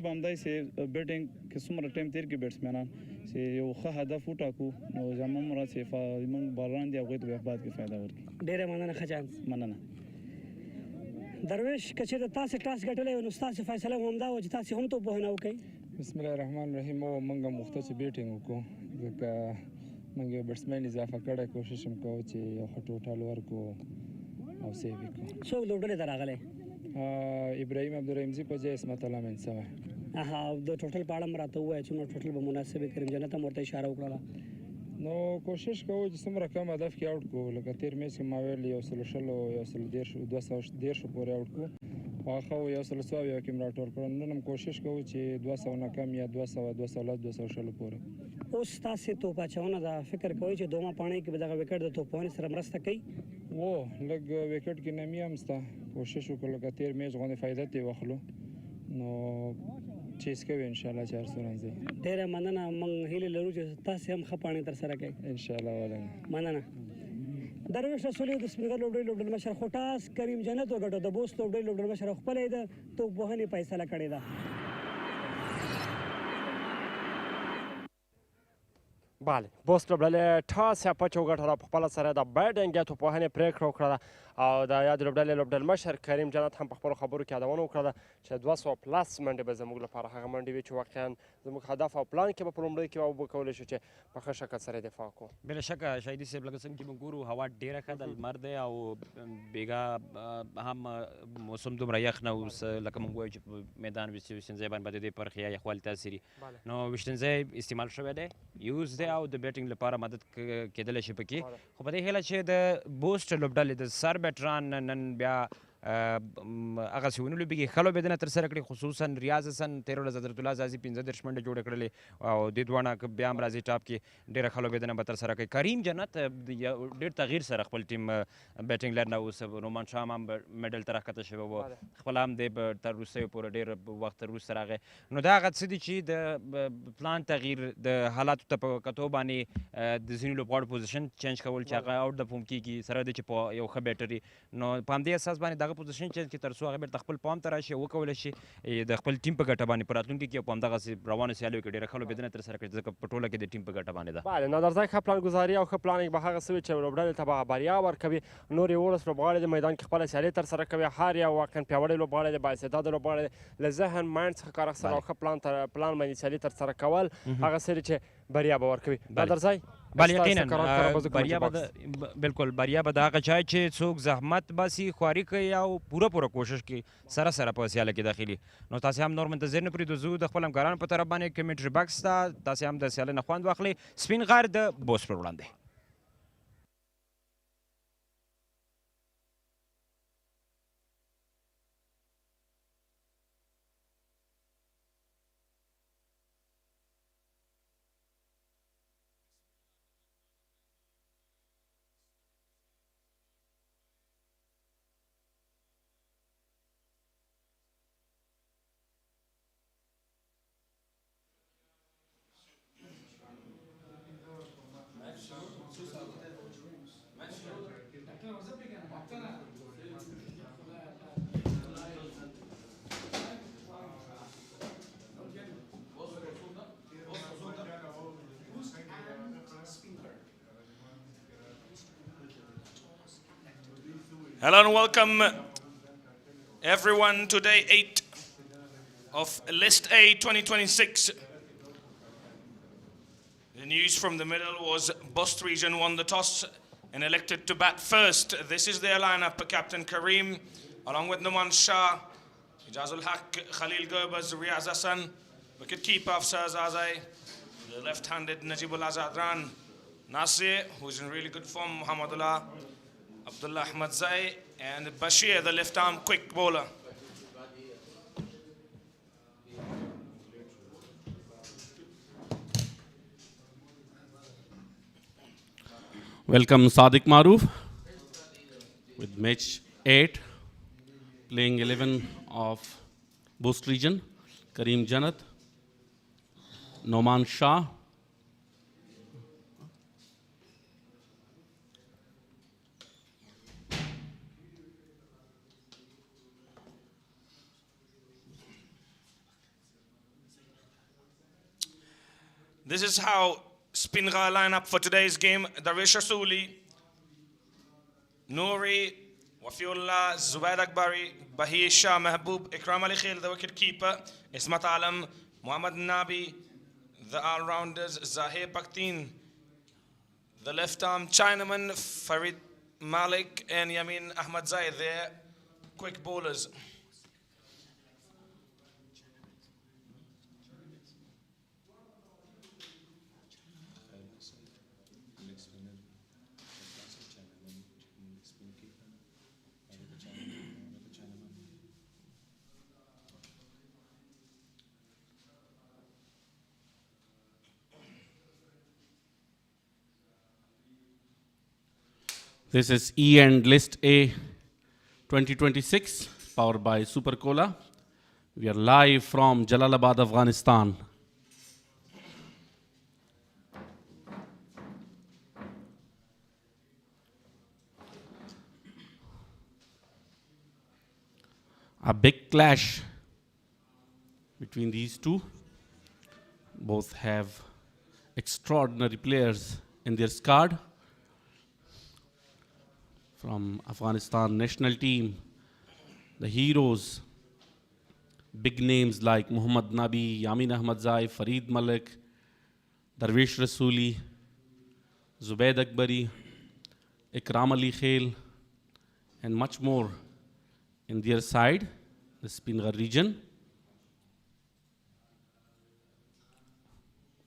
به همدای چې بیټینګ کې څومره ټایم تیر کې بیټسمنان چې یو ښه هدف وټاکو نو زموږ مراد چې موږ بالران دي هغوی ته بیا بعد کې فایده ورکړي. ډېره مننه، ښه چانس. مننه. درویش که چېرته تاسې ټاس ګټلی وای نو ستاسې فیصله هم همدا وه چې تاسې هم توپوهنه وکړئ؟ بسم الله الرحمن الرحیم. موږ هم غوښته چې بیټینګ وکړو ځکه موږ یو بیټسمین اضافه کړی، کوشش هم کوو چې یو ښه ټوټل ورکړو او سیو یې کړو. څوک لوبډلې ته راغلی؟ ابراهیم عبدالرحیمزي په ځای اسمت الله مین سوی. او د ټوټل په اړه م راته ووایه څومره ټوټل به مناسب وي. کریم جنت هم ورته اشاره وکړله. نو کوشش کوو چې څومره کم هدف کې آوټ کړو. لکه تېر میچ کې ما ویل 120 210 پورې آوټ کړو، خو هغه ښه 100 یو کې م راټول کړو. نن هم کوشش کوو چې 200 نه کم یا 200 210 216 پورې. اوس تاسې توپ اچونه ده، فکر کوئ چې دومه پاڼۍ کې به دغه وکټ د توپوهنې سره مرسته کوي؟ لږ وکټ کې نمی هم شته، کوشش وکړو لکه تېر میچ غوندې فایده ترې واخلو نو چیز کوي انشاءالله 400 رن ځي. ډېره مننه. موږ هیله لرو چې تاسې هم ښه پاڼې ترسره کوئ انشاءالله. ولې مننه. درویش رسولي د سپینګر لوبډلې لوبډل مشر، خو ټاس کریم جنت وګټو. د بوست لوبډلې لوبډل مشر خپله یې د توپوهنې فیصله کړې ده. بله، بوست لوبډلې ټاس یا پچ وګټله، په خپله سره د بیټینګ یا توپوهنې پرېکړه وکړله او د یاد لوبډلې لوبډل مشر کریم جنت هم په خپلو خبرو کې یادونه وکړله چې 200 پلس منډې به زموږ لپاره هغه منډې وي چې واقعا زموږ هدف او پلان کې به په لومړۍ کې به وکولی شو چې په ښه شکل سره دفاع کړو. بله شکه شهیدي صاحب، لکه څنګه چې موږ ګورو هوا ډېره ښه ده، لمر دی او بېګا هم موسم دومره یخ نه اوس لکه موږ وایو چې په میدان ویشتنځای باندې به د دې پرخې یا یخوالي تاثیر وي. نو ویشتنځای استعمال شوی دی، یوز دی او د بیټینګ لپاره مدد کېدلی شي پکې. خو په دې هیله چې د بوست لوبډلې د سر بیټران نن بیا هغسې ونه لوبېږي، ښه لوبېدنه ترسره کړي، خصوصا ریاض حسن تېره ورځ حضرت الله زازي 15 منډې جوړې کړلې او دې دواړه که بیا هم راځي ټاپ کې ډېره ښه لوبېدنه به ترسره کوي. کریم جنت ډېر تغییر سره خپل ټیم بیټینګ لر نه اوس نومان شاه هم میډل ته راښکته شوی و، خپله هم دی تر وروستیو پورې ډېر وخت وروسته راغی. نو دا هغه څه دي چې د پلان تغییر د حالاتو ته په کتو باندې د ځینو لوبغاړو پوزیشن چینج کول چې هغه آوټ د فوم کېږي سره دی چې په یو ښه بیټر نو په همدې اساس باندې دغه پوزیشن چینج کړي تر څو هغه بیرته خپل پام ته راشي او وکولی شي د خپل ټیم په ګټه باندې په راتلونکي کې په همدغسې روانو سیالیو کې ډېره ښه لوبېدنه ترسره کړي ځکه په ټوله کې د ټیم په ګټه باندې ده. بله، نادرځای ښه پلانګزاري او ښه پلانینګ به هغه څه وي چې لوبډلې ته به بریا ورکوي. نور 11 لوبغاړي د میدان کې خپله سیالي ترسره کوي، هر یو واقعا پیاوړی لوبغاړی دی، بااستعداده لوبغاړی دی، له ذهن مایند څخه کار اخیستل او ښه پلان باندې سیالي ترسره کول هغه څه دي چې بریا به ورکوي. نادرځای بله یقینا بریا به بالکل بریا به د هغه چا چې څوک زحمت باسي، خواري کوي او پوره کوشش کوي سره سره په سیاله کې داخلي. نو تاسې هم نور منتظر نه پرېږدو، زه د خپل همکارانو په طرف باندې کمنټري بکس ته تاسې هم د سیالۍ نه خوند واخلئ. سپینغر د بوست پر وړاندې. Hello and welcome everyone to day 8 of List A 2026. The news from the middle was Bost region won the toss and elected to bat first. This is their lineup: Captain Kareem, along with Numan Shah, Ijazul Haq, Khalil Gurbaz, Riaz Hassan, wicket-keeper Afsar Azai, the left-handed Najibul Azadran, Nasir, who's in really good form, Muhammadullah, Abdullah Ahmad Zai, and Bashir, the left-arm quick bowler. Welcome Sadiq Maroof with match 8, playing 11 of Bost region, Kareem Janat, Noman Shah, This is how Spinghar line up for today's game. Darvish Rasuli, Nouri, Wafiullah, Zubair Akbari, Bahir Shah Mahbub, Ikram Ali Khail, the wicket keeper, Ismat Alam, Muhammad Nabi, the all-rounders, Zahir Paktin, the left-arm Chinaman, Farid Malik, and Yamin Ahmad Zai, their quick bowlers. This is E and List A 2026, powered by Super Cola. We are live from Jalalabad, Afghanistan. A big clash between these two. Both have extraordinary players in their squad. From Afghanistan national team, the heroes, big names like Muhammad Nabi, Yamin Ahmad Zai, Farid Malik, Darvish Rasuli, Zubair Akbari, Ikram Ali Khail, and much more in their side, the Spinghar region.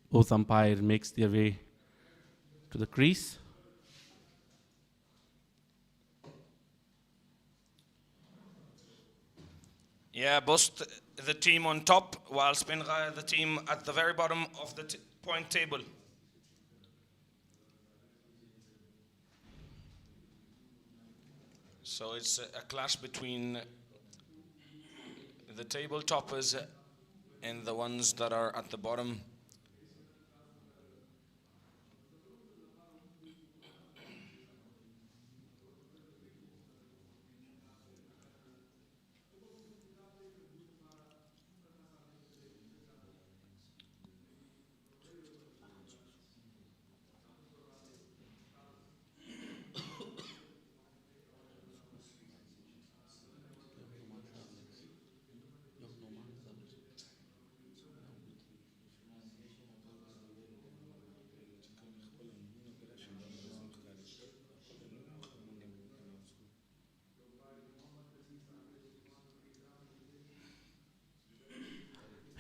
Both umpire makes their way to the crease. Yeah, Bost, the team on top, while Spinghar, the team at the very bottom of the point table. So it's a clash between the table toppers and the ones that are at the bottom.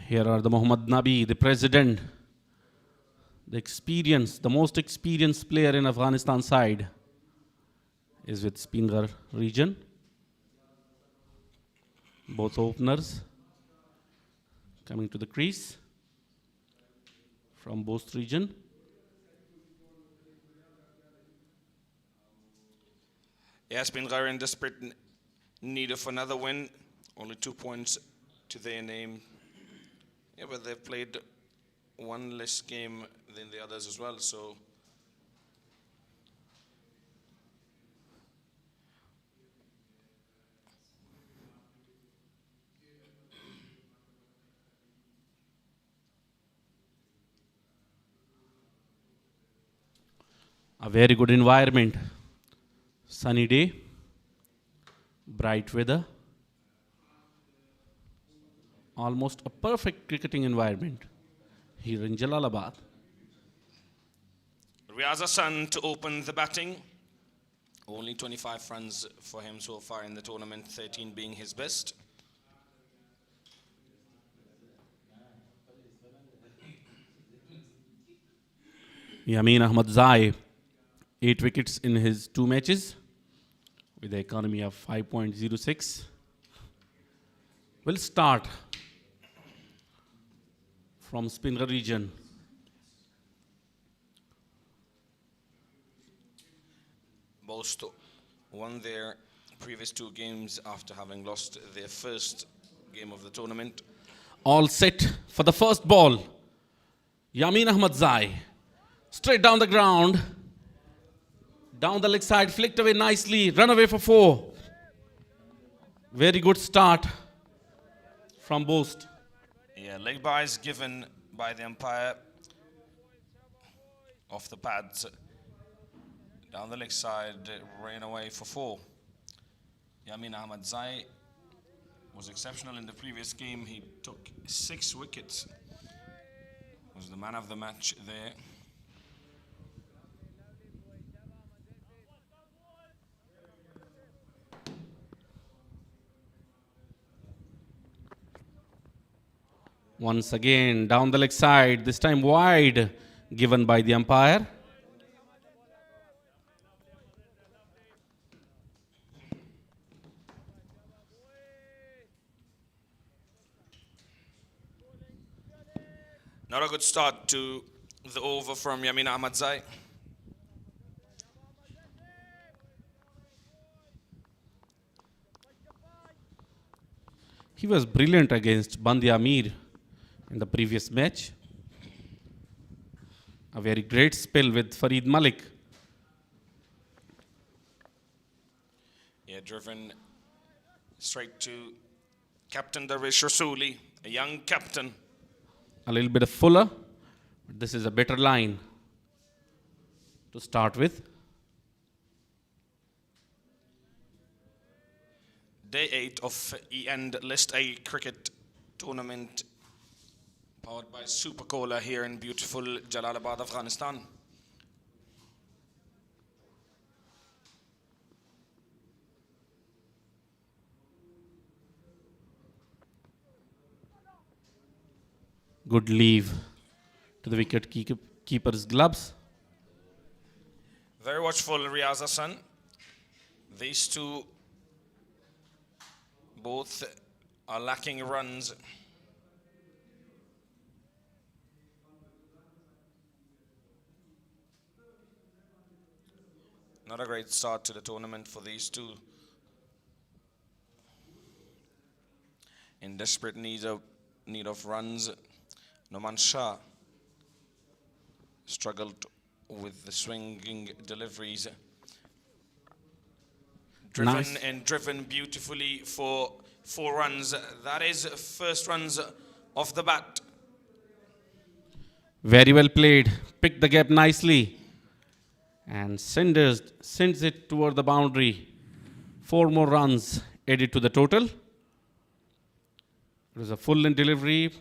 Here are the Muhammad Nabi, the president, the most experienced player in Afghanistan side is with Spinghar region. Both openers coming to the crease from Bost region. Yeah, Spinghar in desperate need of another win. Only 2 points to their name. Yeah, but they've played one less game than the others as well, so. A very good environment. Sunny day, bright weather. Almost a perfect cricketing environment here in Jalalabad. Riaz Hassan to open the batting. Only 25 runs for him so far in the tournament, 13 being his best. Yamin Ahmad Zai, 8 wickets in his 2 matches with an economy of 5.06. We'll start from Spinghar region. Bost won their previous 2 games after having lost their first game of the tournament. All set for the first ball. Yamin Ahmad Zai, straight down the ground. Down the leg side, flicked away nicely, run away for 4. Very good start from Bost. Yeah, leg buys given by the umpire. off the pads. Down the leg side, ran away for 4. Yamin Ahmadzai was exceptional in the previous game. He took 6 wickets. Was the man of the match there. Once again, down the leg side, this time wide, given by the umpire. Not a good start to the over from Yamin Ahmadzai. He was brilliant against Bandi Amir in the previous match. A very great spell with Farid Malik. Yeah, driven straight to Captain Darvish Rasuli, a young captain. A little bit of fuller, but this is a better line to start with. Day 8 of E-End List A cricket tournament powered by Super Cola here in beautiful Jalalabad, Afghanistan. Good leave to the wicket keeper's gloves. Very watchful Riaz Hassan. These two both are lacking runs. Not a great start to the tournament for these two. In desperate need of runs, Noman Shah struggled with the swinging deliveries. Driven beautifully for 4 runs. That is first runs off the bat. Very well played. Picked the gap nicely. And sends it toward the boundary. 4 more runs added to the total. It was a full in delivery.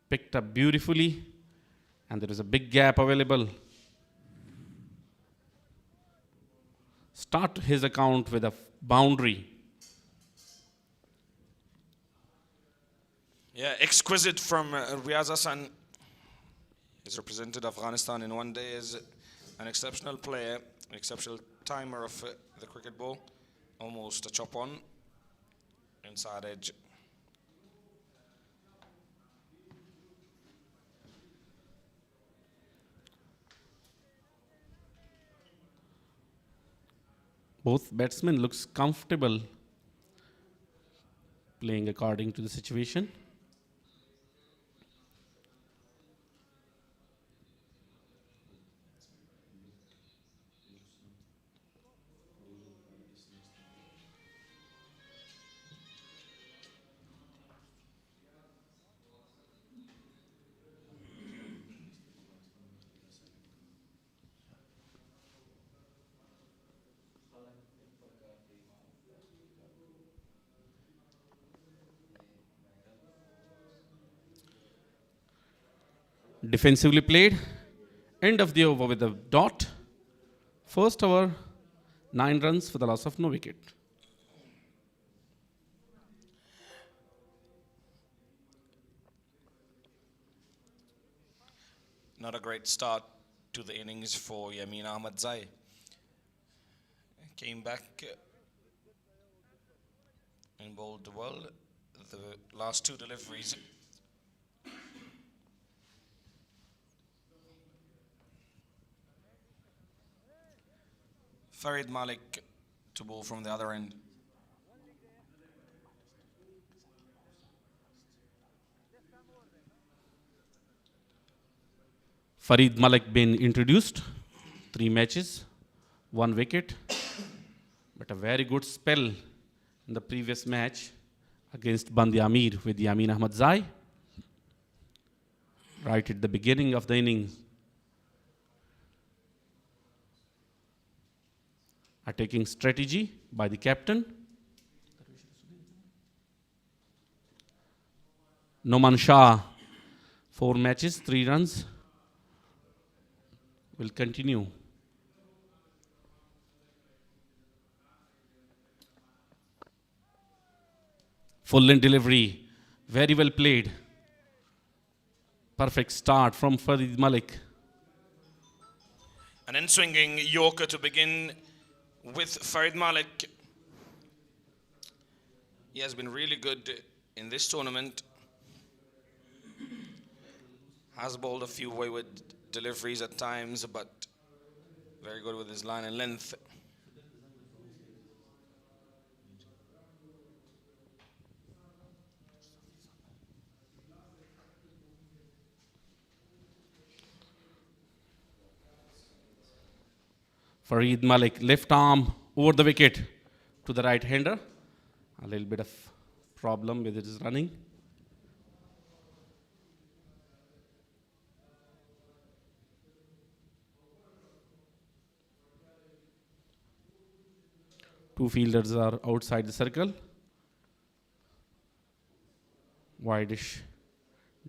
Picked up beautifully. And there is a big gap available. Start his account with a boundary. Yeah, exquisite from Riaz Hassan. He's represented Afghanistan in one day as an exceptional player, an exceptional timer of the cricket ball. Almost a chop on. Inside edge. Both batsmen looks comfortable playing according to the situation. Defensively played. End of the over with a dot. First over, 9 runs for the loss of no wicket. Not a great start to the innings for Yamin Ahmadzai. Came back and bowled well. The last 2 deliveries. Farid Malik to bowl from the other end. Farid Malik been introduced. 3 matches, 1 wicket. But a very good spell in the previous match against Bandi Amir with Yamin Ahmadzai. Right at the beginning of the innings. Attacking strategy by the captain. Noman Shah, 4 matches, 3 runs. Will continue. Full in delivery. Very well played. Perfect start from Farid Malik. An in-swinging Yorker to begin with Farid Malik. He has been really good in this tournament. Has bowled a few wayward deliveries at times, but very good with his line and length. Farid Malik, left arm over the wicket to the right-hander. A little bit of problem with his running. Two fielders are outside the circle. Wideish,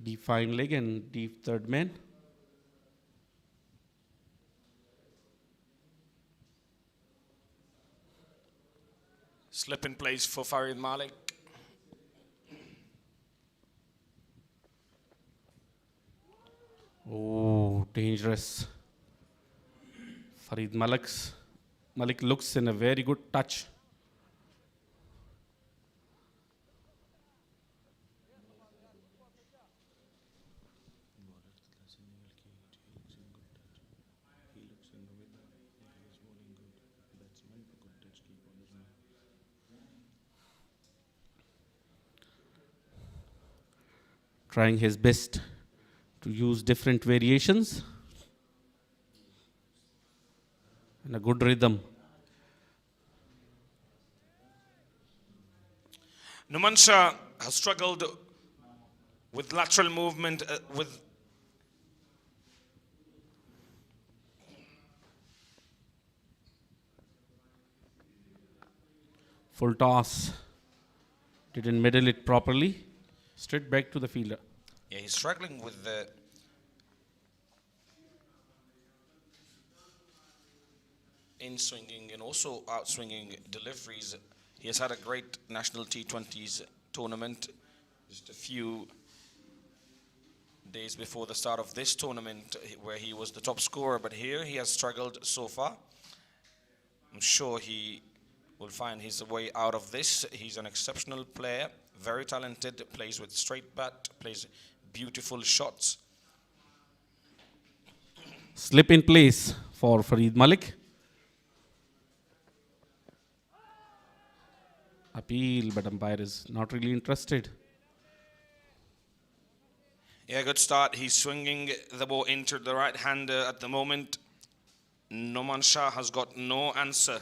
deep fine leg and deep third man. Slip in place for Farid Malik. Oh, dangerous. Farid Malik looks in a very good touch. Trying his best to use different variations in a good rhythm. Numan Shah has struggled with lateral movement, with Full toss. Didn't middle it properly. Straight back to the fielder. yeah, he's struggling with the in-swinging and also out-swinging deliveries. He has had a great national T20s tournament just a few days before the start of this tournament where he was the top scorer, but here he has struggled so far. I'm sure he will find his way out of this. He's an exceptional player, very talented, plays with straight bat, plays beautiful shots. Slip in place for Farid Malik. Appeal, but umpire is not really interested. Yeah, good start. He's swinging the ball into the right-hander at the moment. Noman Shah has got no answer.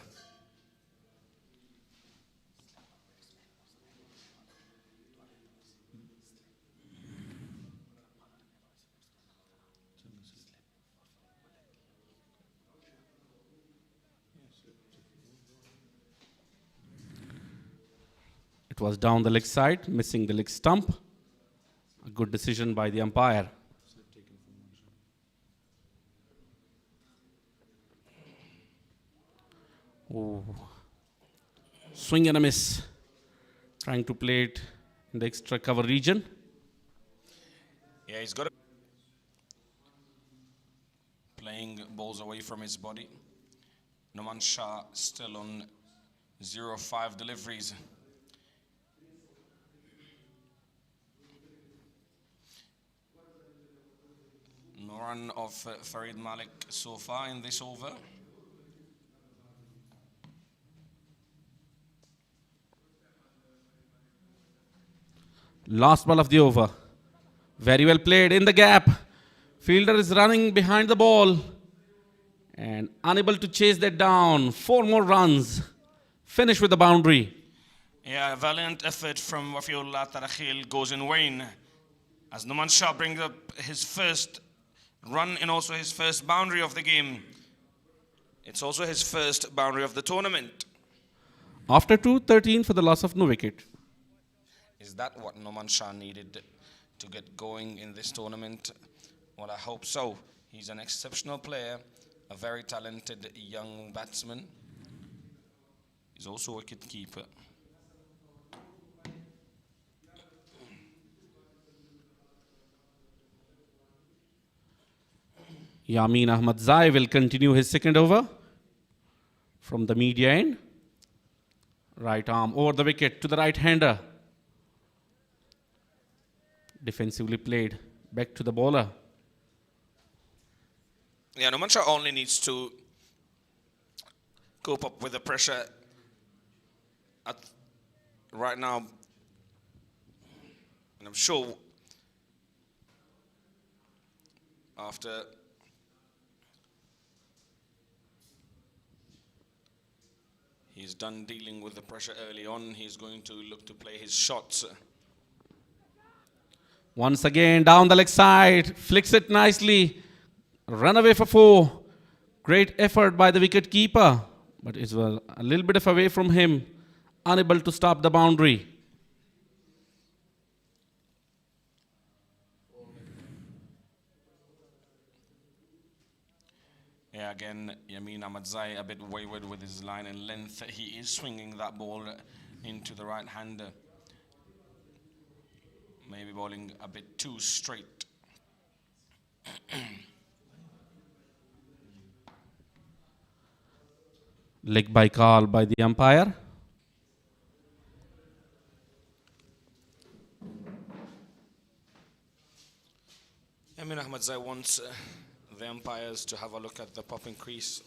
It was down the leg side, missing the leg stump. A good decision by the umpire. Oh. Swing and a miss. Trying to play it in the extra cover region. Yeah, he's got it. Playing balls away from his body. Noman Shah still on 0-5 deliveries. No run of Farid Malik so far in this over. Last ball of the over. Very well played in the gap. Fielder is running behind the ball and unable to chase that down. 4 more runs. Finish with the boundary. Yeah, a valiant effort from Wafiullah Tarakhil goes in vain as Noman Shah brings up his first run and also his first boundary of the game. It's also his first boundary of the tournament. After 2-13 for the loss of no wicket. Is that what Noman Shah needed to get going in this tournament? Well, I hope so. He's an exceptional player, a very talented young batsman. He's also a wicket keeper. Yamin Ahmadzai will continue his second over from the media end. Right arm over the wicket to the right-hander. Defensively played back to the bowler. Yeah, Noman Shah only needs to cope up with the pressure right now. And I'm sure after he's done dealing with the pressure early on, he's going to look to play his shots. Once again, down the leg side, flicks it nicely. Run away for 4. Great effort by the wicket keeper, but it was a little bit of away from him, unable to stop the boundary. Yeah, again, Yamin Ahmadzai a bit wayward with his line and length. He is swinging that ball into the right-hander. Maybe bowling a bit too straight. Leg by call by the umpire. Yamin Ahmadzai wants the umpires to have a look at the popping crease.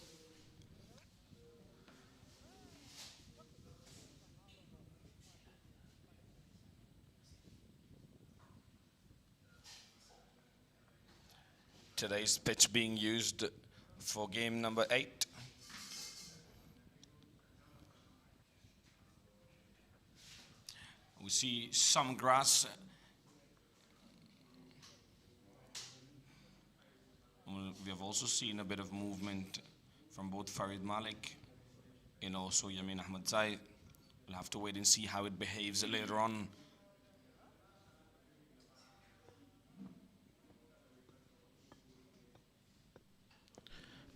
Today's pitch being used for game number 8. We see some grass. We have also seen a bit of movement from both Farid Malik and also Yamin Ahmadzai. We'll have to wait and see how it behaves later on.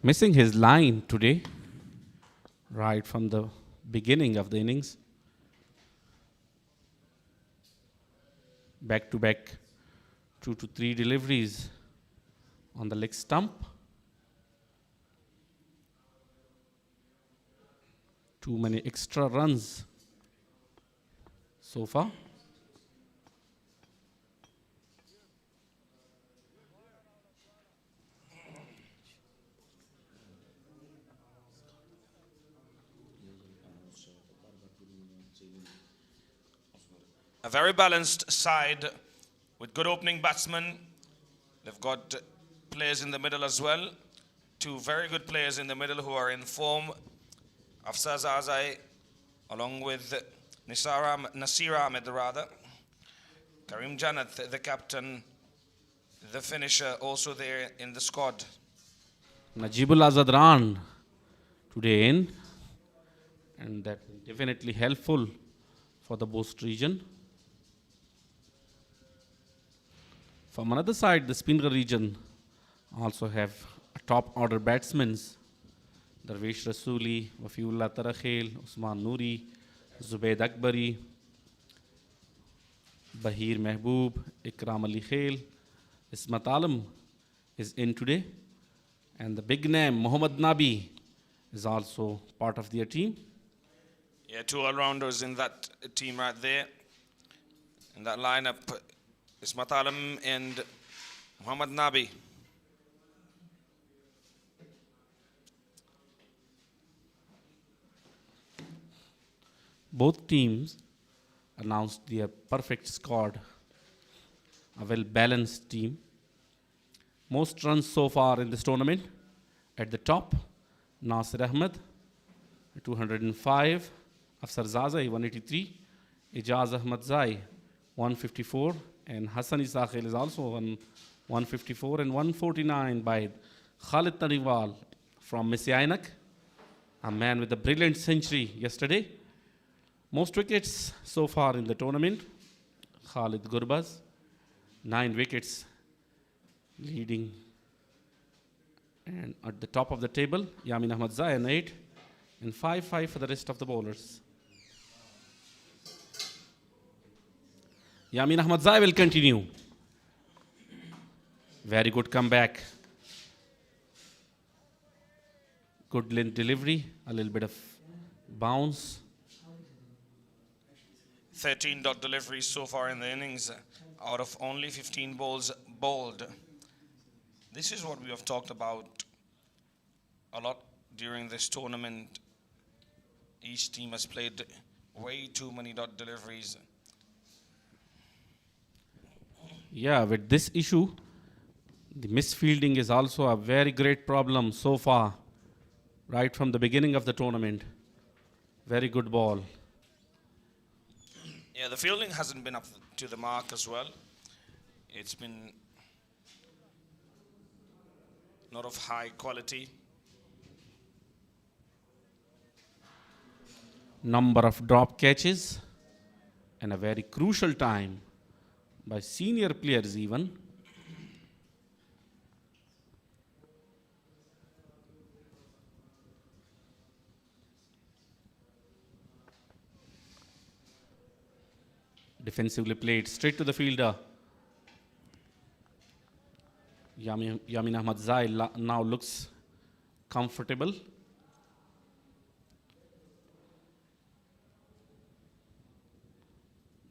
Missing his line today, right from the beginning of the innings. Back-to-back 2 to 3 deliveries on the leg stump. Too many extra runs so far. A very balanced side with good opening batsmen. They've got players in the middle as well. 2 very good players in the middle who are in form. Afsar Zazai along with Nasira Ahmed rather. Karim Janath, the captain, the finisher, also there in the squad. Najibul Azadran today in, and that definitely helpful for the Bost region. From another side, the Spinghar region also have top order batsmen. Darvesh Rasuli, Wafiullah Tarakhel, Usman Noori, Zubaid Akbari, Bahir Mehboob, Ikram Ali Khail. Ismat Alam is in today. And the big name, Muhammad Nabi, is also part of their team. Yeah, 2 all-rounders in that team right there. In that lineup, Ismat Alam and Muhammad Nabi. Both teams announced their perfect squad, a well-balanced team. Most runs so far in this tournament. At the top, Nasir Ahmed, 205. Afsar Zazai, 183. Ijaz Ahmadzai, 154. And Hassan Isakhil is also on 154 and 149 by Khalid Tariwal from Messiainak a man with a brilliant century yesterday. Most wickets so far in the tournament. Khalid Gurbaz, 9 wickets leading. And at the top of the table, Yamin Ahmadzai an 8 and 5-5 for the rest of the bowlers. Yamin Ahmadzai will continue. Very good comeback. Good length delivery, a little bit of bounce. 13 dot deliveries so far in the innings out of only 15 balls bowled. This is what we have talked about a lot during this tournament. Each team has played way too many dot deliveries. Yeah, with this issue, the misfielding is also a very great problem so far, right from the beginning of the tournament. Very good ball. Yeah, the fielding hasn't been up to the mark as well. It's been not of high quality. Number of drop catches and a very crucial time by senior players even. Defensively played straight to the fielder. Yamin Ahmadzai now looks comfortable.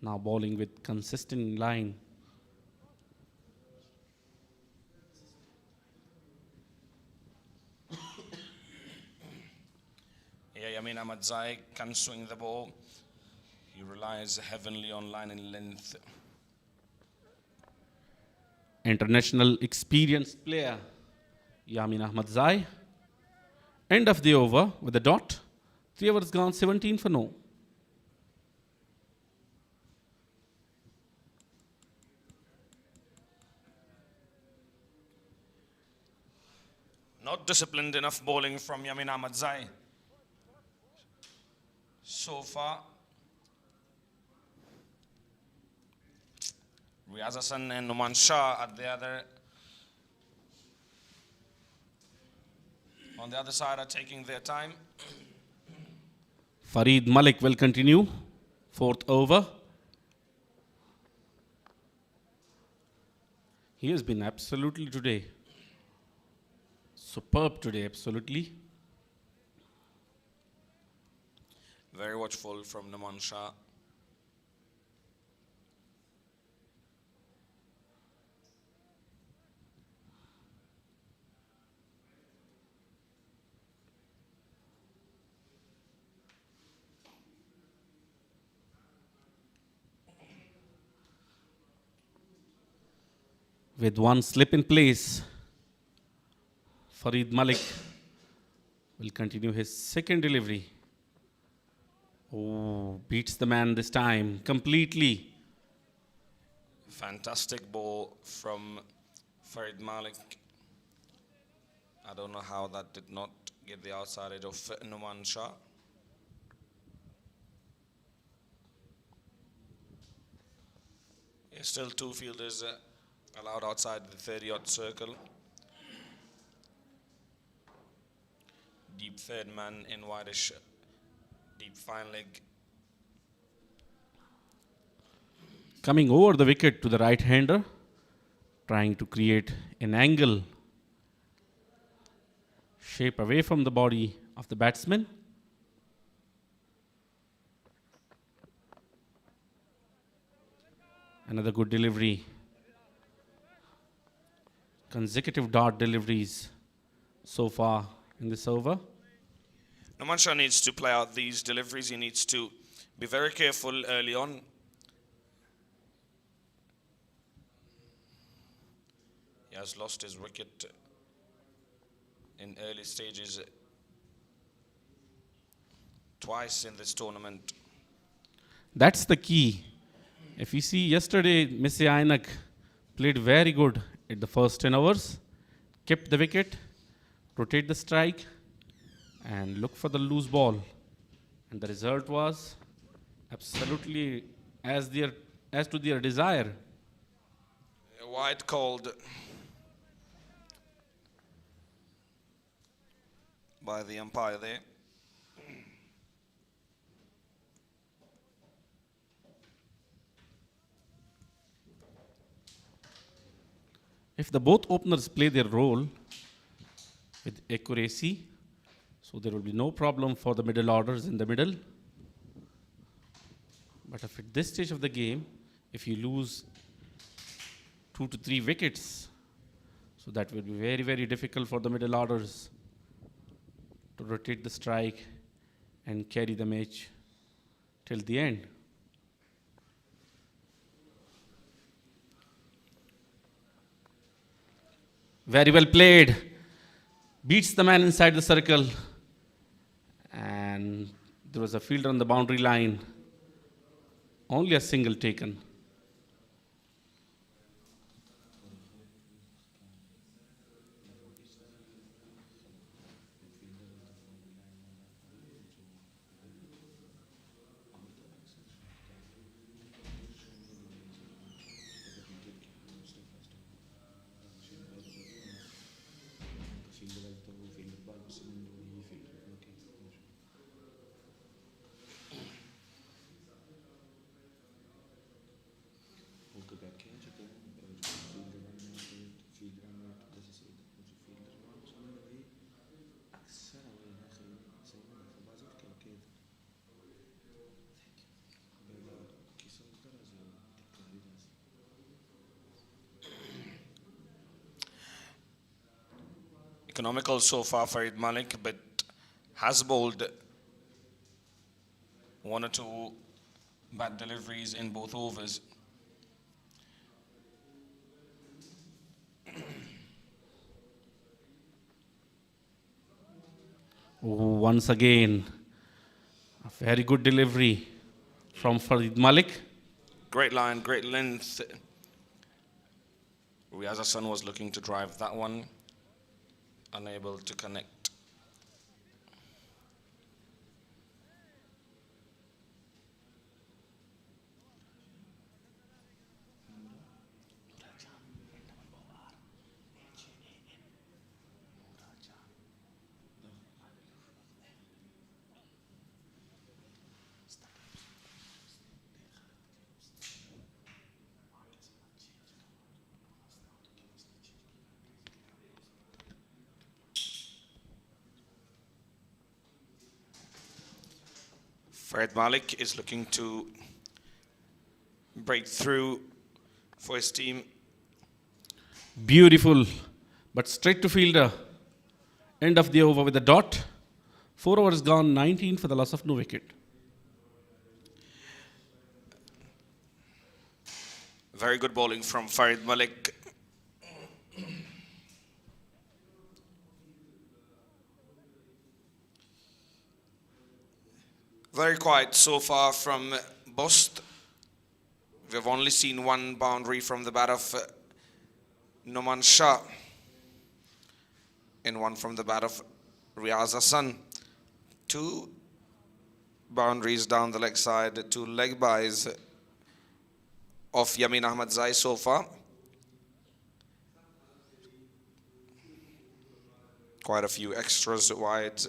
Now bowling with consistent line. Yeah, Yamin Ahmadzai can swing the ball. He relies heavily on line and length. International experienced player, Yamin Ahmadzai. End of the over with a dot. 3 overs gone, 17 for no. Not disciplined enough bowling from Yamin Ahmadzai so far. Riaz Hassan and Numan Shah at the other on the other side are taking their time. Farid Malik will continue. 4th over. He has been absolutely today. Superb today, absolutely. Very watchful from Numan Shah. With one slip in place, Farid Malik will continue his second delivery. Oh, beats the man this time completely. Fantastic ball from Farid Malik. I don't know how that did not get the outside edge of Numan Shah. Still 2 fielders allowed outside the 30-odd circle. Deep third man in wideish, deep fine leg. Coming over the wicket to the right-hander, trying to create an angle, shape away from the body of the batsman. Another good delivery. Consecutive dart deliveries so far in this over. Numan Shah needs to play out these deliveries. He needs to be very careful early on. He has lost his wicket in early stages twice in this tournament. That's the key. If you see yesterday, Missy Ainak played very good at the first 10 overs, kept the wicket, rotate the strike, and look for the loose ball. And the result was absolutely as to their desire. A wide called by the umpire there. If the both openers play their role with accuracy, so there will be no problem for the middle orders in the middle. But if at this stage of the game, if you lose 2 to 3 wickets, so that will be very, very difficult for the middle orders to rotate the strike and carry the match till the end. Very well played. Beats the man inside the circle. And there was a fielder on the boundary line. Only a single taken. Economical so far, Farid Malik, but has bowled 1 or 2 bad deliveries in both overs. Once again, a very good delivery from Farid Malik. Great line, great length. Riaz Hassan was looking to drive that one, unable to connect. Farid Malik is looking to break through for his team. Beautiful, but straight to fielder. End of the over with a dot. 4 overs gone, 19 for the loss of no wicket. Very good bowling from Farid Malik. Very quiet so far from Bost. We've only seen 1 boundary from the bat of Noman Shah and 1 from the bat of Riaz Hassan. 2 boundaries down the leg side, 2 leg byes of Yamin Ahmadzai so far. Quite a few extras, wide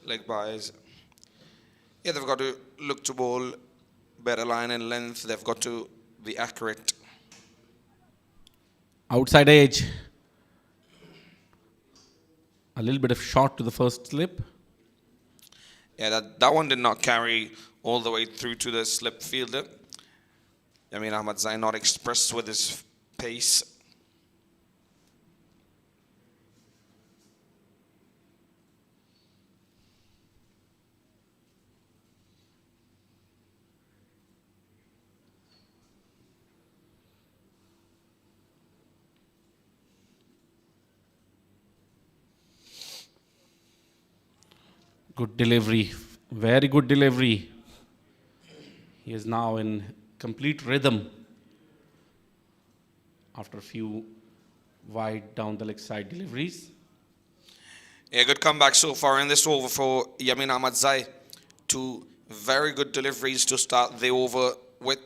leg byes. Yeah, they've got to look to bowl better line and length. They've got to be accurate. Outside edge. A little bit of shot to the first slip. Yeah, that one did not carry all the way through to the slip fielder. Yamin Ahmadzai not expressed with his pace. Good delivery, very good delivery. He is now in complete rhythm after a few wide down the leg side deliveries. A good comeback so far in this over for Yamin Ahmadzai. Two very good deliveries to start the over with.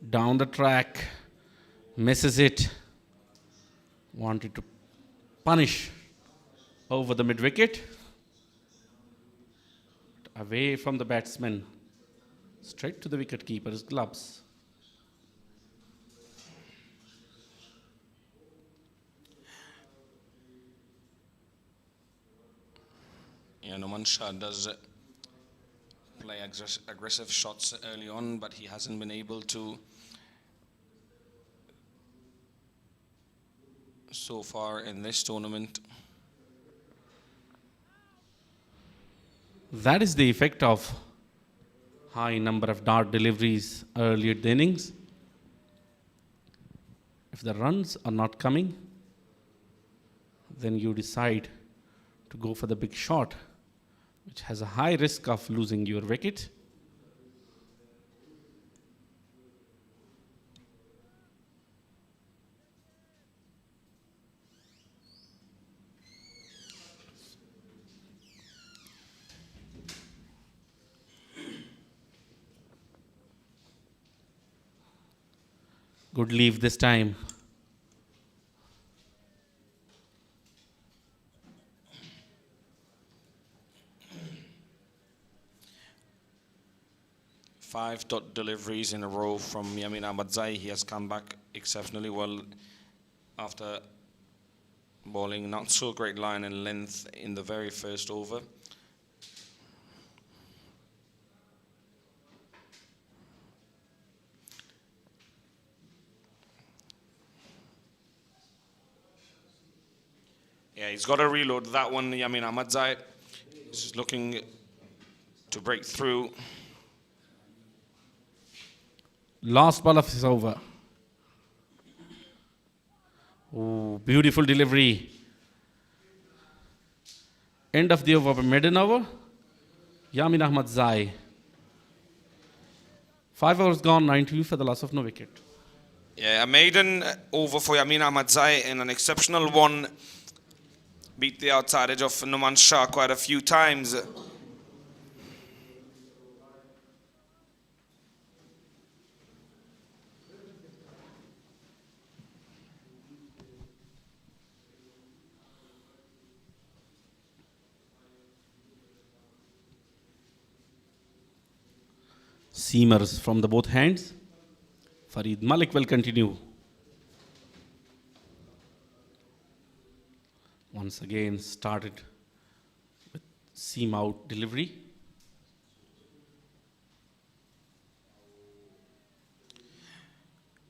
Down the track, misses it. Wanted to punish over the mid-wicket. Away from the batsman, straight to the wicket-keeper's gloves. Yeah, Numan Shah does play aggressive shots early on, but he hasn't been able to so far in this tournament. That is the effect of high number of dart deliveries early at the innings. If the runs are not coming, then you decide to go for the big shot, which has a high risk of losing your wicket. Good leave this time. Five dot deliveries in a row from Yamin Ahmadzai. He has come back exceptionally well after bowling not so great line and length in the very first over. Yeah, he's got to reload that one. Yamin Ahmadzai is looking to break through. Last ball of his over. Oh, beautiful delivery. End of the over, maiden over. Yamin Ahmadzai. 5 overs gone, 92 for the loss of no wicket. Yeah, a maiden over for Yamin Ahmadzai and an exceptional one. Beat the outside edge of Numan Shah quite a few times. Seamers from the both hands. Farid Malik will continue. Once again started with seam out delivery.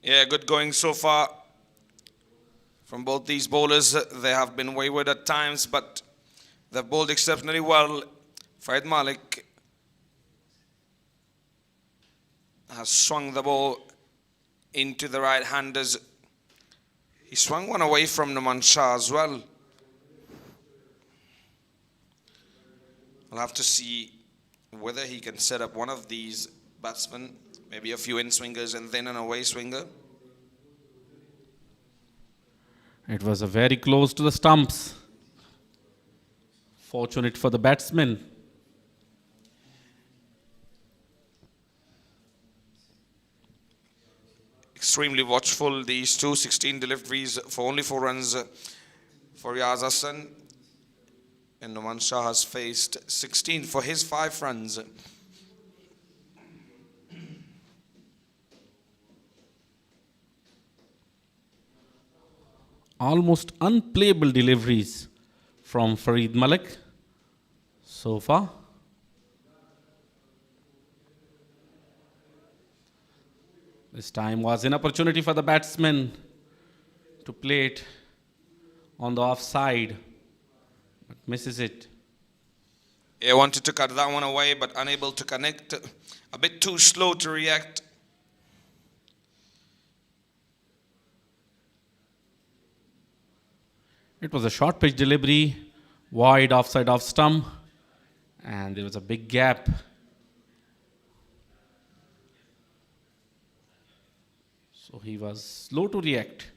Yeah, good going so far from both these bowlers. They have been wayward at times, but they've bowled exceptionally well. Farid Malik has swung the ball into the right-handers. He swung one away from Numan Shah as well. I'll have to see whether he can set up one of these batsmen, maybe a few in-swingers and then an away swinger. It was a very close to the stumps. Fortunate for the batsman. Extremely watchful, these two 16 deliveries for only 4 runs for Riaz Hassan. And Numan Shah has faced 16 for his 5 runs. Almost unplayable deliveries from Farid Malik so far. This time was an opportunity for the batsman to play it on the offside, but misses it. He wanted to cut that one away, but unable to connect. A bit too slow to react. It was a short pitch delivery, wide offside off stump, and there was a big gap. So he was slow to react.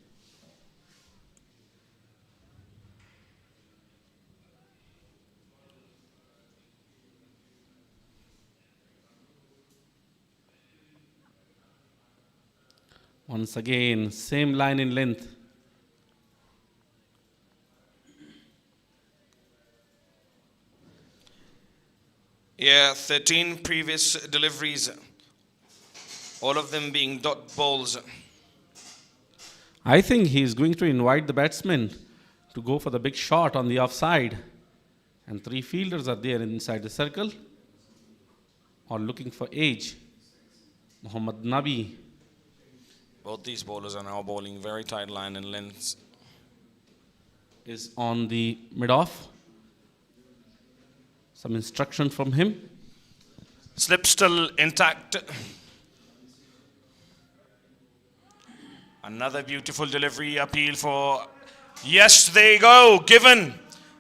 Once again, same line in length. Yeah, 13 previous deliveries, all of them being dot balls. I think he is going to invite the batsman to go for the big shot on the offside. And 3 fielders are there inside the circle, or looking for age. Mohammad Nabi. Both these bowlers are now bowling very tight line and lengths. Is on the mid-off. Some instruction from him. Slip still intact. Another beautiful delivery appeal for... Yes, there you go. Given.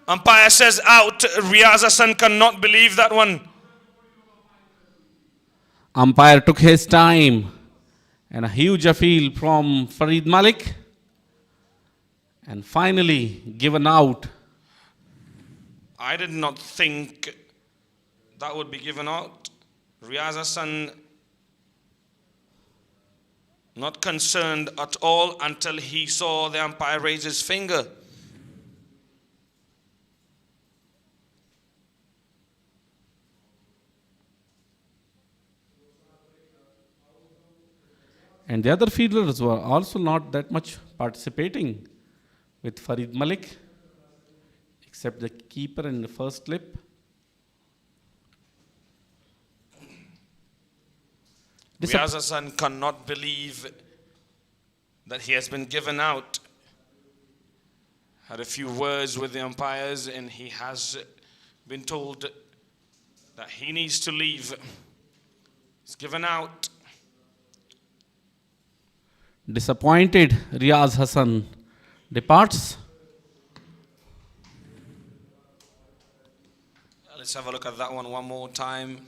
Umpire says out. Riaz Hassan cannot believe that one. Umpire took his time. And a huge appeal from Farid Malik. And finally given out. I did not think that would be given out. Riaz Hassan not concerned at all until he saw the umpire raise his finger. And the other fielders were also not that much participating with Farid Malik, except the keeper in the first slip. Riaz Hassan cannot believe that he has been given out. Had a few words with the umpires and he has been told that he needs to leave. He's given out. Disappointed, Riaz Hassan departs. Let's have a look at that one more time.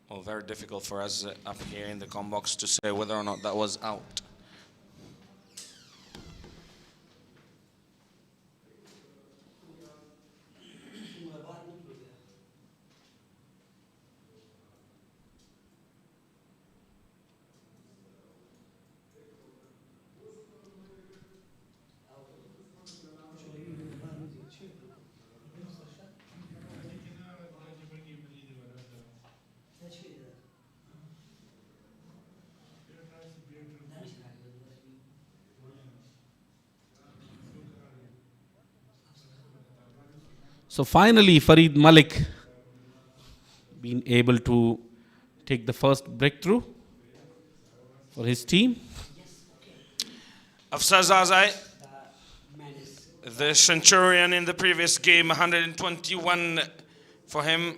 Well, very difficult for us up here in the com box to say whether or not that was out. So finally, Farid Malik been able to take the first breakthrough for his team. Afsar Zazai, the Centurion in the previous game, 121 for him.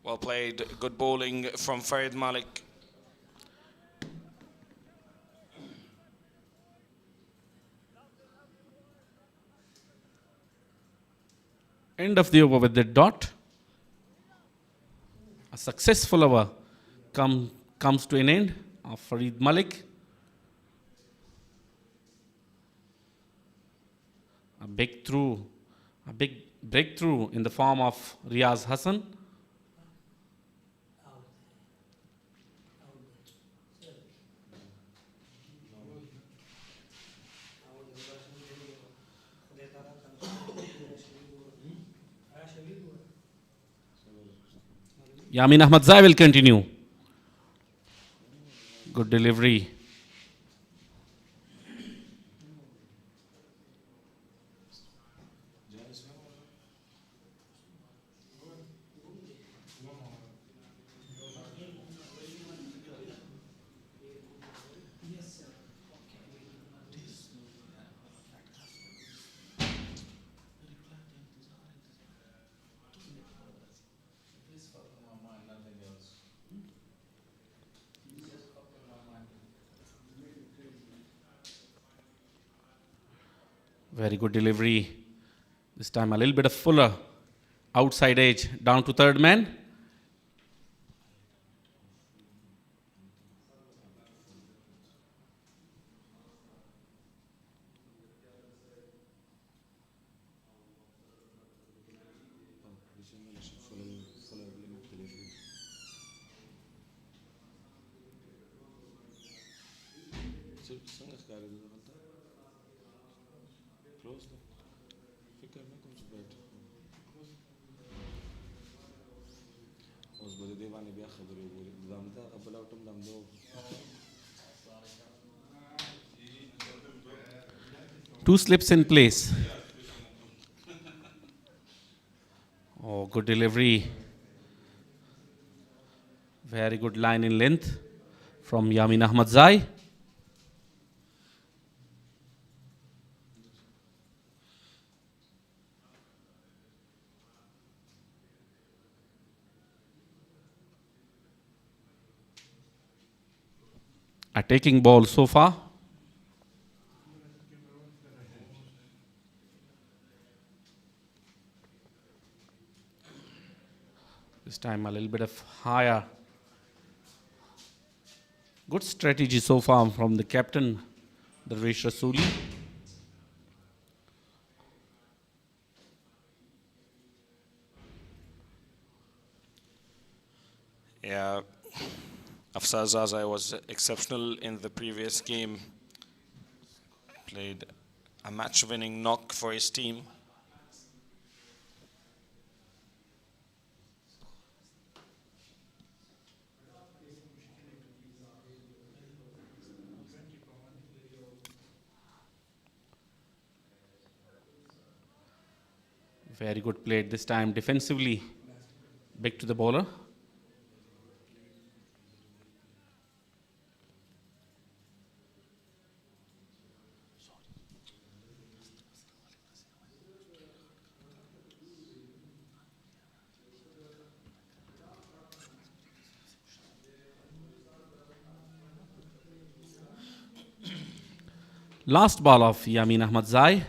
Well played, good bowling from Farid Malik. End of the over with the dot. A successful over comes to an end of Farid Malik. A big breakthrough in the form of Riaz Hassan. Yamin Ahmadzai will continue. Good delivery. Very good delivery. This time a little bit of fuller outside edge down to third man. Two slips in place. Oh, good delivery. Very good line in length from Yamin Ahmadzai. A taking ball so far. This time a little bit of higher. Good strategy so far from the captain, Darvish Rasuli. Yeah, Afsar Zazai was exceptional in the previous game. Played a match-winning knock for his team. Very good play this time defensively. Back to the bowler. Last ball of Yamin Ahmadzai.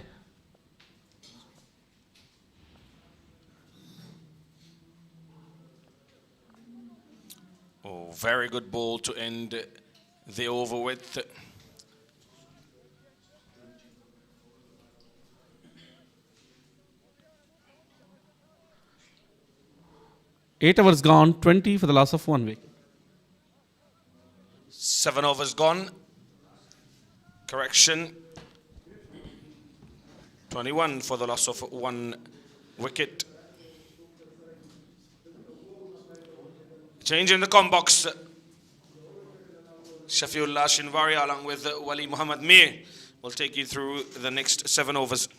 Oh, very good ball to end the over with. Eight overs gone, 20 for the loss of 1 wicket. 7 overs gone. Correction. 21 for the loss of 1 wicket. Change in the com box. Shafiullah Shinwari along with Wali Muhammad Mir will take you through the next 7 overs.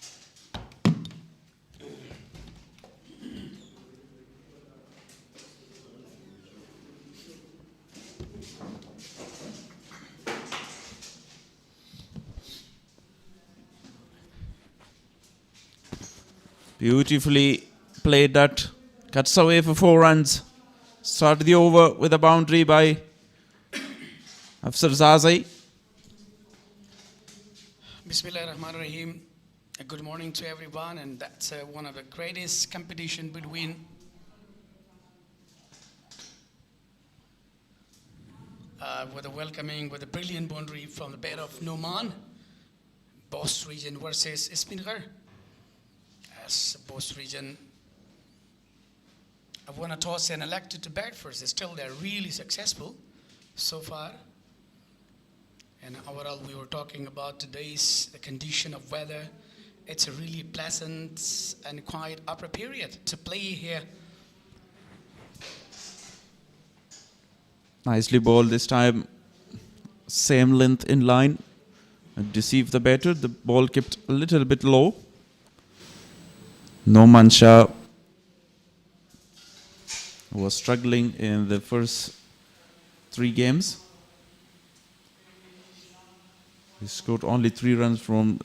Beautifully played that. Cuts away for 4 runs. Started the over with a boundary by Afsar Zazai. Bismillahirrahmanirrahim. Good morning to everyone, and that's one of the greatest competition between with a welcoming, with a brilliant boundary from the bed of Noman, Bost region versus Spinghar. As Bost region have won a toss and elected to bat first. Still, they're really successful so far. And overall, we were talking about today's the condition of weather. It's a really pleasant and quiet upper period to play here. Nicely bowled this time. Same length in line. Deceived the batter. The ball kept a little bit low. Noman Shah was struggling in the first 3 games. He scored only 3 runs from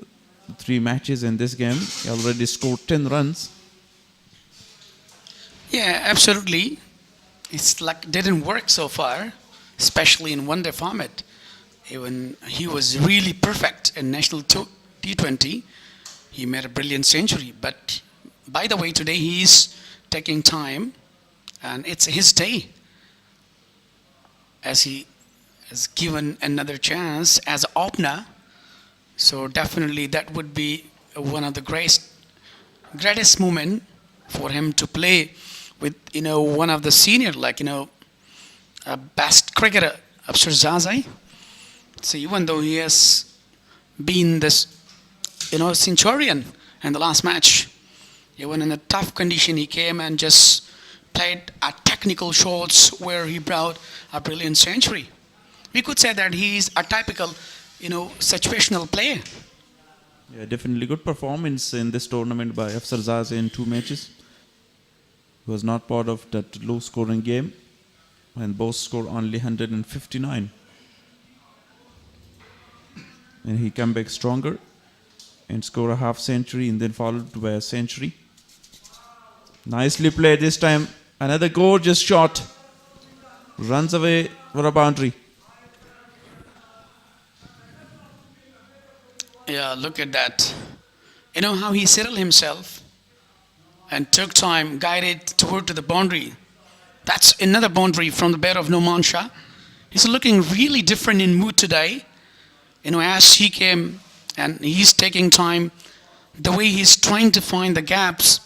3 matches in this game. He already scored 10 runs. Yeah, absolutely. It's like didn't work so far, especially in one-day format. Even he was really perfect in National T20. he made a brilliant century. But by the way, today he is taking time, and it's his day, as he has given another chance as an opener. So definitely that would be one of the greatest moment for him to play with, one of the senior, best cricketer, Afsar Zazai. So even though he has been this, centurion in the last match, even in a tough condition, he came and just played a technical shots where he brought a brilliant century. We could say that he is a typical, situational player. Yeah, definitely good performance in this tournament by Afsar Zazai in 2 matches. He was not part of that low-scoring game, and Bost scored only 159. And he came back stronger and scored a half century and then followed by a century. Nicely played this time. Another gorgeous shot. Runs away for a boundary. Yeah, look at that. You know how he settled himself and took time, guided toward to the boundary. That's another boundary from the bat of Noman Shah. He's looking really different in mood today. As he came and he's taking time, the way he's trying to find the gaps.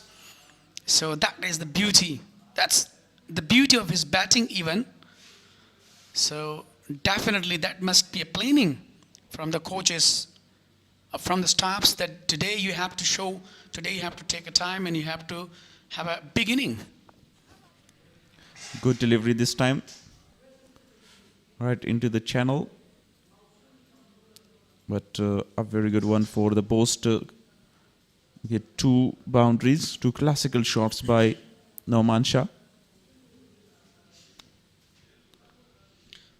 So that is the beauty. That's the beauty of his batting even. So definitely that must be a planning from the coaches, from the staffs, that today you have to take a time and you have to have a beginning. Good delivery this time. Right into the channel. But a very good one for the Bost. Get 2 boundaries, 2 classical shots by Noman Shah.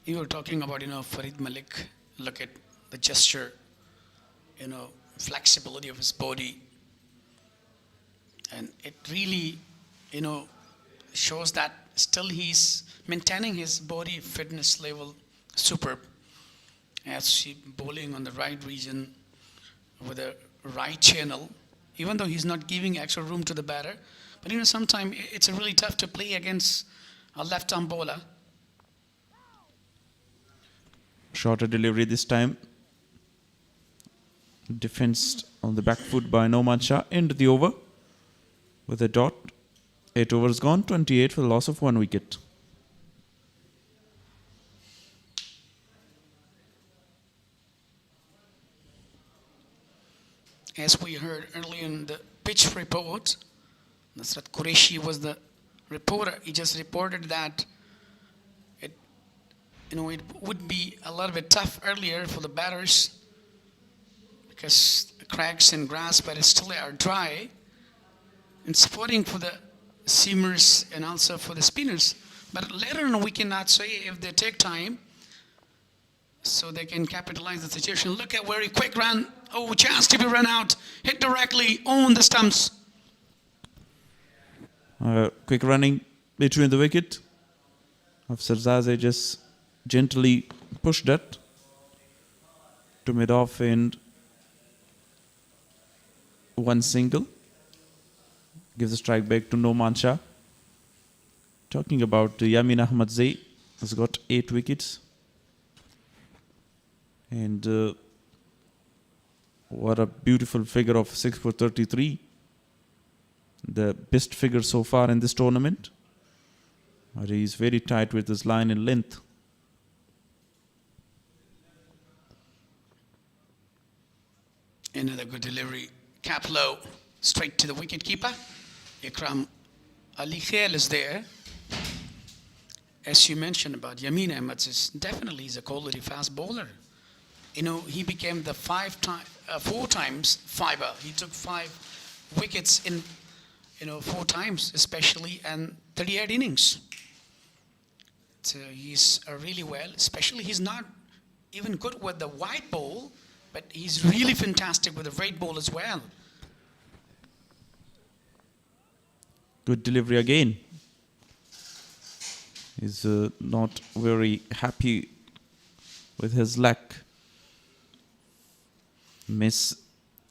You were talking about, Farid Malik. Look at the gesture, flexibility of his body. And it really, shows that still he's maintaining his body fitness level superb. As he bowling on the right region with a right channel, even though he's not giving extra room to the batter. But sometimes it's really tough to play against a left-arm bowler. Shorter delivery this time. Defensed on the back foot by Noman Shah. End the over with a dot. 8 overs gone, 28 for the loss of 1 wicket. As we heard earlier in the pitch report, Nasrat Qureshi was the reporter. He just reported that it would be a little bit tough earlier for the batters because the cracks and grass but still are dry, and supporting for the seamers and also for the spinners. But later on we cannot say if they take time so they can capitalize the situation. Look at very quick run. Oh, chance to be run out. Hit directly on the stumps. Quick running between the wicket. Afsar Zazai just gently pushed that to mid-off and 1 single. Gives the strike back to Noman Shah. Talking about Yamin Ahmadzai, has got 8 wickets. And what a beautiful figure of 6 for 33. The best figure so far in this tournament. But he's very tight with his line and length. Another good delivery. Cap low, straight to the wicket keeper. Ikram Ali Khail is there. As you mentioned about Yamin Ahmed, definitely he's a quality fast bowler. He became the 4 times fiver. He took 5 wickets in 4 times, especially, and 38 innings. So he's really well, especially he's not even good with the wide ball, but he's really fantastic with the red ball as well. Good delivery again. He's not very happy with his luck. Miss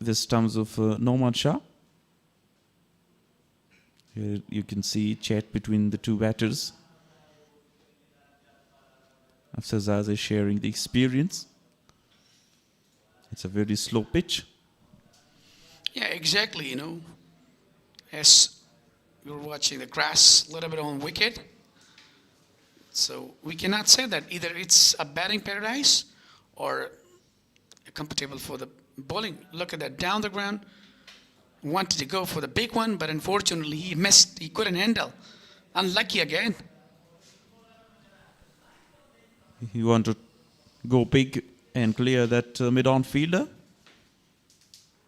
the stumps of Noman Shah. Here you can see chat between the two batters. Afsazaz is sharing the experience. It's a very slow pitch. Yeah, exactly, As you're watching the grass a little bit on wicket. So we cannot say that either it's a batting paradise or comfortable for the bowling. Look at that, down the ground. Wanted to go for the big one, but unfortunately he missed. He couldn't handle. Unlucky again. He wanted to go big and clear that mid-on fielder.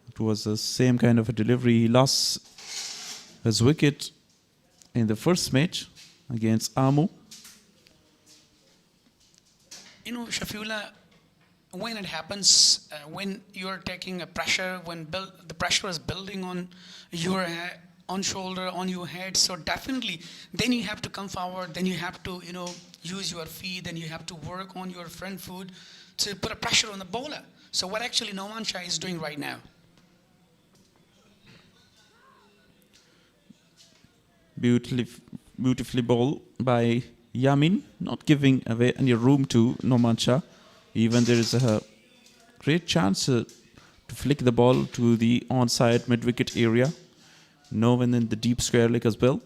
It was the same kind of a delivery. He lost his wicket in the first match against Amu. Shafiullah, when it happens, when you're taking a pressure, when the pressure is building on your on shoulder, on your head, so definitely then you have to come forward, then you have to, use your feet, then you have to work on your front foot to put a pressure on the bowler. So what actually Noman Shah is doing right now. Beautifully bowled by Yamin, not giving away any room to Noman Shah. Even there is a great chance to flick the ball to the onside mid-wicket area. No one in the deep square leg as well.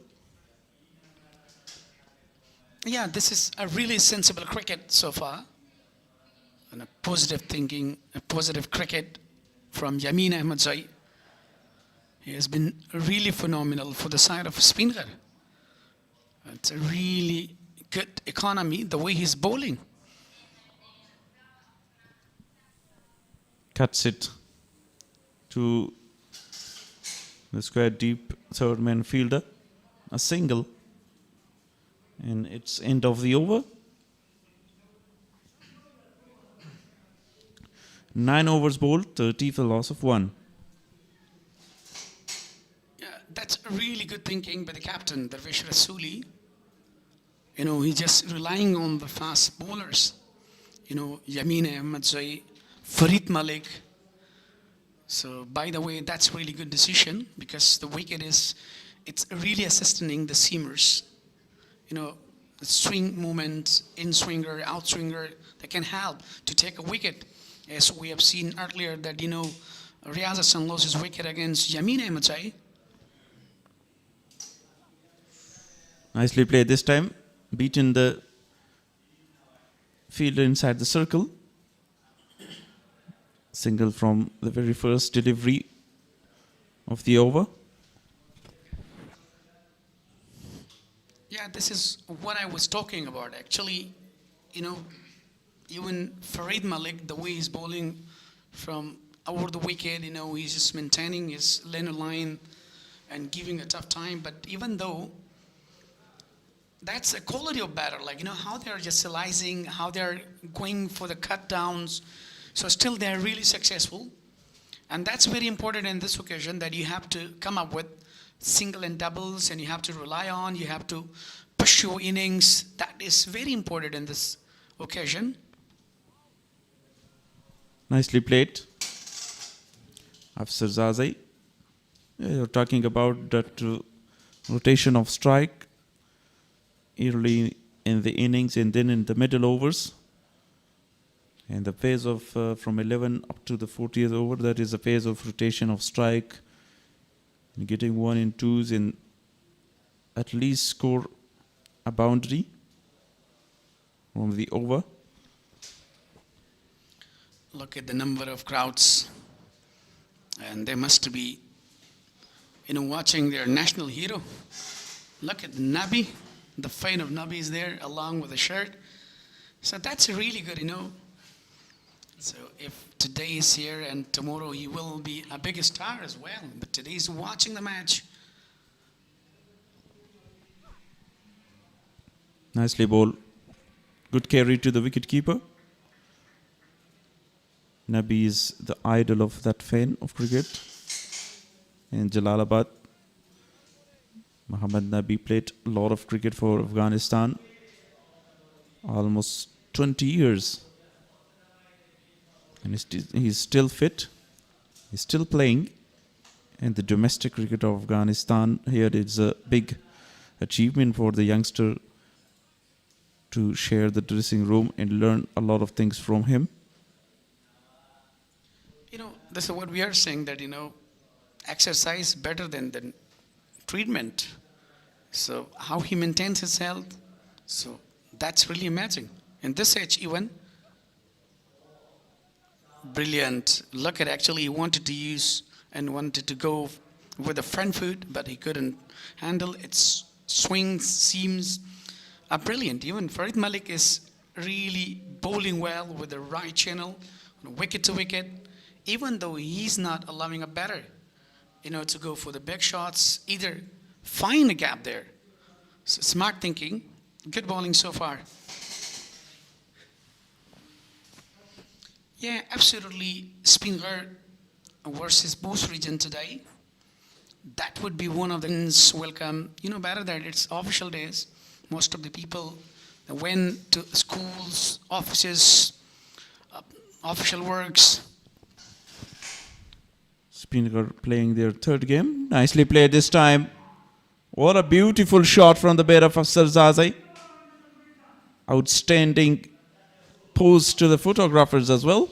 Yeah, this is a really sensible cricket so far. And a positive thinking, a positive cricket from Yamin Ahmadzai. He has been really phenomenal for the side of Spinghar. It's a really good economy, the way he's bowling. Cuts it to the square deep third man fielder. A single. And it's end of the over. 9 overs bowled, 30 for loss of 1. Yeah, that's really good thinking by the captain, Darvish Rasuli. He's just relying on the fast bowlers. Yamin Ahmadzai, Farid Malik. So, by the way, that's really good decision because the wicket it's really assisting the seamers. The swing movement, in-swinger, out-swinger, that can help to take a wicket. As we have seen earlier that, Riaz Hassan lost his wicket against Yamin Ahmadzai. Nicely played this time. Beaten the fielder inside the circle. Single from the very first delivery of the over. Yeah, this is what I was talking about. Actually, even Farid Malik, the way he's bowling from over the wicket, he's just maintaining his lane line and giving a tough time. But even though that's a quality of batter, how they're just slicing, how they're going for the cut downs. So still they're really successful. And that's very important in this occasion that you have to come up with single and doubles and you have to rely on, you have to push your innings. That is very important in this occasion. Nicely played. Afsar Zazai. You're talking about that rotation of strike early in the innings and then in the middle overs. And the phase of from 11 up to the 40th over, that is a phase of rotation of strike. And getting 1 and 2s and at least score a boundary from the over. Look at the number of crowds. And they must be, watching their national hero. Look at Nabi. The fan of Nabi is there along with the shirt. So that's really good, So if today is here and tomorrow he will be a big star as well. But today he's watching the match. Nicely bowled. Good carry to the wicketkeeper. Nabi is the idol of that fan of cricket. In Jalalabad, Muhammad Nabi played a lot of cricket for Afghanistan. Almost 20 years. And he's still fit. He's still playing in the domestic cricket of Afghanistan. Here it's a big achievement for the youngster to share the dressing room and learn a lot of things from him. This is what we are saying, that, exercise better than treatment. So how he maintains his health, so that's really amazing. In this age even, brilliant. Look at, actually he wanted to use and wanted to go with the front foot, but he couldn't handle its swings, seams are brilliant. Even Farid Malik is really bowling well with the right channel, wicket to wicket, even though he's not allowing a batter, to go for the big shots, either find a gap there. So smart thinking, good bowling so far. Yeah, absolutely. Spinghar versus Bost region today. That would be one of the things welcome. Better that it's official days. Most of the people went to schools, offices, official works. Spinghar playing their third game. Nicely played this time. What a beautiful shot from the bat of Afsar Zazai. Outstanding pose to the photographers as well.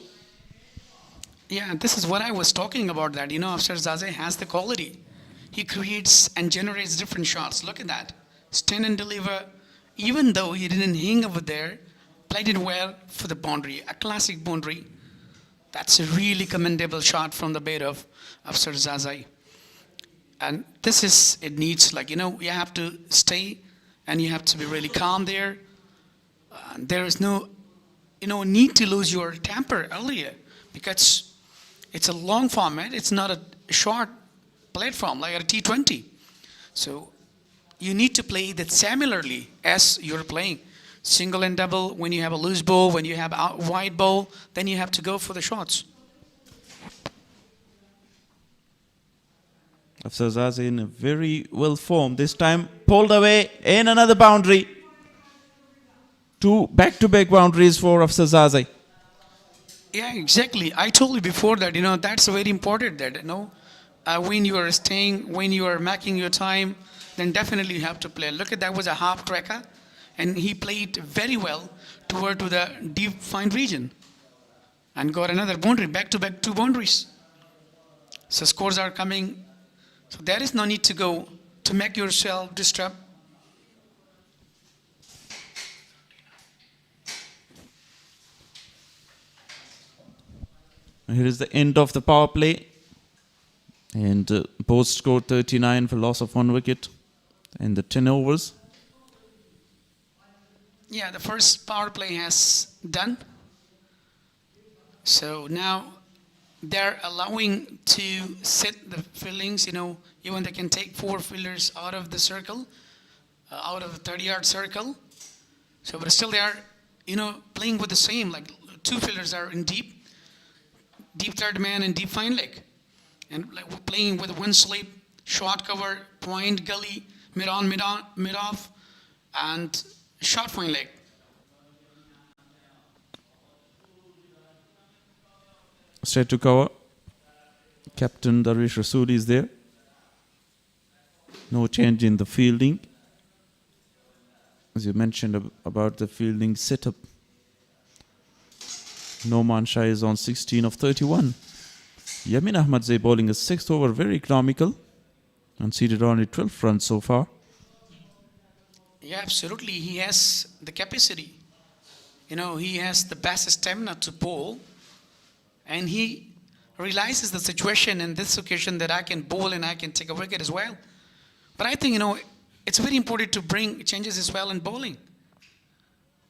Yeah, this is what I was talking about, that, Afsar Zazai has the quality. He creates and generates different shots. Look at that. Stand and deliver. Even though he didn't hang over there, played it well for the boundary, a classic boundary. That's a really commendable shot from the bat of Afsar Zazai. And this is, it needs, you have to stay and you have to be really calm there. There is no, need to lose your temper earlier, because it's a long format. It's not a short platform like a T20. So you need to play that similarly as you're playing. Single and double, when you have a loose ball, when you have a wide ball, then you have to go for the shots. Afsar Zazai in a very well form. This time pulled away in another boundary. Two back-to-back boundaries for Afsar Zazai. Yeah, exactly. I told you before that, that's very important, that, when you are staying, when you are making your time, then definitely you have to play. Look at that, was a half tracker, and he played very well toward to the deep fine region and got another boundary, back-to-back 2 boundaries. So scores are coming. So there is no need to go to make yourself disturb. Here is the end of the power play. And Bost scored 39 for loss of 1 wicket in the 10 overs. Yeah, the first power play has done. So now they're allowing to set the fieldings, even they can take 4 fielders out of the circle, out of the 30-yard circle. So, but still they are, playing with the same, like 2 fielders are in deep third man and deep fine leg. And like playing with 1 slip, short cover, point, gully, mid-on, mid-off, and short fine leg. Straight to cover. Captain Darwish Rasool is there. No change in the fielding. As you mentioned about the fielding setup. Noman Shah is on 16 of 31. Yamin Ahmadzai bowling a 6th over, very economical. Conceded only 12 runs so far. Yeah, absolutely. He has the capacity. He has the best stamina to bowl. And he realizes the situation in this occasion that I can bowl and I can take a wicket as well. But I think, it's very important to bring changes as well in bowling.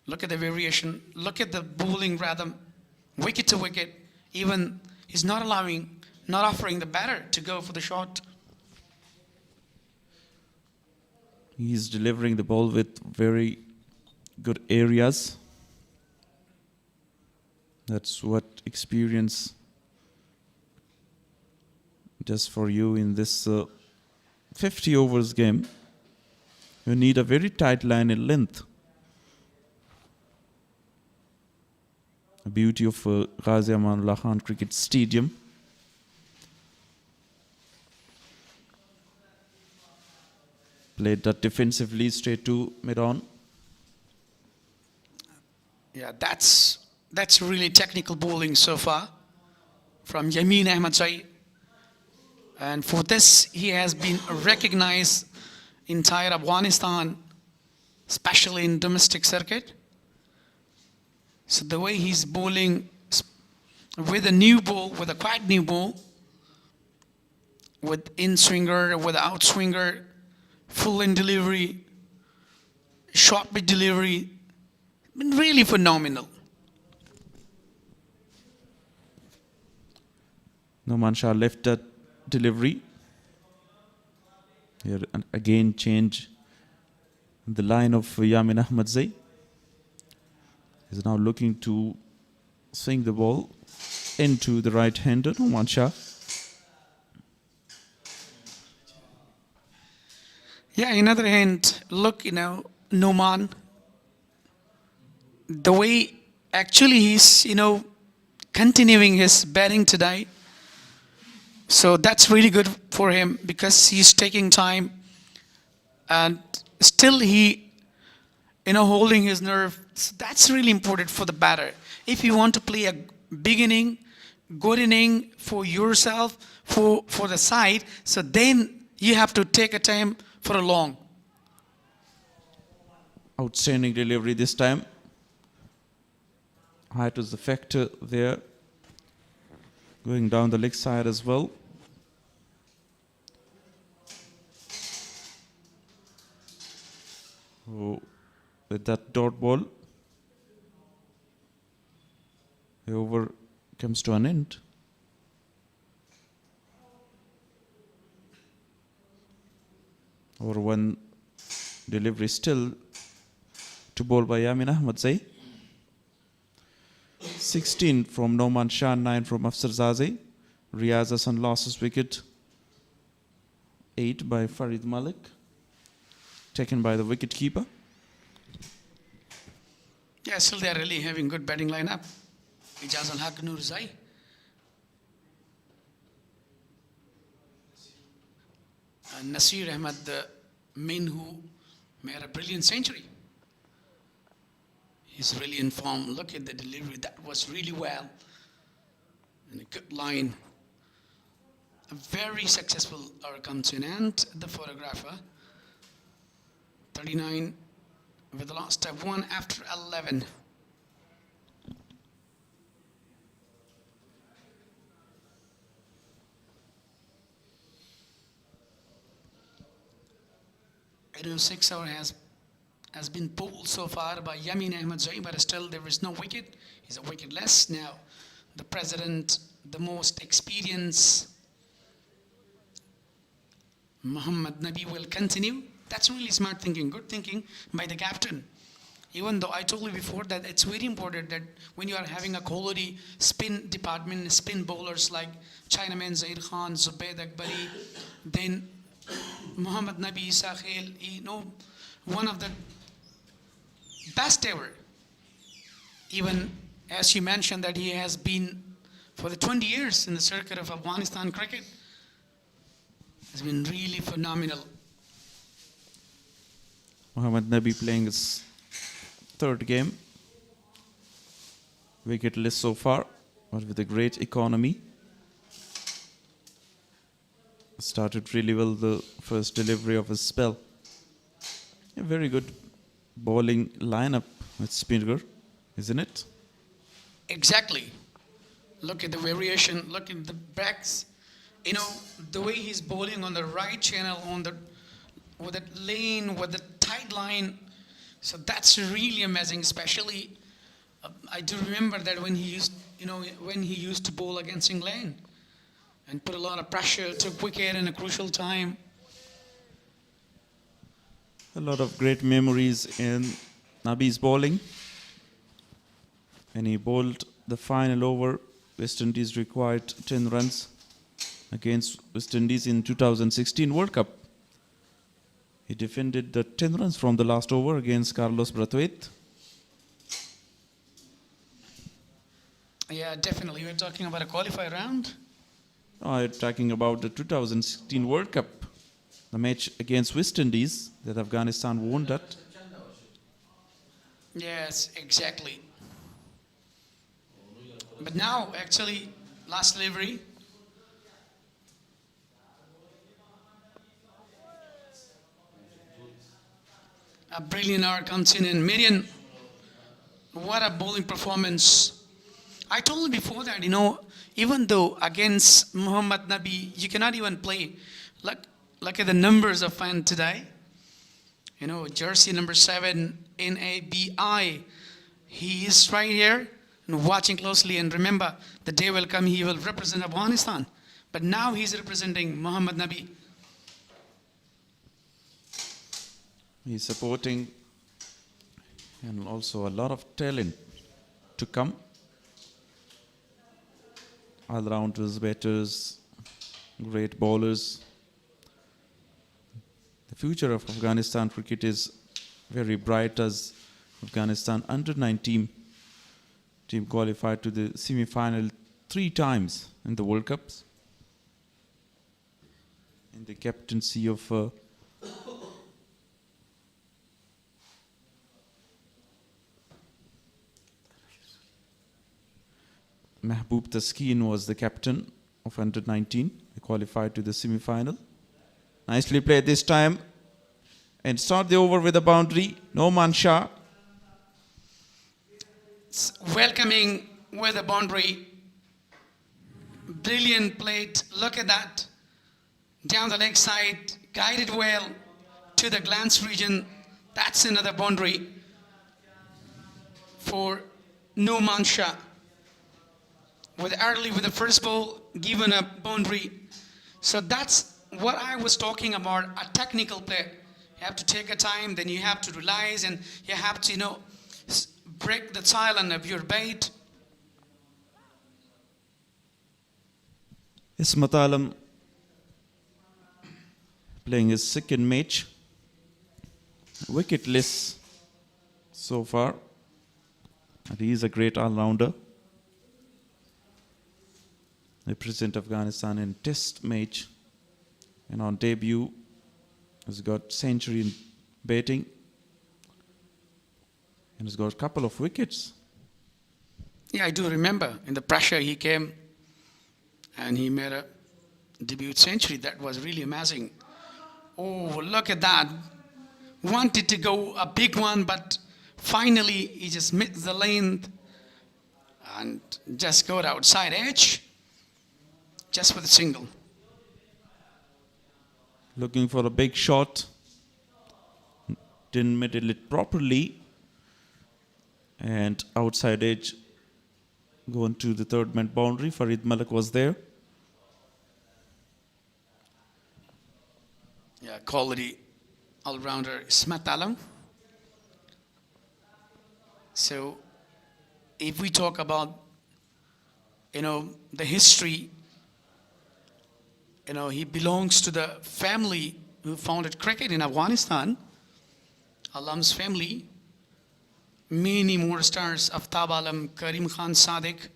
Look at the variation. Look at the bowling rhythm, wicket to wicket. Even he's not offering the batter to go for the shot. He's delivering the ball with very good areas. That's what experience does for you in this 50 overs game. You need a very tight line in length. The beauty of Ghazi Amanullah Khan Cricket Stadium. Played that defensively straight to mid-on. Yeah, that's really technical bowling so far from Yamin Ahmadzai. And for this, he has been recognized in entire Afghanistan, especially in domestic circuit. So the way he's bowling with a new ball, with a quite new ball, with in-swinger, with out-swinger, full-in delivery, short bit delivery, been really phenomenal. Noman Shah left that delivery. Here again change the line of Yamin Ahmadzai. He's now looking to swing the ball into the right-hander, Noman Shah. Yeah, on the other hand, look, Noman, the way actually he's, continuing his batting today. So that's really good for him because he's taking time and still he, holding his nerve. So that's really important for the batter. If you want to play a big inning, good inning for yourself, for the side, so then you have to take a time for a long. Outstanding delivery this time. Height was the factor there. Going down the leg side as well. Oh, with that dot ball, the over comes to an end. Over one delivery still to bowl by Yamin Ahmadzai. 16 from Noman Shah, 9 from Afsarzadeh. Riaz Hassan lost his wicket. 8 by Farid Malik, taken by the wicket-keeper. Yeah, still they are really having good batting lineup. Ijaz al-Haq Nurzai. And Nasir Ahmad Min, who made a brilliant century. He's really in form. Look at the delivery. That was really well. And a good line. A very successful hour comes to an end. The photographer. 39 with the last step 1 after 11. It is 6 hour has been pulled so far by Yamin Ahmadzai, but still there is no wicket. He's a wicketless. Now the president, the most experienced, Muhammad Nabi, will continue. That's really smart thinking, good thinking by the captain. Even though I told you before that it's very important that when you are having a quality spin department, spin bowlers like Chinaman Zair Khan, Zubaid Akbari, then Muhammad Nabi Sahel, one of the best ever. Even as you mentioned that he has been for the 20 years in the circuit of Afghanistan cricket, has been really phenomenal. Muhammad Nabi playing his third game. Wicketless so far, but with a great economy. Started really well the first delivery of his spell. A very good bowling lineup with Spinghar, isn't it? Exactly. Look at the variation, look at the backs. The way he's bowling on the right channel, with that lane, with the tight line. So that's really amazing, especially I do remember that when he used to bowl against England and put a lot of pressure, took wicket in a crucial time. A lot of great memories in Nabi's bowling. When he bowled the final over, West Indies required 10 runs against West Indies in 2016 World Cup. He defended the 10 runs from the last over against Carlos Brathwaite. Yeah, definitely. We're talking about a qualifier round. I'm talking about the 2016 World Cup. the match against West Indies that Afghanistan won that. Yes, exactly. But now, actually, last delivery. A brilliant hour comes in, and Marion, what a bowling performance. I told you before that, even though against Muhammad Nabi, you cannot even play. Look at the numbers of fans today. Jersey number 7, NABI. He is right here and watching closely. And remember, the day will come, he will represent Afghanistan. But now he's representing Muhammad Nabi. He's supporting, and also a lot of talent to come. All-rounders, batters, great bowlers. The future of Afghanistan cricket is very bright, as Afghanistan under-19 team qualified to the semi-final 3 times in the World Cups. In the captaincy of Mahbub Taskeen was the captain of under-19. They qualified to the semi-final. Nicely played this time. And start the over with a boundary. Noman Shah. Welcoming with a boundary. Brilliant plate. Look at that. Down the leg side. Guided well to the glance region. That's another boundary for Noman Shah. With the first ball, given a boundary. So that's what I was talking about, a technical play. You have to take a time, then you have to realize, and you have to, break the silence of your bait. Ismat Alam playing his second match. Wicketless so far. And he is a great all-rounder. Represent Afghanistan in test match, and on debut has got century in batting and has got a couple of wickets. Yeah, I do remember in the pressure he came and he made a debut century. That was really amazing. Oh, look at that. Wanted to go a big one, but finally he just missed the length and just got outside edge. Just with a single. Looking for a big shot. Didn't middle it properly. And outside edge going to the third man boundary. Farid Malik was there. Yeah, quality all-rounder Ismat Alam. So if we talk about, the history, he belongs to the family who founded cricket in Afghanistan. Alam's family. Many more stars, Aftab Alam, Karim Khan Sadiq,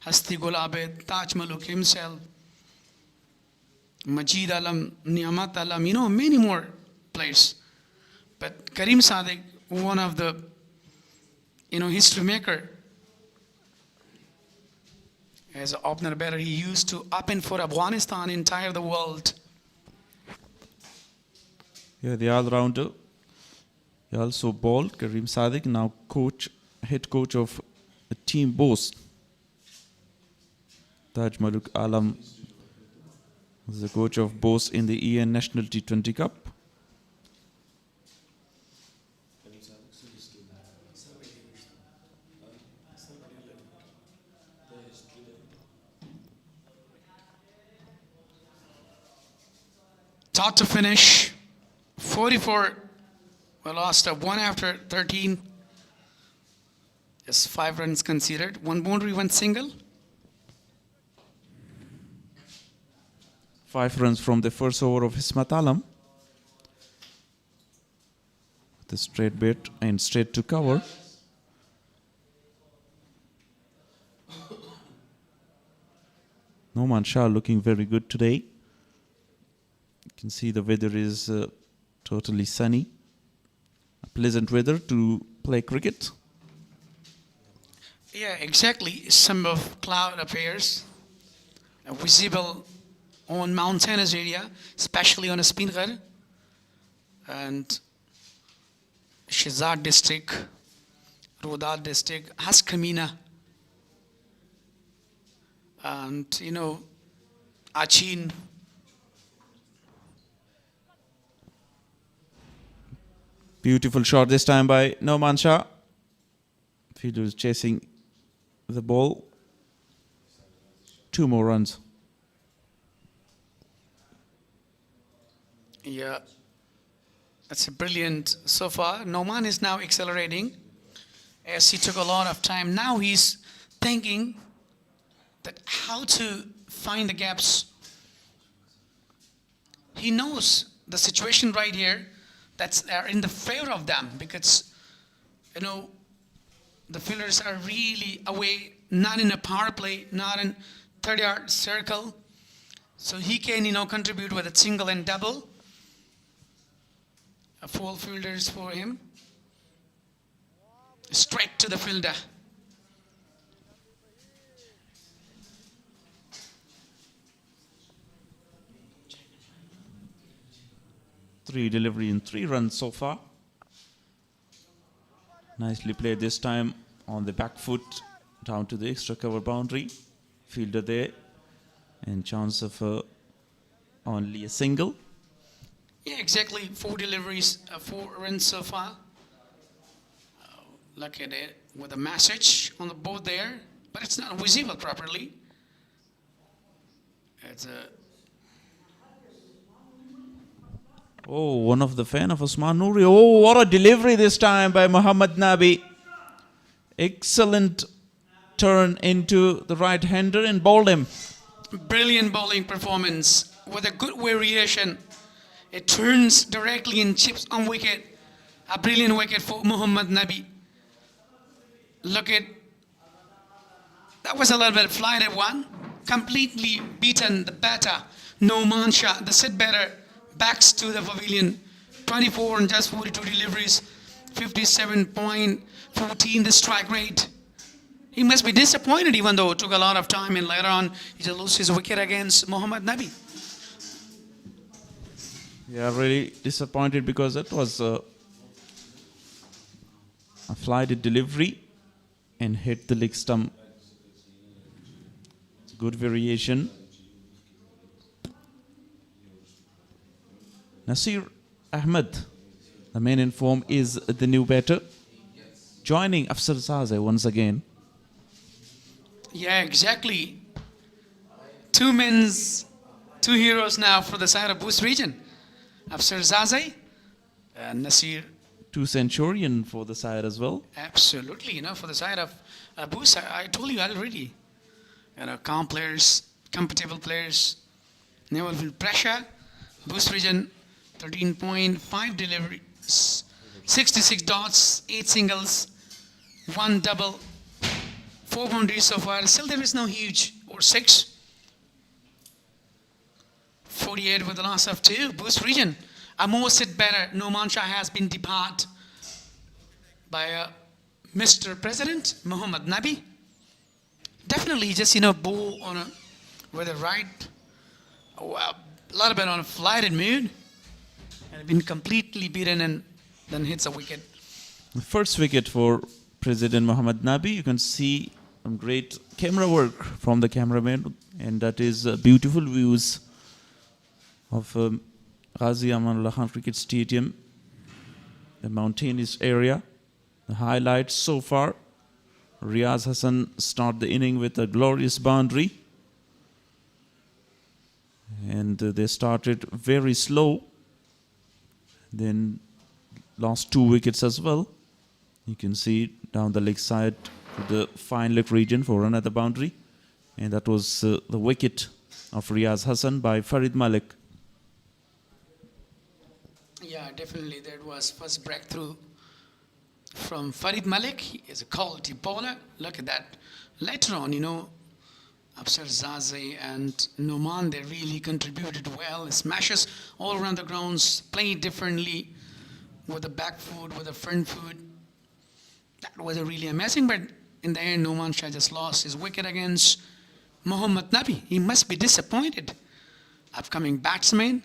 Hasti Gul Abed, Taj Maluk himself, Majid Alam, Niamat Alam, many more players. But Karim Sadiq, one of the, history maker, as an opener batter, he used to open for Afghanistan, entire the world. Yeah, the all-rounder. He also bowled, Karim Sadiq, now head coach of the team Bost. Taj Maluk Alam is the coach of Bost in the EN National T20 Cup. Thought to finish 44. We lost 1 after 13. Just 5 runs conceded. 1 boundary, 1 single. 5 runs from the first over of Ismat Alam. The straight bait and straight to cover. Noman Shah looking very good today. You can see the weather is totally sunny. A pleasant weather to play cricket. Yeah, exactly. Some of cloud appears visible on mountainous area, especially on a Spinghar and Shizad district, Rodad district, Haskamina, and Achin. Beautiful shot this time by Noman Shah. Fielder is chasing the ball. 2 more runs. Yeah, that's a brilliant so far. Noman is now accelerating as he took a lot of time. Now he's thinking that how to find the gaps. He knows the situation right here that's in the favor of them because the fielders are really away, not in a power play, not in 30-yard circle. So he can contribute with a single and double. 4 fielders for him. Straight to the fielder. Three delivery in 3 runs so far. Nicely played this time on the back foot down to the extra cover boundary. Fielder there and chance of only a single. Yeah, exactly. 4 deliveries, 4 runs so far. Look at it with a message on the board there, but it's not visible properly. It's a one of the fan of Usman Noori. Oh, what a delivery this time by Muhammad Nabi. Excellent turn into the right-hander and bowled him. brilliant bowling performance with a good variation. It turns directly and chips on wicket. A brilliant wicket for Muhammad Nabi. Look at, that was a little bit flighted one. Completely beaten the batter. Noman Shah, the sit batter, backs to the pavilion. 24 and just 42 deliveries. 57.14 the strike rate. He must be disappointed even though it took a lot of time and later on he just lost his wicket against Muhammad Nabi. Yeah, really disappointed because it was a flighted delivery and hit the leg stump. Good variation. Nasir Ahmed, the man in form, is the new batter, joining Afsar Saze once again. Yeah, exactly. 2 men, 2 heroes now for the side of Bost region. Afsar Zaze and Nasir. 2 centurion for the side as well. Absolutely, for the side of Bost, I told you already. Calm players, compatible players, never feel pressure. Bost region, 13.5 deliveries, 66 dots, 8 singles, 1 double, 4 boundaries so far. Still there is no huge, or 6. 48 with the loss of 2. Bost region, a more sit better. Noman Shah has been departed by Mr. President Muhammad Nabi. Definitely just bowl on with a right, a little bit on a flighted mood, and been completely beaten and then hits a wicket. The first wicket for President Muhammad Nabi. You can see some great camera work from the cameraman, and that is beautiful views of Ghazi Amanullah Khan Cricket Stadium, the mountainous area. The highlights so far: Riaz Hassan start the inning with a glorious boundary, and they started very slow, then lost 2 wickets as well. You can see down the leg side to the fine leg region for another boundary, and that was the wicket of Riaz Hassan by Farid Malik. Yeah, definitely that was first breakthrough from Farid Malik. He is a quality bowler. Look at that. Later on, Afsar Zaze and Noman, they really contributed well. Smashes all around the grounds, playing differently with the back foot, with the front foot. That was really amazing, but in the end, Noman Shah just lost his wicket against Mohammad Nabi. He must be disappointed. Upcoming batsmen,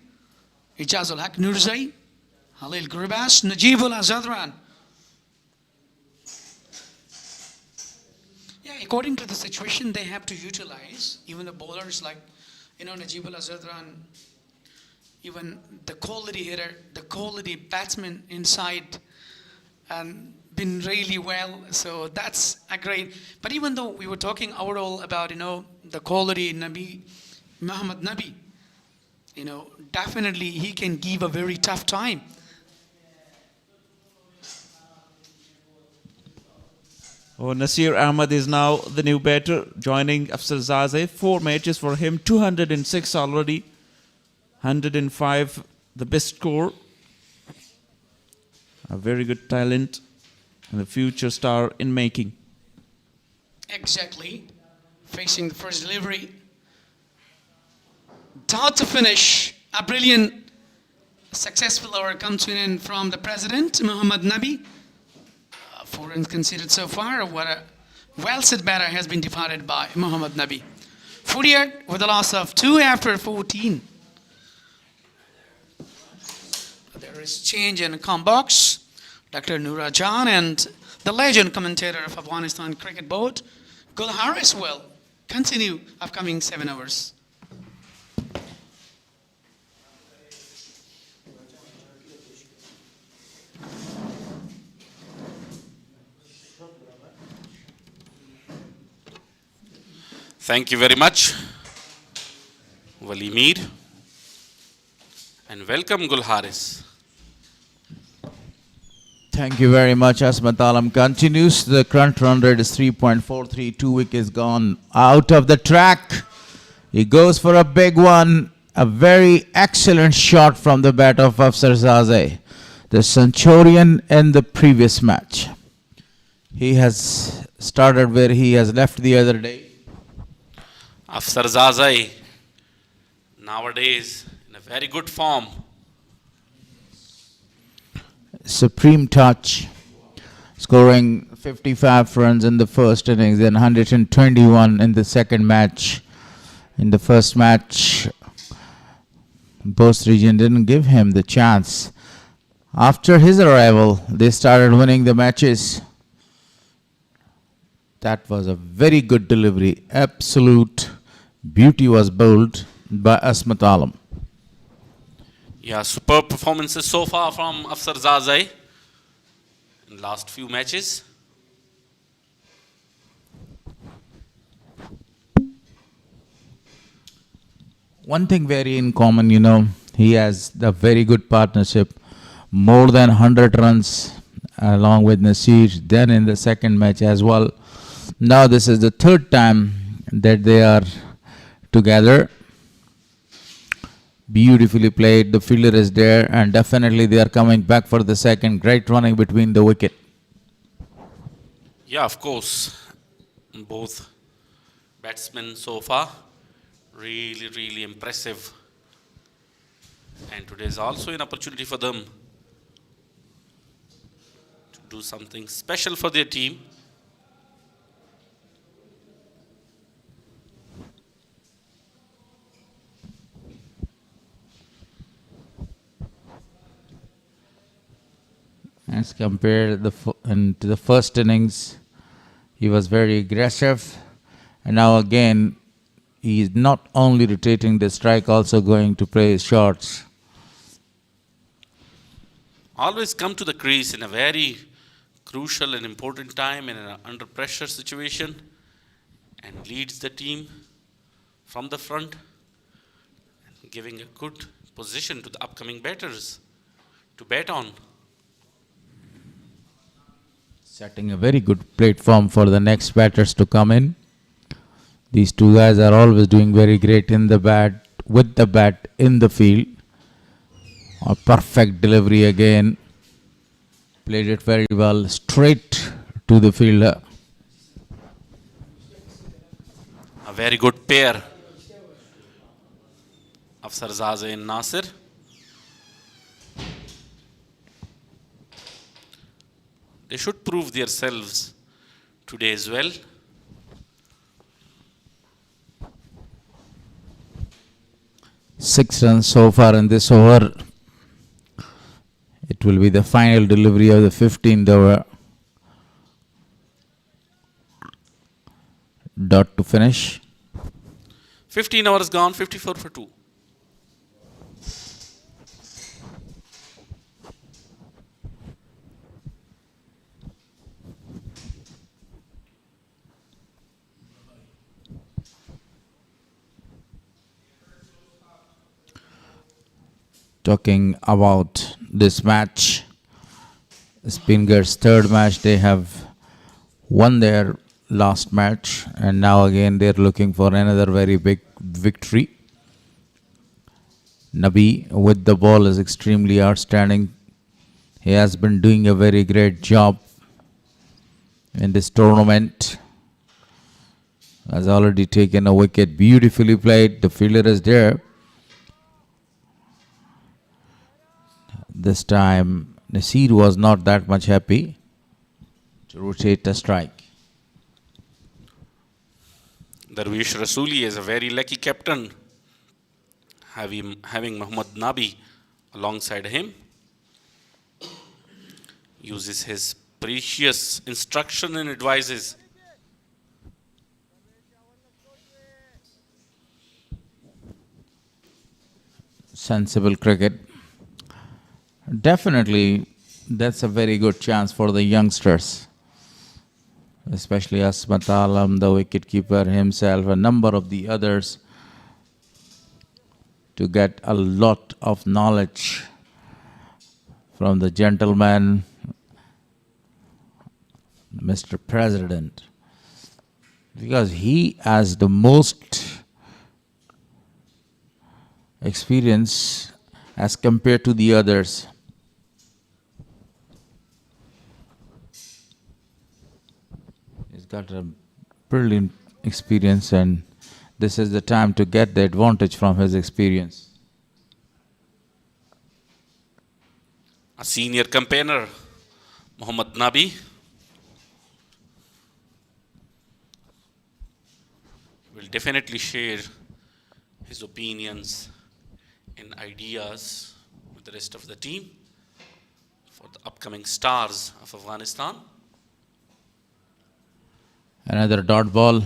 Ijazul Haq Nurzai, Halil Gurbas, Najibul Azadran. Yeah, according to the situation, they have to utilize even the bowlers like, Najibul Azadran, even the quality hitter, the quality batsman inside, and been really well. So that's a great. But even though we were talking overall about, the quality Nabi, Muhammad Nabi, definitely he can give a very tough time. Oh, Nasir Ahmed is now the new batter, joining Afsar Zaze. 4 matches for him, 206 already, 105 the best score. A very good talent and a future star in making. Exactly. Facing the first delivery. Thought to finish. A brilliant, successful over comes to an end from the president, Muhammad Nabi. 4 runs considered so far. What a well-set batter has been departed by Muhammad Nabi. 48 with a loss of 2 after 14. There is change in the com box. Dr. Noora Jan and the legend commentator of Afghanistan Cricket Board, Gul Harris, will continue upcoming 7 hours. Thank you very much, Wali Mir, and welcome Gul Haris. Thank you very much. Asmat Alam continues. The current run rate is 3.43. 2 wickets gone out of the track. He goes for a big one. A very excellent shot from the bat of Afsar Zaze, the Centurion in the previous match. He has started where he has left the other day. Afsar Zaze nowadays in a very good form. Supreme touch, scoring 55 runs in the first innings, then 121 in the second match. In the first match, Bost region didn't give him the chance. After his arrival, they started winning the matches. That was a very good delivery. Absolute beauty was bowled by Asmat Alam. Yeah, superb performances so far from Afsar Zaze in the last few matches. One thing very in common, he has the very good partnership. More than 100 runs along with Nasir, then in the second match as well. Now this is the third time that they are together. Beautifully played. The fielder is there, and definitely they are coming back for the second. Great running between the wicket. Yeah, of course. Both batsmen so far really, really impressive. And today is also an opportunity for them to do something special for their team. As compared to the first innings, he was very aggressive, and now again he is not only rotating the strike, also going to play his shots. Always come to the crease in a very crucial and important time in an under pressure situation, and leads the team from the front, giving a good position to the upcoming batters to bat on. Setting a very good platform for the next batters to come in. These two guys are always doing very great in the bat, with the bat in the field. A perfect delivery again. Played it very well, straight to the fielder. A very good pair of Sarzaze and Nasir. They should prove themselves today as well. Six runs so far in this over. It will be the final delivery of the 15th over. Dot to finish. 15 overs gone, 54 for 2. Talking about this match, Spinghar's third match, they have won their last match and now again they're looking for another very big victory. Nabi with the ball is extremely outstanding. He has been doing a very great job in this tournament. Has already taken a wicket, beautifully played. The fielder is there. This time, Nasir was not that much happy to rotate the strike. Darvish Rasuli is a very lucky captain, having Muhammad Nabi alongside him. Uses his precious instruction and advices. Sensible cricket. Definitely, that's a very good chance for the youngsters, especially Asmat Alam, the wicketkeeper himself, a number of the others, to get a lot of knowledge from the gentleman, Mr. President, because he has the most experience as compared to the others. He's got a brilliant experience and this is the time to get the advantage from his experience. A senior campaigner, Muhammad Nabi, will definitely share his opinions and ideas with the rest of the team for the upcoming stars of Afghanistan. Another dot ball.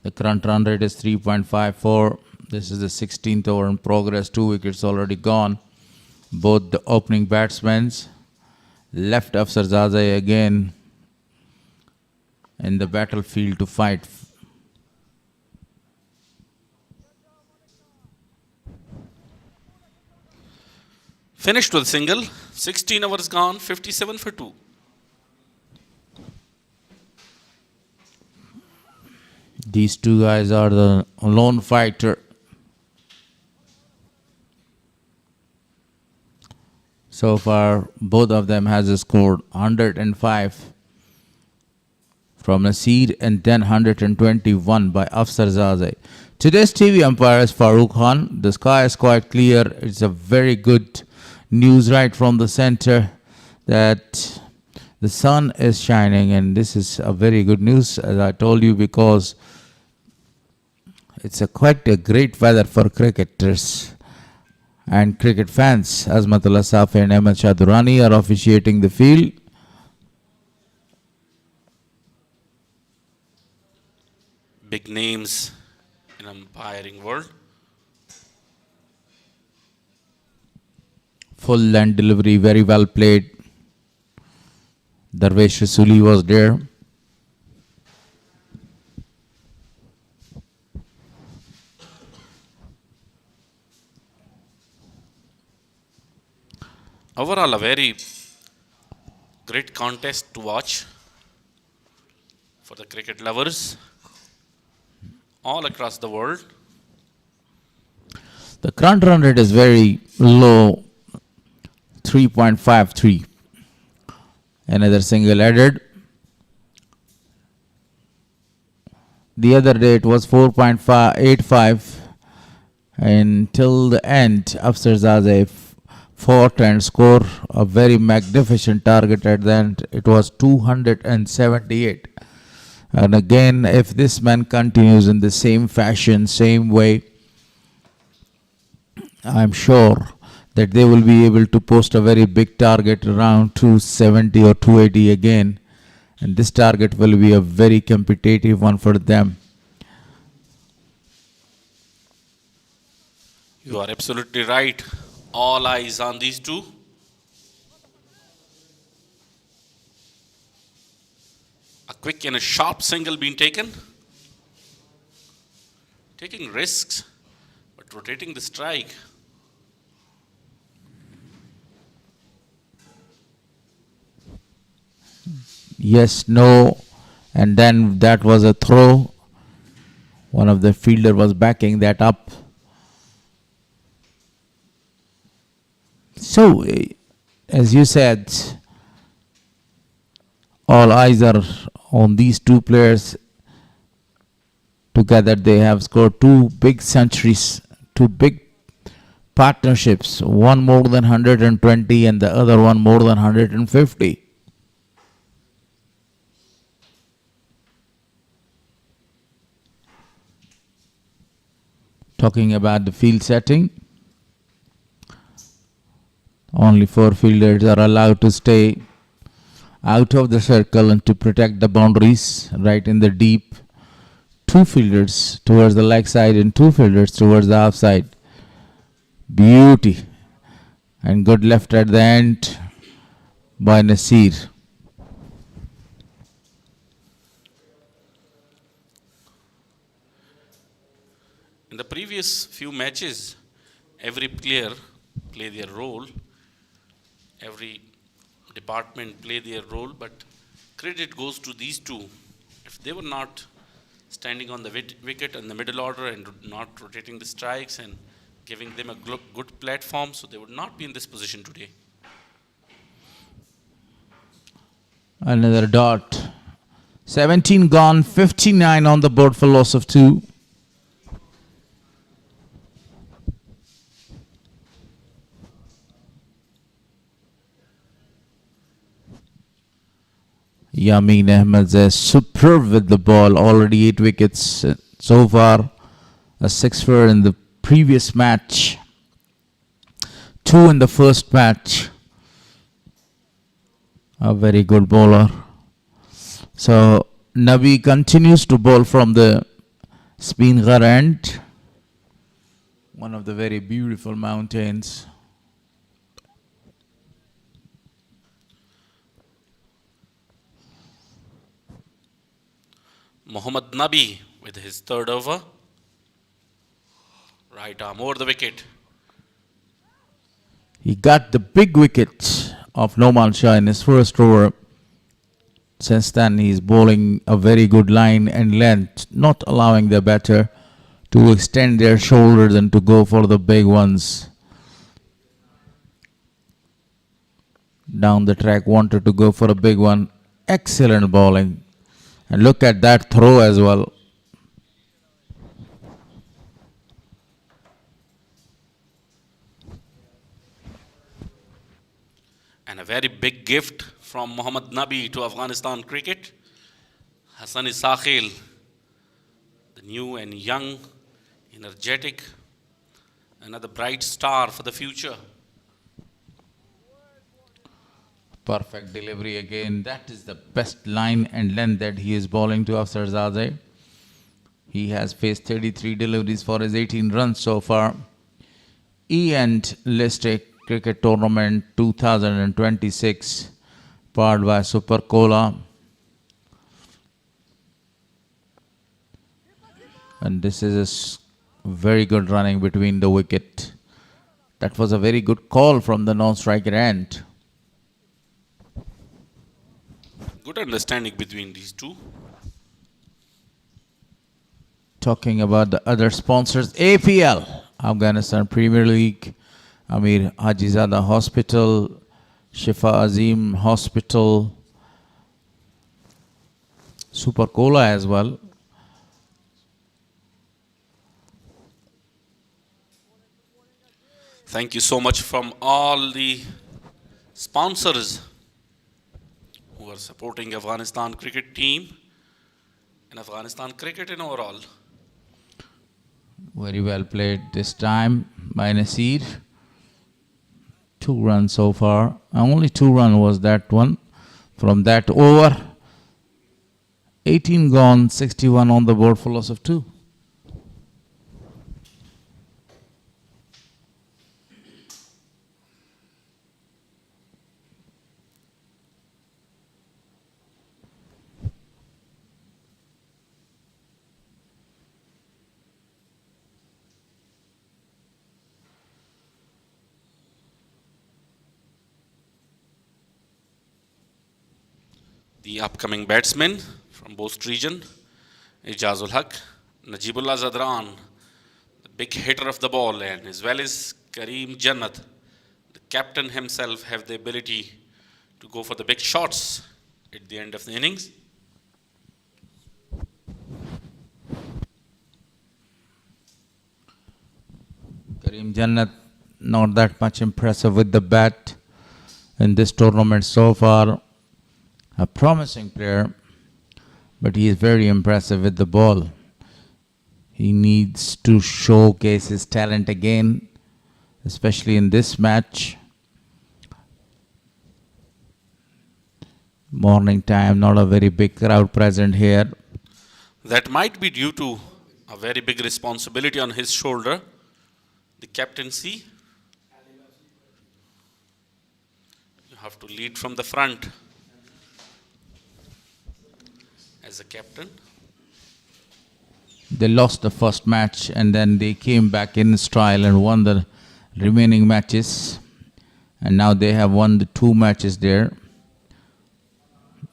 The current run rate is 3.54. This is the 16th over in progress. 2 wickets already gone. Both the opening batsmen left of Sarzaze again in the battlefield to fight. Finished with a single. 16 overs gone, 57 for 2. These two guys are the lone fighter. So far, both of them has scored 105 from Nasir and then 121 by Afsarzaze. Today's TV umpire is Farooq Khan. The sky is quite clear. It's a very good news right from the center that the sun is shining, and this is a very good news, as I told you, because it's quite a great weather for cricketers and cricket fans. Azmatullah Safi and Ahmed Shadurani are officiating the field. Big names in umpiring world. Full land delivery, very well played. Darvish Rasuli was there. Overall, a very great contest to watch for the cricket lovers all across the world. The current run rate is very low, 3.53. Another single added. The other day it was 4.85. Until the end, Afsarzadeh fought and scored a very magnificent target at the end. It was 278. And again, if this man continues in the same fashion, same way, I'm sure that they will be able to post a very big target around 270 or 280 again. And this target will be a very competitive one for them. You are absolutely right. All eyes on these two. A quick and a sharp single being taken. Taking risks, but rotating the strike. Yes, no, and then that was a throw. One of the fielder was backing that up. So, as you said, all eyes are on these two players. Together they have scored two big centuries, two big partnerships, one more than 120 and the other one more than 150. Talking about the field setting, only 4 fielders are allowed to stay out of the circle and to protect the boundaries right in the deep. 2 fielders towards the leg side and 2 fielders towards the off side. Beauty. And good left at the end by Nasir. In the previous few matches, every player play their role, every department play their role, but credit goes to these two. If they were not standing on the wicket in the middle order and not rotating the strikes and giving them a good platform, so they would not be in this position today. Another dot. 17 gone, 59 on the board for loss of 2. Yamin Ahmed is superb with the ball, already 8 wickets so far, a 6-for in the previous match, 2 in the first match. A very good bowler. So Nabi continues to bowl from the Spinghar end, one of the very beautiful mountains. Mohammad Nabi with his 3rd over. Right arm over the wicket. He got the big wicket of Noman Shah in his first over. Since then, he is bowling a very good line and length, not allowing the batter to extend their shoulders and to go for the big ones. Down the track, wanted to go for a big one. Excellent bowling. And look at that throw as well. And a very big gift from Mohammad Nabi to Afghanistan cricket. Hassani Sakhil, the new and young, energetic, another bright star for the future. Perfect delivery again. That is the best line and length that he is bowling to Afsarzadeh. He has faced 33 deliveries for his 18 runs so far. E-End Listed Cricket Tournament 2026, powered by Super Cola. And this is a very good running between the wicket. That was a very good call from the non-striker end. Good understanding between these two. Talking about the other sponsors, APL, Afghanistan Premier League, Amir Hajizada Hospital, Shifa Azim Hospital, Super Cola as well. Thank you so much from all the sponsors who are supporting Afghanistan cricket team and Afghanistan cricket in overall. Very well played this time by Nasir. 2 runs so far. Only 2 runs was that one from that over. 18 gone, 61 on the board for loss of 2. The upcoming batsmen from Bost region, Ijazul Haq, Najibullah Zadran, the big hitter of the ball, and as well as Kareem Jannat, the captain himself, have the ability to go for the big shots at the end of the innings. Kareem Jannat not that much impressive with the bat in this tournament so far. A promising player, but he is very impressive with the ball. He needs to showcase his talent again, especially in this match. Morning time, not a very big crowd present here. That might be due to a very big responsibility on his shoulder, the captaincy. You have to lead from the front as a captain. They lost the first match and then they came back in style and won the remaining matches. And now they have won the 2 matches there.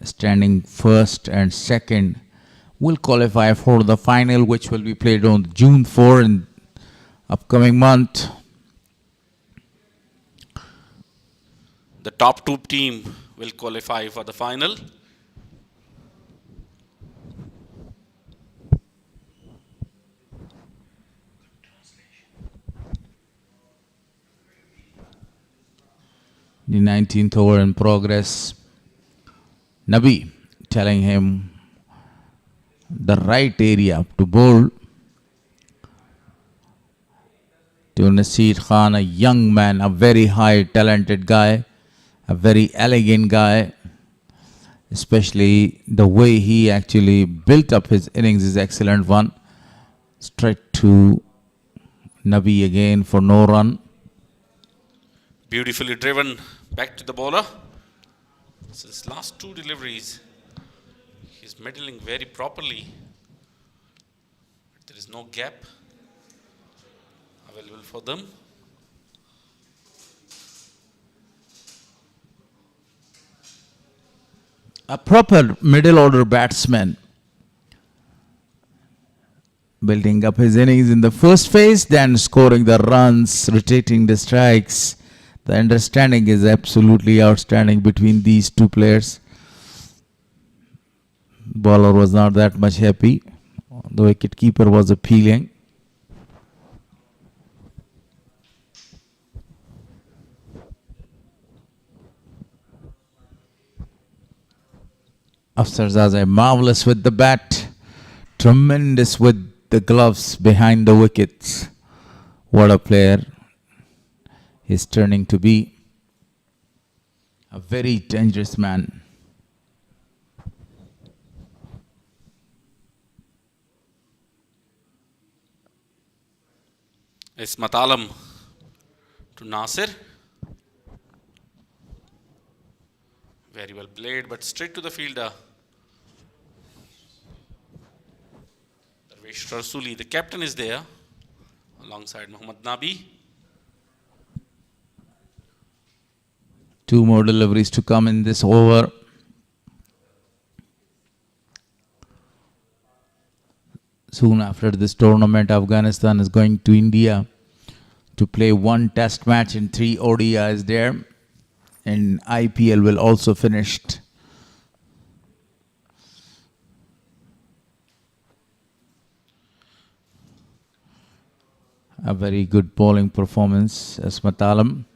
Standing first and second will qualify for the final, which will be played on June 4 in upcoming month. The top 2 team will qualify for the final. The 19th over in progress. Nabi telling him the right area to bowl. To Nasir Khan, a young man, a very high talented guy, a very elegant guy. Especially the way he actually built up his innings is excellent one. Straight to Nabi again for no run. Beautifully driven back to the bowler. Since last 2 deliveries, he's middling very properly. But there is no gap available for them. A proper middle order batsman. Building up his innings in the first phase, then scoring the runs, rotating the strikes. The understanding is absolutely outstanding between these 2 players. Bowler was not that much happy. The wicket keeper was appealing. Afsar Zazai marvelous with the bat. Tremendous with the gloves behind the wickets. What a player. He's turning to be a very dangerous man. Ismat Alam to Nasir. Very well played, but straight to the fielder. Darvish Rasuli, the captain, is there alongside Muhammad Nabi. 2 more deliveries to come in this over. Soon after this tournament, Afghanistan is going to India to play 1 test match and 3 ODIs there. And IPL will also finish. A very good bowling performance, Asmat Alam.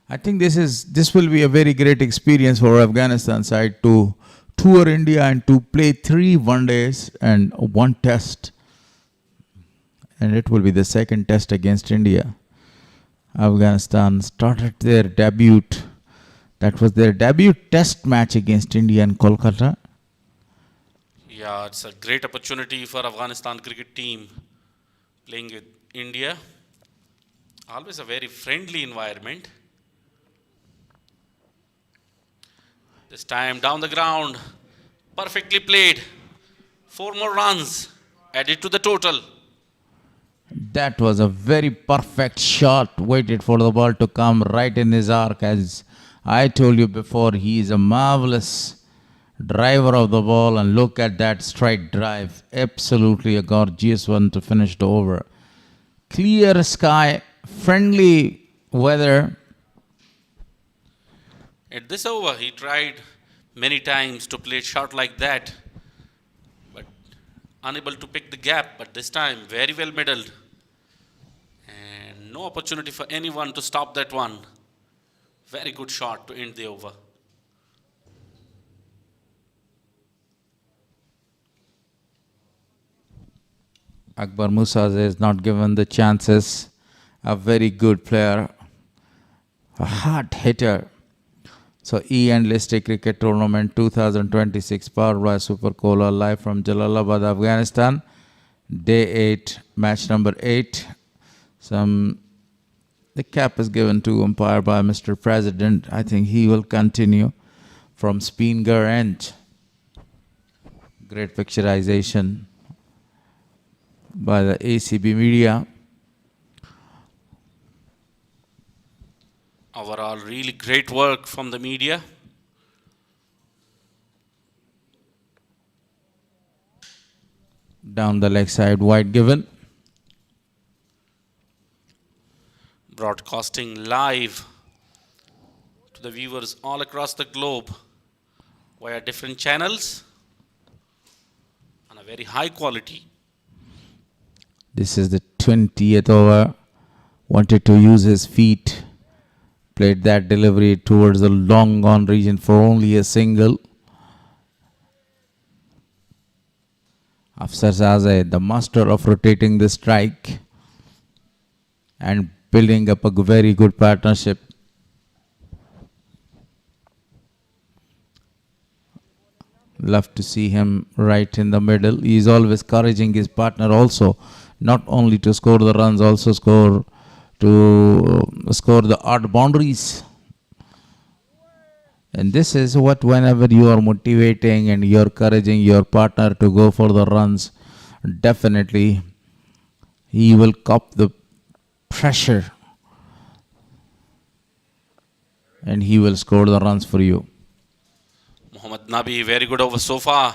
I think this will be a very great experience for Afghanistan side to tour India and to play 3 one-days and 1 test. And it will be the second test against India. Afghanistan started their debut. That was their debut test match against India in Kolkata. Yeah, it's a great opportunity for Afghanistan cricket team playing with India. Always a very friendly environment. This time down the ground, perfectly played. 4 more runs added to the total. That was a very perfect shot. Waited for the ball to come right in his arc. As I told you before, he is a marvelous driver of the ball. And look at that straight drive. Absolutely a gorgeous one to finish the over. Clear sky, friendly weather. At this over, he tried many times to play a shot like that, but unable to pick the gap. But this time, very well middled. And no opportunity for anyone to stop that one. Very good shot to end the over. Akbar Musaz is not given the chances. A very good player. A hard hitter. So E-Enlisted Cricket Tournament 2026 Powerplay Super Cola live from Jalalabad, Afghanistan. Day 8, match number 8. The cap is given to umpire by Mr. President. I think he will continue from Spinghar end. Great picturization by the ACB media. Overall, really great work from the media. Down the leg side, wide given. Broadcasting live to the viewers all across the globe via different channels and a very high quality. This is the 20th over. Wanted to use his feet. Played that delivery towards the long gone region for only a single. Afsar Zazeh, the master of rotating the strike and building up a very good partnership. Love to see him right in the middle. He is always encouraging his partner also, not only to score the runs, also score the odd boundaries. And this is what, whenever you are motivating and you're encouraging your partner to go for the runs, definitely he will cop the pressure and he will score the runs for you. Mohammad Nabi, very good over so far.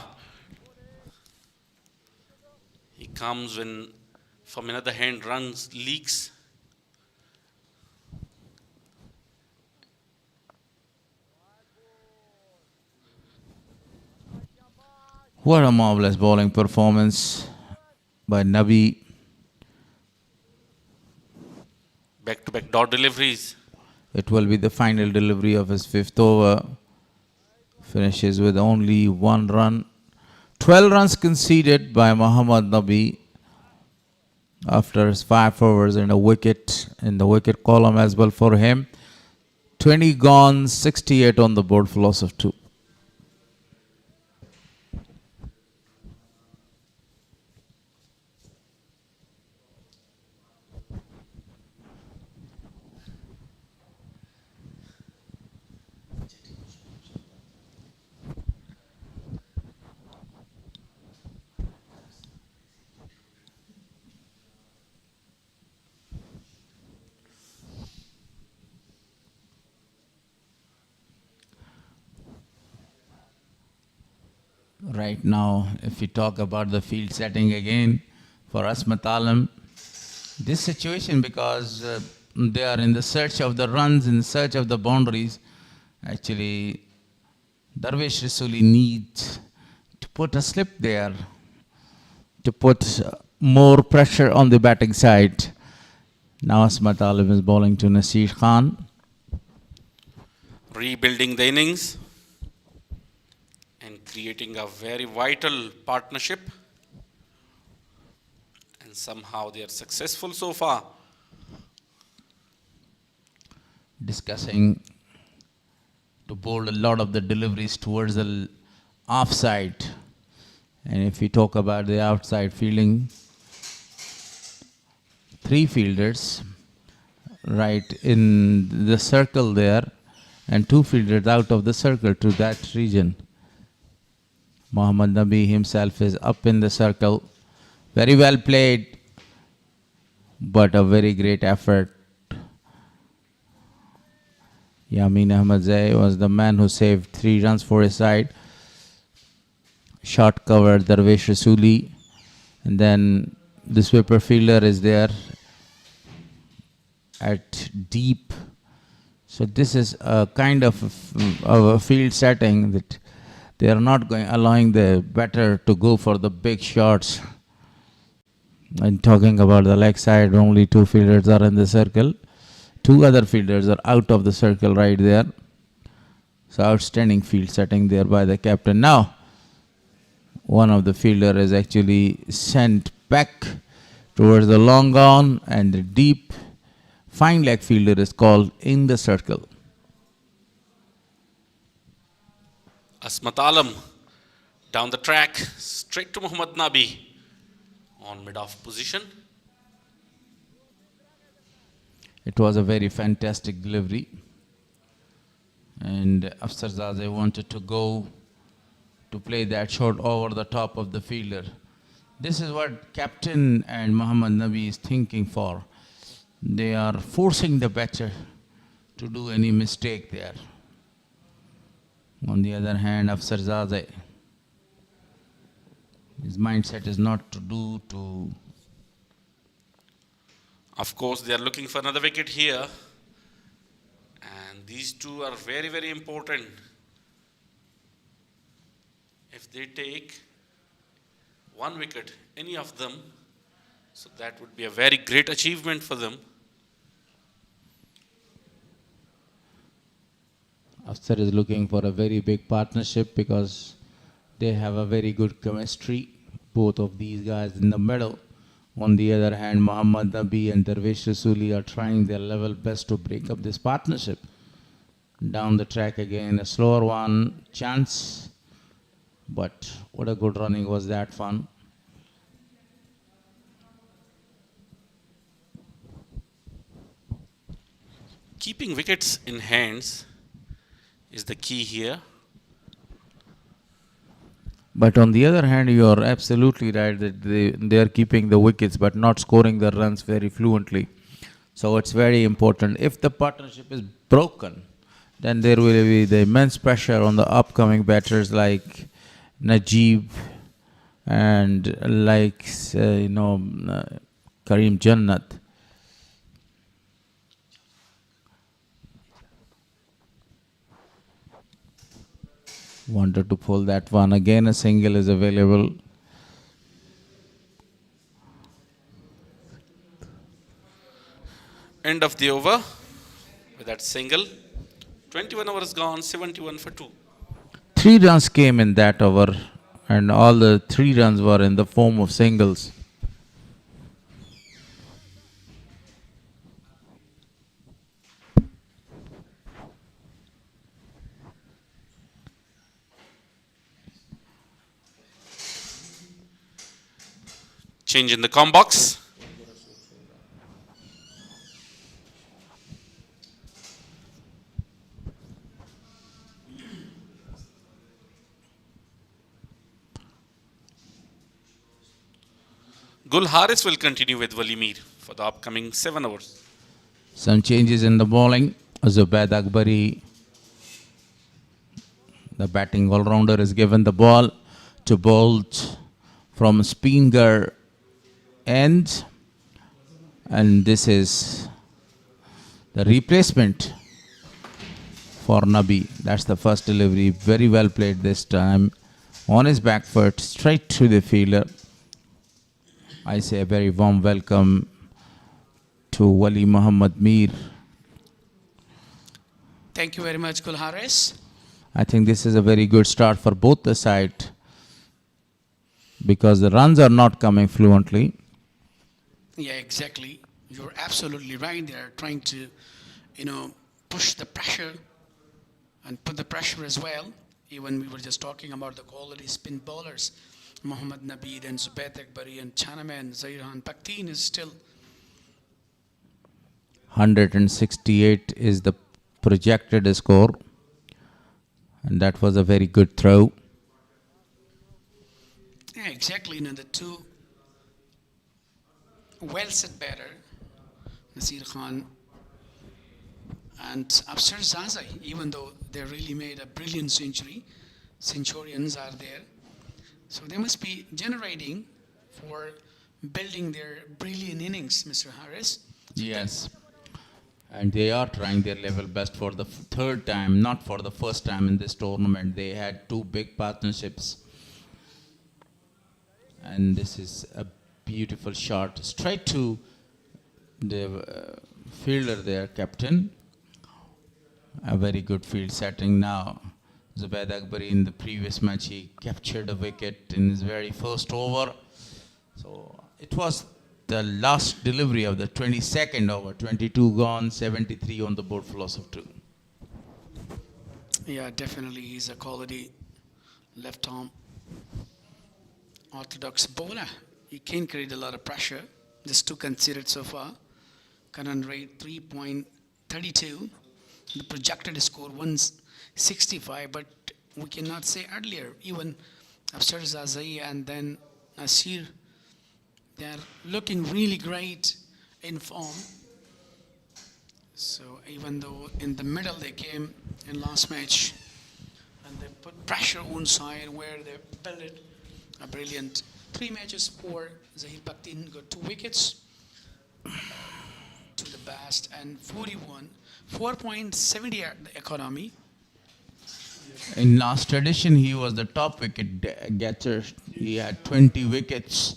He comes when from another hand runs leaks. What a marvelous bowling performance by Nabi. Back-to-back dot deliveries. It will be the final delivery of his 5th over. Finishes with only 1 run. 12 runs conceded by Muhammad Nabi after his 5 overs and a wicket in the wicket column as well for him. 20 gone, 68 on the board for loss of 2. Right now, if we talk about the field setting again for Asmat Alam, this situation, because they are in the search of the runs, in search of the boundaries, actually Darvish Rasuli needs to put a slip there, to put more pressure on the batting side. Now Asmat Alim is bowling to Nasir Khan. Rebuilding the innings and creating a very vital partnership. And somehow they are successful so far. Discussing to bowl a lot of the deliveries towards the offside. And if we talk about the outside fielding, 3 fielders right in the circle there and 2 fielders out of the circle to that region. Mohammad Nabi himself is up in the circle. Very well played, but a very great effort. Yamin Ahmadzai was the man who saved 3 runs for his side. Short cover Darvesh Rasuli, and then the sweeper fielder is there at deep. So this is a kind of a field setting that they are not allowing the batter to go for the big shots. And talking about the leg side, only 2 fielders are in the circle. 2 other fielders are out of the circle right there. So outstanding field setting there by the captain. Now, one of the fielder is actually sent back towards the long on, and the deep fine leg fielder is called in the circle. Asmat Alam down the track, straight to Mohammad Nabi on mid-off position. It was a very fantastic delivery, and Afsarzadeh wanted to go to play that shot over the top of the fielder. This is what captain and Mohammad Nabi is thinking for. They are forcing the batter to do any mistake there. On the other hand, Afsarzadeh, his mindset is not to do to... Of course, they are looking for another wicket here. And these 2 are very, very important. If they take 1 wicket, any of them, so that would be a very great achievement for them. Afsar is looking for a very big partnership because they have a very good chemistry, both of these guys in the middle. On the other hand, Mohammad Nabi and Darvesh Rasuli are trying their level best to break up this partnership. Down the track again, a slower one, chance. But what a good running was that fun. Keeping wickets in hands is the key here. But on the other hand, you are absolutely right that they are keeping the wickets but not scoring the runs very fluently. So it's very important. If the partnership is broken, then there will be the immense pressure on the upcoming batters like Najib and like Karim Jannat. Wanted to pull that one. Again, a single is available. End of the over with that single. 21 overs gone, 71 for 2. 3 runs came in that over, and all the 3 runs were in the form of singles. Change in the com box. Gul Haris will continue with Walimir for the upcoming 7 overs. Some changes in the bowling. Zubaid Akbari, the batting all-rounder, is given the ball to Bolt from Spinghar end, and this is the replacement for Nabi. That's the first delivery. Very well played this time. On his back foot, straight to the fielder. I say a very warm welcome to Wali Muhammad Mir. Thank you very much, Kulharis. I think this is a very good start for both the side because the runs are not coming fluently. Yeah, exactly. You're absolutely right. They're trying to, push the pressure and put the pressure as well. Even we were just talking about the quality spin bowlers. Mohammad Nabeed and Zubaid Akbari and Chanaman, Zairhan Pakteen is still 168 is the projected score. And that was a very good throw. Yeah, exactly. The two well-set batter, Nasir Khan and Afsar Zazai, even though they really made a brilliant century, Centurions are there. So they must be generating for building their brilliant innings, Mr. Harris. Yes. And they are trying their level best for the third time, not for the first time in this tournament. They had two big partnerships. And this is a beautiful shot straight to the fielder there, captain. A very good field setting now. Zubaid Akbari in the previous match, he captured a wicket in his very first over. So it was the last delivery of the 22nd over, 22 gone, 73 on the board for loss of 2. Yeah, definitely he's a quality left arm orthodox bowler. He can create a lot of pressure. Just two considered so far. Current rate 3.32. The projected score 165, but we cannot say earlier. Even Afsar Zazai and then Nasir, they are looking really great in form. So even though in the middle they came in last match and they put pressure on side where they built it a brilliant 3 matches for Zahir Paktin, got 2 wickets to the best and 4.70 at the economy. In last edition, he was the top wicket getter. He had 20 wickets.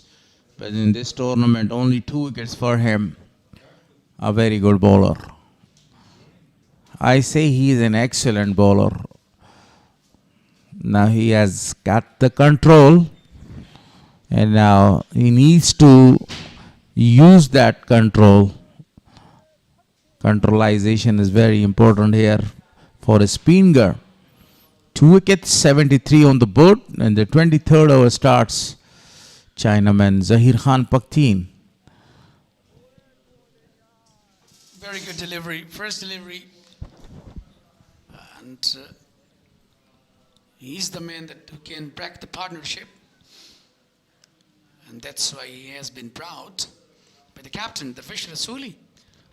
But in this tournament, only 2 wickets for him. A very good bowler. I say he is an excellent bowler. Now he has got the control. And now he needs to use that control. Controlization is very important here for a Spinghar. 2 wickets, 73 on the board, and the 23rd over starts Chinaman Zahir Khan Pakteen. Very good delivery, first delivery. And he's the man who can break the partnership. And that's why he has been proud by the captain, the Fish Rasuli.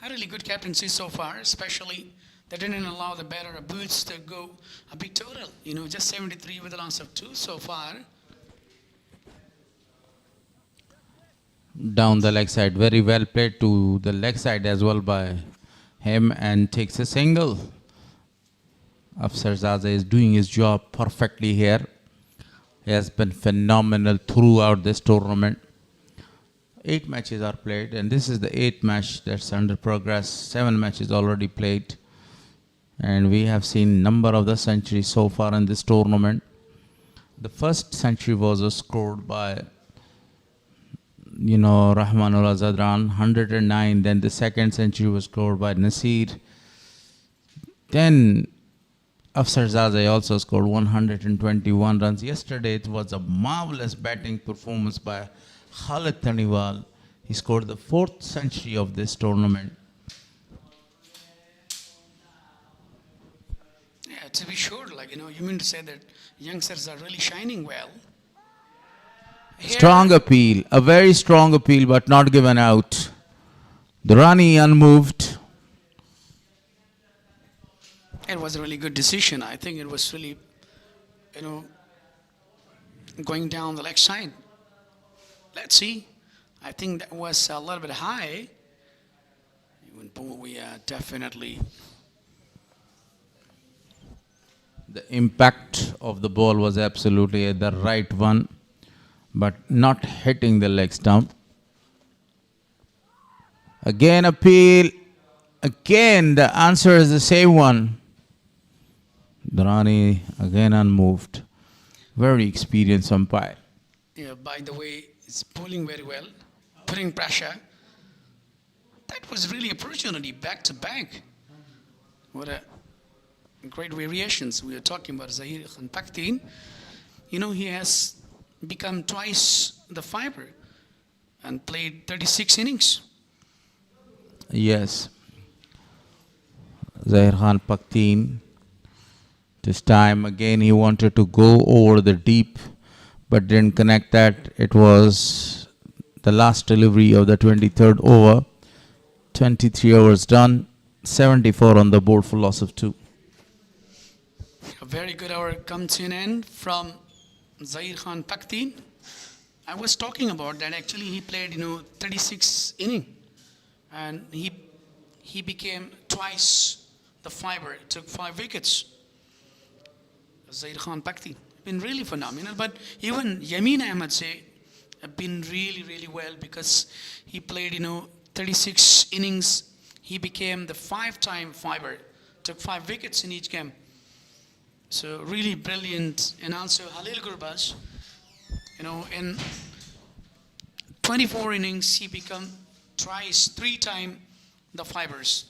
A really good captaincy so far, especially they didn't allow the batter of Boots to go a big total. Just 73 with a loss of 2 so far. Down the leg side, very well played to the leg side as well by him and takes a single. Afsar Zazai is doing his job perfectly here. He has been phenomenal throughout this tournament. 8 matches are played and this is the 8th match that's under progress. 7 matches already played. And we have seen number of the centuries so far in this tournament. The first century was scored by, Rahmanullah Zadran, 109. Then the second century was scored by Nasir. Then Afsar Zazai also scored 121 runs. Yesterday it was a marvelous batting performance by Khalid Taniwal. He scored the 4th century of this tournament. To be sure, you mean to say that youngsters are really shining well. Strong appeal, a very strong appeal, but not given out. Durrani unmoved. It was a really good decision. I think it was really, going down the leg side. Let's see. I think that was a little bit high. We definitely. The impact of the ball was absolutely the right one, but not hitting the leg stump. Again appeal. Again the answer is the same one. Durrani again unmoved. Very experienced umpire. Yeah, by the way, it's bowling very well, putting pressure. That was really opportunity back to back. What a great variations. We are talking about Zahir Khan Paktin. You know, he has become twice the fiber and played 36 innings. Yes. Zahir Khan Paktin. This time again he wanted to go over the deep but didn't connect that. It was the last delivery of the 23rd over. 23 overs done. 74 on the board for loss of 2. A very good hour come to an end from Zahir Khan Paktin. I was talking about that actually he played 36 inning and he became twice the fiber. It took 5 wickets. Zahir Khan Paktin been really phenomenal, but even Yamin Ahmed say have been really well because he played 36 innings. He became the 5-time fiber, took 5 wickets in each game. So really brilliant. And also Halil Gurbaz, in 24 innings he become twice, 3-time the fibers.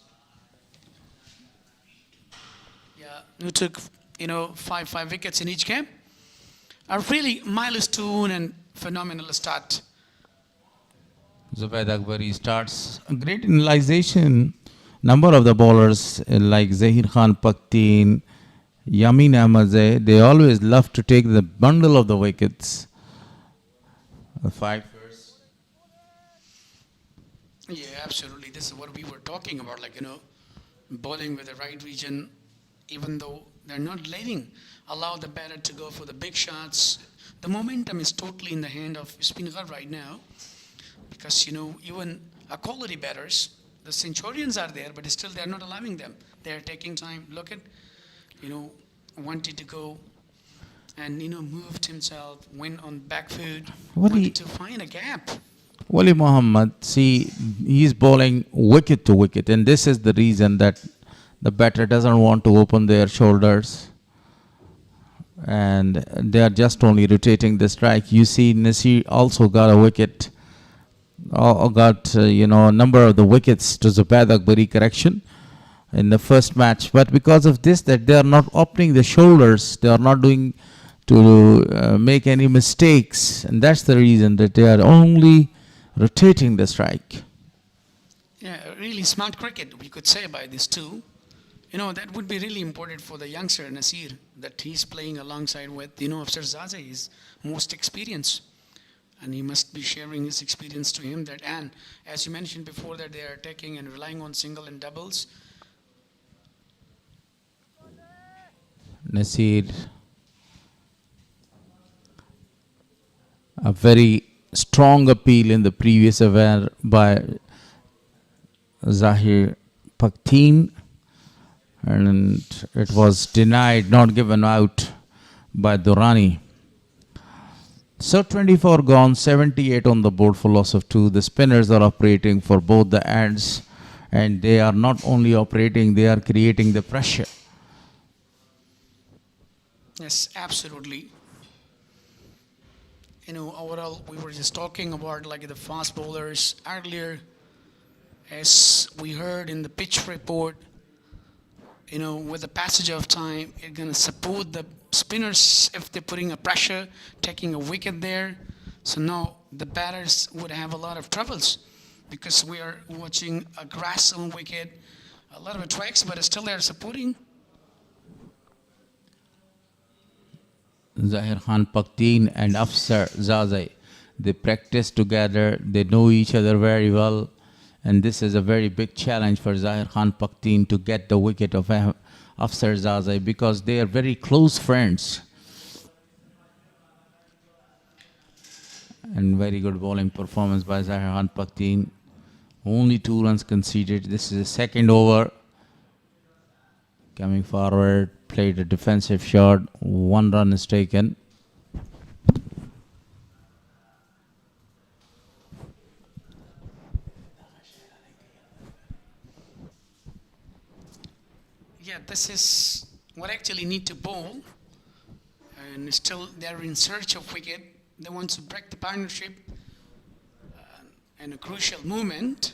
Yeah, who took 5 wickets in each game. A really milestone and phenomenal start. Zubaid Akbari starts. A great analyzation. Number of the bowlers like Zahir Khan Paktin, Yamin Ahmed, they always love to take the bundle of the wickets. The 5 first. Yeah, absolutely. This is what we were talking about, bowling with the right region, even though they're not allow the batter to go for the big shots. The momentum is totally in the hand of Spinghar right now because, even quality batters, the Centurions are there, but still they're not allowing them. They're taking time. Look at, wanted to go and, moved himself, went on back foot, wanted to find a gap. Wali Muhammad, see, he's bowling wicket to wicket, and this is the reason that the batter doesn't want to open their shoulders. And they are just only rotating the strike. You see, Nasir also got a wicket. Got a number of the wickets to Zubaid Akbari correction in the first match. But because of this, that they are not opening the shoulders, they are not doing to make any mistakes, and that's the reason that they are only rotating the strike. Yeah, really smart cricket, we could say by this too. That would be really important for the youngster Nasir that he's playing alongside with, Afsar Zaza is most experienced. And he must be sharing his experience to him that, and as you mentioned before, that they are taking and relying on single and doubles. Nasir, a very strong appeal in the previous over by Zahir Paktin, and it was denied, not given out by Durrani. So 24 gone, 78 on the board for loss of 2. The spinners are operating for both the ends, and they are not only operating, they are creating the pressure. Yes, absolutely. Overall, we were just talking about the fast bowlers earlier. As we heard in the pitch report, with the passage of time, it's going to support the spinners if they're putting a pressure, taking a wicket there. So now the batters would have a lot of troubles because we are watching a grass on wicket, a lot of tracks, but still they're supporting. Zahir Khan Paktin and Afsar Zaza, they practice together, they know each other very well, and this is a very big challenge for Zahir Khan Paktin to get the wicket of Afsar Zaza because they are very close friends. And very good bowling performance by Zahir Khan Paktin. Only 2 runs conceded. This is the second over. Coming forward, played a defensive shot. 1 run is taken. Yeah, this is what actually need to bowl. And still they're in search of wicket. They want to break the partnership in a crucial moment.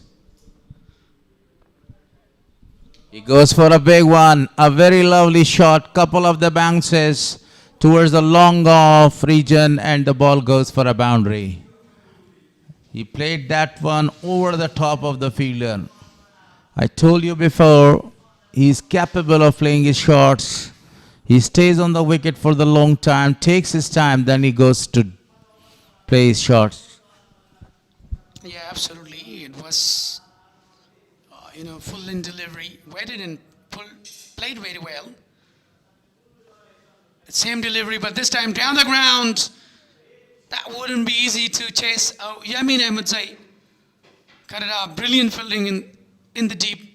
He goes for a big one, a very lovely shot, couple of the bounces towards the long off region, and the ball goes for a boundary. He played that one over the top of the fielder. I told you before, he's capable of playing his shots. He stays on the wicket for the long time, takes his time, then he goes to play his shots. Yeah, absolutely. It was, full in delivery, waited and played very well. Same delivery, but this time down the ground. That wouldn't be easy to chase. Oh, Yamin Ahmedzai cut it out. Brilliant fielding in the deep.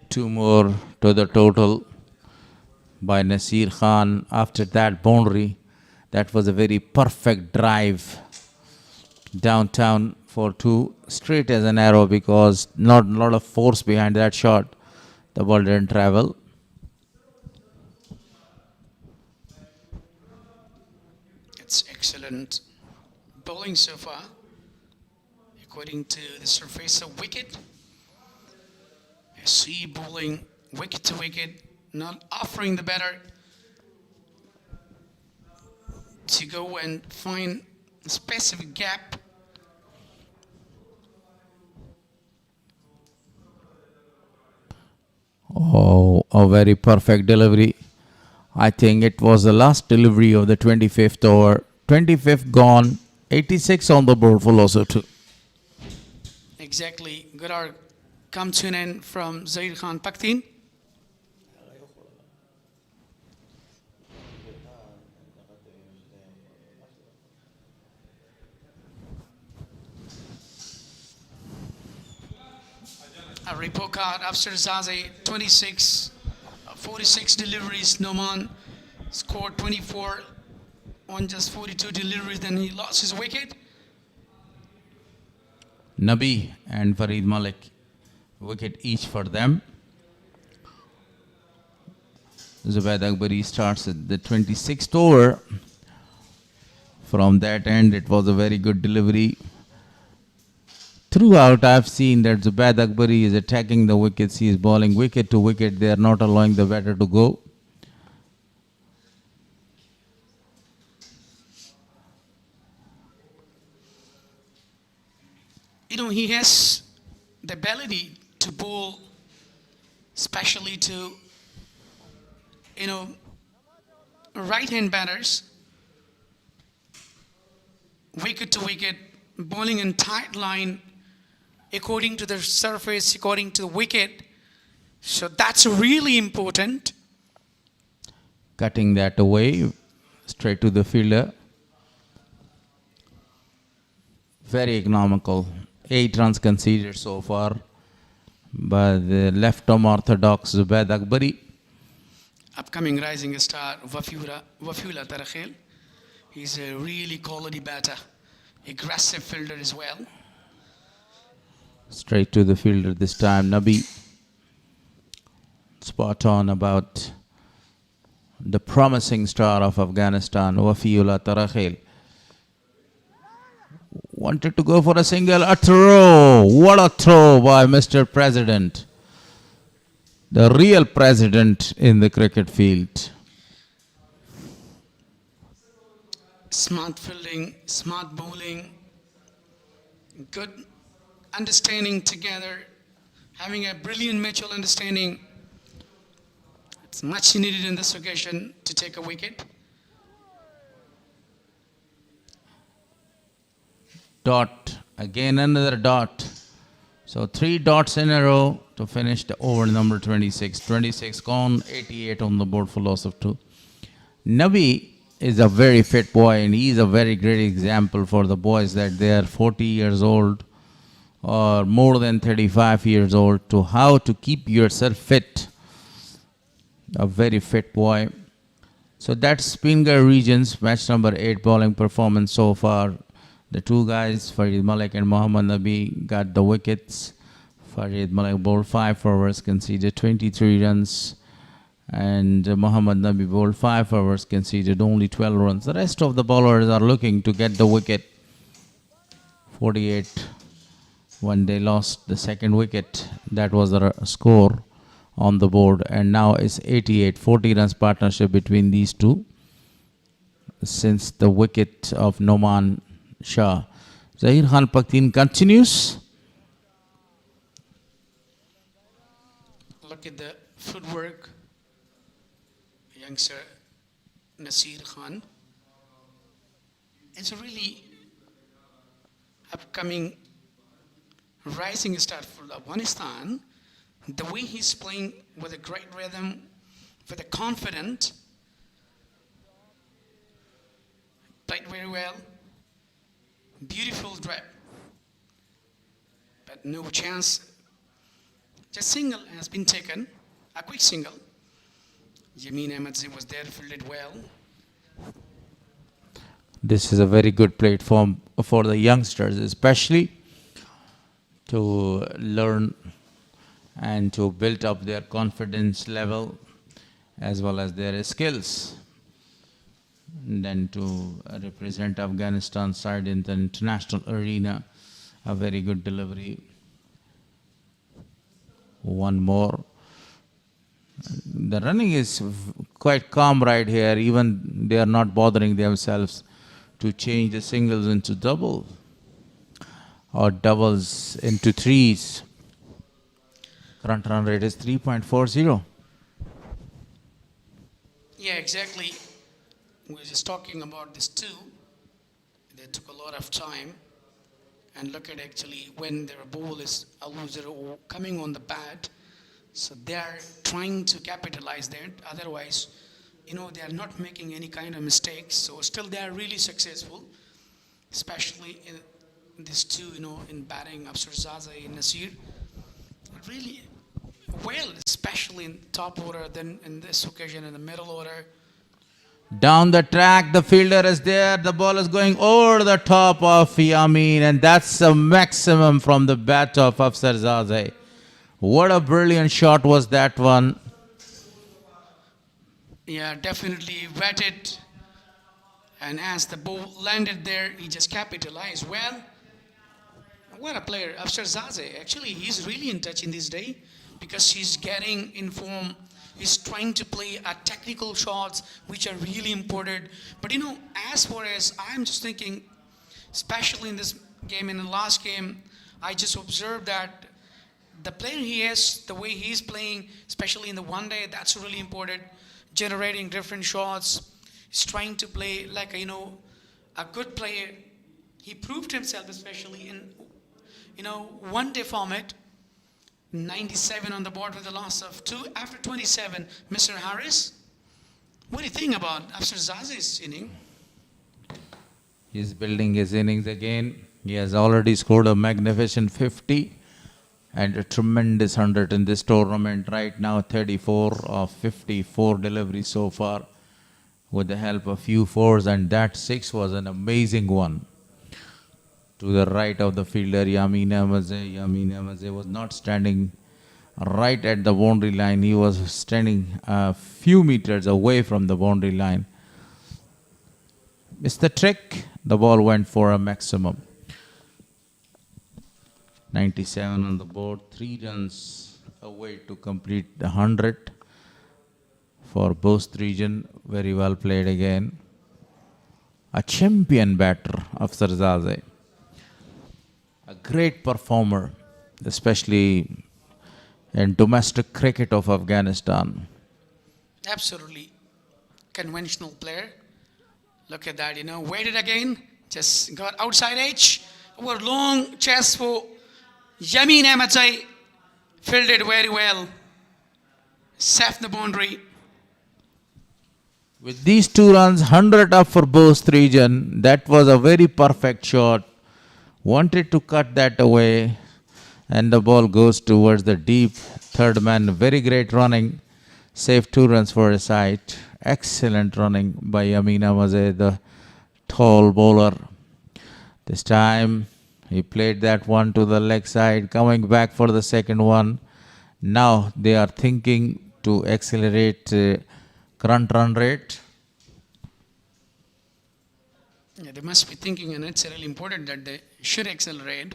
Two more to the total by Nasir Khan. After that boundary, that was a very perfect drive downtown for two, straight as an arrow, because not a lot of force behind that shot. The ball didn't travel. It's excellent bowling so far, according to the surface of wicket. I see bowling wicket to wicket, not offering the batter to go and find a specific gap. Oh, a very perfect delivery. I think it was the last delivery of the 25th over. 25th gone, 86 on the board for loss of 2. Exactly. Good hour come to an end from Zaid Khan Paktin. A report card after Zaze 46 deliveries. Noman scored 24 on just 42 deliveries, then he lost his wicket. Nabi and Farid Malik, wicket each for them. Zubaid Akbari starts at the 26th over. From that end, it was a very good delivery. Throughout, I've seen that Zubaid Akbari is attacking the wickets. He is bowling wicket to wicket. They are not allowing the batter to go. He has the ability to bowl, especially to, right-hand batters, wicket to wicket, bowling in tight line, according to the surface, according to the wicket. So that's really important. Cutting that away, straight to the fielder. Very economical. 8 runs conceded so far by the left-arm orthodox Zubaid Akbari. Upcoming rising star Wafula Tarakhel. He's a really quality batter, aggressive fielder as well. Straight to the fielder this time, Nabi. Spot on about the promising star of Afghanistan, Wafula Tarakhel. Wanted to go for a single, a throw. What a throw by Mr. President. The real president in the cricket field. Smart fielding, smart bowling, good understanding together, having a brilliant mutual understanding. It's much needed in this occasion to take a wicket. Dot, again another dot. So 3 dots in a row to finish the over number 26. 26 gone, 88 on the board for loss of 2. Nabi is a very fit boy, and he is a very great example for the boys that they are 40 years old or more than 35 years old to how to keep yourself fit. A very fit boy. So that's Spinghar Regions match number 8 bowling performance so far. The two guys, Farid Malik and Mohammad Nabi, got the wickets. Farid Malik bowled 5 overs, conceded 23 runs. And Mohammad Nabi bowled 5 overs, conceded only 12 runs. The rest of the bowlers are looking to get the wicket. 48 when they lost the second wicket. That was the score on the board. And now it's 88, 40 runs partnership between these two since the wicket of Noman Shah. Zahir Khan Pakhtien continues. Look at the footwork. Youngster Nasir Khan. It's a really upcoming rising star for Afghanistan. The way he's playing with a great rhythm, with a confident, played very well. Beautiful drive, but no chance. Just single has been taken, a quick single. Yameen Ahmedzai was there, fielded well. This is a very good platform for the youngsters, especially to learn and to build up their confidence level as well as their skills. And then to represent Afghanistan side in the international arena, a very good delivery. One more. The running is quite calm right here. Even they are not bothering themselves to change the singles into double or doubles into threes. Current run rate is 3.40. Yeah, exactly. We were just talking about this too. They took a lot of time. And look at actually when their ball is a loser or coming on the bat. So they are trying to capitalize that. Otherwise, they are not making any kind of mistakes. So still they are really successful, especially in these two, in batting, Afsharzadeh and Nasir. Really well, especially in top order, then in this occasion in the middle order. Down the track, the fielder is there. The ball is going over the top of Yamin, and that's a maximum from the bat of Afsharzadeh. What a brilliant shot was that one. Yeah, definitely wetted. And as the ball landed there, he just capitalized well. What a player, Afsharzadeh. Actually, he's really in touch in this day because he's getting in form. He's trying to play technical shots, which are really important. But as far as I'm just thinking, especially in this game, in the last game, I just observed that the player he is, the way he's playing, especially in the one day, that's really important. Generating different shots. He's trying to play like a good player. He proved himself, especially in one day format. 97 on the board with a loss of 2 after 27. Mr. Harris, what do you think about Afsharzadeh's inning? He's building his innings again. He has already scored a magnificent 50 and a tremendous 100 in this tournament. Right now, 34 of 54 deliveries so far with the help of few fours, and that 6 was an amazing one. To the right of the fielder, Yamin Ahmedzai. Yamin Ahmedzai was not standing right at the boundary line. He was standing a few meters away from the boundary line. Missed the trick. The ball went for a maximum. 97 on the board. 3 runs away to complete the 100 for Bost region. Very well played again. A champion batter, Afsharzadeh. A great performer, especially in domestic cricket of Afghanistan. Absolutely conventional player. Look at that, waited again, just got outside edge. Over long chest for Yamin Ahmedzai, fielded very well. Safe the boundary. With these 2 runs, 100 up for Bost region. That was a very perfect shot. Wanted to cut that away, and the ball goes towards the deep third man. Very great running. Saved 2 runs for a side. Excellent running by Yamin Ahmedzai, the tall bowler. This time he played that one to the leg side, coming back for the second one. Now they are thinking to accelerate current run rate. Yeah, they must be thinking, and it's really important that they should accelerate,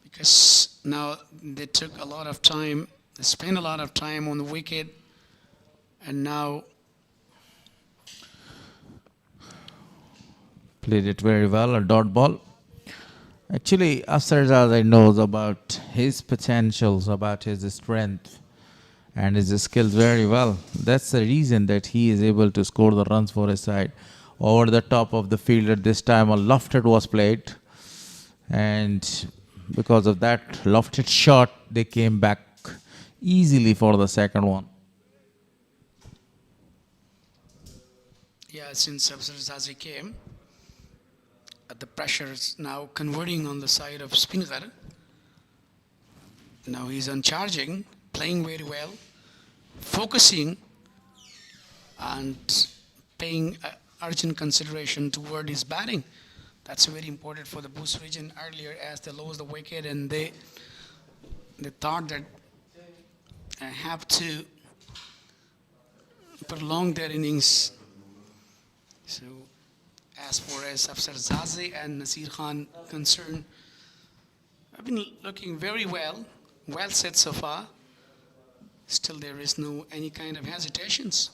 because now they took a lot of time, they spent a lot of time on the wicket, and now Played it very well, a dot ball. Actually, Afsar knows about his potentials, about his strength and his skills very well. That's the reason that he is able to score the runs for his side. Over the top of the field at this time, a lofted was played. And because of that lofted shot, they came back easily for the second one. yeah, since Afsar came, the pressure is now converting on the side of Spinghar. Now he's on charging, playing very well, focusing and paying urgent consideration toward his batting. That's very important for the Bost region. Earlier, as they lost the wicket, and they thought that I have to prolong their innings. So, as far as Afsar Zazi and Nasir Khan concerned, have been looking very well set so far. Still, there is no any kind of hesitations.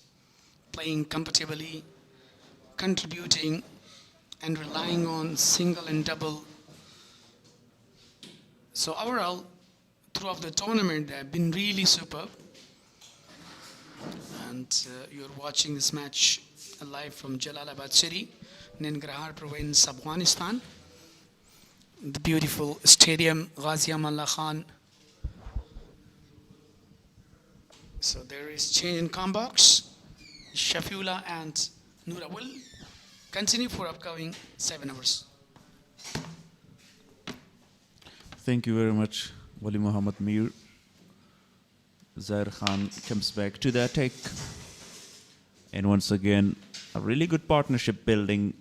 Playing comfortably, contributing, and relying on single and double. So overall, throughout the tournament, they have been really superb. And you're watching this match live from Jalalabad city, Nangarhar province, Afghanistan. The beautiful stadium, Ghazi Amallah Khan. So there is change in combox. Shafiullah and Noora will continue for upcoming 7 hours. Thank you very much, Wali Muhammad Mir. Zair Khan comes back to the attack. And once again, a really good partnership building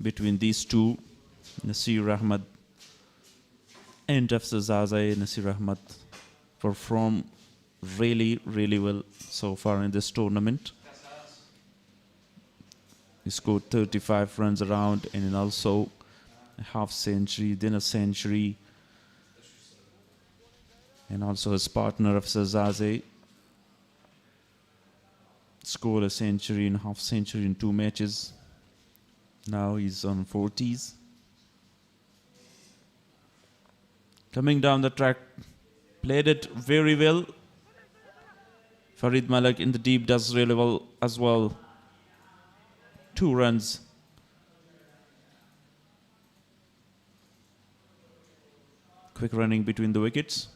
between these two, Nasir Ahmad and Afsar Zazai. Nasir Ahmad performed really well so far in this tournament. He scored 35 runs around, and then also a half century, then a century. And also his partner Afsar Zazai scored a century and half century in 2 matches. Now he's on 40s. Coming down the track, played it very well. Farid Malik in the deep does really well as well. 2 runs. Quick running between the wickets.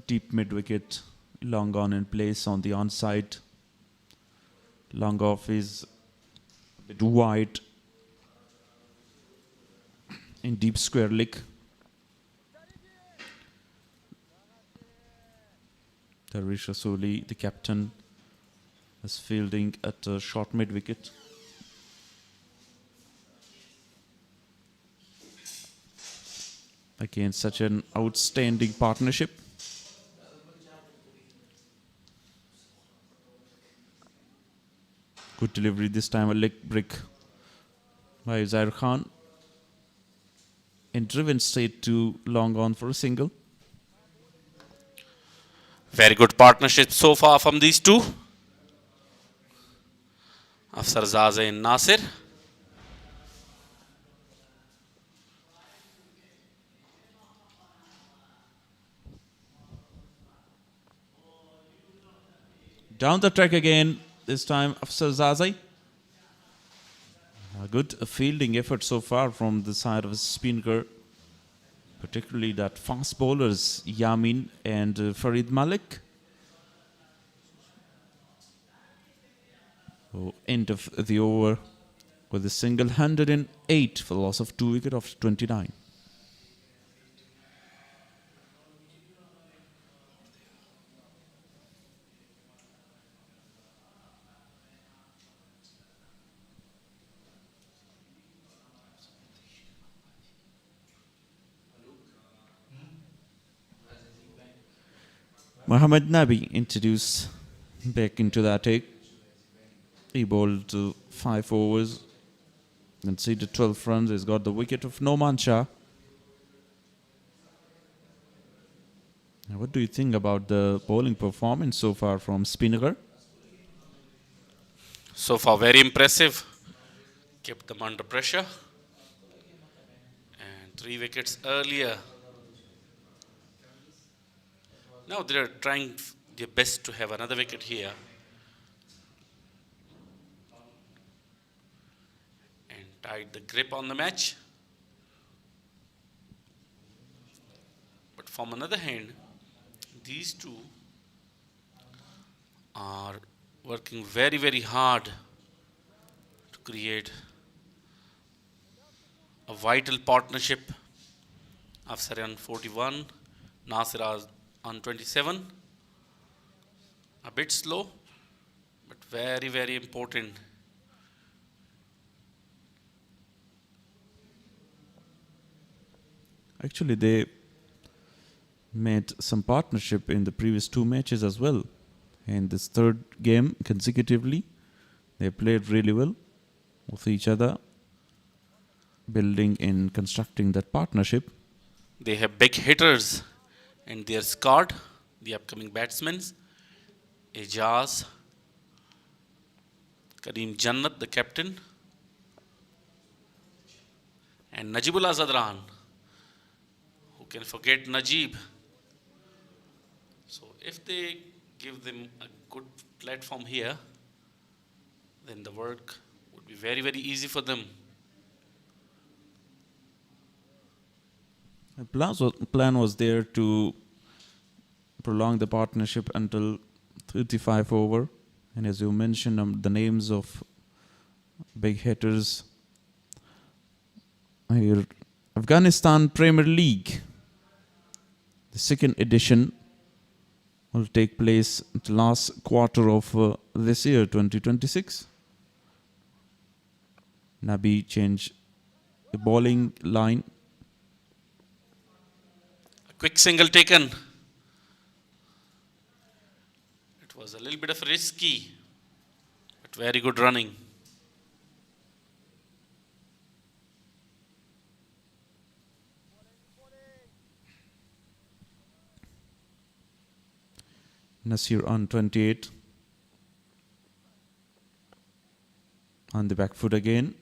Deep mid wicket, long on in place on the onside. Long off is a bit wide in deep square leg. Darwish Rasuli, the captain, is fielding at a short mid wicket. Again, such an outstanding partnership. Good delivery this time, a leg break by Zair Khan. And driven straight to long on for a single. Very good partnership so far from these two. Afsar Zazai and Nasir. Down the track again, this time Afsar Zazai. A good fielding effort so far from the side of Spinghar, particularly that fast bowlers Yamin and Farid Malik. So end of the over with a single 108 for the loss of 2 wickets after 29. Mohammad Nabi introduced back into the attack. He bowled 5 overs, conceded 12 runs. He's got the wicket of Noman Shah. Now, what do you think about the bowling performance so far from Spinghar? So far, very impressive. Kept them under pressure. And 3 wickets earlier. Now they're trying their best to have another wicket here. And tied the grip on the match. But from another hand, these two are working very, very hard to create a vital partnership. Afsar on 41, Nasir on 27. A bit slow, but very, very important. Actually, they made some partnership in the previous 2 matches as well. And this 3rd game consecutively, they played really well with each other, building and constructing that partnership. They have big hitters in their squad, the upcoming batsmen. Ijaz, Kareem Jannat, the captain, and Najibullah Zadran. Who can forget Najib? So if they give them a good platform here, then the work would be very, very easy for them. The plan was there to prolong the partnership until 35 over. And as you mentioned, the names of big hitters here. Afghanistan Premier League, the 2nd edition, will take place in the last quarter of this year, 2026. Nabi changed the bowling line. A quick single taken. It was a little bit of risky, but very good running. Nasir on 28. On the back foot again.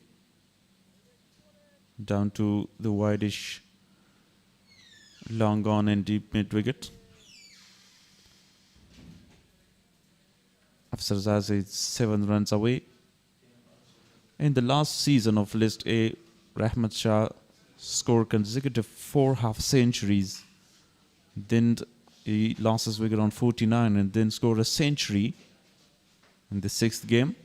Down to the wideish, long on and deep mid wicket. Afsar Zazi is 7 runs away. In the last season of List A, Rahmat Shah scored consecutive 4 half centuries. Then he lost his wicket on 49 and then scored a century in the 6th game.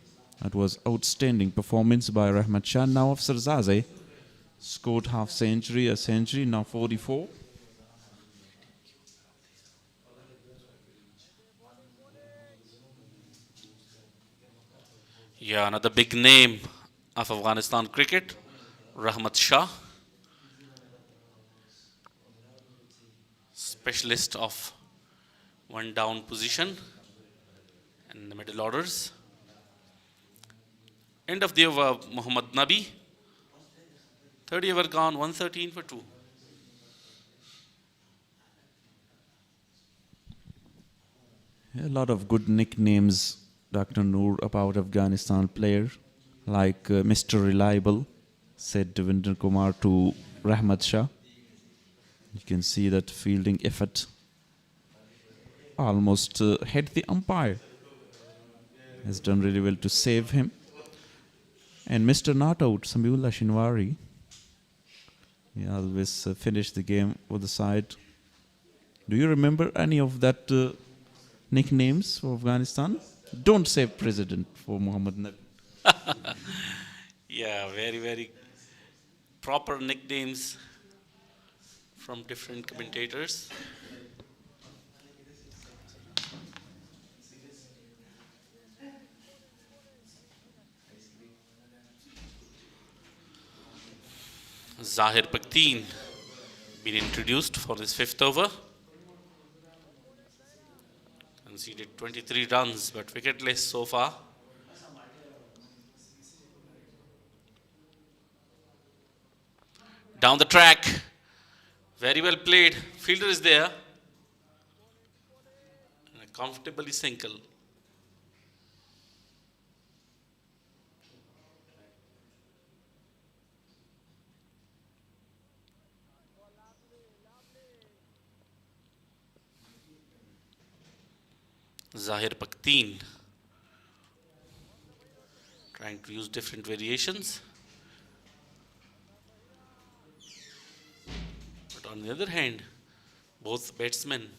That was outstanding performance by Rahmat Shah. Now Afsar Zazi scored half century, a century, now 44. Yeah, another big name of Afghanistan cricket, Rahmat Shah. Specialist of 1 down position in the middle orders. End of the over, Mohammad Nabi. 30 over gone, 113 for 2. A lot of good nicknames, Dr. Noor, about Afghanistan player, like Mr. Reliable, said Devinder Kumar to Rahmat Shah. You can see that fielding effort almost hit the umpire. Has done really well to save him. And Mr. Not Out, Samiullah Shinwari, he always finished the game with the side. Do you remember any of that nicknames for Afghanistan? Don't say president for Mohammad Nabi. Yeah, very, very proper nicknames from different commentators. Zahir Bakhteen been introduced for this 5th over. Conceded 23 runs, but wicketless so far. Down the track. Very well played. Fielder is there. And a comfortably single. Zahir Pakteen trying to use different variations. But on the other hand, both batsmen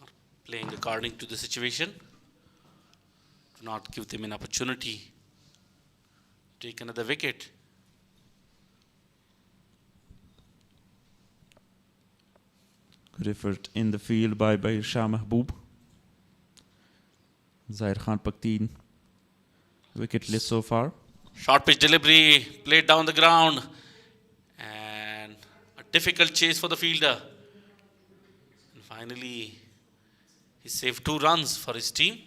are playing according to the situation. Do not give them an opportunity to take another wicket. Good effort in the field by Shah Mahboob. Zahir Khan Pakteen wicketless so far. Short pitch delivery played down the ground and a difficult chase for the fielder. And finally, he saved 2 runs for his team.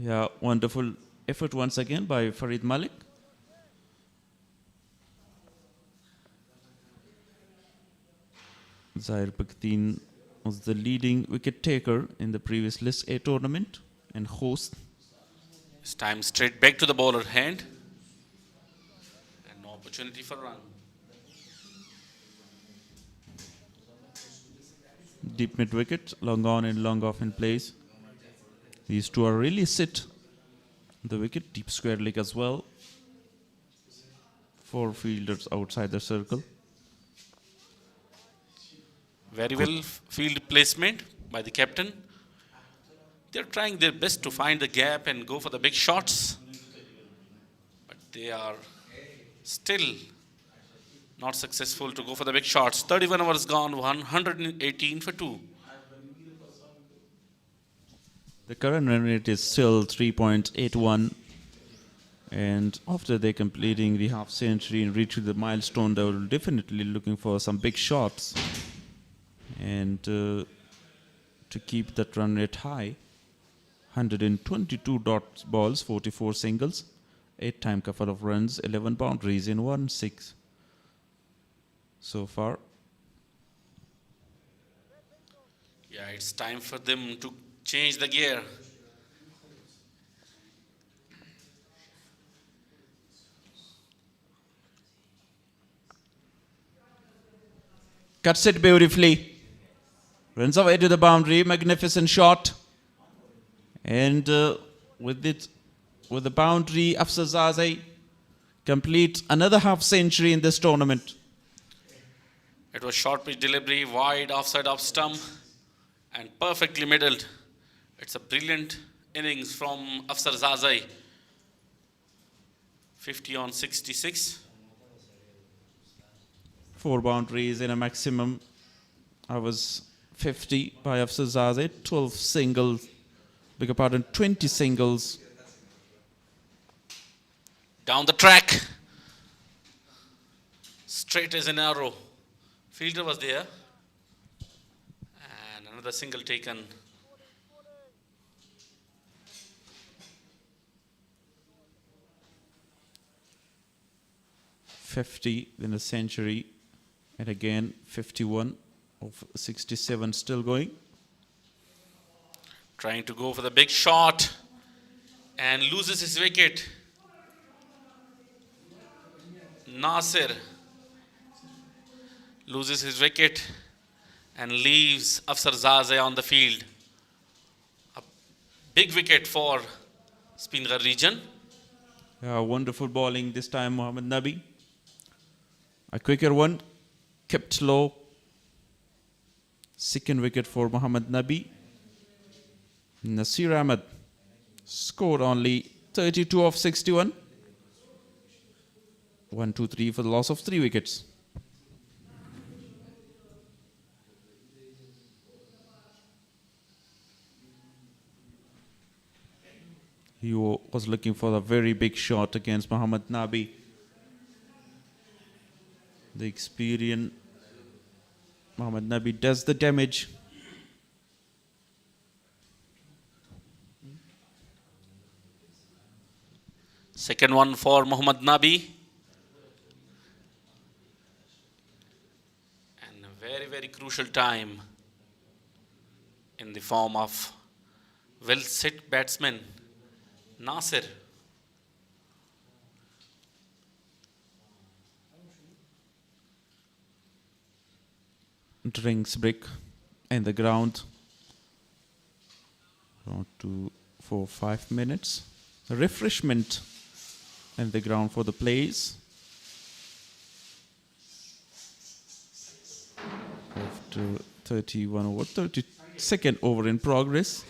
Yeah, wonderful effort once again by Farid Malik. Zahir Pakteen was the leading wicket taker in the previous List A tournament and host. This time straight back to the bowler hand. And no opportunity for run. Deep mid wicket, long on and long off in place. These two are really sit the wicket, deep square leg as well. 4 fielders outside the circle. Very well field placement by the captain. They're trying their best to find the gap and go for the big shots. But they are still not successful to go for the big shots. 31 overs gone, 118 for 2. The current run rate is still 3.81. And after they completing the half century and reaching the milestone, they will definitely looking for some big shots. And to keep that run rate high, 122 dot balls, 44 singles, 8 time cover of runs, 11 boundaries in 1 6 so far. Yeah, it's time for them to change the gear. Cuts it beautifully. Runs away to the boundary, magnificent shot. And with the boundary, Afsar complete another half century in this tournament. It was short pitch delivery, wide offside off stump, and perfectly middled. It's a brilliant innings from Afsar Zazai. 50 on 66. 4 boundaries in a maximum. I was 50 by Afsar Zazai, 12 singles, beg your pardon, 20 singles. Down the track. Straight as an arrow. Fielder was there. And another single taken. .50 in a century. And again, 51 of 67 still going. Trying to go for the big shot. And loses his wicket. Nasir loses his wicket and leaves Afsar Zazai on the field. A big wicket for Spinghar region. Wonderful bowling this time, Mohammad Nabi. A quicker one, kept low. Second wicket for Mohammad Nabi. Nasir Ahmed scored only 32 of 61. 1, 2, 3 for the loss of 3 wickets. He was looking for a very big shot against Mohammad Nabi. The experienced Mohammad Nabi does the damage. Second one for Mohammad Nabi. And a very, very crucial time in the form of well-set batsman Nasir. Drinks break in the ground. Around 2, 4, 5 minutes. A refreshment in the ground for the players. After 31 over, 32nd over in progress.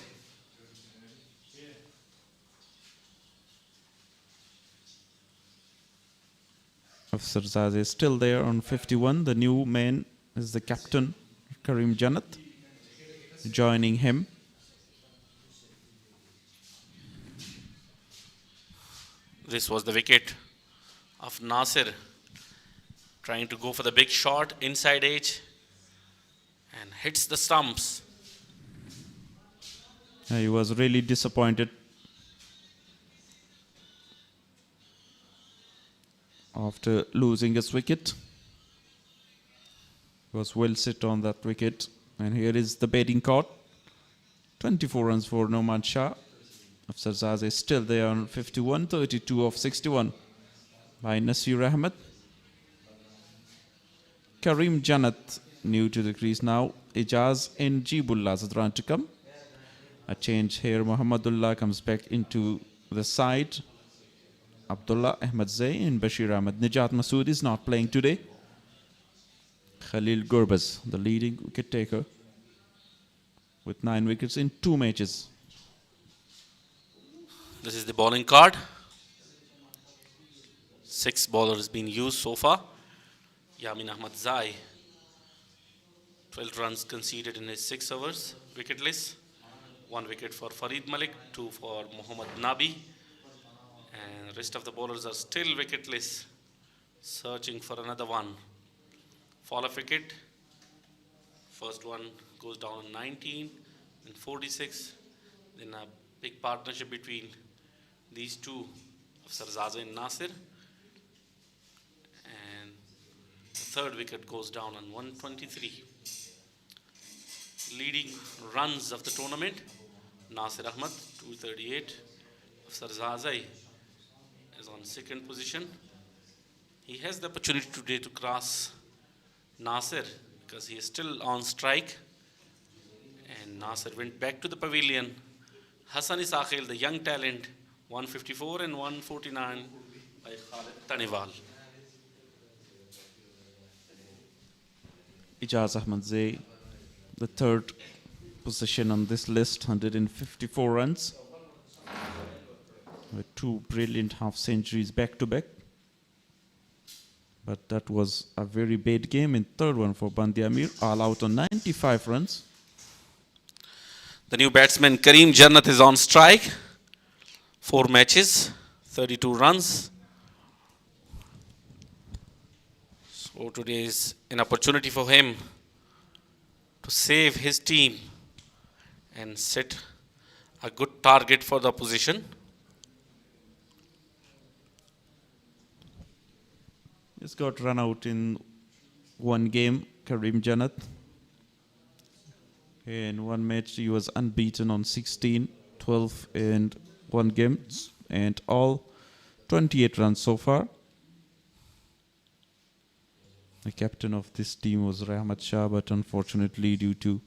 Afsarzadeh is still there on 51. The new man is the captain, Karim Janat, joining him. This was the wicket of Nasir, trying to go for the big shot inside edge and hits the stumps. He was really disappointed after losing his wicket. He was well set on that wicket. And here is the batting caught. 24 runs for Noman Shah. Afsarzadeh is still there on 51, 32 of 61 by Nasir Ahmed. Karim Janat new to the crease now. Ijaz and Jibullah Zadran to come. A change here. Muhammadullah comes back into the side. Abdullah Ahmed Zay and Bashir Ahmed. Nijat Masood is not playing today. Khalil Gurbaz, the leading wicket taker, with 9 wickets in 2 matches. This is the bowling card. 6 bowlers been used so far. Yamin Ahmad Zai, 12 runs conceded in his 6 overs, wicketless. 1 wicket for Farid Malik, 2 for Mohammad Nabi. And the rest of the bowlers are still wicketless, searching for another one. Fall of wicket. First one goes down on 19 and 46. Then a big partnership between these two, Afsarzadeh and Nasir. And the third wicket goes down on 123. Leading runs of the tournament, Nasir Ahmed, 238. Afsarzadeh is on 2nd position. He has the opportunity today to cross Nasir because he is still on strike. And Nasir went back to the pavilion. Hassan Isakhil, the young talent, 154 and 149 by Khalid Taniwal. Ijaz Ahmed Zay, the 3rd position on this list, 154 runs. With 2 brilliant half centuries back to back. But that was a very bad game in 3rd one for Bandi Amir, all out on 95 runs. The new batsman Karim Janat is on strike. 4 matches, 32 runs. So today is an opportunity for him to save his team and set a good target for the opposition. He's got run out in 1 game, Karim Janat. In 1 match, he was unbeaten on 16, 12 and 1 game, and all 28 runs so far. The captain of this team was Rahmat Shah, but unfortunately, due to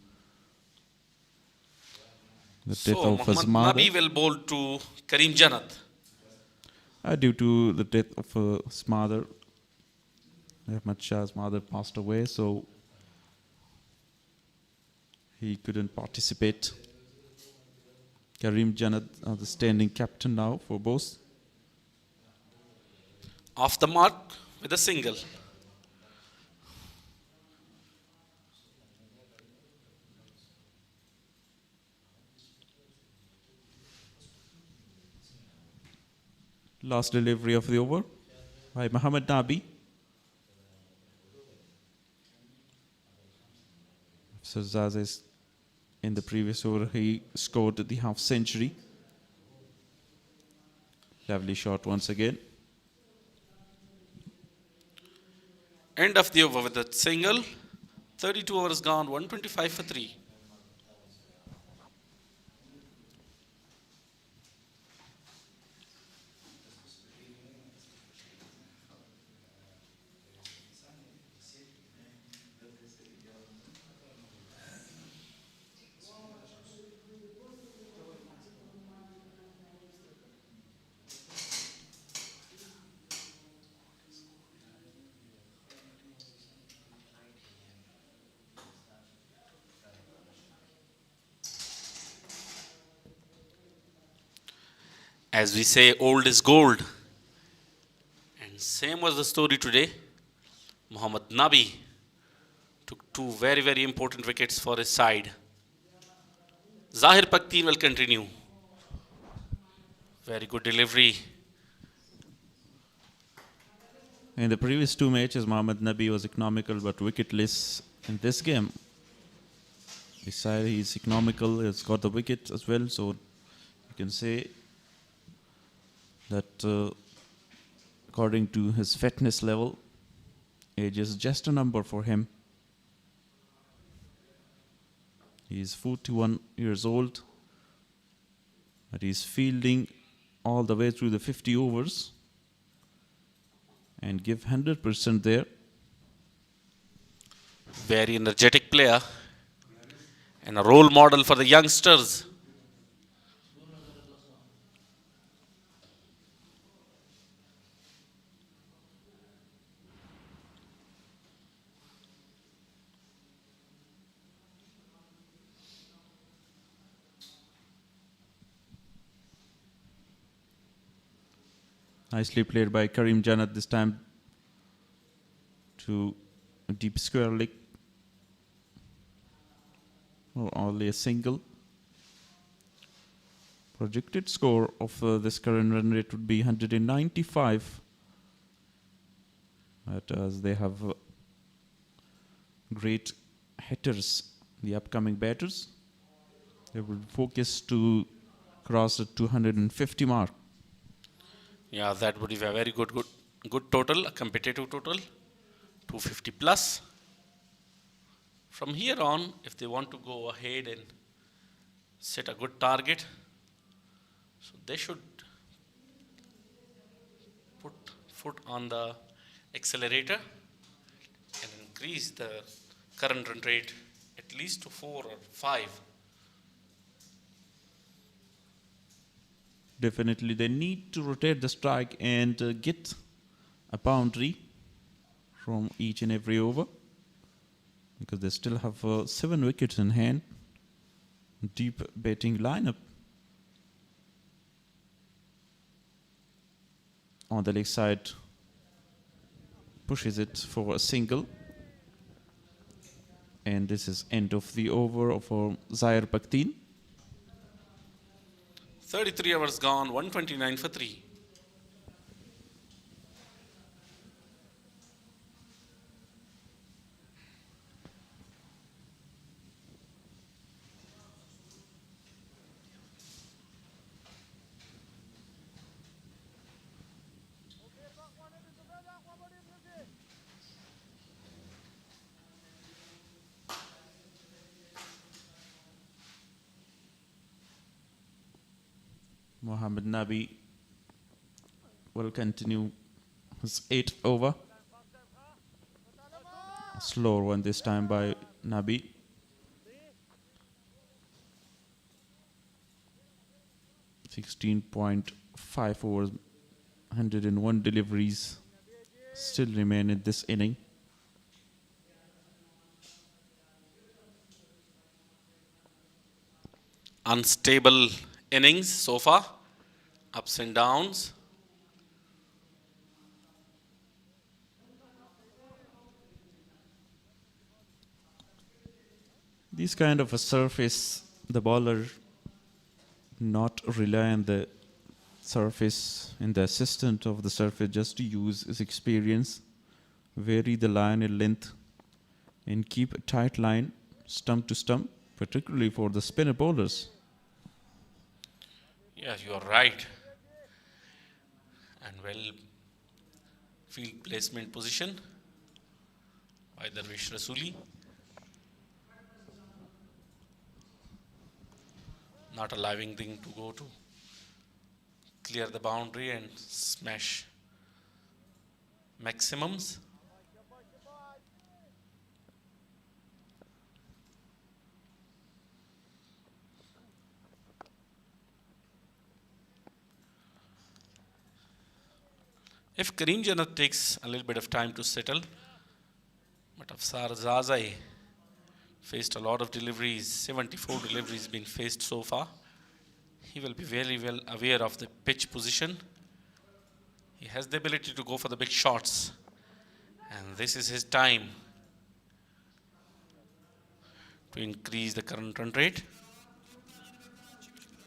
the death of his mother, Nabi will bowl to Karim Janat. Due to the death of his mother, Rahmat Shah's mother passed away, so he couldn't participate. Karim Janat, the standing captain now for Bost. Off the mark with a single. Last delivery of the over by Mohammad Nabi. Afsarzadeh is in the previous over, he scored the half century. Lovely shot once again. End of the over with a single. 32 overs gone, 125 for 3. As we say, old is gold. And same was the story today. Mohammad Nabi took 2 very, very important wickets for his side. Zahir Pakteen will continue. Very good delivery. In the previous 2 matches, Mohammad Nabi was economical but wicketless. In this game, besides he's economical, he's got the wicket as well. So you can say that according to his fitness level, age is just a number for him. He's 41 years old, but he's fielding all the way through the 50 overs and give 100% there. Very energetic player and a role model for the youngsters. Nicely played by Karim Janat this time to a deep square leg. Oh, only a single. Projected score of this current run rate would be 195. But as they have great hitters, the upcoming batters, they will focus to cross the 250 mark. Yeah, that would be a very good total, a competitive total, 250 plus. From here on, if they want to go ahead and set a good target, so they should put foot on the accelerator and increase the current run rate at least to 4 or 5. Definitely, they need to rotate the strike and get a boundary from each and every over, because they still have 7 wickets in hand. Deep batting lineup. On the leg side, pushes it for a single. And this is end of the over for Zahir Pakteen. 33 overs gone, 129 for 3. Mohammad Nabi will continue his 8th over. A slower one this time by Nabi. .5 overs, 101 deliveries still remain in this inning. Unstable innings so far, ups and downs. This kind of a surface, the bowler not rely on the surface and the assistant of the surface, just to use his experience, vary the line in length and keep a tight line stump to stump, particularly for the spinner bowlers. Yes, you are right. and well field placement position by Darvish Rasuli. Not allowing thing to go to clear the boundary and smash maximums. If Kareem Janat takes a little bit of time to settle, but Afsar Zazai faced a lot of deliveries, 74 deliveries been faced so far. He will be very well aware of the pitch position. He has the ability to go for the big shots, and this is his time to increase the current run rate.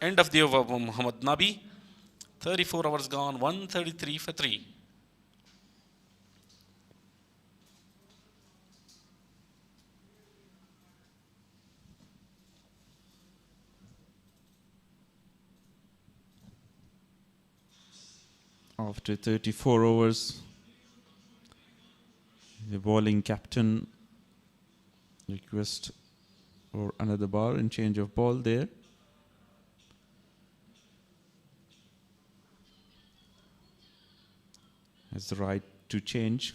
End of the over for Muhammad Nabi. 34 overs gone, 133 for 3. After 34 overs, the bowling captain request for another ball and change of ball there. Has the right to change.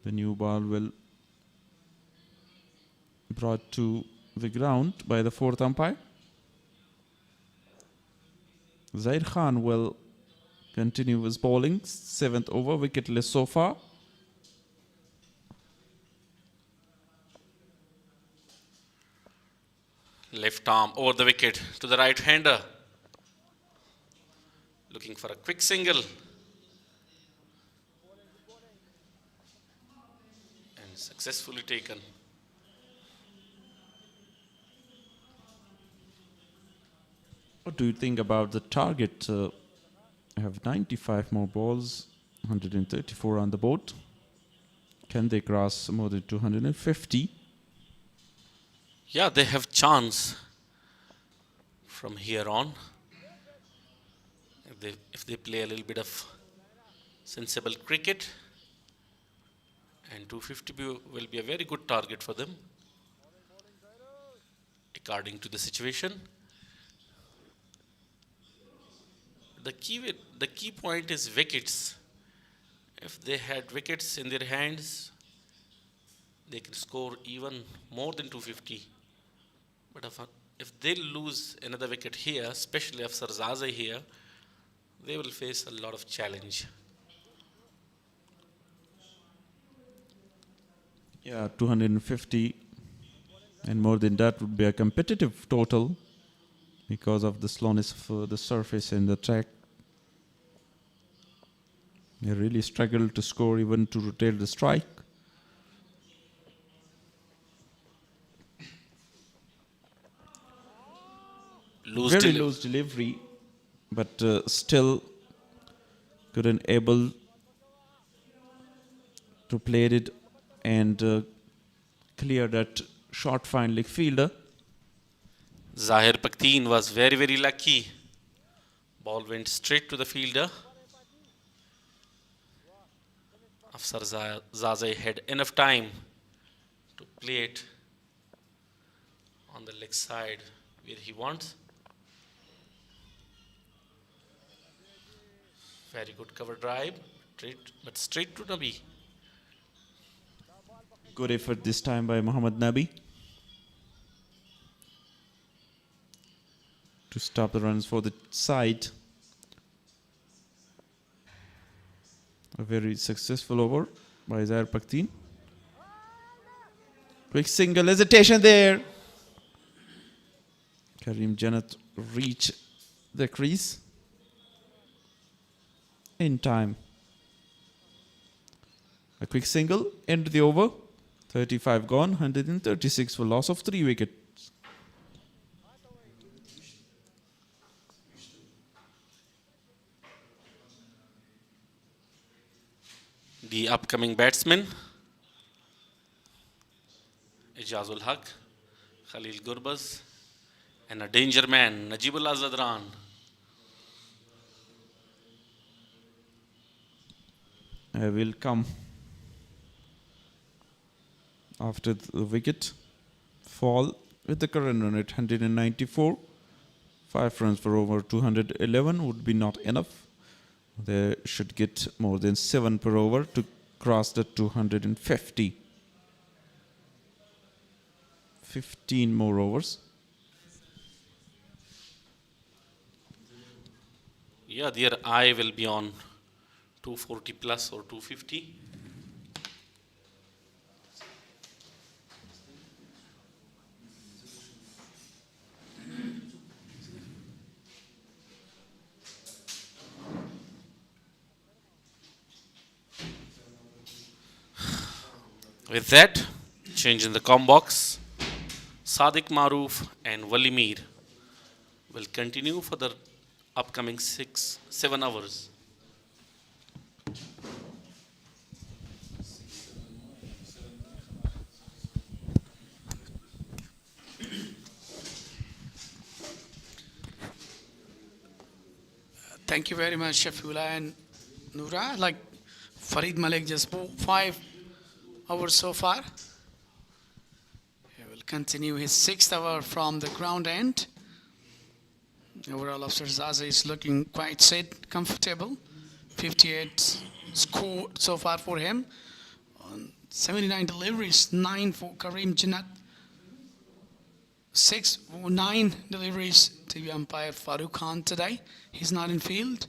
The new ball will be brought to the ground by the fourth umpire. Zair Khan will continue his bowling. 7th over, wicketless so far. Left arm over the wicket to the right hander. Looking for a quick single. And successfully taken. What do you think about the target? I have 95 more balls, 134 on the board. Can they cross more than 250? Yeah, they have chance from here on. If they play a little bit of sensible cricket, and 250 will be a very good target for them, according to the situation. The key point is wickets. If they had wickets in their hands, they can score even more than 250. But if they lose another wicket here, especially if Sarzaza here, they will face a lot of challenge. Yeah, 250 and more than that would be a competitive total because of the slowness of the surface and the track. They really struggle to score even to rotate the strike. Very loose delivery, but still couldn't able to play it and clear that short fine leg fielder. Zahir Pakteen was very, very lucky. Ball went straight to the fielder. Afsar Zazai had enough time to play it on the leg side where he wants. Very good cover drive, but straight to Nabi. Good effort this time by Muhammad Nabi to stop the runs for the side. A very successful over by Zahir Pakteen. Quick single, hesitation there. Kareem Janat reach the crease in time. A quick single, end the over. 35 gone, 136 for loss of 3 wickets. The upcoming batsmen, Ijazul Haq, Khalil Gurbaz, and a danger man, Najibullah Zadran. will come after the wicket fall with the current run rate 194. 5 runs for over 211 would be not enough. They should get more than 7 per over to cross the 250. 15 more overs. Yeah, their eye will be on 240 plus or 250. With that, change in the com box. Sadiq Maroof and Walimir will continue for the upcoming 7 hours. Thank you very much, Shafula and Noora. Like Farid Malik just 5 hours so far. He will continue his 6th hour from the ground end. Overall, Afsar Zaza is looking quite set, comfortable. 58 score so far for him. 79 deliveries, 9 for Karim Janat. 9 deliveries to the umpire Farooq Khan today. He's not in field.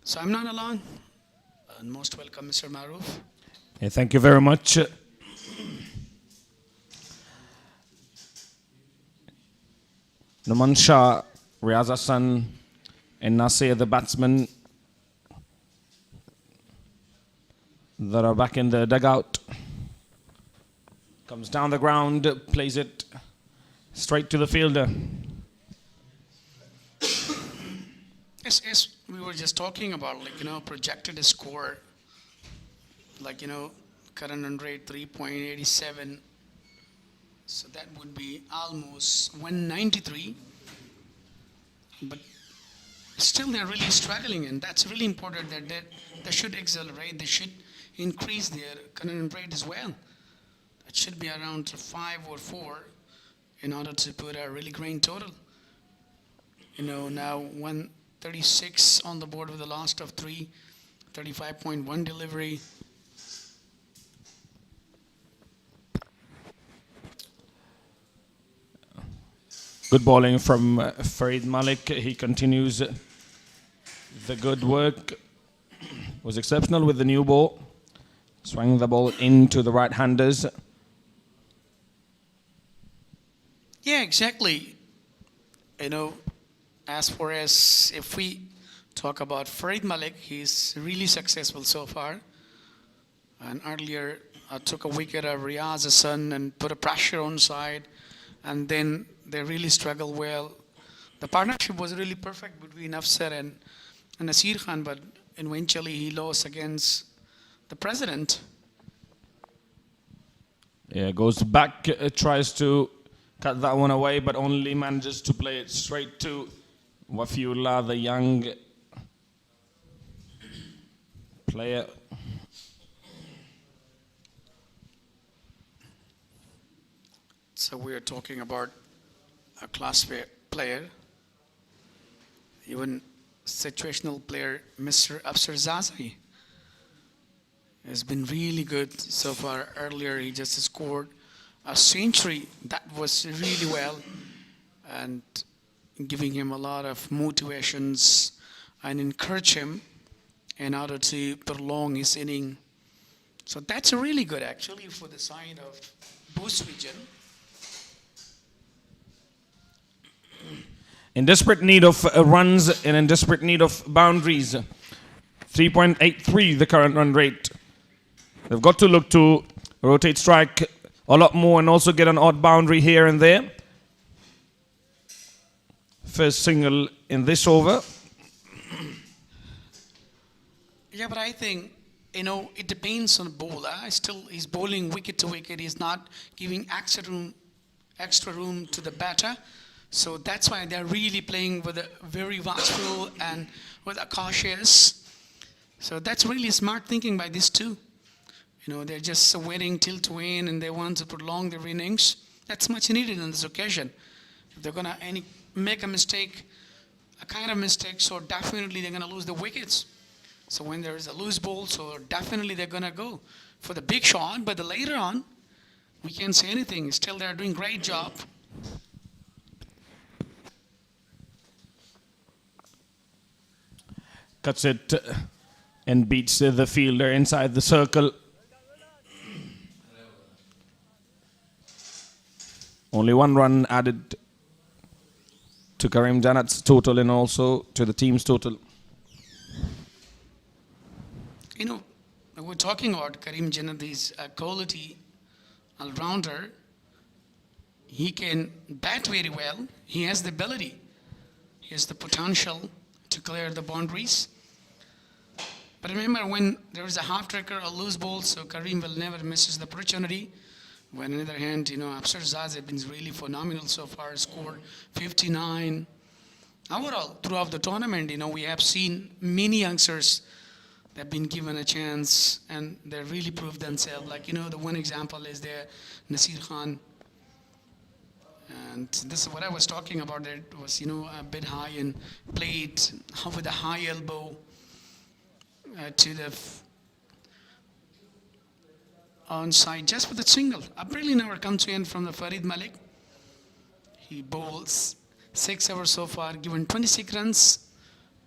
So I'm not alone. And most welcome, Mr. Maroof. Yeah, thank you very much. Numan Shah, Riaz Hassan, and Nasir, the batsmen that are back in the dugout. Comes down the ground, plays it straight to the fielder. Yes, we were just talking about, projected score. Current run rate 3.87. So that would be almost 193. But still they're really struggling, and that's really important that they should accelerate. They should increase their current rate as well. It should be around 5 or 4 in order to put a really great total. Now 136 on the board with the last of 3, 35.1 delivery. Good bowling from Farid Malik. He continues the good work. Was exceptional with the new ball. Swung the ball into the right-handers. Yeah, exactly. As far as if we talk about Farid Malik, he's really successful so far. And earlier, I took a wicket of Riaz Hassan and put a pressure on side. And then they really struggled well. The partnership was really perfect between Afsar and Nasir Khan, but eventually he lost against the president. Yeah, goes back, tries to cut that one away, but only manages to play it straight to Wafiullah, the young player. So we are talking about a class player, even situational player, Mr. Afsar Zazi has been really good so far. Earlier, he just scored a century. That was really well, and giving him a lot of motivations and encourage him in order to prolong his inning. So that's really good, actually, for the side of Bost region. In desperate need of runs and in desperate need of boundaries. 3.83 the current run rate. They've got to look to rotate strike a lot more and also get an odd boundary here and there. First single in this over. Yeah, but I think, it depends on the bowler. He's bowling wicket to wicket. He's not giving extra room to the batter. So that's why they're really playing with a very watchful and with a cautious. So that's really smart thinking by these two. They're just waiting till to win and they want to prolong their innings. That's much needed on this occasion. If they're going to make a mistake, a kind of mistake, so definitely they're going to lose the wickets. So when there is a loose ball, so definitely they're going to go for the big shot. But later on, we can't say anything. Still, they're doing great job. Cuts it and beats the fielder inside the circle. Only one run added to Karim Janat's total and also to the team's total. We're talking about Karim Janat, he's a quality all-rounder. He can bat very well. He has the ability. He has the potential to clear the boundaries. But remember, when there is a half-tricker or loose ball, so Karim will never miss the opportunity. When on the other hand, Afsar Zaz has been really phenomenal so far, scored 59. Overall, throughout the tournament, we have seen many youngsters that have been given a chance and they really proved themselves. Like, the one example is there, Nasir Khan. And this is what I was talking about. It was, a bit high and played with a high elbow to the onside just with a single. A brilliant over comes in from the Farid Malik. He bowls 6 overs so far, given 26 runs.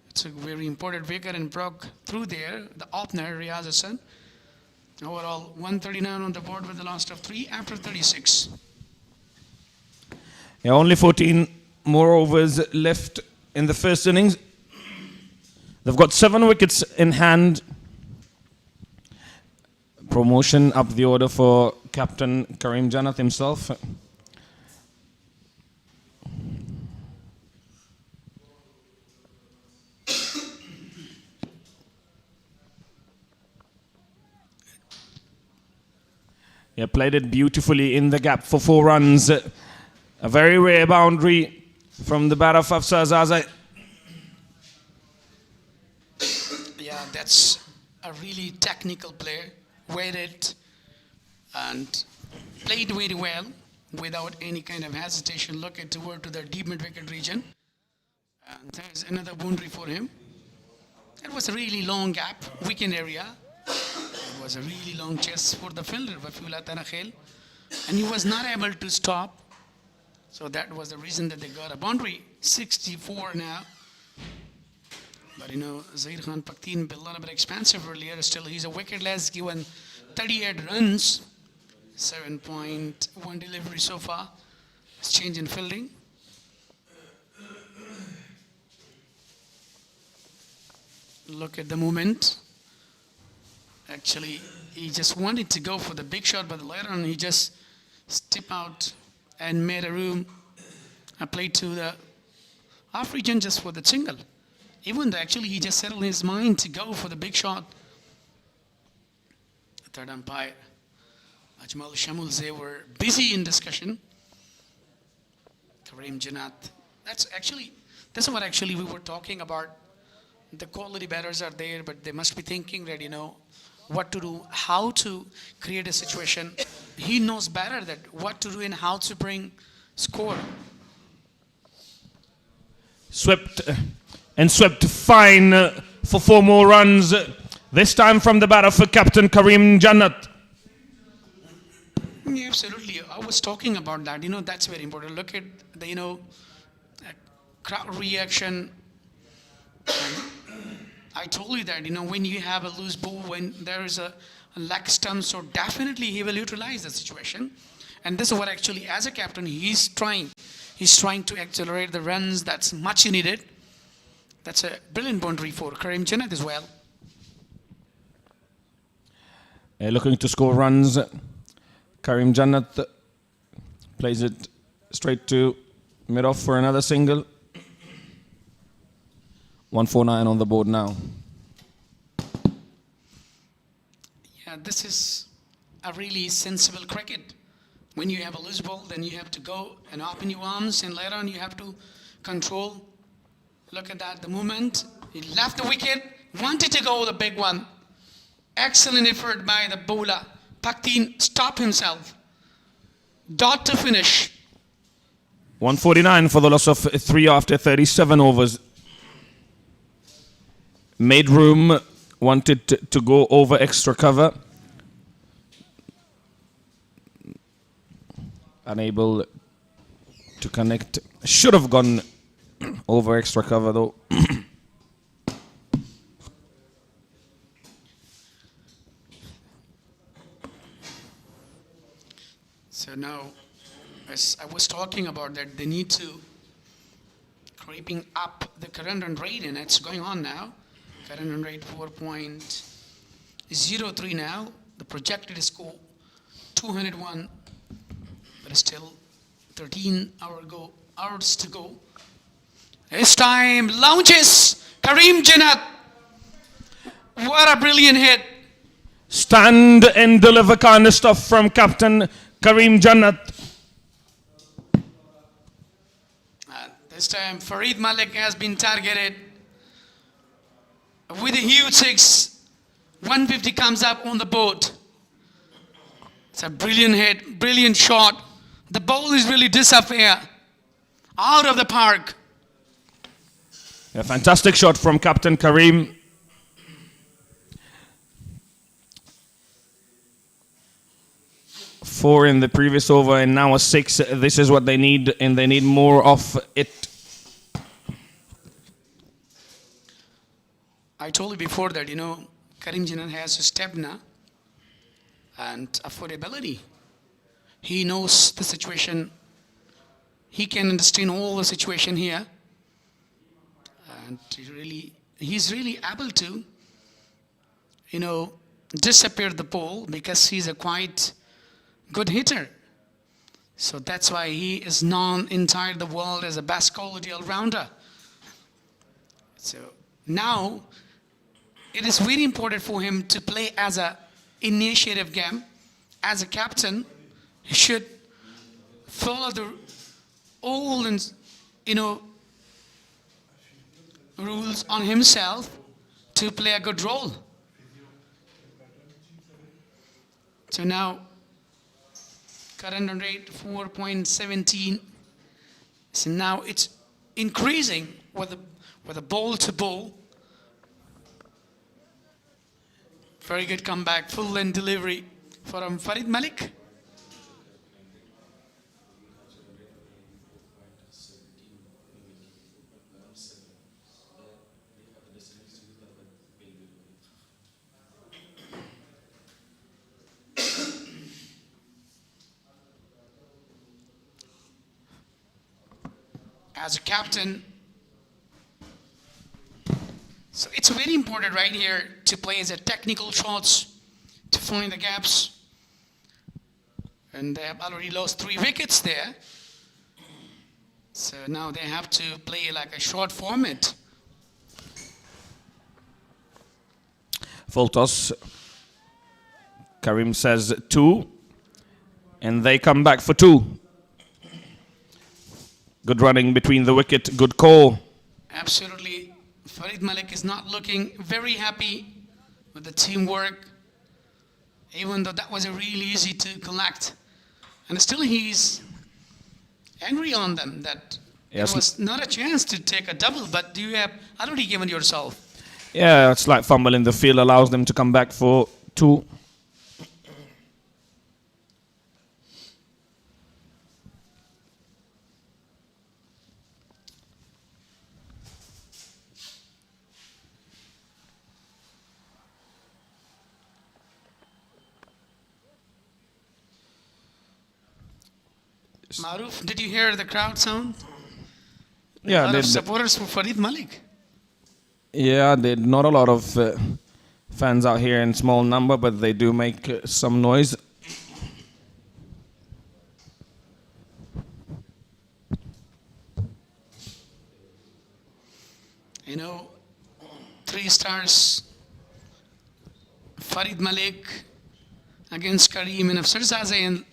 It's a very important wicket and broke through there. The opener, Riaz Hassan. Overall, 139 on the board with the loss of 3 after 36. Yeah, only 14 more overs left in the first innings. They've got 7 wickets in hand. Promotion up the order for captain Karim Janat himself. He played it beautifully in the gap for 4 runs. A very rare boundary from the bat of Afsar Zaz. Yeah, that's a really technical player. Waited and played very well without any kind of hesitation. Look at toward to the deep mid-wicket region. And there's another boundary for him. It was a really long gap, weekend area. It was a really long chase for the fielder, Wafula Tanakhel. And he was not able to stop. So that was the reason that they got a boundary. 64 now. But Zair Khan Paktin a little bit expensive earlier. Still, he's a wicketless, given 38 runs, 7.1 delivery so far. It's change in fielding. Look at the movement. Actually, he just wanted to go for the big shot, but later on he just stepped out and made a room. I played to the off region just for the single. Even though actually he just settled his mind to go for the big shot. The third umpire, Ajmal Shamul, they were busy in discussion. Karim Janat. That's what actually we were talking about. The quality batters are there, but they must be thinking that, what to do, how to create a situation. He knows better that what to do and how to bring score. Swept fine for 4 more runs. This time from the batter for captain Karim Janat. Yeah, absolutely. I was talking about that. That's very important. Look at the, crowd reaction. I told you that, when you have a loose ball, when there is a leg stump, so definitely he will utilize the situation. And this is what actually, as a captain, he's trying to accelerate the runs. That's much needed. That's a brilliant boundary for Karim Janat as well. Looking to score runs. Karim Janat plays it straight to mid-off for another single. 149 on the board now. Yeah, this is a really sensible cricket. When you have a loose ball, then you have to go and open your arms, and later on you have to control. Look at that, the movement. He left the wicket, wanted to go the big one. Excellent effort by the bowler. Paktin stopped himself. Dot to finish. 149 for the loss of 3 after 37 overs. Made room, wanted to go over extra cover. Unable to connect. Should have gone over extra cover though. So now, as I was talking about that, they need to creeping up the current run rate, and it's going on now. Current run rate 4.03 now. The projected score 201, but still 13 hours to go. This time launches Karim Jannat. What a brilliant hit! Stand and deliver kind of stuff from Captain Karim Jannat. This time Farid Malik has been targeted with a huge 6. 150 comes up on the board. It's a brilliant hit, brilliant shot. The ball is really disappear out of the park. A fantastic shot from Captain Karim. Four in the previous over and now a 6. This is what they need, and they need more of it. I told you before that, Karim Jannat has stamina and affordability. He knows the situation. He can understand all the situation here. And he's really able to, disappear the ball because he's a quite good hitter. So that's why he is known entire the world as a best quality all-rounder. So now it is very important for him to play as a initiative game. As a captain, he should follow the all rules on himself to play a good role. So now current run rate 4.17. So now it's increasing with a ball to ball. Very good comeback, full length delivery from Farid Malik. As a captain, so it's very important right here to play as a technical shots to find the gaps. And they have already lost 3 wickets there. So now they have to play like a short format. Full toss. Karim says 2. And they come back for 2. Good running between the wicket, good call. Absolutely. Farid Malik is not looking very happy with the teamwork, even though that was really easy to collect. And still he's angry on them that Yes. it was not a chance to take a double, but you have already given yourself. Yeah, a slight fumble in the field allows them to come back for 2. Maruf, did you hear the crowd sound? Yeah, a lot of supporters for Farid Malik. Yeah, not a lot of fans out here in small number, but they do make some noise. You know, 3 stars, Farid Malik against Karim and Afsar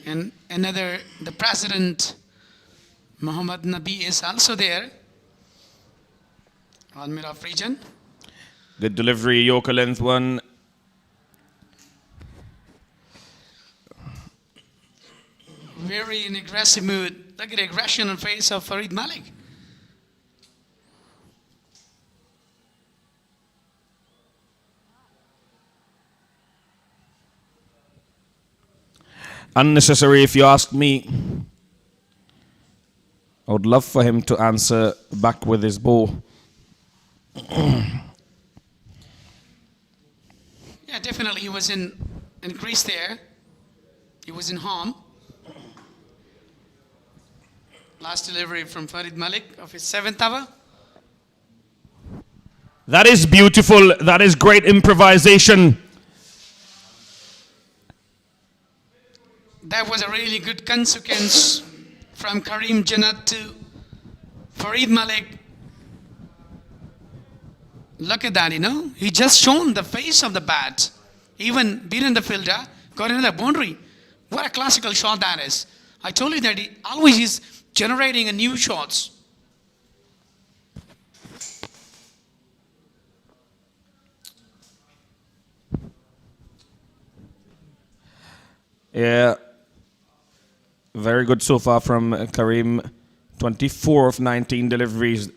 and another, the president, Muhammad Nabi is also there, Almir of region. Good delivery, Yorker length one. Very in aggressive mood. Look at the aggression on face of Farid Malik. Unnecessary, if you ask me. I would love for him to answer back with his ball. Yeah, definitely he was in crease there. He was in harm. Last delivery from Farid Malik of his 7th over. That is beautiful. That is great improvisation. That was a really good consequence from Karim Jannat to Farid Malik. Look at that, he just shown the face of the bat. Even beaten the fielder, got into the boundary. What a classical shot that is. I told you that he always is generating a new shots. Yeah. Very good so far from Karim. 24 of 19 deliveries.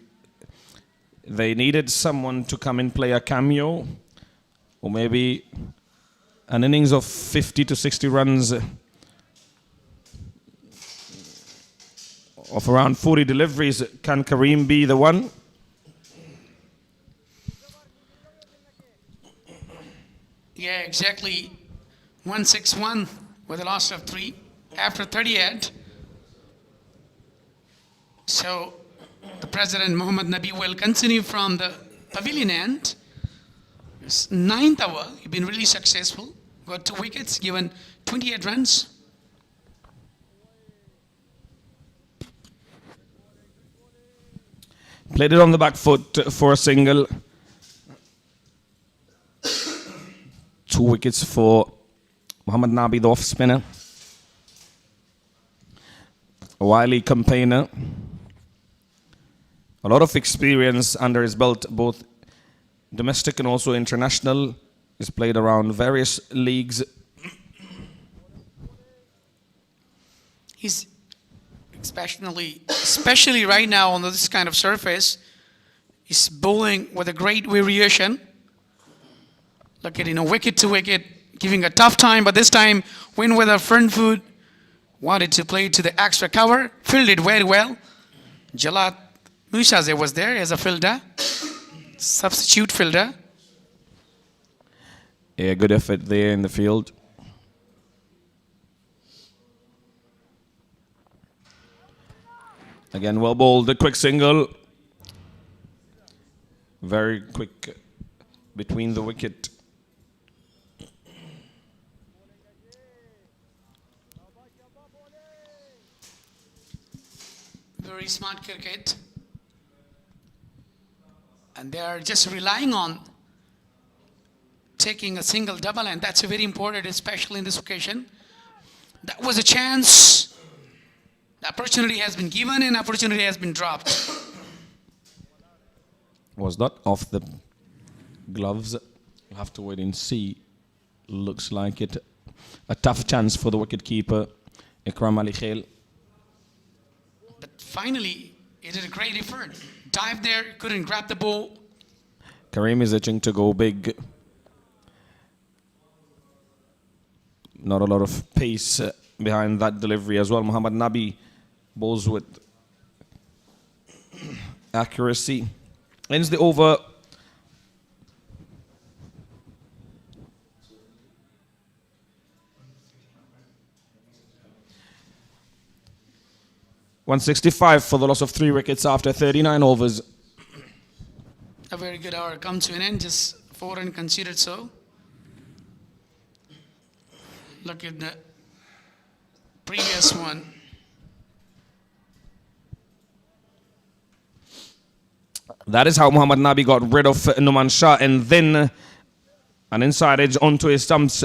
They needed someone to come and play a cameo, or maybe an innings of 50 to 60 runs of around 40 deliveries. Can Karim be the one? Yeah, exactly. 161 with a loss of 3 after 38. So the President Muhammad Nabi will continue from the pavilion end. His 9th over, he's been really successful. Got 2 wickets, given 28 runs. Played it on the back foot for a single. 2 wickets for Muhammad Nabi, the off spinner. A wily campaigner. A lot of experience under his belt, both domestic and also international. He's played around various leagues. He's especially right now on this kind of surface, he's bowling with a great variation. Look at, wicket to wicket, giving a tough time, but this time win with a front foot. Wanted to play to the extra cover, fielded very well. Jalat Mushaze was there as a fielder, substitute fielder. Yeah, good effort there in the field. Again, well bowled, a quick single. Very quick between the wicket. Very smart cricket. And they are just relying on taking a single double, and that's very important, especially in this occasion. That was a chance. The opportunity has been given and opportunity has been dropped. Was not off the gloves. We'll have to wait and see. Looks like it. A tough chance for the wicket-keeper, Ikram Ali Khail. But finally, he did a great effort. Dived there, couldn't grab the ball. Karim is itching to go big. Not a lot of pace behind that delivery as well. Muhammad Nabi bowls with accuracy. Ends the over. .165 for the loss of 3 wickets after 39 overs. A very good hour come to an end, just 4 run considered so. Look at the previous one. That is how Muhammad Nabi got rid of Numan Shah, and then an inside edge onto his stumps.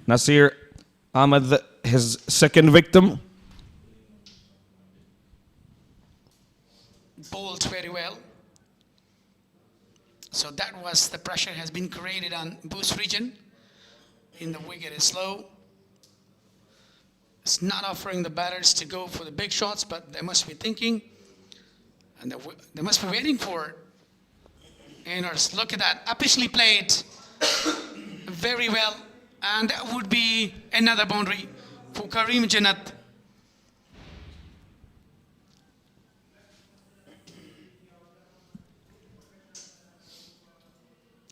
Nasir Ahmed, his second victim. Bowled very well. So that was the pressure has been created on Bost region. In the wicket is slow. It's not offering the batters to go for the big shots, but they must be thinking, and they must be waiting for it. And look at that, officially played very well, and that would be another boundary for Karim Jannat.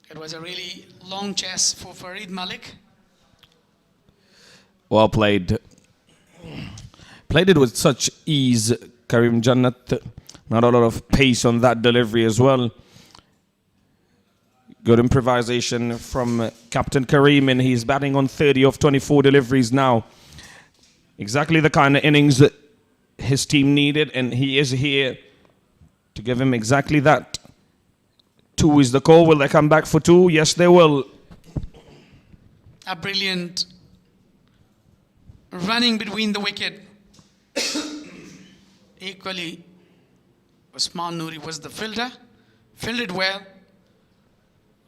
It was a really long chase for Farid Malik. Well played. Played it with such ease, Karim Jannat. Not a lot of pace on that delivery as well. Good improvisation from Captain Karim, and he's batting on 30 of 24 deliveries now. Exactly the kind of innings that his team needed, and he is here to give him exactly that. 2 is the call. Will they come back for 2? Yes, they will. A brilliant running between the wicket. Equally, Usman Noori was the fielder. Fielded well.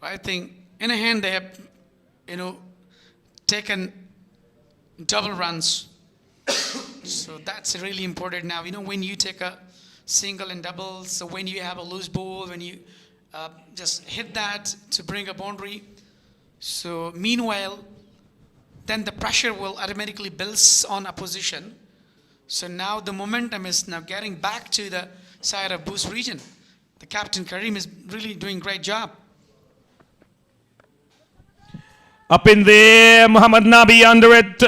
I think in a hand they have, taken double runs. So that's really important now. When you take a single and double, so when you have a loose ball, when you just hit that to bring a boundary. So meanwhile, then the pressure will automatically build on opposition. So now the momentum is now getting back to the side of Bost region. The captain Karim is really doing a great job. Up in there, Muhammad Nabi under it.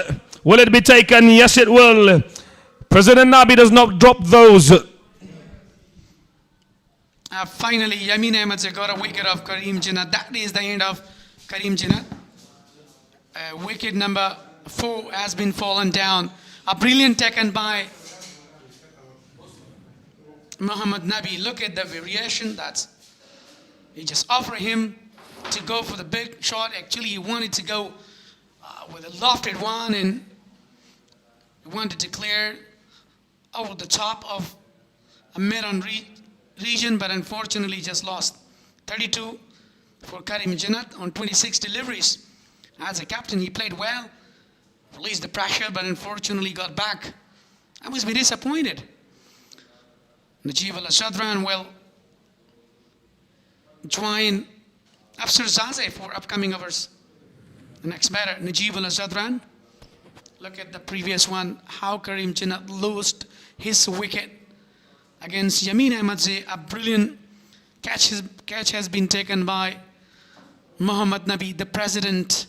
Will it be taken? Yes, it will. President Nabi does not drop those. Finally, Yamin Ahmed got a wicket of Karim Jannat. That is the end of Karim Jannat. Wicket number 4 has been fallen down. A brilliant taken by Muhammad Nabi. Look at the variation. He just offered him to go for the big shot. Actually, he wanted to go with a lofted one, and he wanted to clear over the top of a mid-on region, but unfortunately just lost. 32 for Karim Jannat on 26 deliveries. As a captain, he played well, released the pressure, but unfortunately got back. I was very disappointed. Najib Al-Sadran will join Afsar Zaze for upcoming overs. The next batter, Najib Al-Sadran. Look at the previous one, how Karim Jannat lost his wicket against Yamin Ahmed. A brilliant catch has been taken by Muhammad Nabi, the president.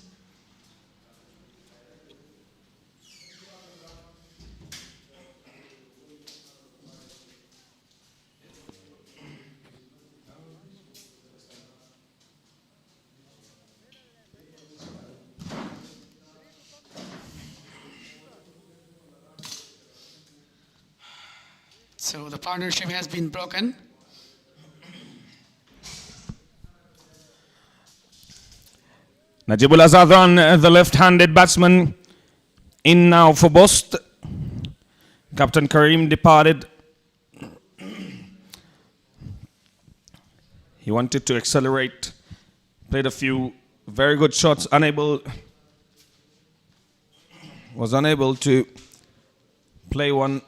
So the partnership has been broken. Najibul Azadran, the left-handed batsman, in now for Bost. Captain Karim departed. He wanted to accelerate, played a few very good shots, was unable to play one.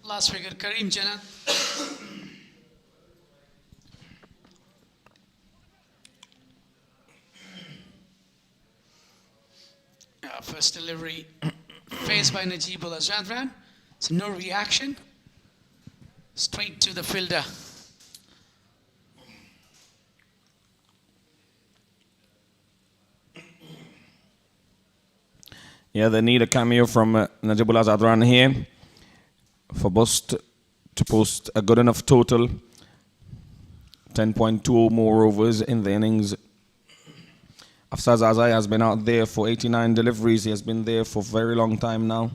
Last wicket, Karim Jannat. First delivery faced by Najib Al-Azadran. So no reaction. Straight to the fielder. Yeah, they need a cameo from Najib Al-Azadran here for Bost to post a good enough total. 10.2 more overs in the innings. Afsar Zaze has been out there for 89 deliveries. He has been there for a very long time now.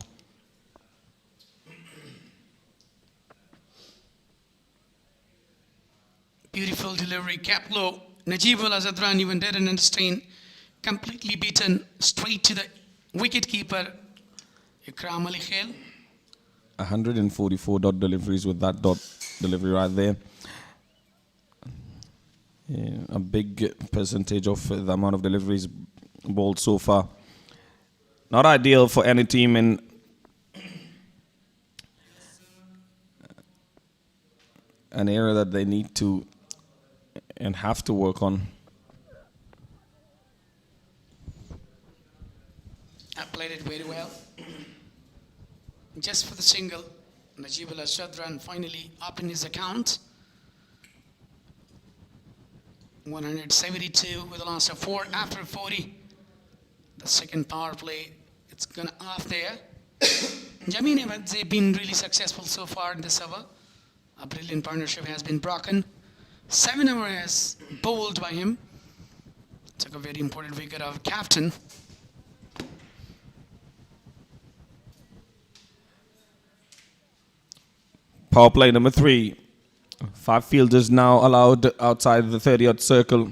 Beautiful delivery, cap low. Najib Al-Azadran even didn't understand. Completely beaten, straight to the wicket keeper, Ikram Ali Khail. 144 dot deliveries with that dot delivery right there. a big percentage of the amount of deliveries bowled so far. Not ideal for any team in an area that they need to and have to work on. I played it very well. Just for the single, Najibullah Sadran finally opened his account. 172 with a loss of 4 after 40. The second power play, it's gonna off there. Jameen they've been really successful so far in this over. A brilliant partnership has been broken. 7 overs bowled by him. Took a very important wicket of captain. Power play number 3. 5 fielders now allowed outside the 30-yard circle.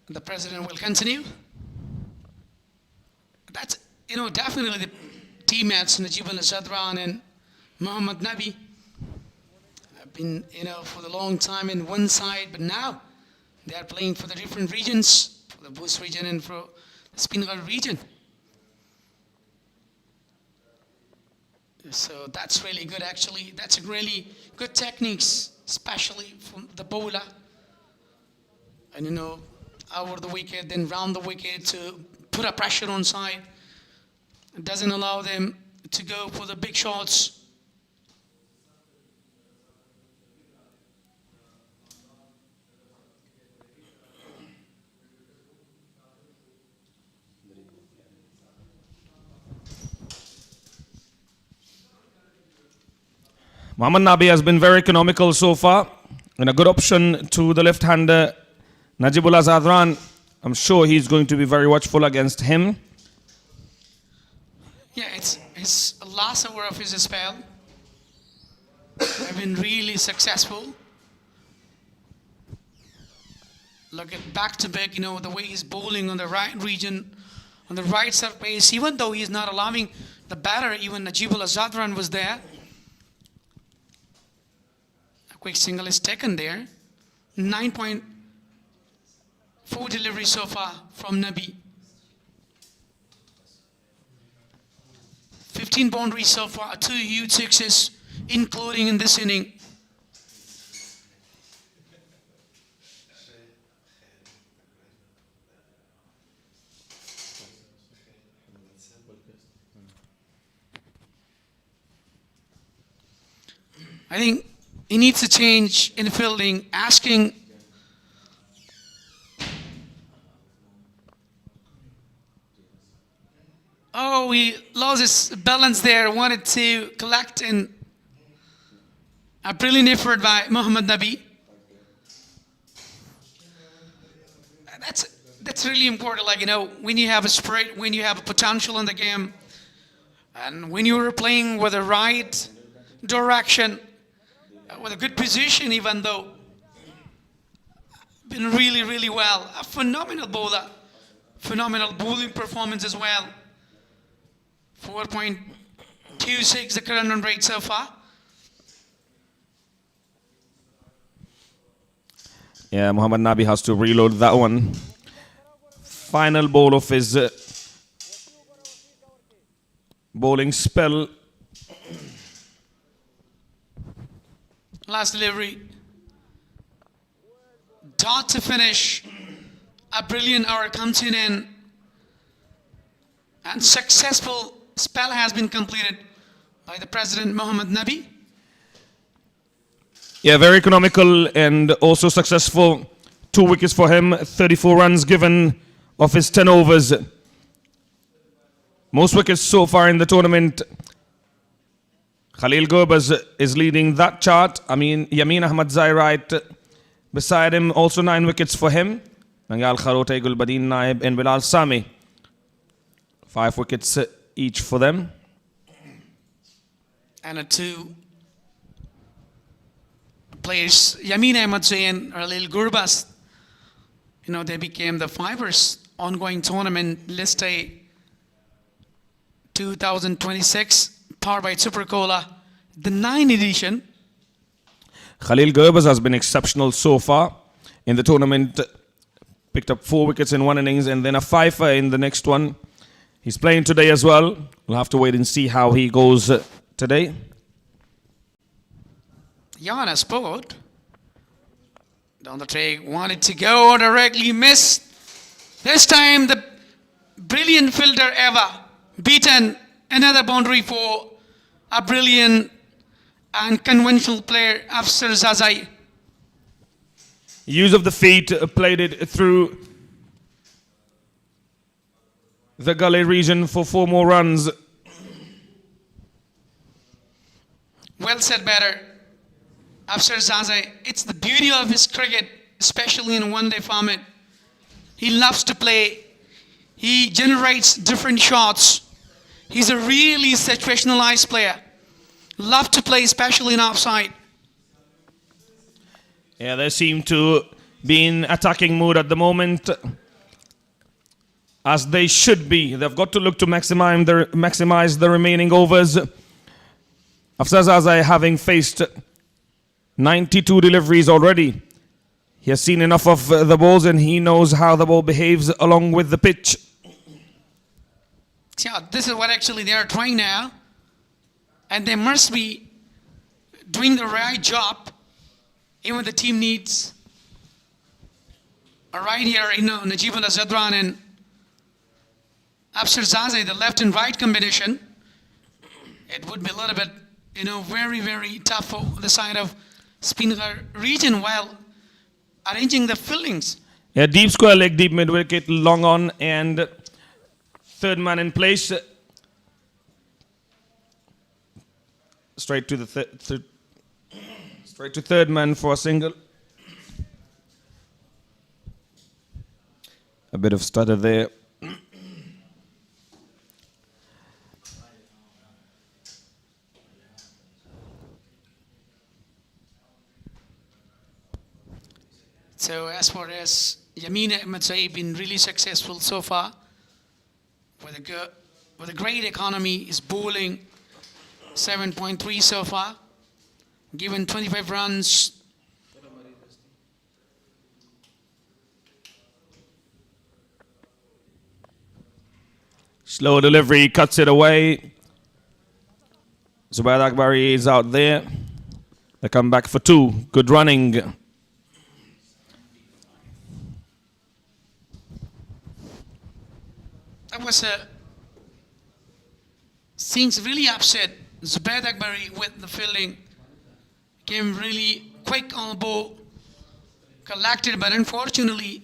The president will continue. That's, definitely the teammates, Najibullah Sadran and Muhammad Nabi, have been, for the long time in one side, but now they are playing for the different regions, for the Bost region and for the Spinghar region. So that's really good, actually. That's really good techniques, especially from the bowler. And, over the wicket, then round the wicket to put a pressure on side. It doesn't allow them to go for the big shots. Muhammad Nabi has been very economical so far and a good option to the left-hander Najibullah Sadran. I'm sure he's going to be very watchful against him. Yeah, it's his last over of his spell. Have been really successful. Look at back-to-back, the way he's bowling on the right region, on the right surface, even though he's not allowing the batter, even Najibullah Sadran was there. A quick single is taken there. 9.4 deliveries so far from Nabi. 15 boundaries so far, 2 huge sixes, including in this inning. I think he needs a change in fielding, asking he lost his balance there, wanted to collect in a brilliant effort by Muhammad Nabi. That's really important, when you have a spirit, when you have a potential in the game, and when you're playing with the right direction, with a good position, even though been really, really well. A phenomenal bowler, phenomenal bowling performance as well. 4.26 the current run rate so far. Yeah, Muhammad Nabi has to reload that one. Final ball of his bowling spell. Last delivery. Dot to finish. A brilliant hour comes in and successful spell has been completed by the President Muhammad Nabi. Yeah, very economical and also successful. 2 wickets for him, 34 runs given of his 10 overs. Most wickets so far in the tournament. Khalil Gurbaz is leading that chart. Yameen Ahmadzai right beside him, also 9 wickets for him. Nangal Kharote, Gulbadin Naib and Bilal Sami. 5 wickets each for them. And two players, Yamin Ahmed and Arlil Gurbas, they became the fivers ongoing tournament list A 2026 Powered by Super Cola, the 9th edition. Khalil Gurbaz has been exceptional so far in the tournament. Picked up 4 wickets in one innings and then a fifer in the next one. He's playing today as well. We'll have to wait and see how he goes today. Yana Sport down the track, wanted to go, directly missed. This time the brilliant fielder ever beaten, another boundary for a brilliant and conventional player, Afsar Zazai. Use of the feet, played it through the gully region for 4 more runs. Well said, batter. Afsar Zazai, it's the beauty of his cricket, especially in one-day format. He loves to play. He generates different shots. He's a really situationalized player. Love to play, especially in offside. Yeah, they seem to be in attacking mood at the moment, as they should be. They've got to look to maximize the remaining overs. Afsar Zazai, having faced 92 deliveries already, he has seen enough of the balls and he knows how the ball behaves along with the pitch. Yeah, this is what actually they are trying now. And they must be doing the right job. Even the team needs right here, Najibullah Zadran and Afsar Zazai, the left and right combination. It would be a little bit, very, very tough for the side of Spinghar region while arranging the fieldings. Yeah, deep square leg, deep mid wicket, long on, and third man in place. Straight to the straight to third man for a single. A bit of stutter there. So as far as Yamin Ahmed Saeed been really successful so far with a great economy, is bowling 7.3 so far, given 25 runs. Slow delivery, cuts it away. Zubair Akbari is out there. They come back for 2. Good running. That was seems really upset. Zubair Akbari with the fielding came really quick on the ball, collected, but unfortunately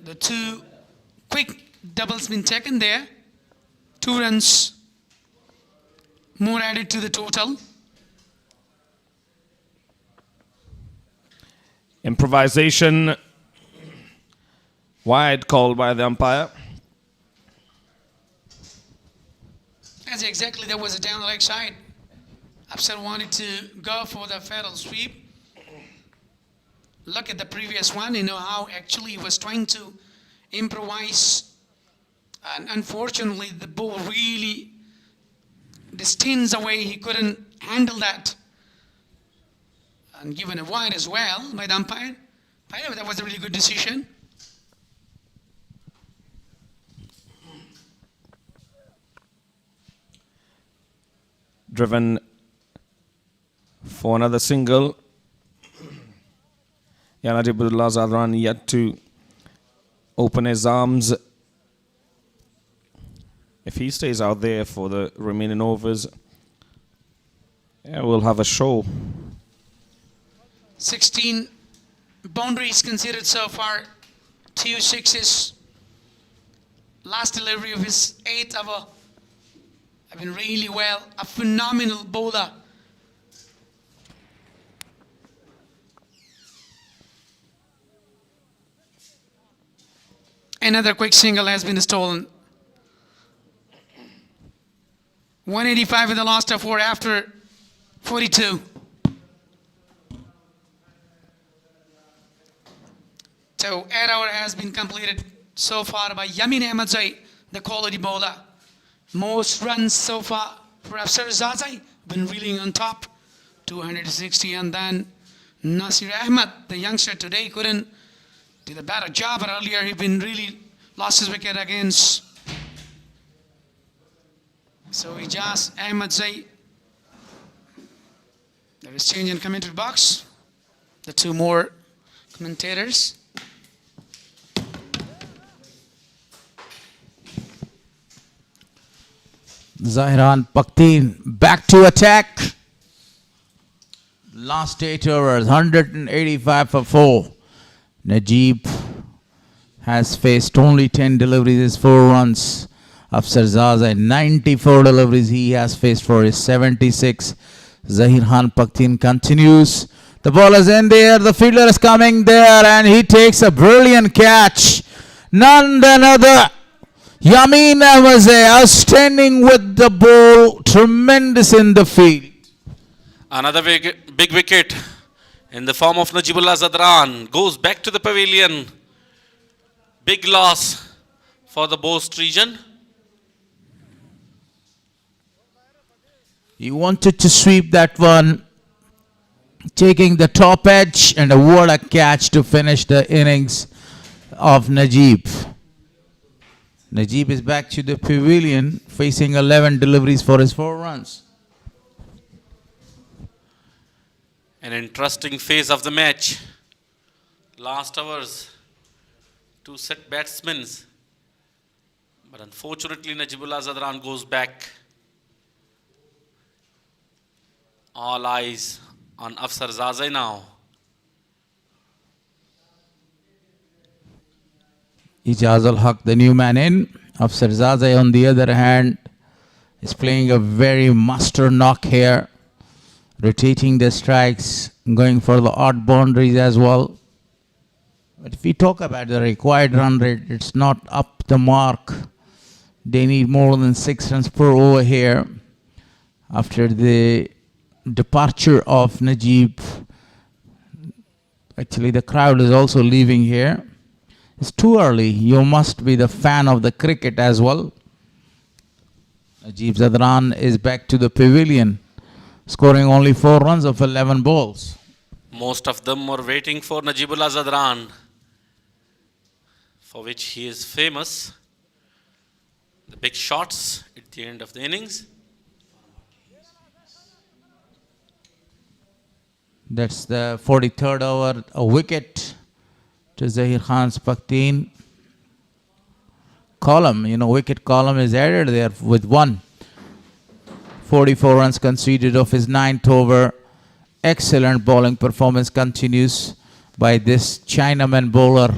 the 2 quick doubles been taken there. 2 runs more added to the total. Improvisation. Wide called by the umpire. As exactly, there was a down the leg side. Afsar wanted to go for the fatal sweep. Look at the previous one, how actually he was trying to improvise. And unfortunately, the ball really distends away. He couldn't handle that. And given a wide as well by the umpire. I know that was a really good decision. Driven for another single. Najibullah Zadran yet to open his arms. If he stays out there for the remaining overs, we'll have a show. 16 boundaries considered so far, 2 sixes. Last delivery of his 8th over. I've been really well. A phenomenal bowler. Another quick single has been stolen. 185 with the last of 4 after 42. So 8 hour has been completed so far by Yamin Ahmadzai, the quality bowler. Most runs so far for Afsar Zazai, been reeling on top, 260, and then Nasir Ahmed, the youngster today, couldn't do the better job, but earlier he'd been really lost his wicket against. So Ijaz Ahmadzai. There is change in commentary box. The 2 more commentators. Zahiran Paktin back to attack. Last 8 overs, 185 for 4. Najib has faced only 10 deliveries, his 4 runs. Afsar Zazai, 94 deliveries he has faced for his 76. Zahiran Paktin continues. The ball is in there, the fielder is coming there, and he takes a brilliant catch. None other. Yamin Ahmadzai outstanding with the ball, tremendous in the field. Another big wicket in the form of Najibullah Zadran goes back to the pavilion. Big loss for the Bost region. He wanted to sweep that one, taking the top edge, and what a catch to finish the innings of Najib. Najib is back to the pavilion, facing 11 deliveries for his 4 runs. An interesting phase of the match. Last hours, 2 set batsmen. But unfortunately, Najibullah Zadran goes back. All eyes on Afsar Zazai now. Ijaz ul Haq, the new man in. Afsar Zazai, on the other hand, is playing a very master knock here, rotating the strikes, going for the odd boundaries as well. But if we talk about the required run rate, it's not up the mark. They need more than 6 runs per over here. After the departure of Najib, actually the crowd is also leaving here. It's too early. You must be the fan of the cricket as well. Najib Zadran is back to the pavilion, scoring only 4 runs of 11 balls. Most of them were waiting for Najibullah Zadran, for which he is famous. The big shots at the end of the innings. That's the 43rd over, a wicket to Zahir Khan's Paktin. Column, wicket column is added there with 1. 44 runs conceded of his 9th over. Excellent bowling performance continues by this Chinaman bowler.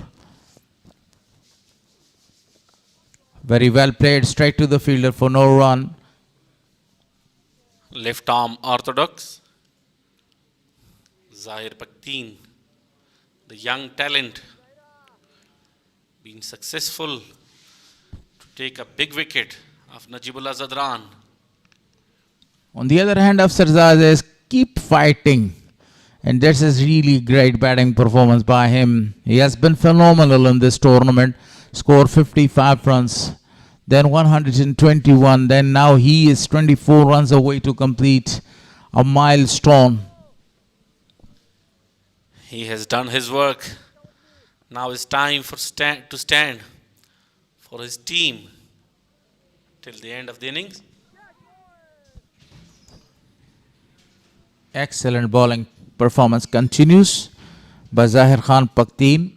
Very well played, straight to the fielder for no run. Left arm orthodox. Zahir Paktin, the young talent, been successful to take a big wicket of Najibullah Zadran. On the other hand, Afsar Zazai keep fighting, and that's a really great batting performance by him. He has been phenomenal in this tournament. Scored 55 runs, then 121, then now he is 24 runs away to complete a milestone. He has done his work. Now it's time to stand for his team till the end of the innings. Excellent bowling performance continues by Zahir Khan Paktin.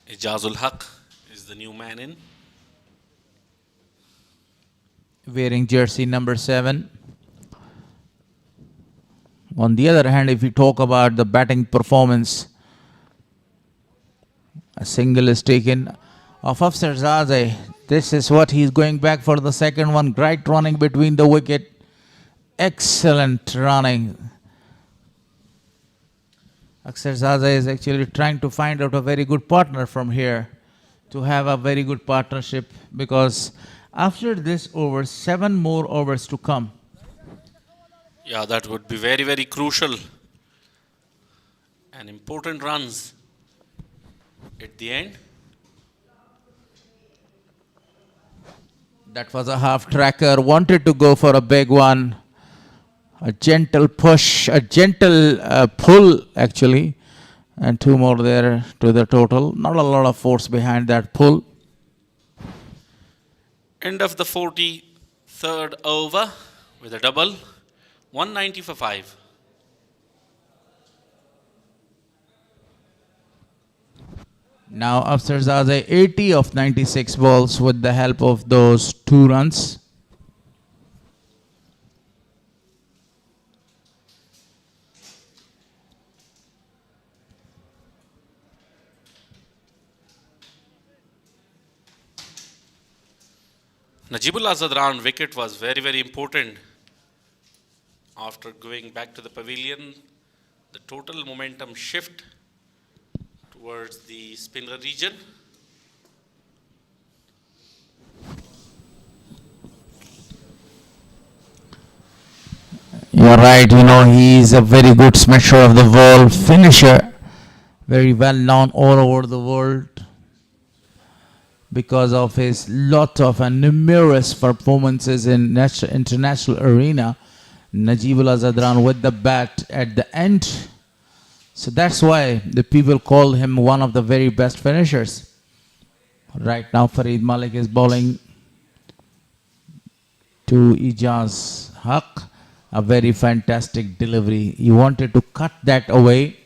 Ijaz ul Haq is the new man in. Wearing jersey number 7. On the other hand, if we talk about the batting performance, a single is taken of Afsar Zazai. This is what he's going back for the second one. Great running between the wicket Excellent running. Zaza is actually trying to find out a very good partner from here to have a very good partnership, because after this over, 7 more overs to come. Yeah, that would be very, very crucial and important runs at the end. That was a half tracker, wanted to go for a big one. A gentle push, a gentle pull actually, and 2 more there to the total. Not a lot of force behind that pull. End of the 43rd over with a double, 190 for 5. Now Afsar Zaze 80 of 96 balls with the help of those 2 runs. Najibullah Zadran wicket was very, very important. After going back to the pavilion, the total momentum shift towards the spinner region. You're right, he's a very good smasher of the ball, finisher, very well known all over the world because of his lot of and numerous performances in international arena. Najibullah Zadran with the bat at the end. So that's why the people call him one of the very best finishers. Right now Farid Malik is bowling to Ijaz Haq. A very fantastic delivery. He wanted to cut that away.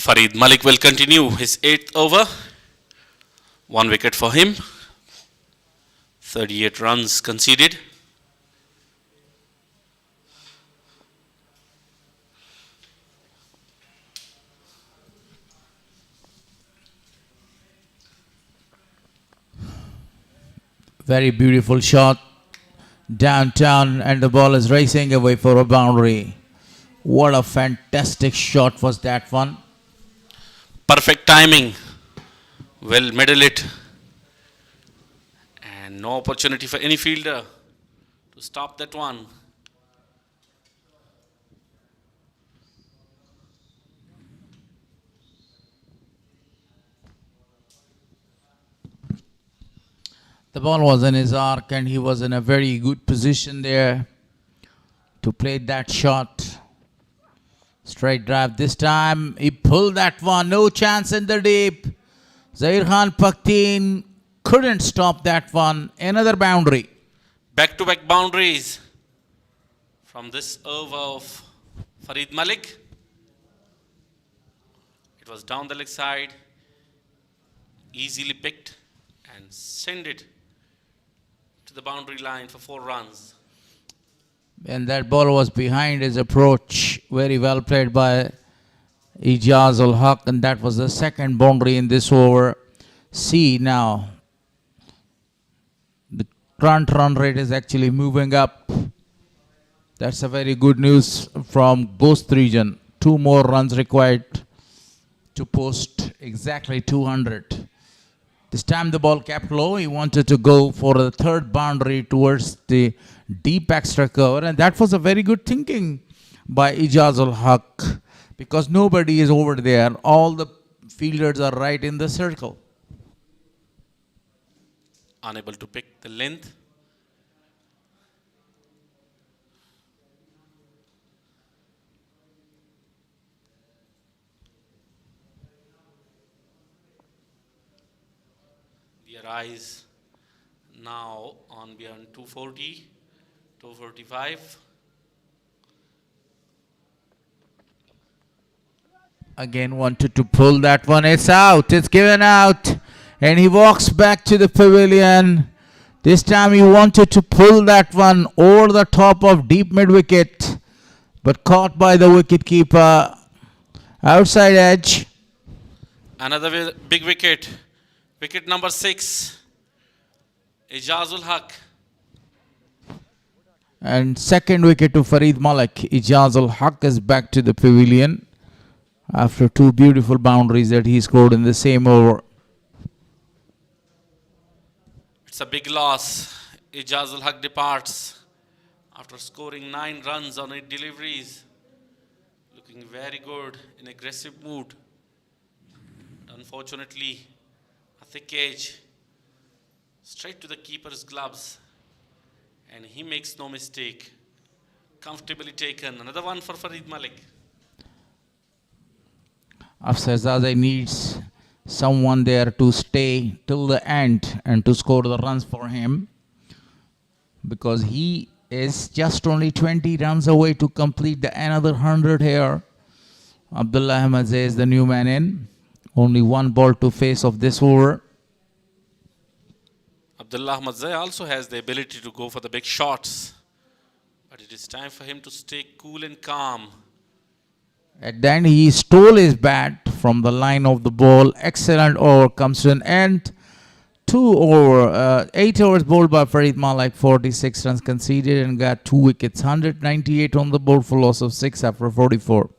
Farid Malik will continue his 8th over. 1 wicket for him. 38 runs conceded. Very beautiful shot downtown, and the ball is racing away for a boundary. What a fantastic shot was that one. Perfect timing. Well middle it. And no opportunity for any fielder to stop that one. The ball was in his arc and he was in a very good position there to play that shot. Straight drive this time. He pulled that one. No chance in the deep. Zahir Khan Pakhtien couldn't stop that one. Another boundary. Back-to-back boundaries from this over of Farid Malik. It was down the leg side. Easily picked and send it to the boundary line for 4 runs. And that ball was behind his approach. Very well played by Ijaz ul Haq, and that was the second boundary in this over. See now, the current run rate is actually moving up. That's a very good news from Bost region. 2 more runs required to post exactly 200. This time the ball kept low. He wanted to go for the 3rd boundary towards the deep extra cover, and that was a very good thinking by Ijaz ul Haq, because nobody is over there. All the fielders are right in the circle. Unable to pick the length. Their eyes now on beyond 240, 245. Again wanted to pull that one. It's out. It's given out. And he walks back to the pavilion. This time he wanted to pull that one over the top of deep mid wicket, but caught by the wicket keeper. Outside edge. Another big wicket. Wicket number 6. Ijazul Haq. And second wicket to Farid Malik. Ijazul Haq is back to the pavilion after 2 beautiful boundaries that he scored in the same over. It's a big loss. Ijazul Haq departs after scoring 9 runs on 8 deliveries. Looking very good in aggressive mood. Unfortunately, a thick edge straight to the keeper's gloves, and he makes no mistake. Comfortably taken. Another one for Farid Malik. Afsazadeh needs someone there to stay till the end and to score the runs for him, because he is just only 20 runs away to complete the another 100 here. Abdullah Ahmadzai is the new man in. Only 1 ball to face of this over. Abdullah Ahmadzai also has the ability to go for the big shots, but it is time for him to stay cool and calm. At the end, he stole his bat from the line of the ball. Excellent over comes to an end. 8 overs bowled by Farid Malik, 46 runs conceded and got 2 wickets. 198 on the board for loss of 6 after 44.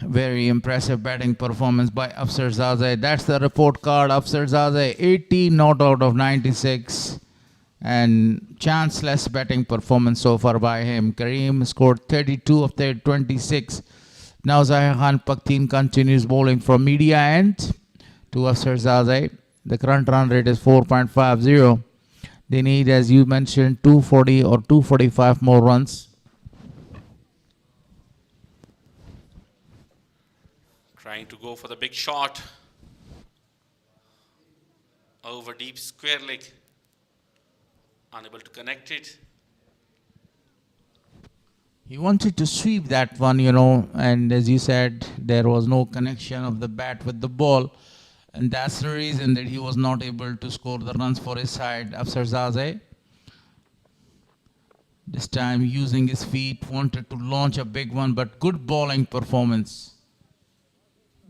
Very impressive batting performance by Afsazadeh. That's the report card. Afsazadeh 80 not out of 96. And chanceless batting performance so far by him. Kareem scored 32 of their 26. Now Zahir Khan Pakhtien continues bowling from media end to Afsazadeh. The current run rate is 4.50. They need, as you mentioned, 240 or 245 more runs. Trying to go for the big shot over deep square leg. Unable to connect it. He wanted to sweep that one, and as you said, there was no connection of the bat with the ball. And that's the reason that he was not able to score the runs for his side. Afsazadeh, this time using his feet, wanted to launch a big one, but good bowling performance.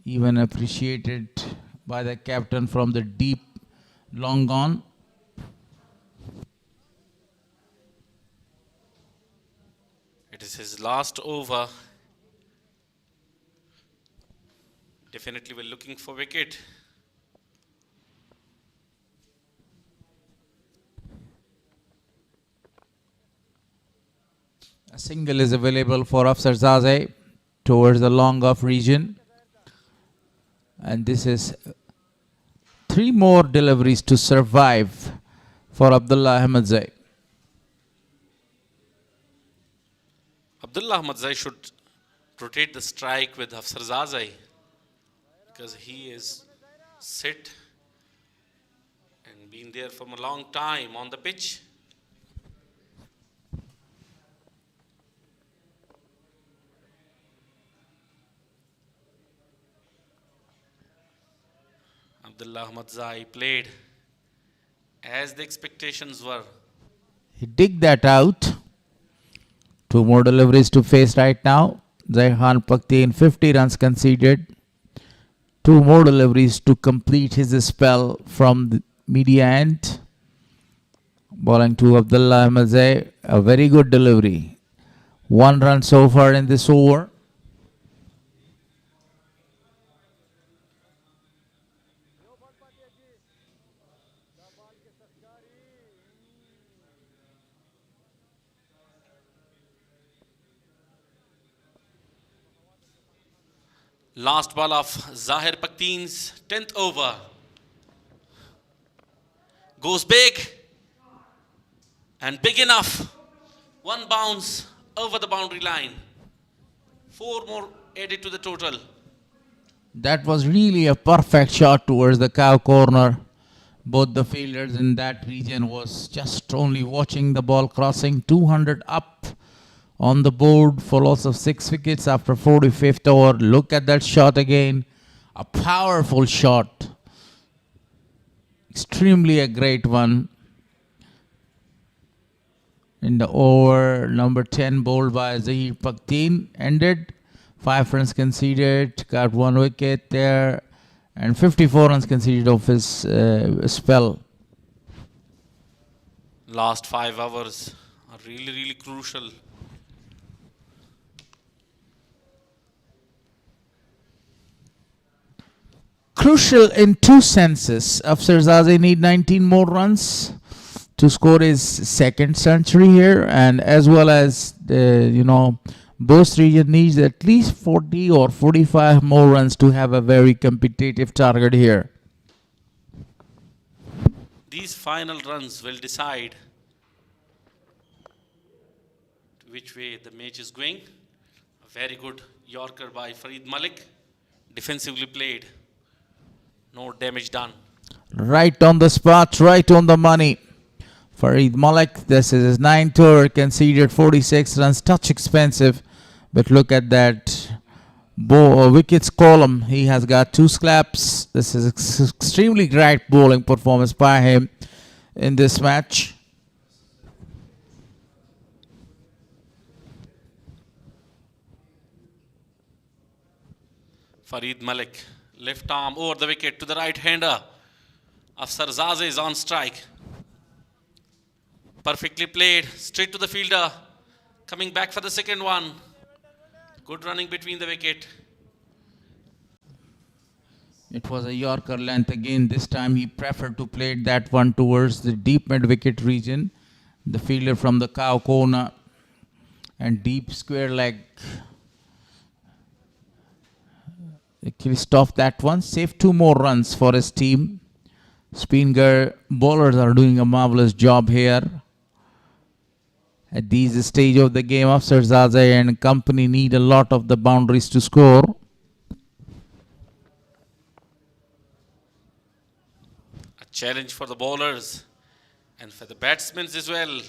Even appreciated by the captain from the deep long on. It is his last over. Definitely we're looking for wicket. A single is available for Afsazadeh towards the long off region. And this is 3 more deliveries to survive for Abdullah Ahmadzai. Abdullah Ahmadzai should rotate the strike with Afsazadeh, because he is sit and been there for a long time on the pitch. Abdullah Ahmadzai played as the expectations were. He digged that out. 2 more deliveries to face right now. Zahir Khan Pakhtien 50 runs conceded. 2 more deliveries to complete his spell from the media end. Bowling to Abdullah Ahmadzai, a very good delivery. 1 run so far in this over. Last ball of Zahir Pakhtien's 10th over. Goes big and big enough. 1 bounce over the boundary line. 4 more added to the total. That was really a perfect shot towards the cow corner. Both the fielders in that region was just only watching the ball crossing 200 up on the board for loss of 6 wickets after 45th over. Look at that shot again. A powerful shot. Extremely a great one. In the over number 10 bowled by Zahir Paktin ended. 5 runs conceded, got 1 wicket there, and 54 runs conceded of his spell. Last 5 hours are really, really crucial. Crucial in 2 senses. Afsarzaze need 19 more runs to score his 2nd century here, and as well as Bost region needs at least 40 or 45 more runs to have a very competitive target here. These final runs will decide which way the match is going. A very good Yorker by Farid Malik. Defensively played. No damage done. Right on the spot, right on the money. Farid Malik, this is his 9th over, conceded 46 runs, touch expensive. But look at that wickets column. He has got 2 sclaps. This is extremely great bowling performance by him in this match. Farid Malik, left arm over the wicket to the right hander. Afsarzaze is on strike. Perfectly played, straight to the fielder. Coming back for the 2nd one. Good running between the wicket. It was a Yorker length again. This time he preferred to play that one towards the deep mid-wicket region. The fielder from the cow corner and deep square leg actually stopped that one. Saved 2 more runs for his team. Spinghar bowlers are doing a marvelous job here. At this stage of the game, Afsarzaze and company need a lot of the boundaries to score. A challenge for the bowlers and for the batsmen as well.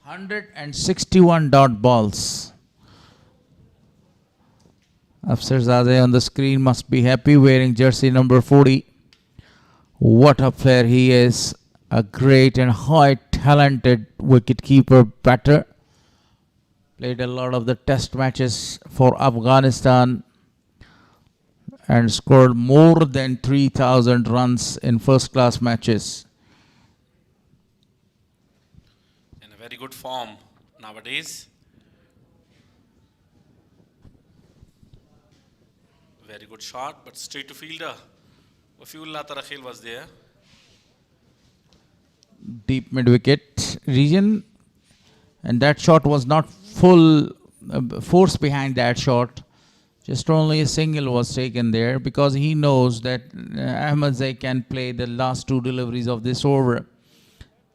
161 dot balls. Afsarzaze on the screen must be happy, wearing jersey number 40. What a player he is. A great and high talented wicket-keeper batter. Played a lot of the test matches for Afghanistan and scored more than 3,000 runs in first-class matches. In a very good form nowadays. Very good shot, but straight to fielder. Wafiullah Tarakhil was there. Deep mid-wicket region, and that shot was not full force behind that shot. Just only a single was taken there because he knows that Ahmadzai can play the last 2 deliveries of this over.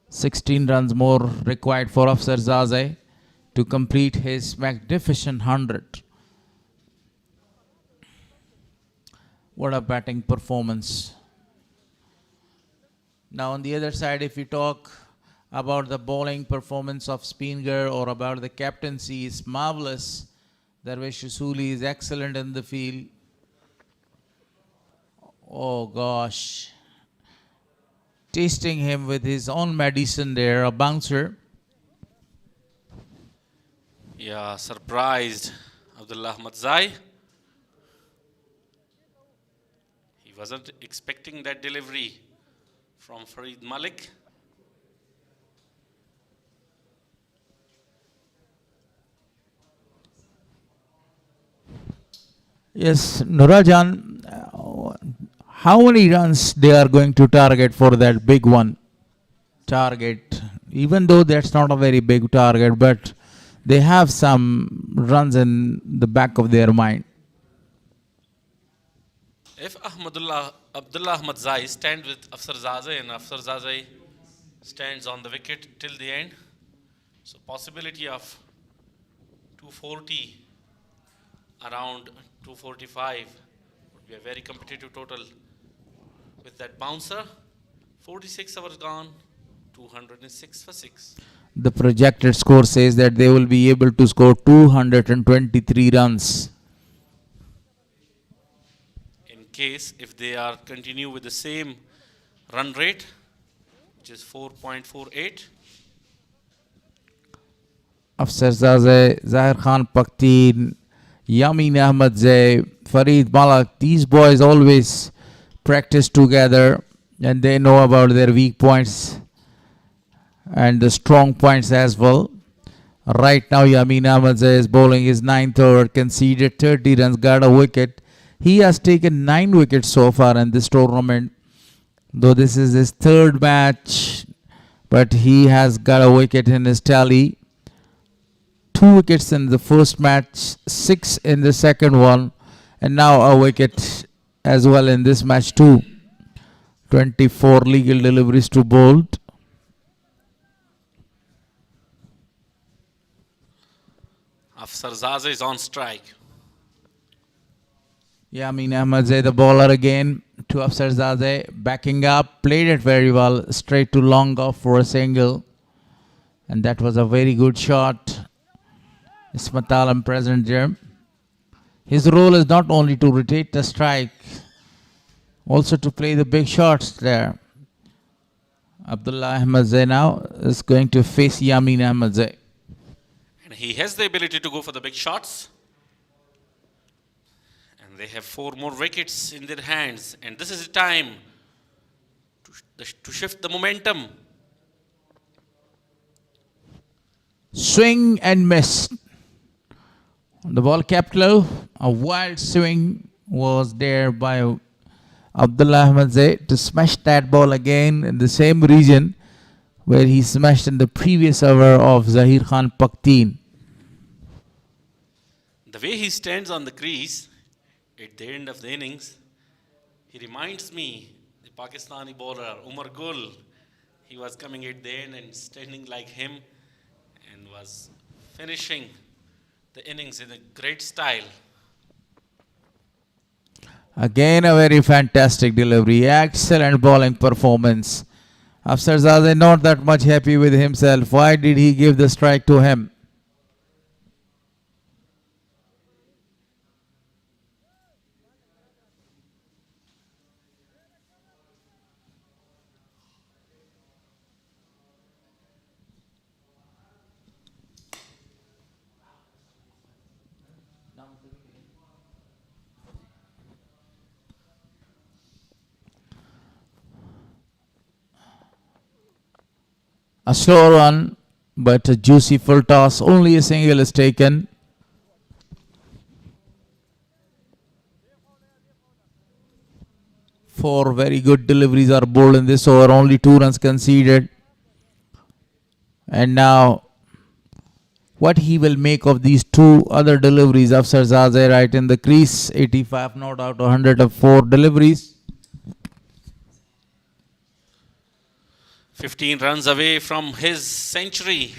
16 runs more required for Afsarzaze to complete his magnificent 100. What a batting performance. Now on the other side, if you talk about the bowling performance of Spinghar or about the captaincy, is marvelous. Darvish Rasuli is excellent in the field. Oh gosh. Tasting him with his own medicine there, a bouncer. Yeah, surprised Abdullah Ahmadzai. He wasn't expecting that delivery from Farid Malik. Yes, Nurajan, how many runs they are going to target for that big one? Target, even though that's not a very big target, but they have some runs in the back of their mind. If Abdullah Ahmadzai stands with Afsarzaze and Afsarzaze stands on the wicket till the end, so possibility of 240 around 245. Would be a very competitive total. With that bouncer, 46 overs gone, 206 for 6. The projected score says that they will be able to score 223 runs. In case if they are continue with the same run rate, which is 4.48. Afsar Zazeh, Zahir Khan Pakteen, Yamin Ahmadzai, Farid Malak, these boys always practice together and they know about their weak points and the strong points as well. Right now, Yamin Ahmadzai is bowling his 9th over, conceded 30 runs, got a wicket. He has taken 9 wickets so far in this tournament, though this is his 3rd match, but he has got a wicket in his tally. 2 wickets in the first match, 6 in the second one, and now a wicket as well in this match too. 24 legal deliveries to Bolt. Afsar Zazeh is on strike. Yamin Ahmadzai, the bowler again to Afsar Zazeh, backing up, played it very well, straight to long off for a single. And that was a very good shot. Ismat Alam present there. His role is not only to rotate the strike, also to play the big shots there. Abdullah Ahmadzai now is going to face Yamin Ahmadzai. And he has the ability to go for the big shots. And they have 4 more wickets in their hands. And this is the time to shift the momentum. Swing and miss. The ball kept low. A wild swing was there by Abdullah Ahmadzai to smash that ball again in the same region where he smashed in the previous over of Zahir Khan Pakteen. The way he stands on the crease at the end of the innings, he reminds me the Pakistani bowler Umar Gul. He was coming at the end and standing like him and was finishing the innings in a great style. Again a very fantastic delivery, excellent bowling performance. Afsar Zazeh not that much happy with himself. Why did he give the strike to him? A slow run, but a juicy full toss. Only a single is taken. Four very good deliveries are bowled in this over. Only 2 runs conceded. And now, what he will make of these 2 other deliveries. Afsar Zazeh right in the crease. 85 not out of 104 deliveries. 15 runs away from his century.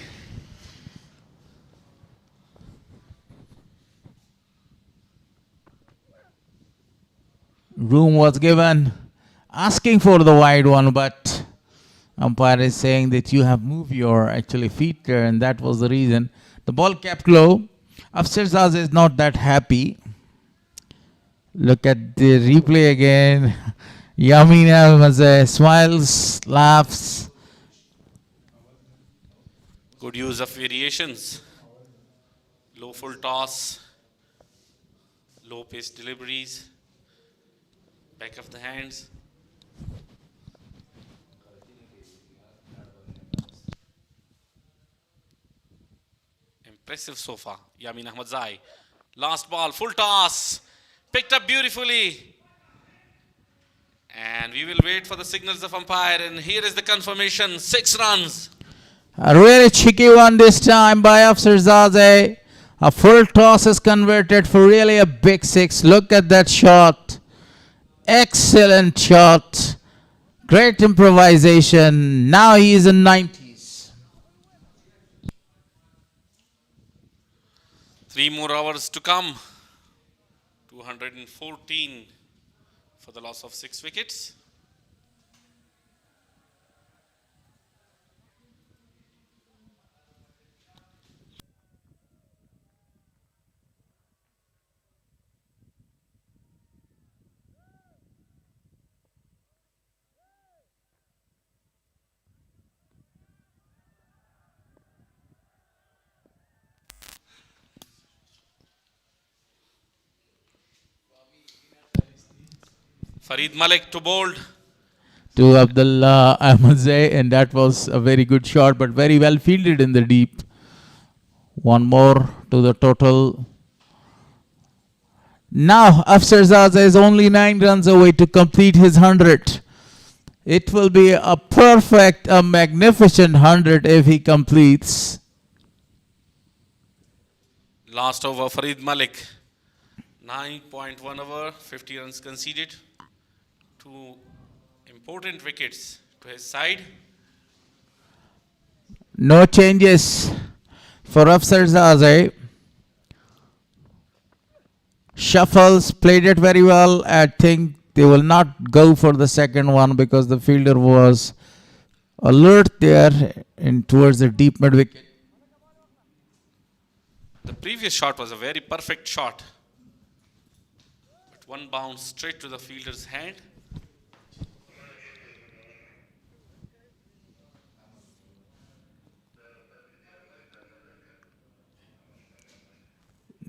Room was given, asking for the wide one, but umpire is saying that you have moved your actually feet there, and that was the reason. The ball kept low. Afsar Zazeh is not that happy. Look at the replay again. Yamin Ahmadzai smiles, laughs. Good use of variations. Low full toss, low pace deliveries, back of the hands. Impressive so far, Yamin Ahmadzai. Last ball, full toss, picked up beautifully. And we will wait for the signals of umpire, and here is the confirmation, 6 runs. A really cheeky one this time by Afsar Zazeh. A full toss is converted for really a big 6. Look at that shot. Excellent shot. Great improvisation. Now he is in 90s. 3 more hours to come. 214 for the loss of 6 wickets. Farid Malik to bold. To Abdullah Ahmadzai, and that was a very good shot, but very well fielded in the deep. One more to the total. Now Afsar Zaza is only 9 runs away to complete his 100. It will be a perfect, a magnificent 100 if he completes. Last over Farid Malik. 9.1 over, 50 runs conceded. 2 important wickets to his side. No changes for Afsar Zaza. Shuffles, played it very well. I think they will not go for the second one because the fielder was alert there and towards the deep mid wicket. The previous shot was a very perfect shot. But one bounce straight to the fielder's hand.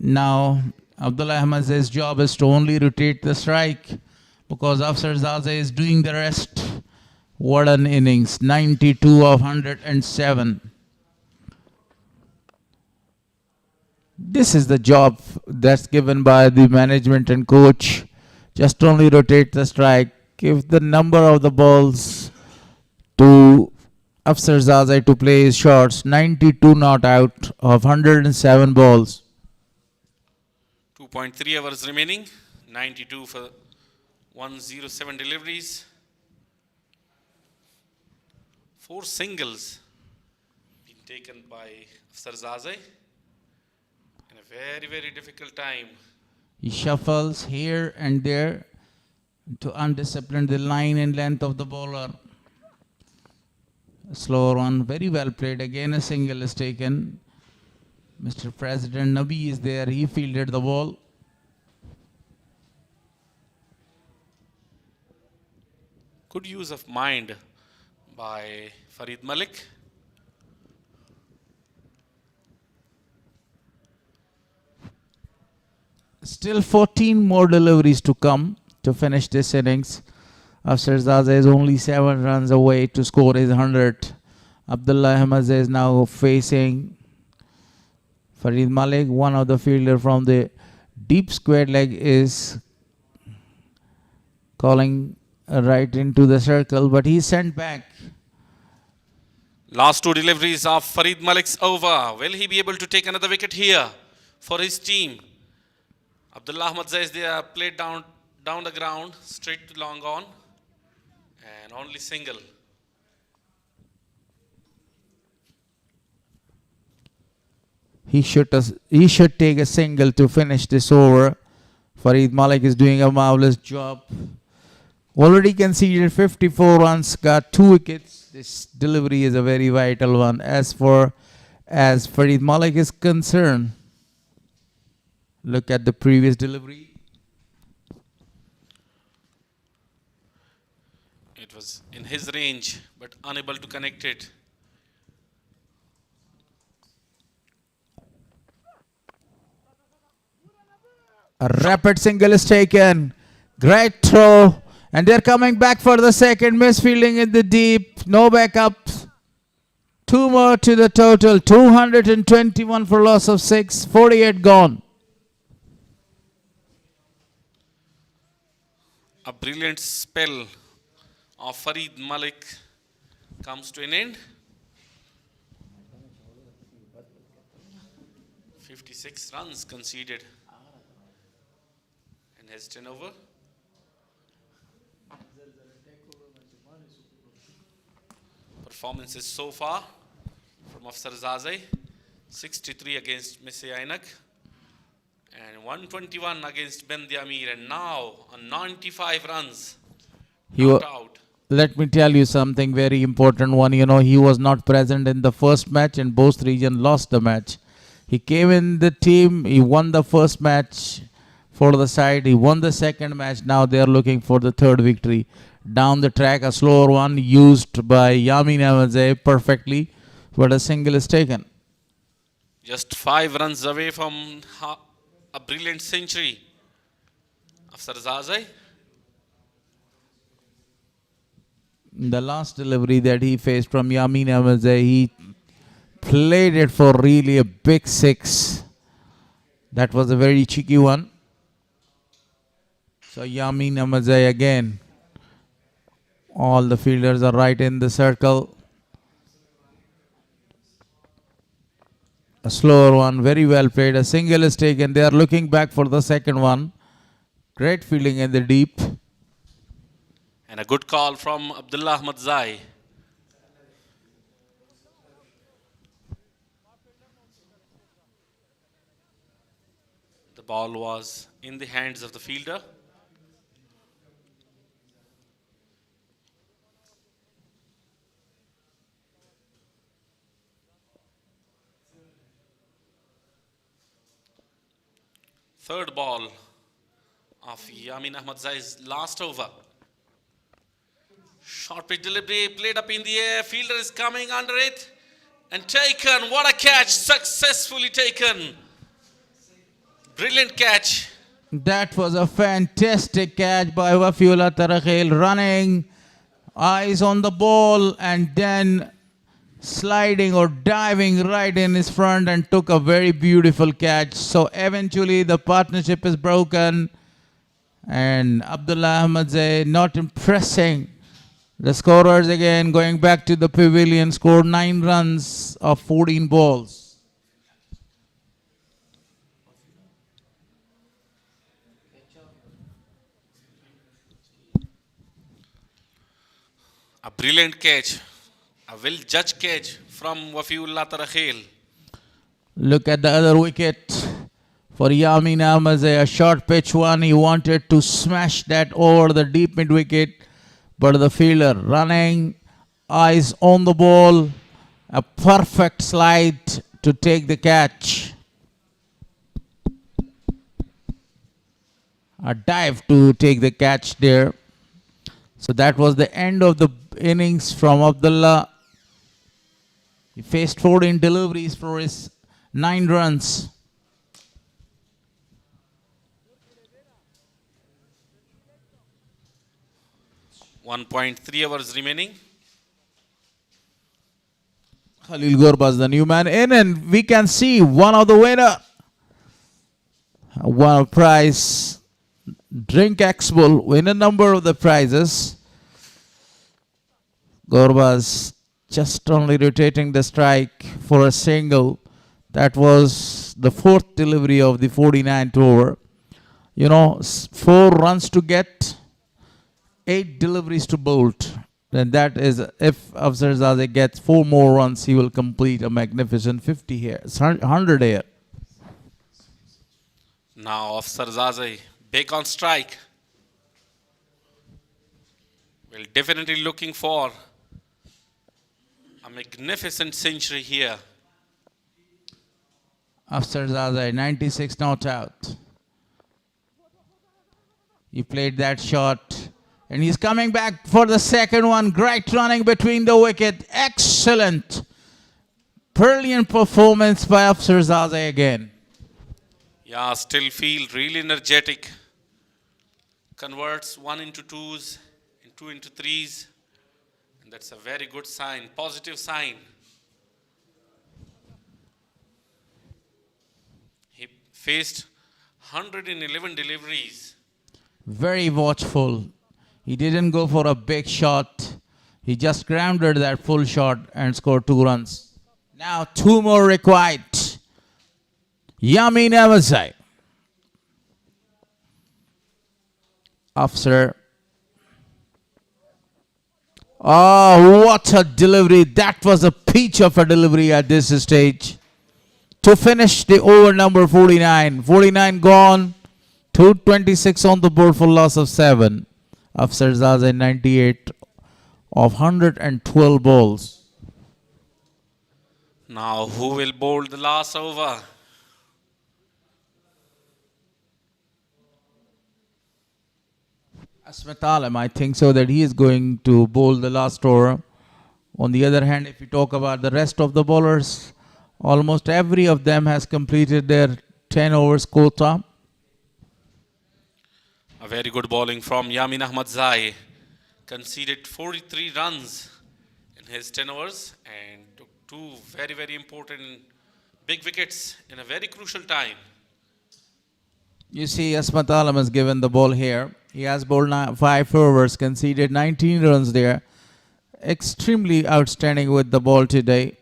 Now Abdullah Ahmadzai's job is to only rotate the strike because Afsar Zaza is doing the rest. What an innings, 92 of 107. This is the job that's given by the management and coach. Just only rotate the strike. Give the number of the balls to Afsar Zaza to play his shots. 92 not out of 107 balls. 2.3 hours remaining. 92 for 107 deliveries. 4 singles been taken by Afsar Zaza in a very, very difficult time. He shuffles here and there to undiscipline the line and length of the bowler. A slower one, very well played. Again, a single is taken. Mr. President Nabi is there. He fielded the ball. Good use of mind by Farid Malik. Still 14 more deliveries to come to finish this innings. Afsar Zaza is only 7 runs away to score his 100. Abdullah Ahmadzai is now facing Farid Malik. One of the fielder from the deep square leg is calling right into the circle, but he's sent back. Last 2 deliveries of Farid Malik's over. Will he be able to take another wicket here for his team? Abdullah Ahmadzai is there, played down the ground, straight to long on, and only single. He should take a single to finish this over. Farid Malik is doing a marvelous job. Already conceded 54 runs, got 2 wickets. This delivery is a very vital one. As Farid Malik is concerned, look at the previous delivery. It was in his range, but unable to connect it. A rapid single is taken. Great throw. And they're coming back for the second. Misfielding in the deep. No backup. 2 more to the total. 221 for loss of 6. 48 gone. A brilliant spell of Farid Malik comes to an end. 56 runs conceded in his 10 over. Performances so far from Afsar Zaza: 63 against Missy Ainak And 121 against Ben Diamir, and now on 95 runs. He Not wa- out. Let me tell you something very important one. You know, he was not present in the first match and Bost region lost the match. He came in the team, he won the first match for the side, he won the second match. Now they are looking for the third victory. Down the track, a slower one used by Yamin Ahmadzai perfectly, but a single is taken. Just 5 runs away from a brilliant century of Sarzazai. The last delivery that he faced from Yamin Ahmadzai, he played it for really a big six. That was a very cheeky one. So Yamin Ahmadzai again. All the fielders are right in the circle. A slower one, very well played. A single is taken. They are looking back for the second one. Great fielding in the deep. And a good call from Abdullah Ahmadzai. The ball was in the hands of the fielder. Third ball of Yamin Ahmadzai's last over. Short pitch delivery played up in the air. Fielder is coming under it and taken. What a catch! Successfully taken. Brilliant catch. That was a fantastic catch by Wafiullah Tarakhil, running, eyes on the ball, and then sliding or diving right in his front and took a very beautiful catch. So eventually the partnership is broken and Abdullah Ahmadzai not impressing. The scorers again going back to the pavilion, scored 9 runs of 14 balls. A brilliant catch. A well-judged catch from Wafiullah Tarakhil. Look at the other wicket for Yamin Ahmadzai, a short pitch one. He wanted to smash that over the deep mid wicket, but the fielder running, eyes on the ball, a perfect slide to take the catch. A dive to take the catch there. So that was the end of the innings from Abdullah. He faced 14 deliveries for his 9 runs. .3 hours remaining. Khalil Gurbaz, the new man in, and we can see one of the winner. One prize, Drink Expo, win a number of the prizes. Gurbaz just only rotating the strike for a single. That was the 4th delivery of the 49th over. You know, 4 runs to get, 8 deliveries to bolt. And that is, if Afzal Zazeh gets 4 more runs, he will complete a magnificent 50 here, 100 here. Now Afzal Zazeh back on strike. Well, definitely looking for a magnificent century here. Afzal Zazeh, 96 not out. He played that shot. And he's coming back for the second one. Great running between the wicket. Excellent. Brilliant performance by Afzal Zazeh again. Yeah, still feel really energetic. Converts 1 into 2s and 2 into 3s. And that's a very good sign, positive sign. He faced 111 deliveries. Very watchful. He didn't go for a big shot. He just grounded that full shot and scored 2 runs. Now 2 more required. Yamin Ahmadzai. After. Oh, what a delivery. That was a peach of a delivery at this stage. to finish the over number 49. 49 gone. 226 on the board for loss of 7. Afsar Zaza 98 of 112 balls. Now, who will bowl the last over? Asmat Alam, I think so that he is going to bowl the last over. On the other hand, if you talk about the rest of the bowlers, almost every of them has completed their 10 overs quota. A very good bowling from Yamin Ahmadzai. Conceded 43 runs in his 10 overs and took 2 very, very important big wickets in a very crucial time. You see, Asmat Alam has given the ball here. He has bowled 5 overs, conceded 19 runs there. Extremely outstanding with the ball today.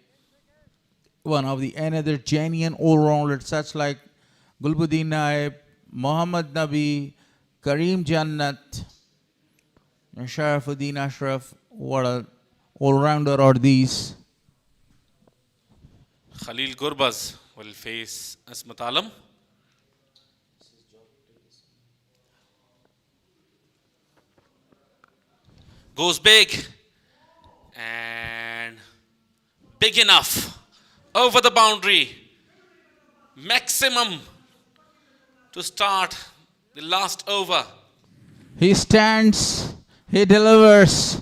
One of the another genuine all-rounders, such like Gulbuddin Naib, Mohammad Nabi, Kareem Jannat, and Sharafuddin Ashraf. What an all-rounder are these. Khalil Gurbaz will face Asmat Alam. Goes big and big enough over the boundary. Maximum to start the last over. He stands, he delivers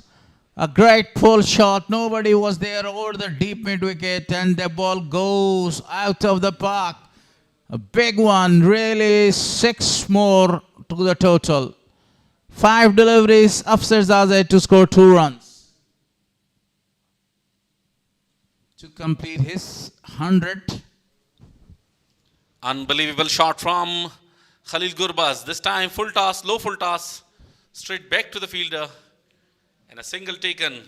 a great pull shot. Nobody was there over the deep mid wicket, and the ball goes out of the park. A big one, really 6 more to the total. 5 deliveries, Afsar Zaza to score 2 runs. To complete his 100. Unbelievable shot from Khalil Gurbaz. This time full toss, low full toss, straight back to the fielder. And a single taken.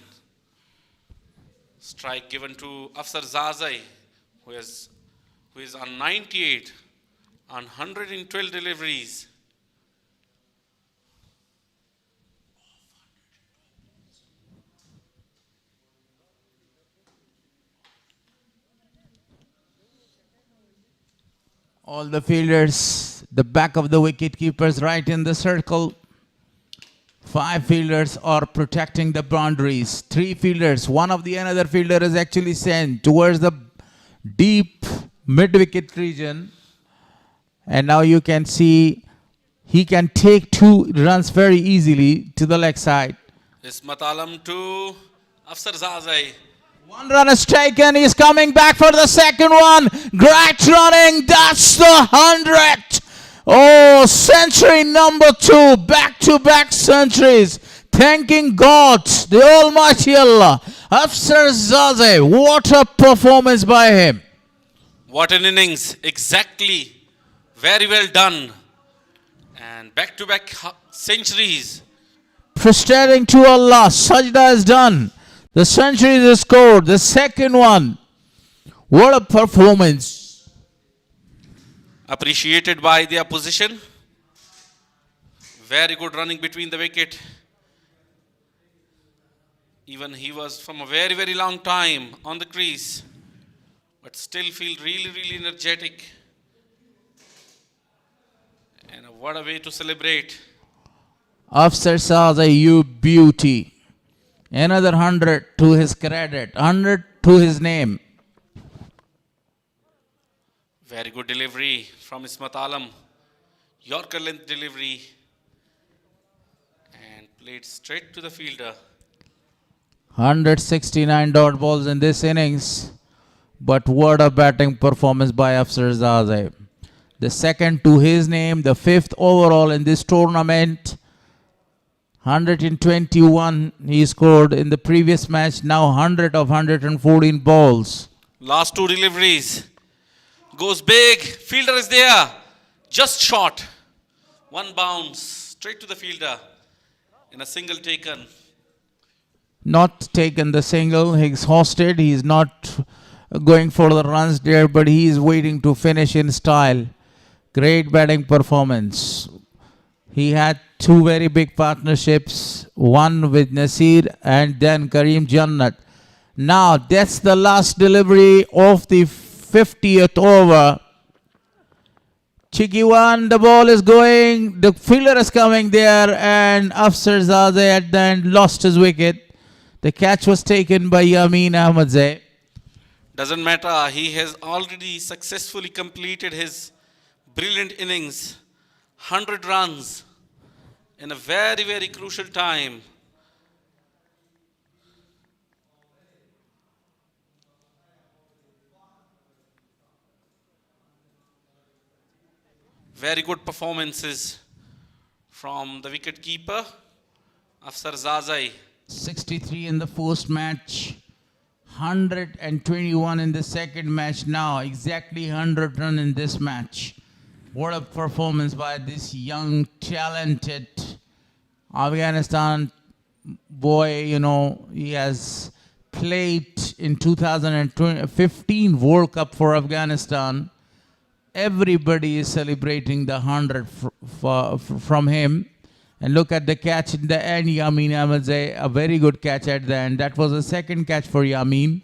Strike given to Afsar Zazai, who is on 98 on 112 deliveries. All the fielders, the back of the wicket keepers right in the circle. 5 fielders are protecting the boundaries. 3 fielders, one of the another fielder is actually sent towards the deep mid-wicket region. And now you can see he can take 2 runs very easily to the leg side. Ismat Alam to Afsar Zazai. 1 run is taken. He's coming back for the second one. Great running. That's the 100th. Oh, century number 2. Back-to-back centuries. Thanking God, the Almighty Allah. Afsar Zazai. What a performance by him. What an innings. Exactly. Very well done. And back-to-back centuries. Prostrating to Allah. Sajda is done. The century is scored. The second one. What a performance. Appreciated by the opposition. Very good running between the wicket. Even he was from a very, very long time on the crease. But still feel really, really energetic. And what a way to celebrate. Afsar Zazai, you beauty. Another 100 to his credit. 100 to his name. Very good delivery from Ismat Alam. Yorker length delivery. And played straight to the fielder. 169 dot balls in this innings. But what a batting performance by Afsar Zazai. The second to his name. The 5th overall in this tournament. 121 he scored in the previous match. Now 100 of 114 balls. Last 2 deliveries. Goes big. Fielder is there. Just short. 1 bounce. Straight to the fielder. In a single taken. Not taken the single. He's hosted. He's not going for the runs there, but he is waiting to finish in style. Great batting performance. He had 2 very big partnerships. One with Nasir and then Kareem Jannat. Now that's the last delivery of the 50th over. Cheeky one, the ball is going, the fielder is coming there, and Afsar Zadeh at the end lost his wicket. The catch was taken by Yamin Ahmadzai. Doesn't matter, he has already successfully completed his brilliant innings. 100 runs in a very, very crucial time. Very good performances from the wicket keeper, Afsar Zadeh. 63 in the first match, 121 in the second match now, exactly 100 run in this match. What a performance by this young, talented Afghanistan boy. You know, he has played in 2015 World Cup for Afghanistan. Everybody is celebrating the 100 from him. And look at the catch in the end, Yamin Ahmadzai, a very good catch at the end. That was the second catch for Yamin.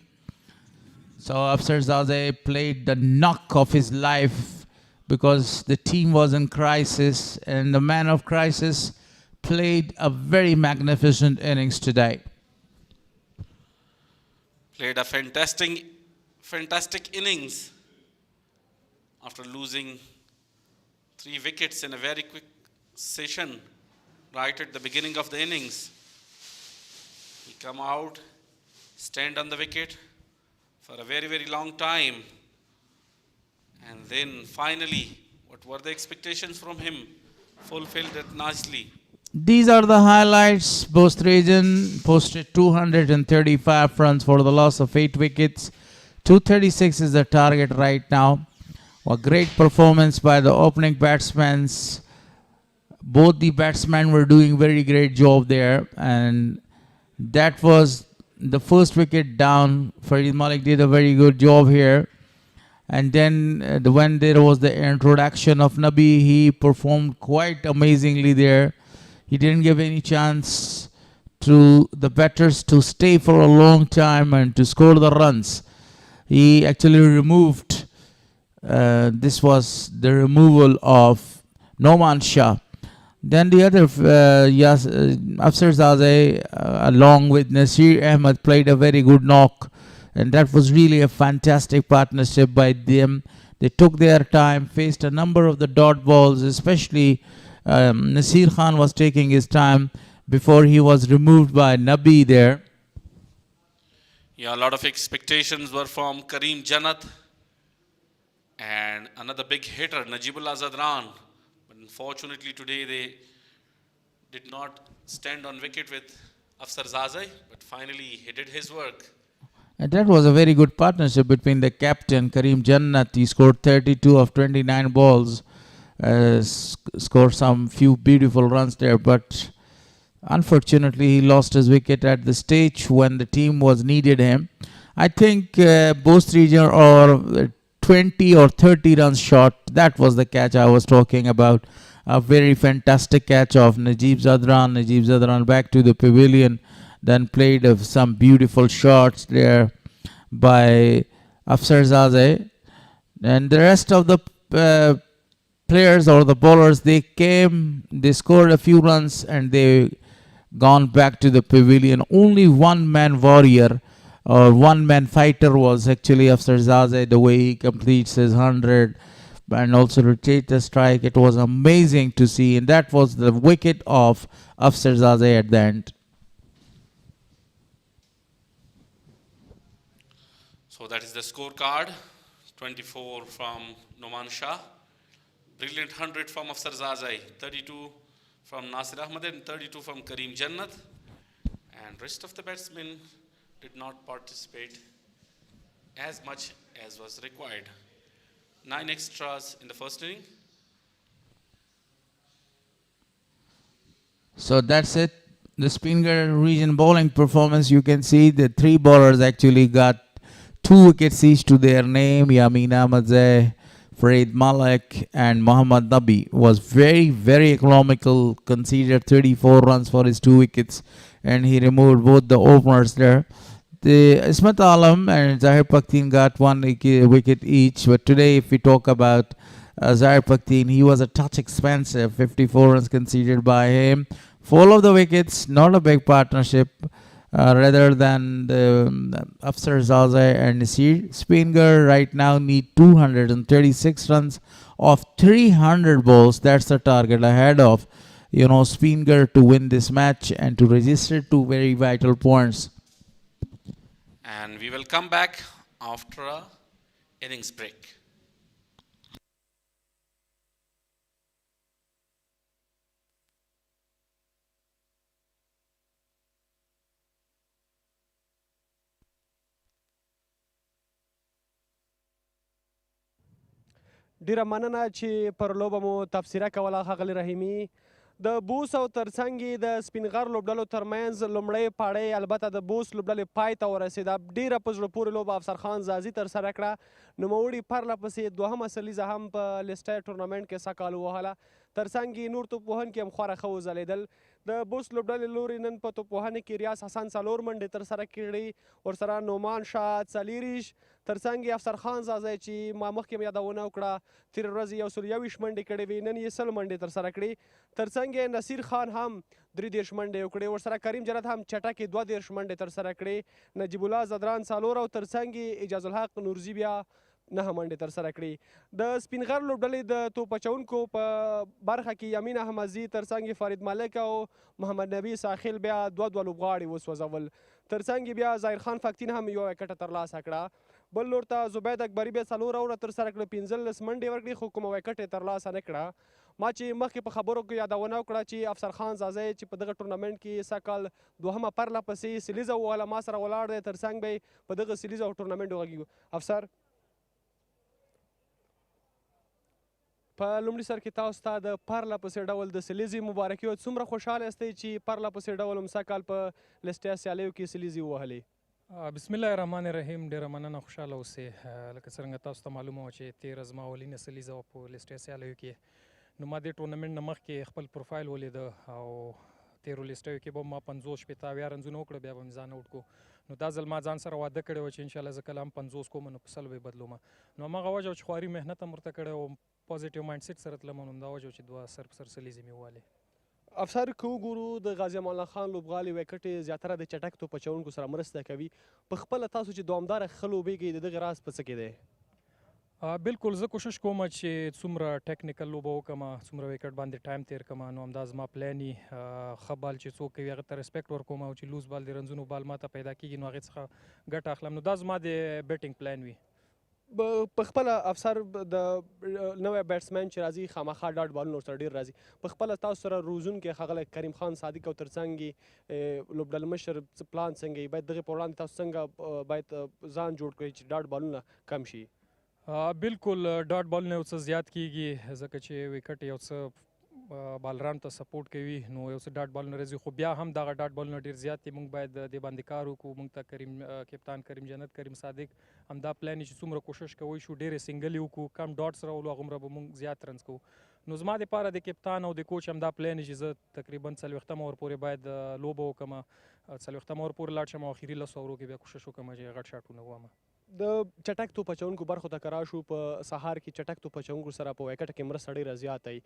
So Afsar Zadeh played the knock of his life because the team was in crisis, and the man of crisis played a very magnificent innings today. Played a fantastic innings after losing 3 wickets in a very quick session right at the beginning of the innings. He come out, stand on the wicket for a very, very long time, and then finally, what were the expectations from him? Fulfilled it nicely. These are the highlights. Bost region posted 235 runs for the loss of 8 wickets. 236 is the target right now. A great performance by the opening batsmen. Both the batsmen were doing very great job there, and that was the first wicket down. Farid Malik did a very good job here. And then when there was the introduction of Nabi, he performed quite amazingly there. He didn't give any chance to the batters to stay for a long time and to score the runs. He actually removed, this was the removal of Noman Shah. Then the other, Afsar Zadeh, along with Nasir Ahmed, played a very good knock. And that was really a fantastic partnership by them. They took their time, faced a number of the dot balls, especially Nasir Khan was taking his time before he was removed by Nabi there. Yeah, a lot of expectations were from Karim Jannat and another big hitter, Najibullah Zadran. But unfortunately today they did not stand on wicket with Afsar Zadeh, but finally he did his work. And that was a very good partnership between the captain, Karim Jannat. He scored 32 of 29 balls, scored some few beautiful runs there, but unfortunately he lost his wicket at the stage when the team was needed him. I think Bost region or 20 or 30 runs short, that was the catch I was talking about. A very fantastic catch of Najib Zadran. Najib Zadran back to the pavilion. Then played some beautiful shots there by Afsar Zadeh. And the rest of the players or the bowlers, they came, they scored a few runs and they gone back to the pavilion. Only one man warrior or one man fighter was actually Afsar Zadeh, the way he completes his 100 and also rotate the strike. It was amazing to see, and that was the wicket of Afsar Zadeh at the end. So that is the scorecard. 24 from Noman Shah. Brilliant 100 from Afsar Zadeh. 32 from Nasir Ahmed and 32 from Karim Jannat. And rest of the batsmen did not participate as much as was required. 9 extras in the first inning. So that's it. The Spinghar region bowling performance, you can see the 3 bowlers actually got 2 wickets each to their name. Yamin Ahmadzai, Farid Malik and Muhammad Nabi was very, very economical, conceded 34 runs for his 2 wickets, and he removed both the openers there. Ismat Alam and Zahir Pakhtien got one wicket each. But today, if we talk about Zahir Pakhtien, he was a touch expensive. 54 runs conceded by him. 4 of the wickets, not a big partnership. Rather than the Afsar Zazai and Nasir. Spinghar right now need 236 runs of 300 balls. That's the target ahead of, Spinghar to win this match and to register 2 very vital points. And we will come back after a innings break. ډیره مننه چې پر لوبه مو تبصره کوله ښاغلي رحیمي. د بوس او ترڅنګ یې د سپینغر لوبډلو ترمنځ لومړۍ پاړۍ البته د بوس لوبډلې پای ته ورسېده. ډیره په زړه پورې لوبه افسر خان زازي ترسره کړه. نوموړي پرله پسې دوهمه سلیزه هم په لیسټر ټورنمنټ کې سږ کال ووهله. ترڅنګ یې نور توپوهن کې هم خورا ښه وځلېدل. د بوس لوبډلې لوري نن په توپوهنه کې ریاض حسن 4 منډې ترسره کړي، ورسره نومان شاه 40، ترڅنګ یې افسر خان زازی چې ما مخکې هم یادونه وکړه تېرې ورځې 121 منډې کړې وې، نن یې 100 منډې ترسره کړې. ترڅنګ یې نصیر خان هم 33 منډې وکړې، ورسره کریم جنت هم چټکې 32 منډې ترسره کړې، نجیب الله زدران 4 او ترڅنګ یې اجاز الحق نورزي بیا 9 منډې ترسره کړي. د سپینغر لوبډلې د توپ اچونکو په برخه کې یمین احمدزي، ترڅنګ یې فرید ملک او محمد نبی ساحل بیا 2 لوبغاړي وسوځول. ترڅنګ یې بیا ظاهر خان فکتین هم یوه وکټه ترلاسه کړه. بل لور ته زبید اکبري بیا 4 اوره ترسره کړه، 15 منډې ورکړې، خو کومه وکټ یې ترلاسه نه کړه. ما چې مخکې په خبرو کې یادونه وکړه چې افسر خان زازی چې په دغه ټورنمنټ کې سږ کال دوهمه پرله پسې سلیزه ووهله، ما سره ولاړ دی، ترڅنګ به یې په دغه سلیزه او ټورنمنټ وغږیږو. افسر په لومړي سر کې تاسو ته د پرله پسې ډول د سلیزې مبارکي وایو. څومره خوشحاله یاستئ چې پرله پسې ډول هم سږ کال په لیسټیا سیالیو کې سلیزې ووهلې؟ بسم الله الرحمن الرحیم. ډیره مننه، خوشحاله اوسئ. لکه څرنګه تاسو ته معلومه وه چې تېره زما اولینه سلیزه وه په لیسټیا سیالیو کې، نو ما دې ټورنمنټ نه مخکې خپل پروفایل ولیده او تېرو لیسټیو کې به ما 50-50 رنزونه وکړه، بیا به مې ځان اوټ کړو. نو دا ځل ما ځان سره واده کړی وه چې انشاءالله زه کله هم 50 کوم نو په 100 به یې بدلومه. نو هماغه وجه چې خواري محنت هم ورته کړی او پازیټیو مایند سیټ سره تلم، نو همدا وجه چې 2 سر په سر سلیزې مې ووهلې. افسر که وګورو د غازي امان الله خان لوبغالي وکټې زیاتره د چټک توپ اچوونکو سره مرسته کوي. په خپله تاسو چې دوامداره ښه لوبیږئ، د دغې راز په څه کې دی؟ بالکل زه کوشش کوم چې څومره ټیکنیکل لوبه وکړم، څومره وکټ باندې ټایم تیر کړم، نو همدا زما پلان وي. ښه بال چې څوک کوي هغه ته ریسپیکټ ورکوم، او چې لوز بال د رنزونو بال ما ته پیدا کېږي نو هغې څخه ګټه اخلم. نو دا زما د بیټینګ پلان وي. په خپله افسر د نوی بیټسمین چې راځي خامخا ډاټ بالونه ورسره ډېر راځي، په خپله تاسو سره روزونکی ښاغلی کریم خان صادق او ترڅنګ یې لوبډل مشر پلان څنګه یي، باید دغې په وړاندې تاسو څنګه باید ځان جوړ کړئ چې ډاټ بالونه کم شي؟ بالکل ډاټ بالونه یو څه زیات کېږي، ځکه چې وکټ یو څه بالرانو ته سپورټ کوي، نو یو څه ډاټ بالونه راځي، خو بیا هم دغه ډاټ بالونه ډېر زیات دي. موږ باید دې باندې کار وکړو. موږ ته کپتان کریم جنت، کریم صادق همدا پلان چې څومره کوشش کوی شو ډېرې سنګلې وکړو، کم ډاټس راولو، هغومره به موږ زیات رنز کوو. نو زما دپاره د کپتان او د کوچ همدا پلان چې زه تقریبا 40 اور پورې باید لوبه وکړم، 40 اور پورې لاړ شم او اخري 10 اورو کې بیا کوشش وکړم چې غټ شاټونه ووهم. د چټک توپ اچوونکو برخو ته که راشو، په سهار کې چټک توپ اچوونکو سره په وکټ کې مرسته ډېره زیاته وي.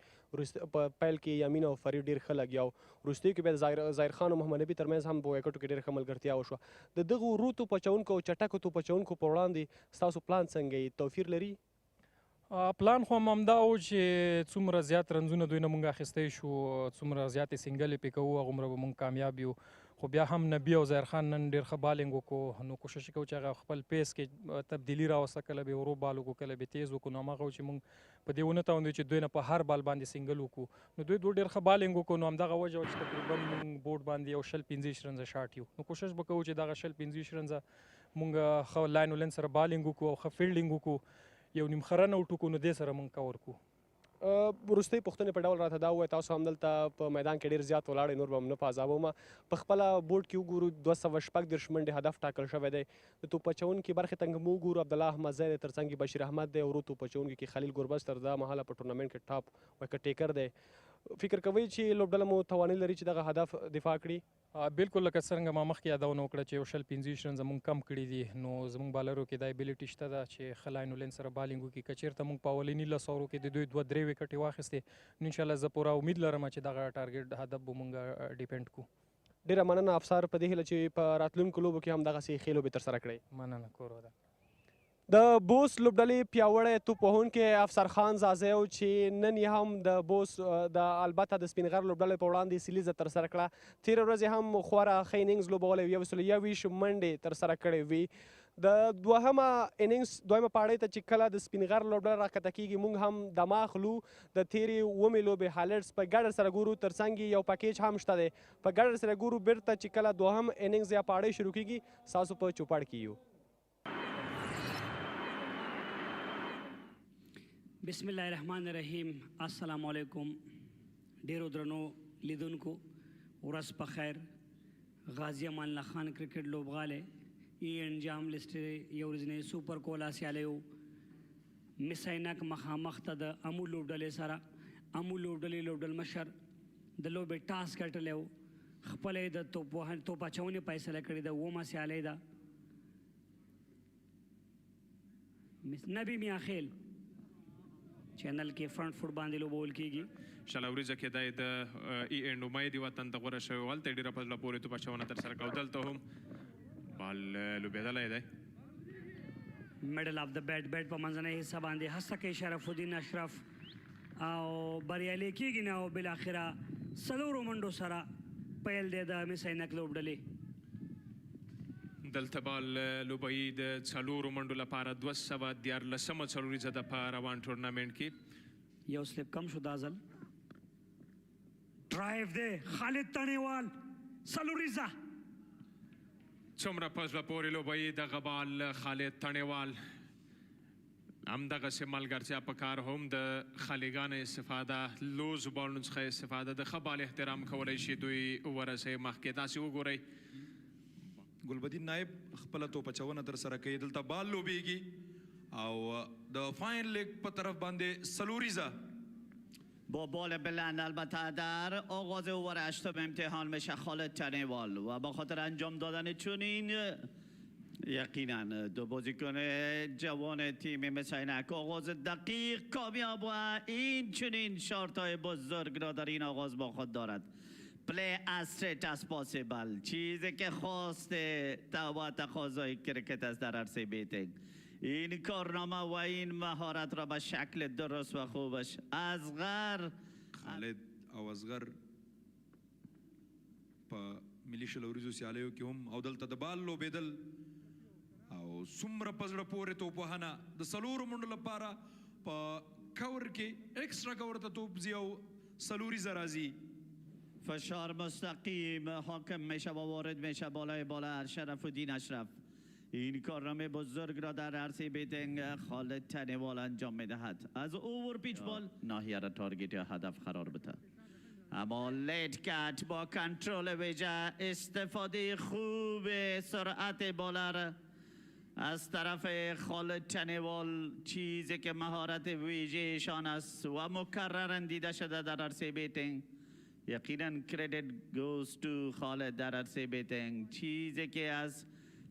په پیل کې یمین او فرید ډېر ښه لګیا و، وروستیو کې بیا ظاهر خان او محمد نبي ترمنځ هم په وکټو کې ډېره ښه ملګرتیا وشوه. د دغو ورو توپ اچوونکو او چټکو توپ اچوونکو په وړاندې ستاسو پلان څنګه یي؟ توفیر لري؟ پلان خو همدا و چې څومره زیات رنزونه دوی نه مونږ اخیستی شو، څومره زیاتې سنګلې پې کوو، هغومره به مونږ کامیاب یو. خو بیا هم نبي او ظاهر خان نن ډېر ښه بالینګ وکړو، نو کوشش کوو چې هغه خپل پیس کې تبدیلي راوسته، کله به ورو بال وکړو، کله به تیز وکړو. نو هماغه و چې مونږ په دې ونه توانېدو چې دوی نه په هر بال باندې سنګل وکړو. نو دوی ډېر ښه بالینګ وکړو، نو همدغه وجه وه چې تقریبا مونږ بورډ باندې یو 20-25 رنزه شاټ یو. نو کوشش به کوو چې دغه 20-25 رنزه مونږ ښه لاین ولین سره بالینګ وکړو او ښه فیلډینګ وکړو، یو نیم ښه رن اوټ وکړو، نو دې سره مونږ کور کړو. وروستۍ پوښتنې په ډول راته دا ووایه، تاسو همدلته په میدان کې ډېر زیات ولاړئ، نور به هم نه په عذابومه. په خپله بورډ کې وګورو 246 منډې هدف ټاکل شوی دی. د توپ اچوونکي برخې ته مو وګورو، عبدالله احمدزی دی، ترڅنګ یې بشیر احمد دی، ورو توپ اچوونکي کې خلیل ګربز تر دا مهاله په ټورنمنټ کې ټاپ وکټ ټیکر دی. فکر کوئ چې لوبډله مو توانایي لري چې دغه هدف دفاع کړي؟ بالکل لکه څرنګه ما مخکې یادونه وکړه چې یو 25 رن زموږ کم کړي دي، نو زموږ بالرو کې دا ابیلیټي شته ده چې ښه لاین ولین سره بالینګ وکړي. که چېرته موږ په اولني 10 اورو کې د دوی 2-3 وکټې واخیستې نو انشاءالله زه پوره امید لرم چې دغه ټارګېټ هدف به موږ ډیپینډ کړو. ډېره مننه افسر، په دې هیله چې په راتلونکو لوبو کې هم دغسې ښې لوبې ترسره کړئ. مننه کور ده. د بوست لوبډلې پیاوړی توپ وهونکی افسر خان زازی و چې نن یې هم د بوست البته د سپینغر لوبډلې په وړاندې سیلیزه ترسره کړه. تېره ورځ یې هم خورا ښه انینګز لوبولی، 121 منډې ترسره کړې وي. د دوهمه انینګز دویمه پاړۍ ته چې کله د سپینغر لوبډله راښکته کېږي موږ هم دماغ لو. د تېرې اومې لوبې هایلایټس په ګډه سره ګورو، ترڅنګ یو پیکیج هم شته دی، په ګډه سره ګورو. بیرته چې کله دوهم انینګز یا پاړۍ شروع کېږي ستاسو په چوپړ کې یو. بسم الله الرحمن الرحیم. السلام علیکم. ډیرو درنو لیدونکو ورځ په خیر. غازی امان الله خان کرکټ لوبغالی ای انجام لسټ یو ورځنی سوپر کولا سیالیو مساینک مخامخ ته د امو لوبډلې سره. امو لوبډلې لوبډل مشر د لوبې ټاس ګټلی و، خپله یې د توپ اچونې فیصله کړې ده. اومه سیالۍ ده. نبی میاخیل چینل کې فرنٹ فوټ باندې لوبول کېږي. شله وریځه کې دا د ای اینډ امید وطن ته غوره شوی و، هلته یې ډېره په زړه پورې توپ اچونه ترسره کړه او دلته هم بال لوبېدلی دی. میډل اف د بیټ په منځنۍ حصه باندې هڅه کوي شرف الدین اشرف او بریالی کېږي نه، او بالاخره 4 منډو سره پیل دی د مساینک لوبډلې. دلته بال لوبوي د 4 منډو لپاره 214 څلوریزه ده په روان ټورنامنټ کې. یو سلیپ کم شو دا ځل. ډرایو دی خالد تڼیوال څلوریزه. څومره په زړه پورې لوبوي دغه بال خالد تڼیوال. همدغسې ملګرتیا په کار هم د خالیګانو استفاده، لوز بالونو څخه استفاده، د ښه بال احترام کولی شي دوی ورسوي مخکې. تاسې وګورئ ګلبدین نایب خپله توپ اچونه ترسره کوي. دلته بال لوبیږي او د فاین لیگ په طرف باندې سلوریزا با بال بلند البته در آغاز اوور 8 امتحان میشه خالد تنیوال و با خاطر انجام دادن چنین یقینا دو بازیکن جوان تیم مساینک آغاز دقیق کامیاب و این چنین شارت‌های بزرگ را در این آغاز با خود دارد. play as straight as possible، چیزی که خواسته و تقاضای کرکت است در عرصه بیتینگ. این کارنامه و این مهارت را به شکل درست و خوبش اصغر خالد او اصغر په ملي شلوریزو سیالیو کې هم او دلته د بال لوبېدل او څومره په زړه پورې توپ وهنه د 4 منډو لپاره په کور کې ایکسترا کور ته توپ ځي او سلوریزه راځي. فشار مستقیم حاکم میشه و وارد میشه بالای بالر شرف الدین اشرف. این کارنامه بزرگ را در عرصه بیتینگ خالد تنیوال انجام میدهد. از اوور پیچ بال ناحیه را تارگت یا هدف قرار بده، اما لیت کت با کنترل ویژه، استفاده خوب سرعت بالر از طرف خالد تنیوال، چیزی که مهارت ویژه‌شان است و مکررا دیده شده در عرصه بیتینگ. یقینا کردیت گوز تو خالد در عرصه بیتینگ، چیزی که از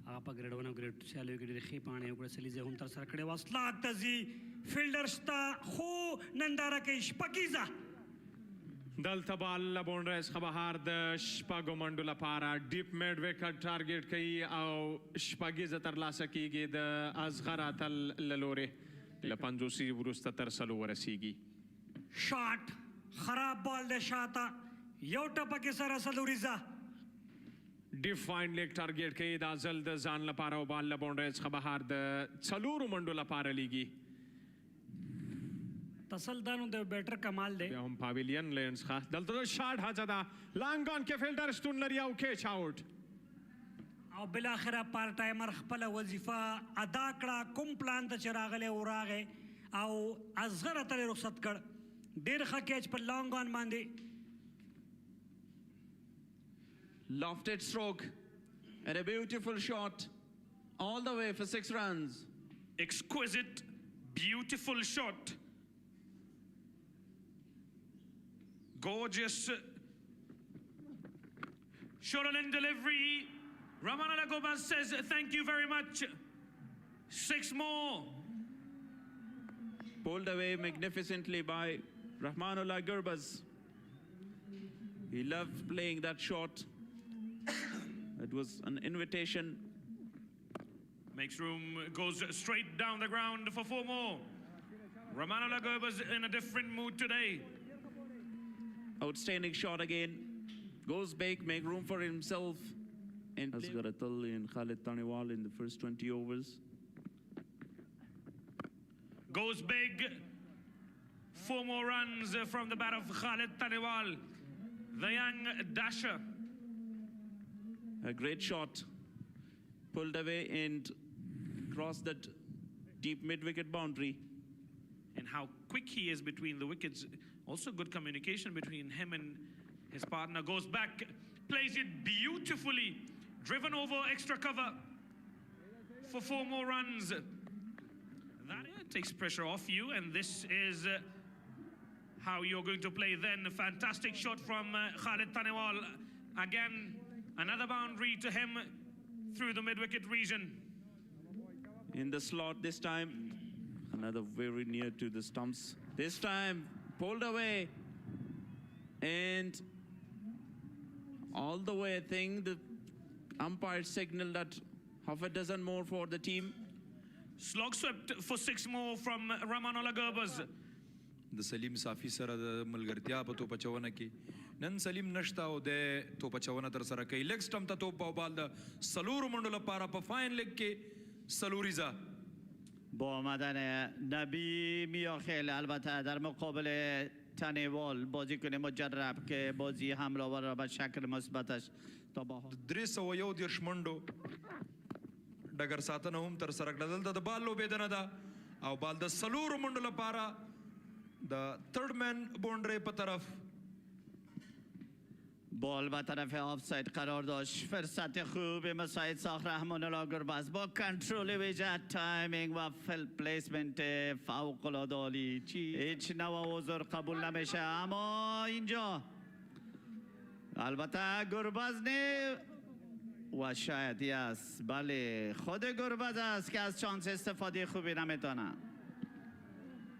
هغه په ګریډ 1 او ګریډ 2 سیالیو کې ډېرې ښې پاڼې وکړه. سلیزه هم ترسره کړې وه. اصلاحات ته ځي، فیلډر شته خو ننداره کوي. شپږیزه دلته بال له باونډرۍ څخه بهر د شپږو منډو لپاره ډیپ میډ وکټ ټارګېټ کوي او شپږیزه ترلاسه کېږي د اصغر اتل له لورې. له 50 وروسته تر 100 ورسیږي. شاټ خراب بال د شاته یو ټپکې سره سلوریزه. ډیفاین لیګ ټارګېټ کوي دا ځل د ځان لپاره او بال له باونډرۍ څخه بهر د 4 منډو لپاره لیږي. تسل دا نو د بیټر کمال دی. بیا هم پاویلین لینډز ښه دلته د شاټ هڅه ده، لانګ آن کې فیلډر شتون لري او کیچ آوټ. او بالاخره پار ټایمر خپله وظیفه ادا کړه. کوم پلان ته چې راغلی و راغی او اصغر ته یې رخصت کړ. ډېر ښه کیچ په لانګ آن باندې. Lofted stroke and a beautiful shot all the way for 6 runs. Exquisite, beautiful shot. Gorgeous short and delivery. Ramanala Gobas says thank you very much. 6 more. Pulled away magnificently by Rahmanullah Gurbaz. He loved playing that shot. It was an invitation. Makes room, goes straight down the ground for 4 more. Ramanullah Gurbaz in a different mood today. Outstanding shot again. Goes back, make room for himself. And Asgharatal and Khalid Tanewal in the first 20 overs. Goes big. 4 more runs from the bat of Khalid Tanewal, the young dasher. A great shot. Pulled away and crossed that deep mid-wicket boundary. And how quick he is between the wickets. Also good communication between him and his partner. Goes back, plays it beautifully. Driven over extra cover for 4 more runs. That takes pressure off you, and this is how you're going to play then. A fantastic shot from Khalid Tanewal. Again, another boundary to him through the mid-wicket region. In the slot this time, another very near to the stumps. This time, pulled away. And all the way, I think the umpire signaled that half a dozen more for the team. Slog swept for 6 more from Ramanullah Gurbaz. د سلیم صافي سره د ملګرتیا په توپ اچونه کې نن سلیم نشته او د توپ اچونه تر سره کوي. لیګ سټمپ ته توپ او بال د سلور منډو لپاره په فاین لیګ کې سلوریزا. با آمدن نبی میاخیل البته در مقابل تنیوال بازیکن مجرب که بازی حمله را به شکل مثبتش تا با 301 منډو ډګر ساتنه هم تر سره کړه. دلته د بال لوبېدنه ده او بال د سلور منډو لپاره د تھرد مین باونډري په طرف. بال به طرف آفساید قرار داشت. فرصت خوب مساعد ساخت رحمان‌الله گربز با کنترل ویژه، تایمینگ و پلیسمنت فوق العاده عالی. هیچ نوع عذر قبول نمیشه، اما اینجا البته گربز نه و شاید است، بله خود گربز است که از چانس استفاده خوبی نمیتونه.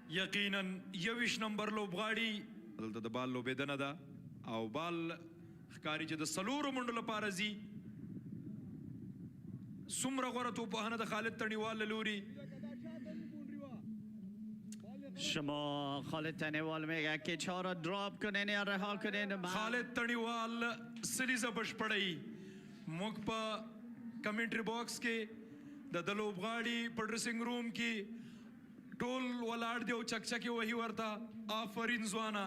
یقینا 21 نمبر لوبغاړي دلته د بال لوبېدنه ده او بال ښکاري چې د سلورو منډو لپاره ځي. څومره غوره توپوهنه د خالد تڼیوال له لوري. شما خالد تنیوال میگه که چهار را دراپ کنین یا رها کنین. خالد تڼیوال سلیزه بشپړی. موږ په کمنټري باکس کې د لوبغاړي په ډریسنګ روم کې ټول ولاړ دی او چکچکې وهي ورته آفرین ځوانه.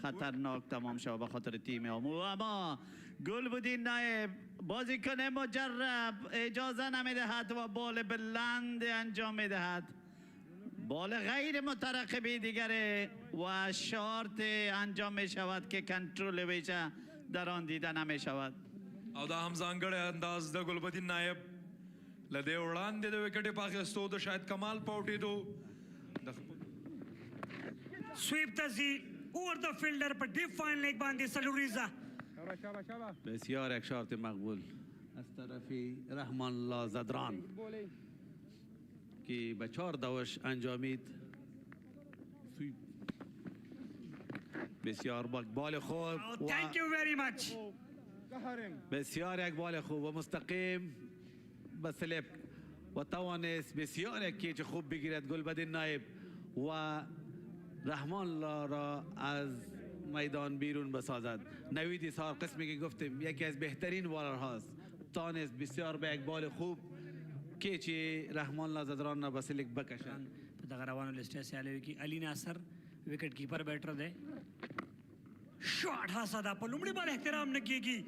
خطرناک تمام شد به خاطر تیم اما گلبدین نایب بازیکن مجرب اجازه نمیدهد و بال بلند انجام میدهد. بال غیر مترقبی دیگره و شارت انجام می شود که کنترل ویژه در آن دیده نمی شود. او دا هم ځانګړی انداز د ګلبدین نایب له دې وړاندې د وکټې په اخیستو د شاید کمال په وټېدو سویپ تزی اوور د فیلډر په ډیپ فاین لیگ باندې سلوریزا. بسیار یک شارت مقبول از طرف رحمان الله زدران که به 4 دوش انجامید. بسیار بال خوب Thank you very much. بسیار یک بال خوب و مستقیم به سلپ و توانست بسیار یک کیچ خوب بگیرد گلبدین نایب و رحمان الله را از میدان بیرون بسازد. نوید اظهار قسمی که گفتیم یکی از بهترین بالر هاست، تانست بسیار به یک بال خوب کیچ رحمان الله زدران را به سلک بکشند. دغه روانو لیسټ سیالوي کې علي ناصر وکټ کیپر بیټر دی. شاٹ هاسا دا په لومړي بال احترام نه کیږي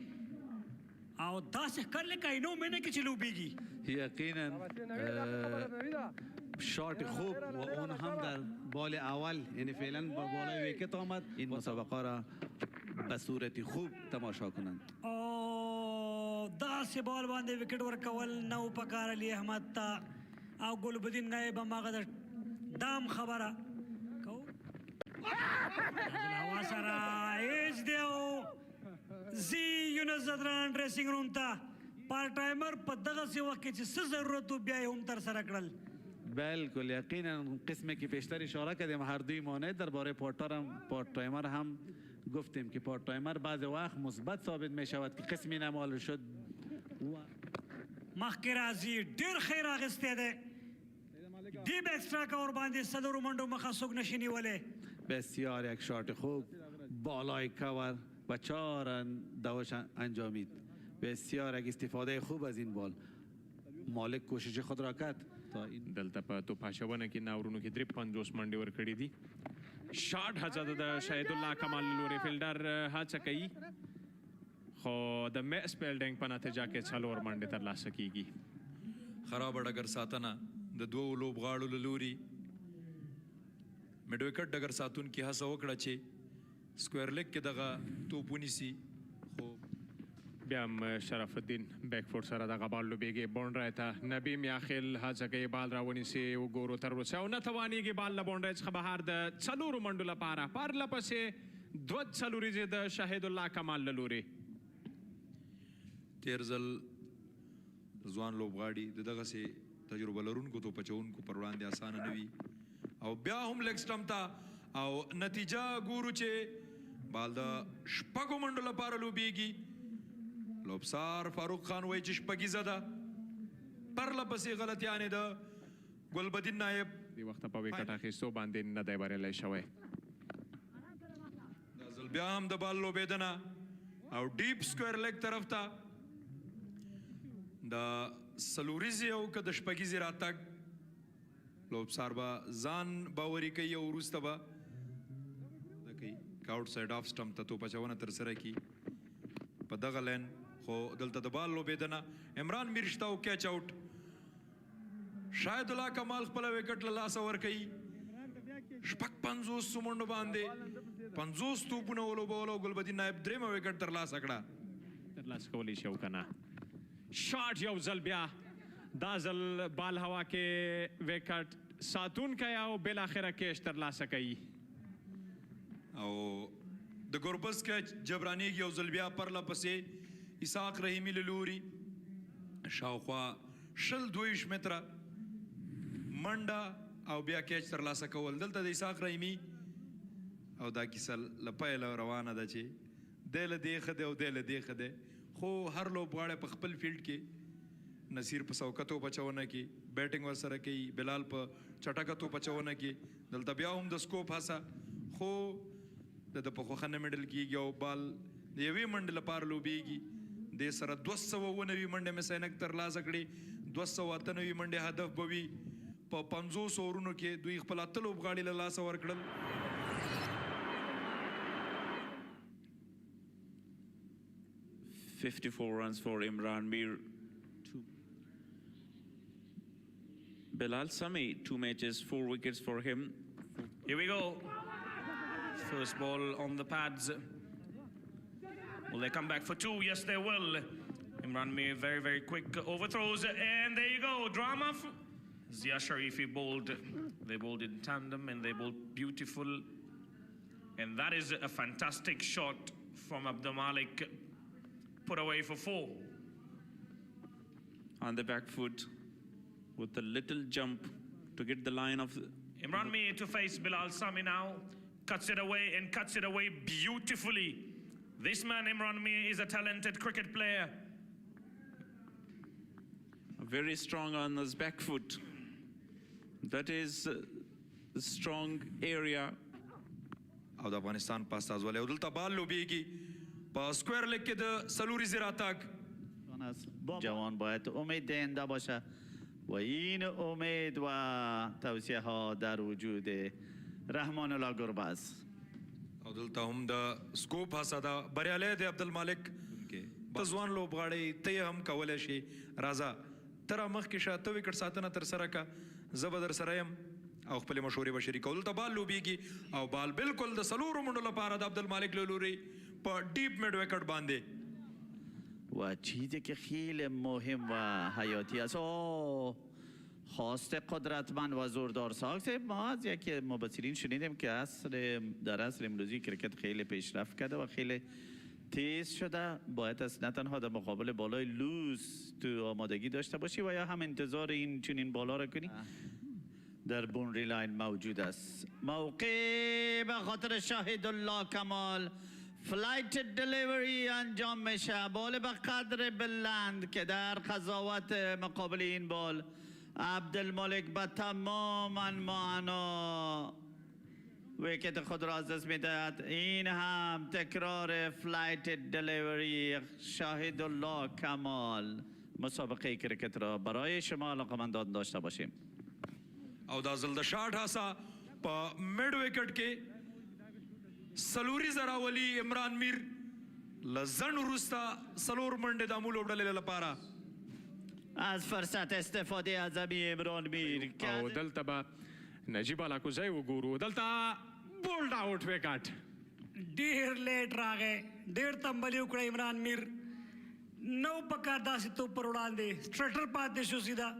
او داسې کله کاینو مې نه کې چې لوبېږي. یقینا شارت خوب و اون هم در بال اول، یعنی فعلا با بالای ویکت آمد. این مسابقه را به صورت خوب تماشا کنند. او داسې بال باندې وکټ ورکول نو پکار علي احمد تا او ګلبدین نایب هم هغه دام خبره کو. هوا سره ایج دی او زی یونس زدران ډریسنګ روم ته پارټ ټایمر په دغسې وخت کې چې څه ضرورت و بیا یې هم ترسره کړل. بالکل یقینا قسم که پیشتر اشاره کردیم هر دوی مانع درباره پارت تایمر هم گفتیم که پارت تایمر بعض وقت مثبت ثابت می شود که قسمی نمال شد. مخکې راځي ډېر ښه راغستی دی ډیپ اکسترا کور باندې څلورو منډو مخه څوک نشي نیولی. بسیار یک شات خوب بالای کور و 4 دوش انجامید. بسیار یک استفاده خوب از این بال. مالک کوشش خود را کرد تا این دلته په توپاچونه کې ناورونو کې 53 منډې ورکړې دي. شاټ هڅه ده د شهید الله کمال لوري فیلډر هڅه کوي خو د میس فیلډینګ په نتیجه کې 4 منډې ترلاسه کیږي. خراب ډګر ساتنه د دوو لوبغاړو له لوري میډ وکټ ډګر ساتونکي هڅه وکړه چې سکویر لیګ کې دغه توپ ونیسي خو بیا هم شرف الدین بیک فوټ سره دغه بال لوبیږي باونډرۍ ته. نبیم یاخیل هڅه کوي بال راونیسي وګورو تر اوسه او نه توانیږي بال له باونډرۍ څخه بهر د 4 منډو لپاره پرله پسې 2 څلوریزې د شهید الله کمال له لوري. تیر ځل ځوان لوبغاړي د دغسې تجربه لرونکو توپچوونکو پر وړاندې اسانه نه وي او بیا هم لیګ سټمپ ته او نتیجه ګورو چې بال د 6 منډو لپاره لوبیږي. لوبسار فاروق خان وایي چې شپږیزه ده پرله پسې غلطیانې د ګلبدین نایب دې وخته په وکټ اخیستو باندې نه دی بریالی شوی. دا ځل بیا هم د بال لوبېدنه او ډیپ سکویر لیګ طرف ته د څلوریزې او که د شپږیزې راتګ لوبسار به ځان باوري کوي او وروسته به کوي که آوټ ساید آف سټمپ ته توپ اچونه ترسره کړي په دغه لین. خو دلته د بال لوبېدنه عمران میر شته او کیچ آوټ. شاهد الله کمال خپله وکټ له لاسه ورکوي 55 منډو باندې 50 توپونه ولوبول او ګلبدین نایب درېیمه وکټ ترلاسه کړه. ترلاسه کولی شي او که نه. شاټ یو ځل بیا دا ځل بال هوا کې وکټ ساتونکی او بالاخره کیچ ترلاسه کوي او د ګوربز کیچ جبرانیږي یو ځل بیا پرله پسې اسحاق رحیمي له لوري شاوخوا 22 متره منډه او بیا کیچ ترلاسه کول. دلته د اسحاق رحیمي او دا کیسه له پیله روانه ده چې دی له دې ښه دی او دی له دې ښه دی خو هر لوبغاړی په خپل فیلډ کې نصیر په سوکه توپ اچونه کې بیټینګ ورسره کوي بلال په چټکه توپ اچونه کې دلته بیا هم د سکوپ هڅه خو د په خوښه نه میډل کېږي او بال د یوې منډې لپاره لوبیږي. دې سره 290 منډې مې سینک ترلاسه کړې 298 منډې هدف به وي په 50 اورونو کې دوی خپل اته لوبغاړي له لاسه ورکړل. $54 runs for Imran Mir. Bilal Sami, 2 matches, 4 wickets for him. Here we go. First ball on the pads. Will they come back for 2? Yes, they will. Imran Mir, very, very quick overthrows. And there you go. Drama. Zia Sharifi bowled. They bowled in tandem and they bowled beautiful. And that is a fantastic shot from Abdul Malik. Put away for 4. On the back foot with a little jump to get the line of... Imran Mir to face Bilal Sami now. Cuts it away and cuts it away beautifully. This man, Imran Mir, is a talented cricket player. Very strong on his back foot. That is a strong area. او د افغانستان په استازولۍ او دلته بال لوبیږي په سکویر لیګ کې د څلوریزې راتګ. جوان باید امید دهنده باشه و این امید و توصیه ها در وجود رحمان الله گربز. او دلته هم د سکوپ هڅه ده بریالی دی عبدالمالک ته ځوان لوبغاړی ته یې هم کولی شي راځه ته را مخکې شه ته وکټ ساتنه ترسره کړه زه به در سره یم او خپلې مشورې به شریکوو. دلته بال لوبیږي او بال بالکل د 4 منډو لپاره د عبدالمالک له لوري په ډیپ میډ وکټ باندې و چیزی که خیلی مهم و حیاتی است خواست قدرتمند و زوردار ساخت. ما از یکی مبصرین شنیدیم که در عصر امروزی کرکت خیلی پیشرفت کرده و خیلی تیز شده. باید از نه تنها در مقابل بالای لوز تو آمادگی داشته باشی و یا هم انتظار این چنین بالا را کنی. در بونری لاین موجود است. موقع به خاطر شاهد الله کمال فلایت دلیوری انجام میشه. بال به قدر بلند که در قضاوت مقابل این بال عبدالمالک به تماما معنا ویکت خود را از دست میدهد. این هم تکرار فلایت دلیوری شاهد الله کمال. مسابقه کرکت را برای شما علاقمندان داشته باشیم. او دا ځل د شاټ هڅه په میډ وکټ کې سلوري زراولي عمران میر له ځنډ وروسته څلور منډې د امو لوبډلې لپاره از فرصت استفاده از امی عمران میر او دلته به نجیب الاکوزی وګورو. دلته بولډ آوټ وکټ ډیر لیټ راغی. ډیر تنبلي وکړه عمران میر. نو پکار داسې تو پر وړاندې سټرټر پاتې شو سیده.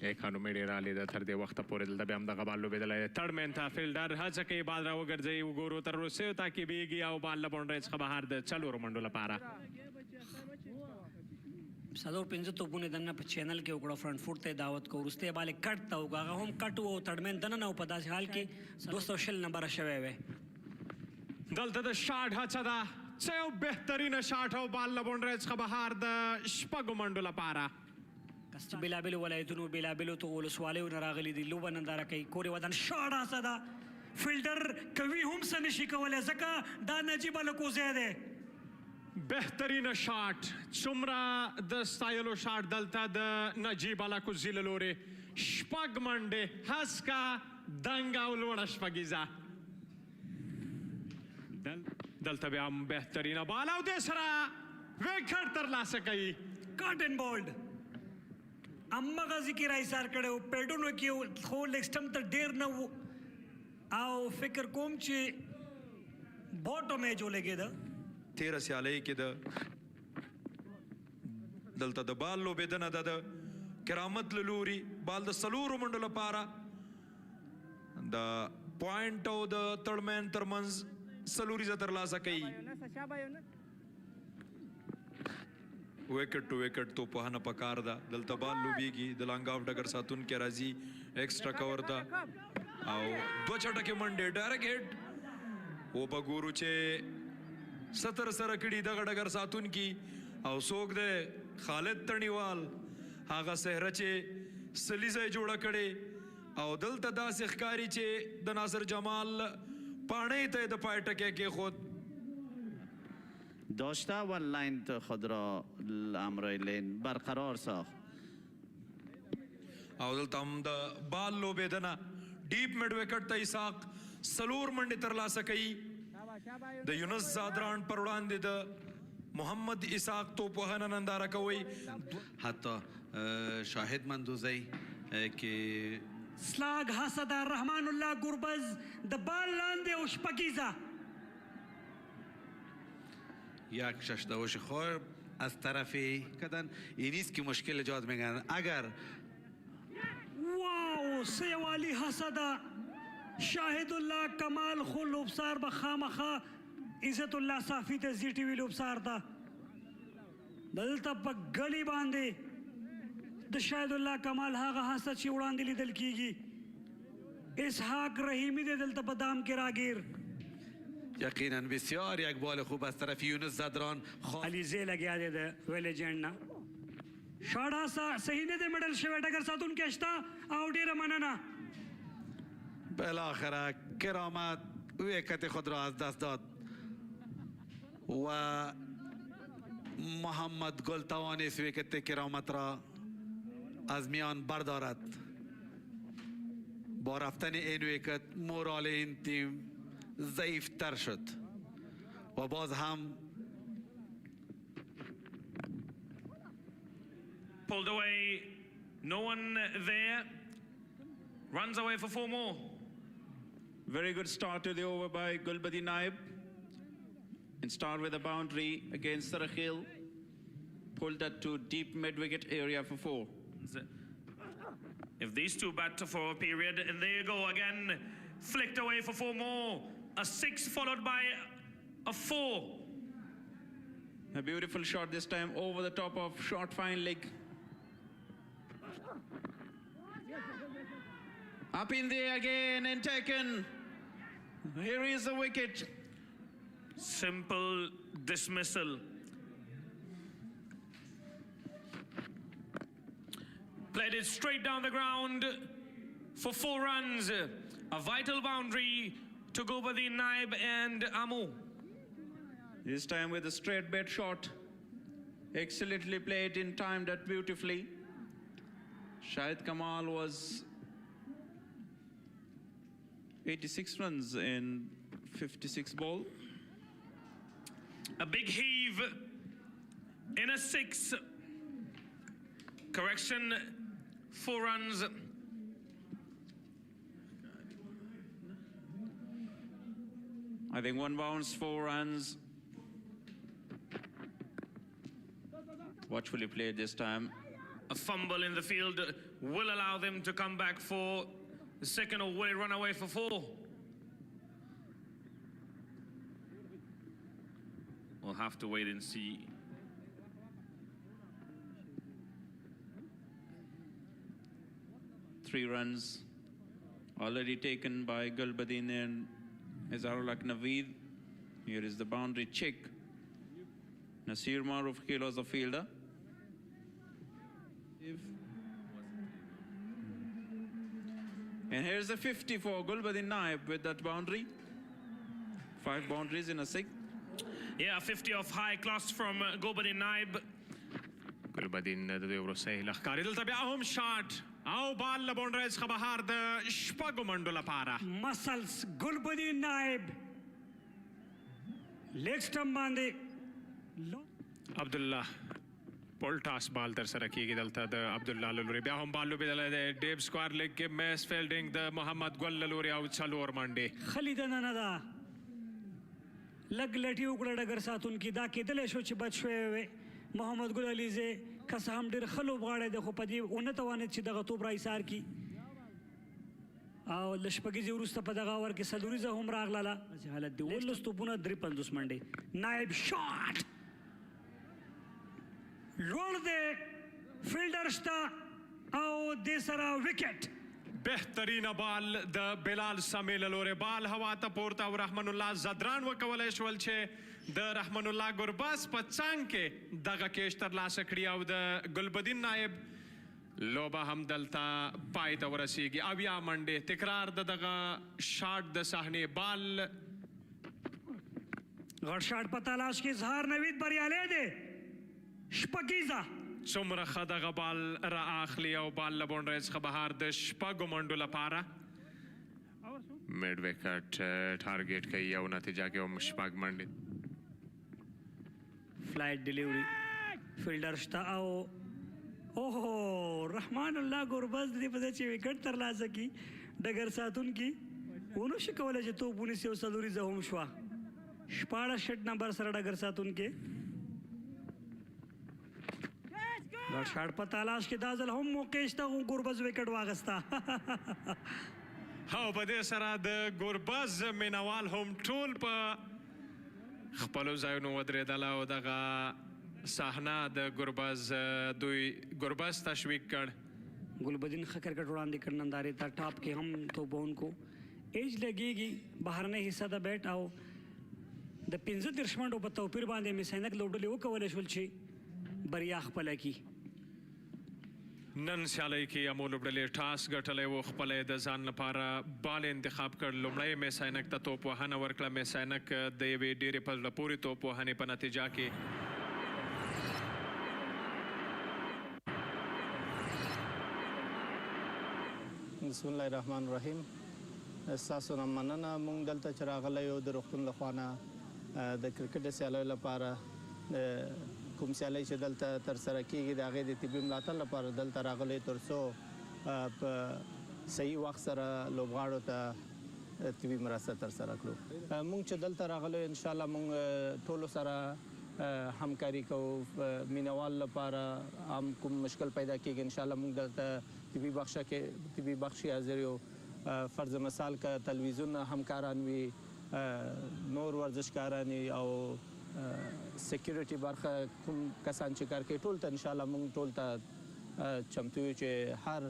ایکانو میډي را لیده تر دې وخته پورې دلته بیا همدغه بال لوبېدلی. تړ مین ته فیلډر هڅه کوي بال را وګرځوي. وګورو تر وروستیو تعقیبېږي او بال له باونډرۍ څخه بهر د څلورو منډو لپاره. څلور پنځه توپونه دننه په چینل کې وکړه. فرنټ فوټ ته دعوت کو. وروستی بال یې کټ ته وکړه. هغه هم کټ و او تړمین دننه و. په داسې حال کې 220 نمبره شوی وی. دلته د شاټ هڅه ده. څه یو بهترینه شاټ او بال له باونډرۍ څخه بهر د شپږو منډو لپاره. چې بېلابېلو ولایتونو بېلابېلو تو ولسوالیو نه راغلي دي لوبه ننداره کوي. کورې وطن شاټ هڅه ده. فیلډر کوي هم څه نشي کولی ځکه دا نجیب الکوزی دی. بهترینه شاټ څومره د ستایلو شاټ دلته د نجیب الاکوزي له لورې. شپږ منډې هسکه دنګه او لوړه شپږیزه. دلته بیا هم بهترینه بال او دې سره وکټ ترلاسه کوي. کټ اینډ بولډ همغه ذکر ایثار کړی و. پیډونو کې خو لیګ سټمپ ته ډېر نه و او فکر کوم چې باټو میچ ولګېده. 13 سیالۍ کې د دلته د بال لوبېدنه ده د کرامت له لوري. بال د څلورو منډو لپاره د پوینټ او د تړمین ترمنځ څلوریزه ترلاسه کوي. ویکټ ټو ویکټ توپوهنه پکار ده. دلته بال لوبېږي. د لانګ آف ډګر ساتونکی راځي ایکسټرا کور ته او دوه چټکې منډې ډایرکټ هیډ. وبه ګورو چې ستر سره کړي دغه ډګر ساتونکي او څوک دی خالد تڼیوال. هغه صحره چې سلیزه یې جوړه کړې او دلته داسې ښکاري چې د ناصر جمال پاڼۍ ته یې د پای ټکی کېښود. داشته و لاین خود را امرای لین برقرار ساخت. او دلته هم د بال لوبېدنه ډیپ میډ وکټ ته اسحاق څلور منډې ترلاسه کوي. د یونس زادران پر وړاندې د محمد اسحاق توپوهنه ننداره کوي. حتی شاهد مندوزی که سلاگ حسد رحمان الله گربز د بال لاندې او شپږیزه. یک ششدوش خور از طرف کدن این نیست که مشکل ایجاد میگن. اگر واو سیوالی حسد شاهد الله کمال خو لوبسار به خامخا عزت الله صافی ته زی ټي وی لوبسار ته دلته په غلی باندې د شاهد الله کمال هغه حسد چې وړاندې لیدل کیږي. اسحاق رحیمی دی دلته په دام کې راگیر. یقینا بسیار یک بال خوب از طرف یونس زدران. علیزه لګیا دی د ویلجنډ نه. شاړه صحیح نه دی مډل شوی ډګر ساتونکی اشته او ډیره مننه. بالاخره کرامت ویکت خود را از دست داد و محمد گل توانست ویکت کرامت را از میان بردارد. با رفتن این ویکت مورال این تیم ضعیفتر شد و باز هم pulled away, no one there, runs away for 4 more. Very good start to the over by Gulbadi Naib. And start with a boundary against Sarakhil. Pulled that to deep mid-wicket area for 4. If these two bat for a period, and there you go again, flicked away for 4 more. A 6 followed by a 4. A beautiful shot this time over the top of short fine leg. Up in there again and taken. Here is the wicket. Simple dismissal. Played it straight down the ground for 4 runs. A vital boundary to Gulbuddin Naib and Amu. This time with a straight bet shot. Excellently played and timed that beautifully. Shahid Kamal was 86 runs in 56 ball. A big heave in a 6. Correction, 4 runs. I think 1 bounce, 4 runs. Watchfully played this time. A fumble in the field will allow them to come back for the second, or will it run away for 4? We'll have to wait and see. Three runs already taken by Gulbuddin and Azharul Haq Naveed. Here is the boundary check. Nasir Maruf Khil was the fielder. And here's the 50 for Gulbuddin Naib with that boundary. 5 boundaries in a 6. Yeah, 50 of high class from Gulbuddin Naib. Gulbuddin د دې وروستی لښکاري دلته بیا هم شاټ او بال له باونډرۍ څخه بهر د شپږو منډو لپاره مسلس ګلبدین نایب لیګ سټمپ باندې عبدالله پولټاس بال تر سره کیږي دلته د عبدالله له لوري بیا هم بال لوبېدلی دی ډیب سکوار لیګ کې میس فیلډینګ د محمد ګل له لوري او 4 منډې ښه لیدنه نه ده لږ لټي وکړه ډګر ساتونکي دا کېدلی شو چې بد شوی وی محمد ګل علیزی که څه هم ډېر ښه لوبغاړی دی خو په دې ونه توانېد چې دغه توپ راایسار کړي او له شپږیزې وروسته په دغه اوور کې څلوریزه هم راغلله حالت دی 19 توپونه 53 منډې نایب شاټ لوړ دی فیلډر شته او دې سره وکټ بهترینه بال د بلال سمې له لورې بال هوا ته پورته او رحمن الله زدران وکولی شول چې د رحمن الله ګرباس په څنګ کې دغه کیش ترلاسه کړي او د ګلبدین نایب لوبه هم دلته پای ته ورسیږي اویا منډې تکرار د دغه شاټ د صحنې بال غټ شاټ په تلاش کې اظهار نوید بریالی دی شپږیزه څومره ښه دغه بال را اخلي او بال له باونډرۍ څخه بهر د شپږو منډو لپاره میډ وکټ ټارګېټ کوي او نتیجه کې هم شپږ منډې فلایټ ډیلیوري فیلډر شته او اوهو رحمان الله ګربز د دې په ځای چې وکټ ترلاسه کړي ډګر ساتونکي ونه شي کولی چې توپ ونیسي او څلوریزه هم شوه 14 شټ نمبر سره ډګر ساتونکي دا شاټ په تلاش کې دا ځل هم موقع شته ګربز وکټ واغسته او په دې سره د ګربز مینوال هم ټول په خپلو ځایونو ودرېدله او دغه صحنه د ګربز دوی ګربز تشویق کړ ګلبدین ښه کرکټ وړاندې کړ نندارې ته ټاپ کې هم توپونکو ایج لګېږي بهرنۍ حصه د بیټ او د 15 منډو په توپیر باندې مسینک لوبډلې وکولی شول چې بریا خپله کړي نن سیالۍ کې امو لوبډلې ټاس ګټلی و خپله یې د ځان لپاره بال انتخاب کړ لومړی میساینک ته توپ وهنه ورکړه میساینک د یوې ډېرې په زړه پورې توپ وهنې په نتیجه کې بسم الله الرحمن الرحیم ستاسو نه مننه موږ دلته چې راغلی یو د روغتون له خوا نه د کرکټ د سیالیو لپاره کوم سیالۍ چې دلته ترسره کیږي د هغې د طبي ملاتړ لپاره دلته راغلی تر څو په صحیح وخت سره لوبغاړو ته طبي مرسته ترسره کړو موږ چې دلته راغلی انشاءالله موږ ټولو سره همکاري کوو مینوال لپاره هم کوم مشکل پیدا کیږي انشاءالله موږ دلته طبي بخشي حاضر یو فرض مثال که تلویزیون همکاران وي نور ورزشکاران او سکیورټي برخه کوم کسان چې کار کوي ټول ته انشاءالله موږ ټول ته چمتو یو چې هر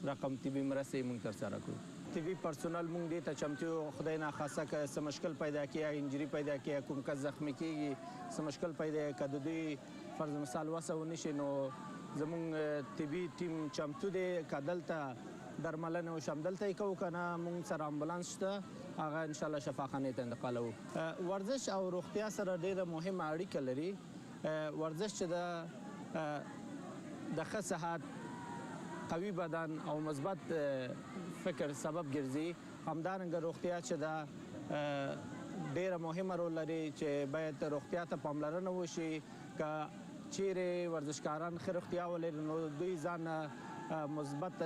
رقم طبي مرستې موږ ترسره کړو. طبي پرسونل موږ دې ته چمتو یو خدای ناخواسته که څه مشکل پیدا کړي انجري پیدا کړي کوم کس زخمي کېږي څه مشکل پیدا که د دوی فرض مثال وسه ونه شي نو زموږ طبي ټیم چمتو دی که دلته درملنه وشم دلته یې کوو که نه موږ سره امبولانس شته هغه انشاءالله شفاخانې ته انتقالوو. ورزش او روغتیا سره ډېره مهمه اړیکه لري. ورزش چې د ښه صحت قوي بدن او مثبت فکر سبب ګرځي همدارنګه روغتیا چې دا ډېره مهمه رول لري چې باید روغتیا ته پاملرنه وشي که چیرې ورزشکاران ښه روغتیا ولري نو دوی ځان مثبت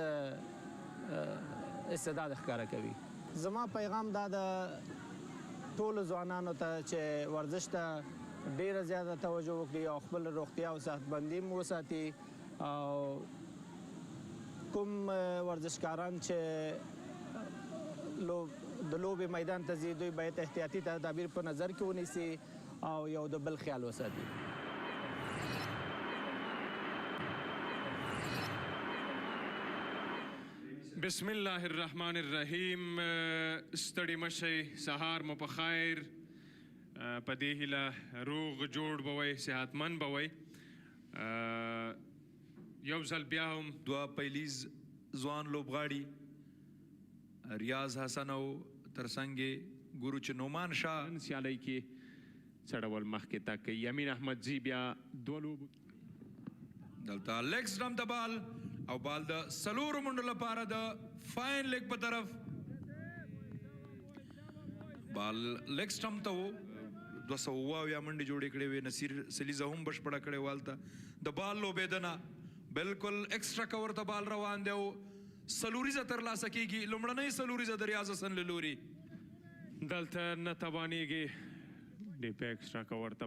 استعداد ښکاره کوي. زما پیغام دا د ټولو ځوانانو ته چې ورزش ته ډېره زیاته توجه وکړي او خپل روغتیا او صحتمندي هم وساتي او کوم ورزشکاران چې د لوبې میدان ته ځي دوی باید احتیاطي تدابیر په نظر کې ونیسي او یو د بل خیال وساتي. بسم الله الرحمن الرحیم. ستړي مشئ، سهار مو په خیر. په دې هیله روغ جوړ بوئ، صحتمند بوئ. یو ځل بیا هم دوه پیلیز ځوان لوبغاړي ریاض حسن او ترڅنګ ګورو چې نومان شاه سیالۍ کې څه ډول مخکې تګ کوي. امین احمدزي بیا دوه لوبو دلته لیګ سټمپ د بال او بال د څلورو منډو لپاره د فاین لیګ په طرف بال لیګ سټمپ ته و 200 منډې جوړې کړې وې. نصیر سلیزه هم بشپړه کړې والته د بال لوبېدنه بالکل ایکسټرا کور ته بال روان دی او سلوریزه ترلاسه کېږي. لومړنۍ سلوریزه د ریاض حسن له لوري دلته نه توانېږي ډې په ایکسټرا کور ته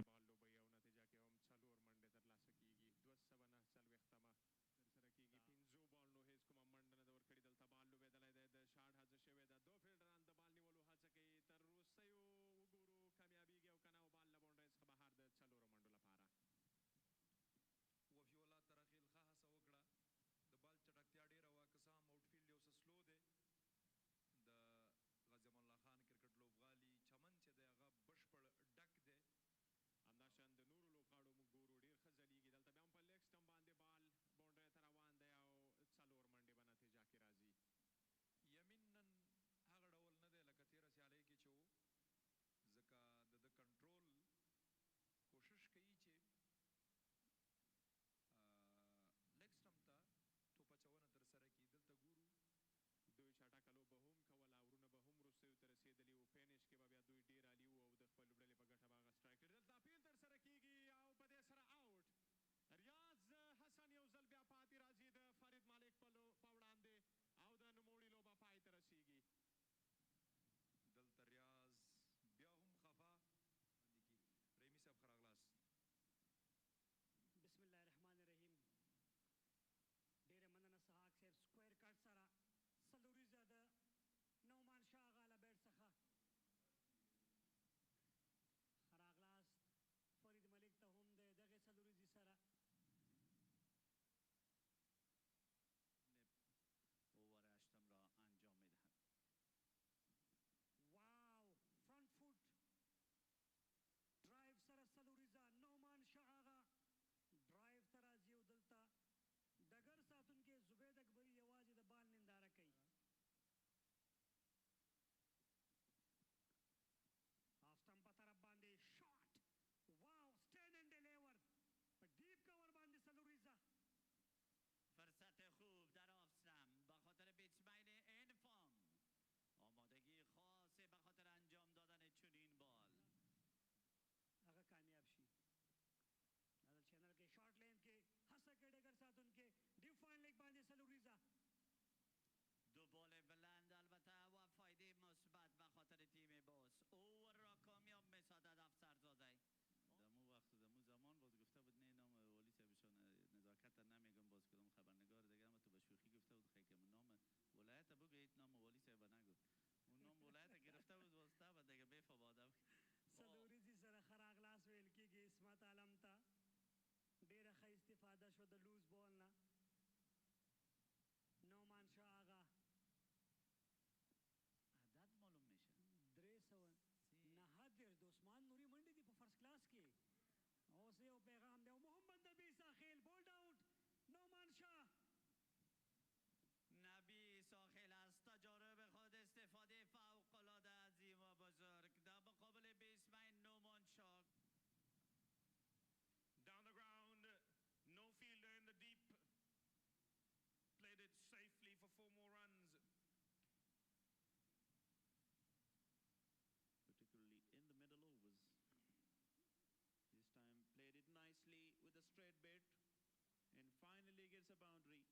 a boundary.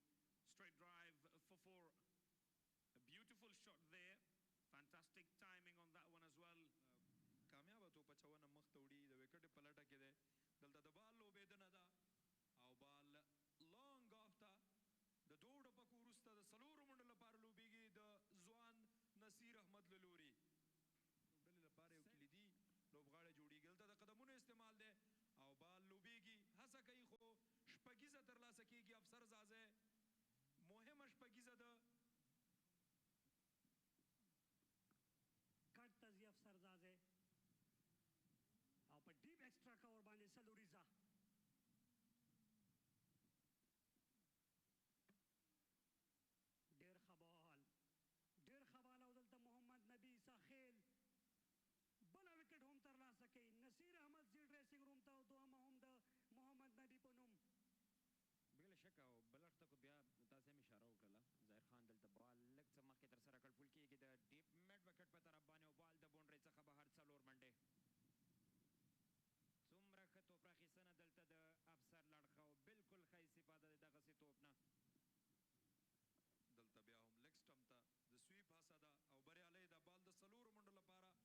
Straight drive for four. A beautiful shot there. Fantastic timing on that one as well. کامیابه توپ اچونه مخ ته وړي د وکټ په لټه کې دی دلته د بال لوبېدنه ده او بال لانګ آف ته د دوه ډبکو وروسته د څلورو منډو لپاره لوبېږي د ځوان نصیر احمد له لوري لوبډلې لپاره یو کلیدي لوبغاړی جوړېږي دلته د قدمونو استعمال دی او بال لوبېږي هڅه کوي خو شپږیزه ترلاسه کېږي افسر زازی مهمه شپږیزه ده کټ ته ځي افسر زازی او په ډیپ ایکسټرا کور باندې سلوریزا ډېر ښه بال او دلته محمد نبی ساخیل بله وکټ هم ترلاسه کوي نصیر احمد زی ډریسنګ روم ته او دوهمه هم د محمد نبی په نوم بلا شک او بلښته کو بیا تاسو هم اشاره وکړه ظاهر خان دلته بال لږ څه مخکې تر سره کړ پول کېږي د ډیپ میډ وکټ په طرف باندې او بال د بونډرۍ څخه بهر څلور منډې څومره ښه توپ راخیستنه دلته د افسر لړخه او بالکل ښه استفاده د دغسې توپ نه دلته بیا هم لیګ سټمپ ته د سویپ هڅه ده او بریالی ده بال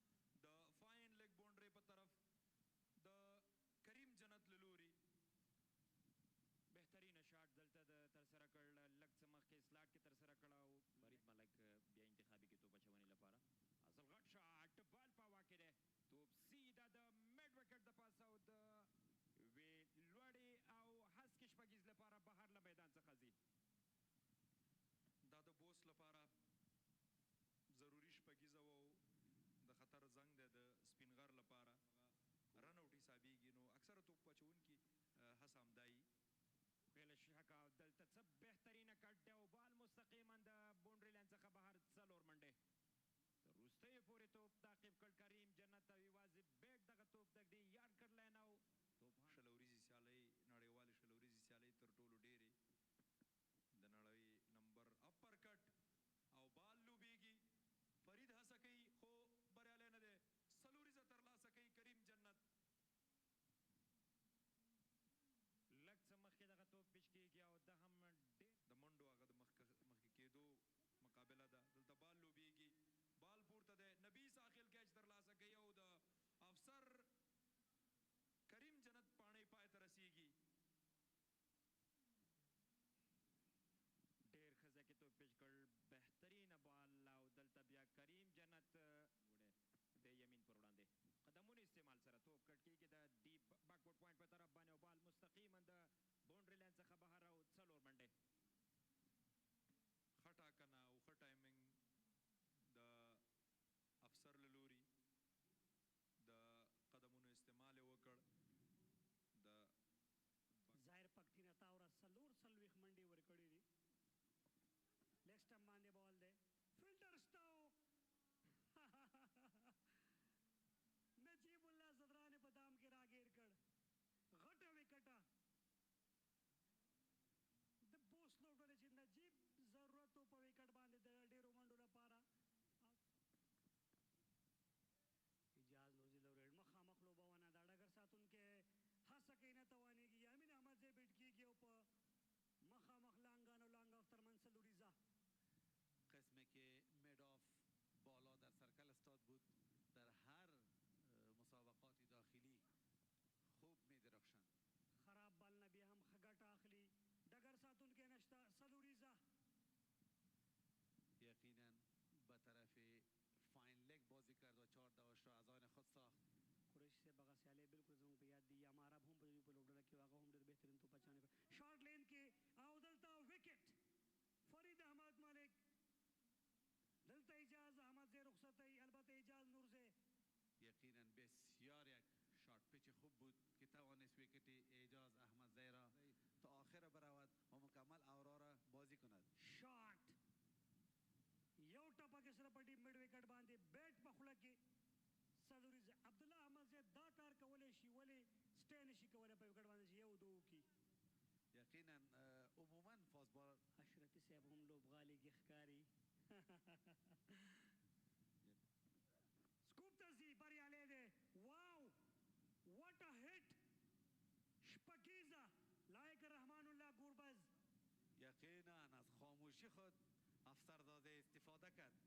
د څلورو منډو لپاره د فاین لیګ بونډرۍ په طرف د کریم جنت له لوري بهترینه شاټ دلته د ترسره کړ لږ څه مخکې سلاټ کې ترسره کړه او فرید ملک بیا انتخابي کې توپ اچونې لپاره اصل غټ شاټ بال په هوا کې دی توپ سیده د میډ وکټ د پاسه او د وی لوړې او هسکې شپږیز لپاره بهر له میدان څخه ځي دا د بوست لپاره ضروري شپږیزه و د خطر زنګ دی د سپینغر لپاره رن اوټ حسابېږي نو اکثره توپ اچوونکي هڅه همدا یي بلا شکه دلته څه بهترینه کټ دی او بال مستقیما د بونډري لاین څخه بهر څلور منډې تر وروستیو پورې توپ تعقیب کړ کریم جنت او یوازې بیټ دغه توپ دږدي یارډ کړ لاین او شل ورځې سیالۍ نړیوالې شل ورځې سیالۍ تر ټولو ډېرې د نړۍ نمبر اپر کټ او بال لوبېږي فرید هڅه کوي خو بریالی نه دی څلوریزه ترلاسه کوي کریم جنت لږ څه مخکې دغه توپ پیچ کېږي او ده هم ډېر د منډو هغه د مخکې کېدو مقابله ده دلته بال لوبېږي بال پورته دی نبی ساخیل کیچ ترلاسه کوي او د افسر کریم جنت پاڼۍ پای ته رسیږي ډېر ښه ځای کې توپ پیچ کړ بهترینه بال او دلته بیا کریم جنت د یمین پر وړاندې قدمونو استعمال سره توپ کټ کېږي د ډیپ بیکورډ پوینټ په طرف باندې او بال مستقیما د بونډري لاین څخه بهر او څلور منډې ښه ټاکنه او ښه ټایمنګ د افسر له لوري د قدمونو استعمال یې وکړ د ظاهر پکتینه تا ورځ څلوېښت منډې ورکړې دي لیګ سټمپ باندې بال دی فیلډر شته نجیب الله صدران په دام کې راګیر کړ غټه وکټه د بوست لوبډلې چې نجیب ضرورت و په وکټ باندې د ډېرو منډو لپاره اجاز نوزي لورېډ مخامخ لوبونه د ډګر ساتونکي هڅه کوي نه توانېږي یامین احمد ځای بیټ کېږي او په مخامخ لانگان و لانگ آف ترمن سلوریزا قسمی که مید آف بالا در سرکل استاد بود در هر مسابقات داخلی خوب می درخشند خراب بال نبی هم خگٹ آخلی ڈگر ساتون کے نشتا سلوریزا یقینا به طرف فاین لیگ بازی کرد و 4 دواش را از آن خود ساخت قریش سے بغا سیالے بالکل زمون پہ یاد دی ہمارا هم په په لوډل کې واغه هم ډېر بهترین تو پچانه شارټ لین کې او دلته وکټ فرید احمد مالک دلته اجاز احمد زی رخصتی البته اجاز نور زی یقینا بسیار یک شارت پیچ خوب بود که توانست ویکت اعجاز احمد زی را تا آخر برود و مکمل اورا را بازی کند شارٹ یو ټپه کې سره پټي مډ وکټ باندې بیٹ په خوله کې سلوریز عبدالله احمد زی دا کار کولای شي ولې سټین شي کولای په وکټ باندې یو دوه کی یقینا عموما فازبال اشرفي صاحب هم لوبغالي کې ښکاری سکوپ تزي بریالی دی واو واټ ا هټ شپکیزا لایق رحمان الله ګوربز پیش خود افسرزاده استفاده کرد.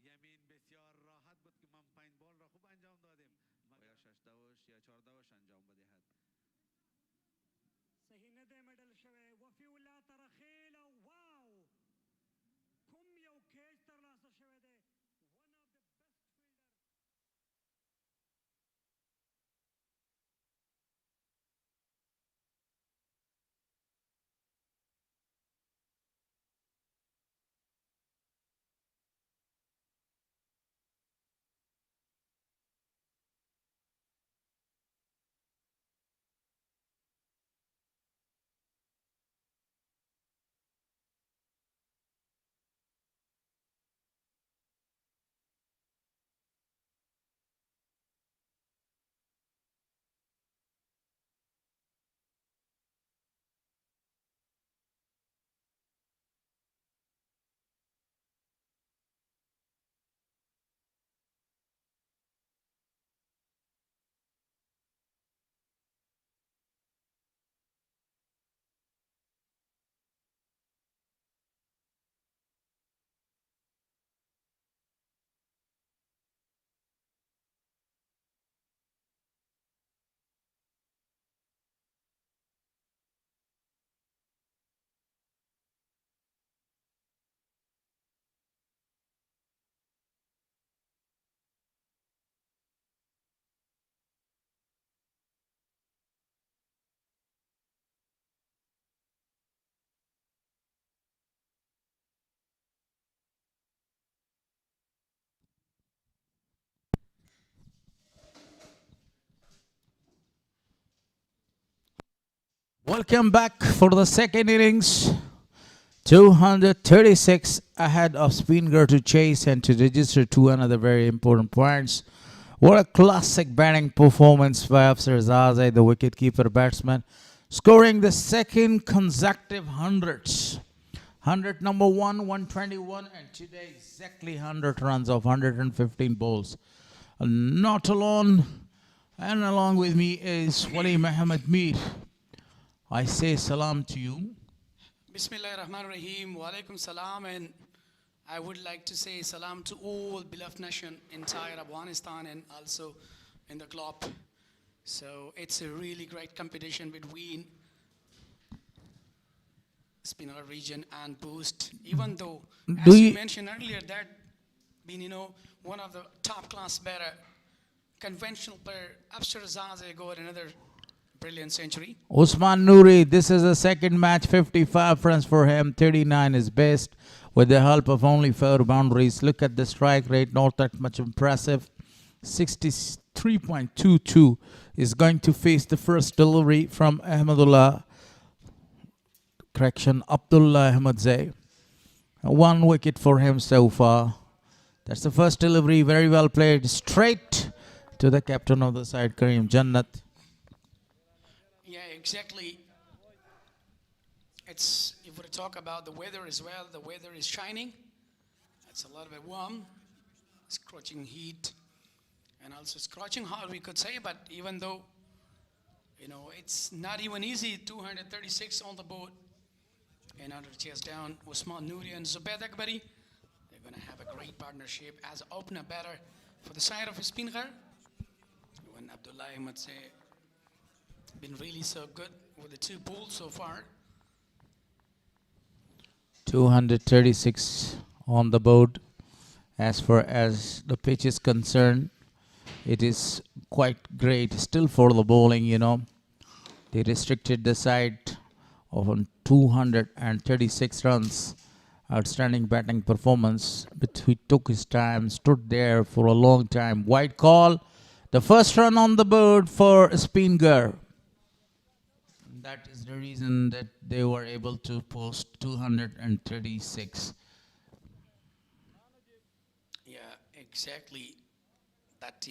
یمین بسیار راحت بود که من 5 بال را خوب انجام دادیم. یا 6 دوش یا 4 دوش انجام بدهد. صحیح نه دی مډل شوی وفي الله ترخیل او واو کوم یو کیچ ترلاسه شوی دی one of the best fielder. Welcome back for the second innings. 236 ahead of Spinghar to chase and to register two another very important points. What a classic batting performance by Afsar Zazai, the wicketkeeper batsman, scoring the second consecutive hundreds. 100 number 121, and today exactly 100 runs of 115 balls. Not alone, and along with me is Wali Muhammad Mir. I say salam to you. Bismillah ar-Rahman ar-Rahim. Wa alaikum salam. And I would like to say salam to all beloved nation, entire Afghanistan, and also in the club. So it's a really great competition between Spinghar region and Bost. Even though, as you mentioned earlier, that being, one of the top class batter, conventional player, Afsar Zazai got another brilliant century. Usman Noori, this is the second match, 55 runs for him, 39 is best, with the help of only 4 boundaries. Look at the strike rate, not that much impressive. 63.22 is going to face the first delivery from Abdullah Ahmadzai. 1 wicket for him so far. That's the first delivery, very well played, straight to the captain of the side, Karim Jannat. Yeah, exactly. If we talk about the weather as well, the weather is shining. It's a little bit warm, scorching heat, and also scorching hot, we could say. But even though, it's not even easy, 236 on the board. In order to chase down Usman Noori and Zubaid Akbari, they're going to have a great partnership as opener batter for the side of Spinghar. When Abdullah Ahmadzai been really so good with the 2 balls so far. 236 on the board. As far as the pitch is concerned, it is quite great still for the bowling, They restricted the side of 236 runs. Outstanding batting performance, but he took his time, stood there for a long time. Wide call. The first run on the board for Spinghar. That is the reason that they were able to post 236. Yeah, exactly. That,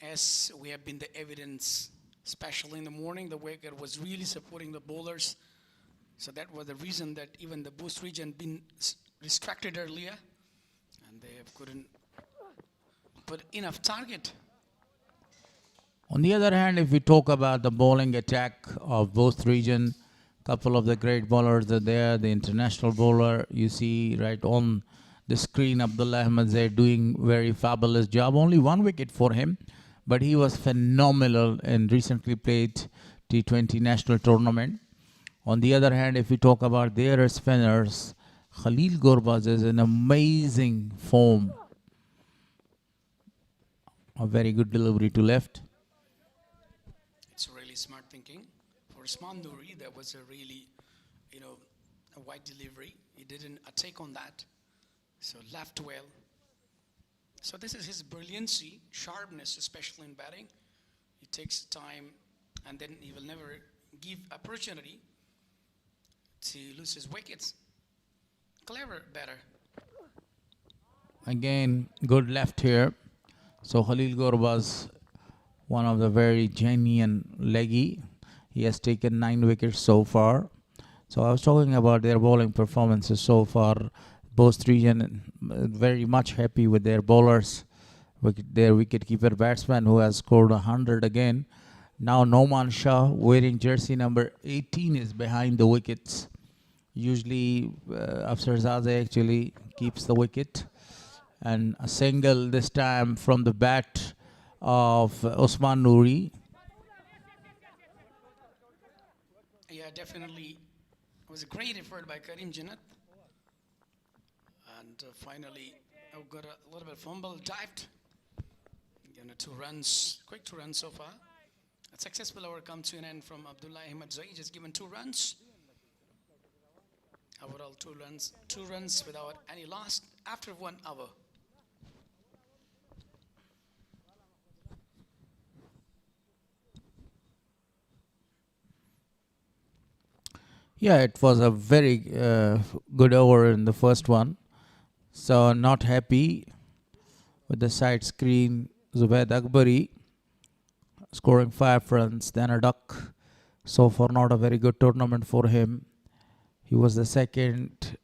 as we have been the evidence, especially in the morning, the wicket was really supporting the bowlers. So that was the reason that even the Bost region been restricted earlier, and they couldn't put enough target. On the other hand, if we talk about the bowling attack of Bost region, Couple of the great bowlers are there. The international bowler, you see right on the screen, Abdullah Ahmed Zaid doing very fabulous job. Only 1 wicket for him, but he was phenomenal and recently played T20 national tournament. On the other hand, if we talk about their spinners, Khalil Gurbaz is in amazing form. A very good delivery to left. It's really smart thinking. For Usman Noori, that was a really, a wide delivery. He didn't take on that. So left well. So this is his brilliancy, sharpness, especially in batting. He takes time and then he will never give opportunity to lose his wickets. Clever batter. Again, good left here. So Khalil Gurbaz, one of the very genuine leggy. He has taken 9 wickets so far. So I was talking about their bowling performances so far. Bost region very much happy with their bowlers. Their wicket-keeper batsman who has scored 100 again. Now Noman Shah, wearing jersey number 18, is behind the wickets. Usually Afsarzadeh actually keeps the wicket. And a single this time from the bat of Usman Noori. Yeah, definitely. It was a great effort by Karim Jannat. And finally, got a little bit fumble, dived. 2 runs, quick 2 runs so far. A successful over come to an end from Abdullah Ahmed Zaid, just given 2 runs. Overall 2 runs without any loss after 1 hour. Yeah, it was a very good over in the first one. So not happy with the side screen. Zubaid Akbari scoring 5 runs, then a duck. So far not a very good tournament for him. He was the second,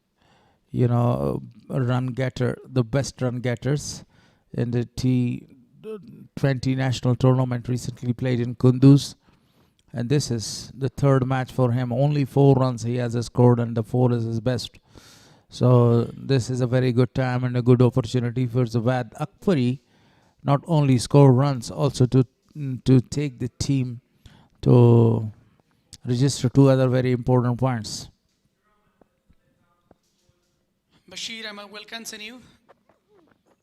run getter, the best run getters in the T20 national tournament recently played in Kunduz. And this is the 3rd match for him. Only 4 runs he has scored, and the 4 is his best. So this is a very good time and a good opportunity for Zubaid Akbari not only score runs, also to take the team to register 2 other very important points. Bashir Ahmed will continue.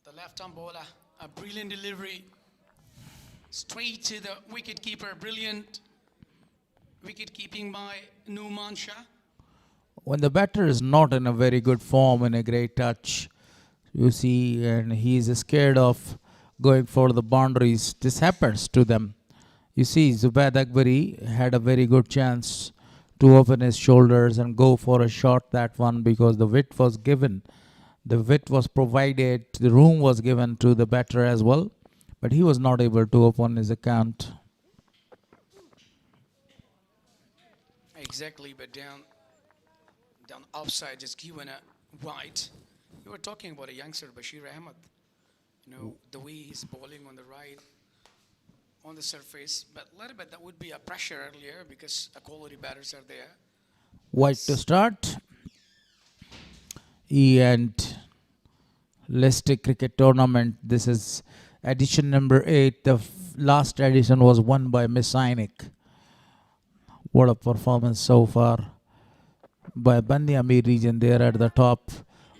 The left-arm bowler, a brilliant delivery. Straight to the wicket-keeper, brilliant wicket-keeping by Numan Shah. When the batter is not in a very good form, in a great touch, you see, and he is scared of going for the boundaries, this happens to them. You see, Zubaid Akbari had a very good chance to open his shoulders and go for a shot, that one, because the width was given. The width was provided, the room was given to the batter as well, but he was not able to open his account. Exactly, but down offside, just given a wide. You were talking about a youngster, Bashir Ahmed. The way he's bowling on the right, on the surface, but a little bit that would be a pressure earlier because quality batters are there. White to start. And let's take cricket tournament. This is edition number 8. The last edition was won by Mid-innings. What a performance so far by Bandi Amir region. They are at the top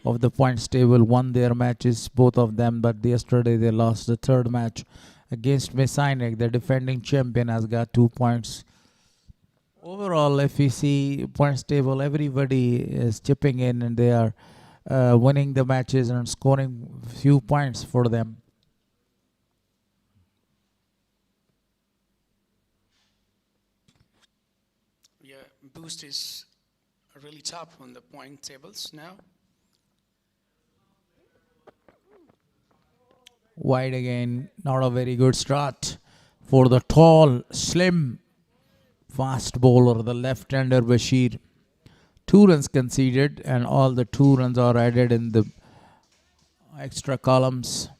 of the points table, won their matches, both of them, but yesterday they lost the 3rd match against Mid-innings. The defending champion has got 2 points. Overall, if we see points table, everybody is chipping in and they are winning the matches and scoring few points for them. Yeah, Bost is really top on the point tables now. Wide again, not a very good start for the tall, slim, fast bowler, the left-hander Bashir. 2 runs conceded, and all the 2 runs are added in the extra columns.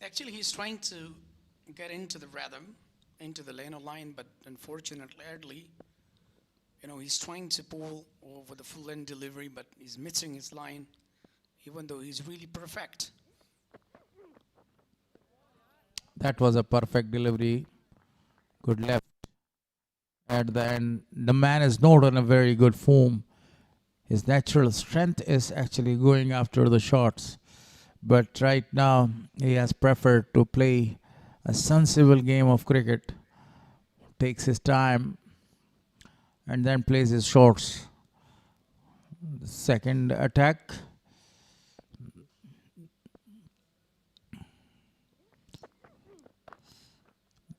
Actually, he's trying to get into the rhythm into the lane of line, but unfortunately, he's trying to pull over the full end delivery, but he's missing his line, even though he's really perfect. That was a perfect delivery. Good left. At the end, the man is not on a very good form. His natural strength is actually going after the shots. But right now, he has preferred to play a sensible game of cricket. Takes his time and then plays his shots. The second attack.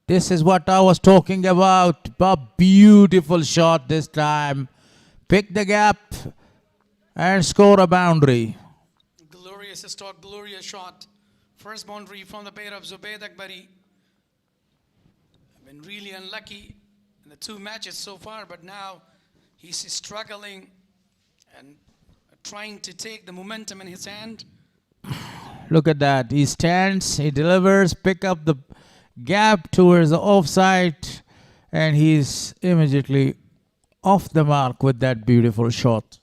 This is what I was talking about. A beautiful shot this time. Pick the gap and score a boundary. Glorious start, glorious shot. First boundary from the pair of Zubaid Akbari. Been really unlucky in the 2 matches so far, but now he's struggling and trying to take the momentum in his hand. Look at that. He stands, he delivers, pick up the gap towards the offside, and he's immediately off the mark with that beautiful shot.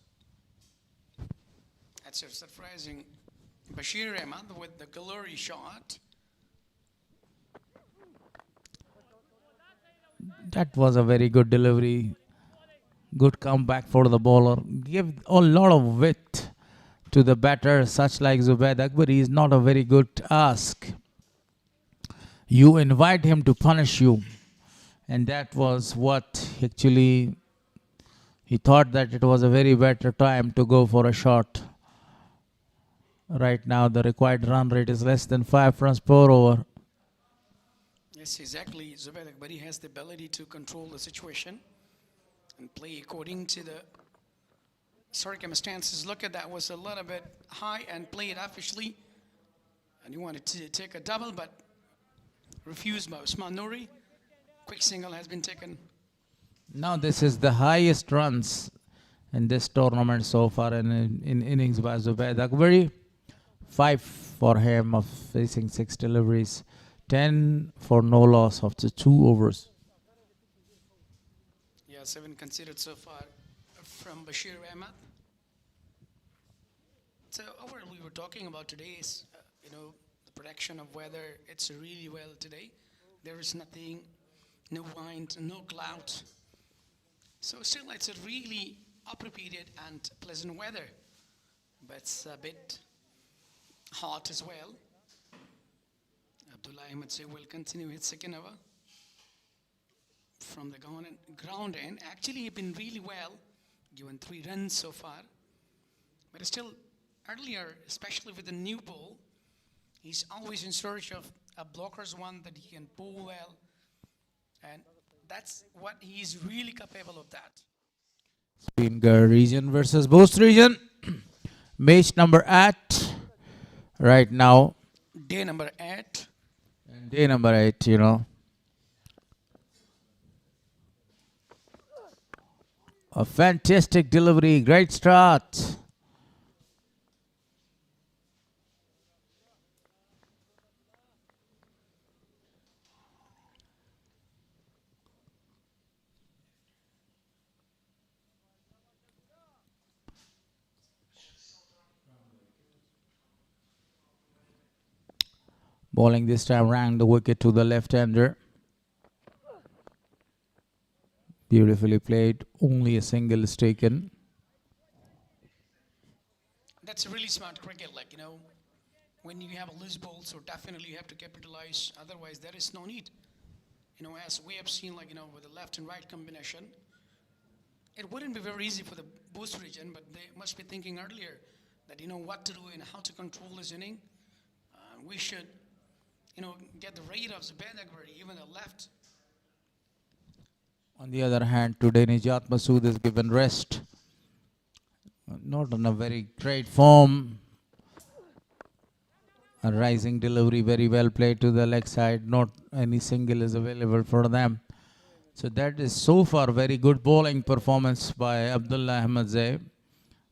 That's surprising. Bashir Ahmad with the glory shot. That was a very good delivery. Good comeback for the bowler. Give a lot of width to the batter, such like Zubaid Akbar. He is not a very good ask. You invite him to punish you. And that was what actually he thought, that it was a very better time to go for a shot. Right now, the required run rate is less than 5 runs per over. Yes, exactly. Zubaid Akbari has the ability to control the situation and play according to the circumstances. Look at that, was a little bit high and played officially. And he wanted to take a double, but refused by Usman Nouri. Quick single has been taken. Now this is the highest runs in this tournament so far in innings by Zubaid Akbari. 5 for him of facing 6 deliveries. 10 for no loss after 2 overs. Yeah, 7 considered so far from Bashir Ahmad. So overall, we were talking about today's, the production of weather. It's really well today. There is nothing, no wind, no cloud. So still, it's a really appropriate and pleasant weather. But it's a bit hot as well. Abdullah Ahmed will continue his second over from the ground end. Actually, he's been really well, given 3 runs so far. But still, earlier, especially with the new ball, he's always in search of a blocker's one that he can pull well. And that's what he's really capable of that. Spinghar region versus Bost region. Match number 8 right now. Day number 8. And day number 8, A fantastic delivery, great start. Bowling this time rang the wicket to the left-hander. Beautifully played. Only a single is taken. That's a really smart cricket. When you have a loose ball, so definitely you have to capitalize. Otherwise, there is no need. As we have seen, with the left and right combination, it wouldn't be very easy for the Bost region, but they must be thinking earlier that what to do and how to control this inning. We should get the rate of Zubaid Akbari, even the left. On the other hand, today Nijat Masood is given rest. Not on a very great form. A rising delivery, very well played to the leg side. Not any single is available for them. So that is so far very good bowling performance by Abdullah Ahmed Zaib.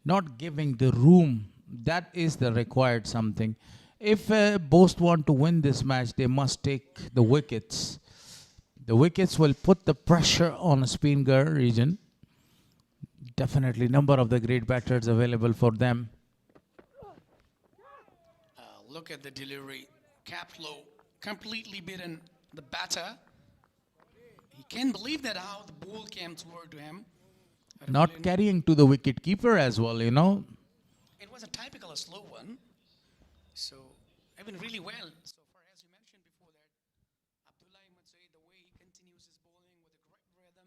Not giving the room. That is the required something. If Bost want to win this match, they must take the wickets. The wickets will put the pressure on Spinghar region. Definitely number of the great batters available for them. Look at the delivery. Capped low, completely beaten the batter. He can't believe that how the ball came toward to him. Not carrying to the wicket keeper as well, you know. It was a typical a slow one. So, I mean, really well so far, as you mentioned before that. Abdullah Ahmed Saeed, the way he continues his bowling with a great rhythm.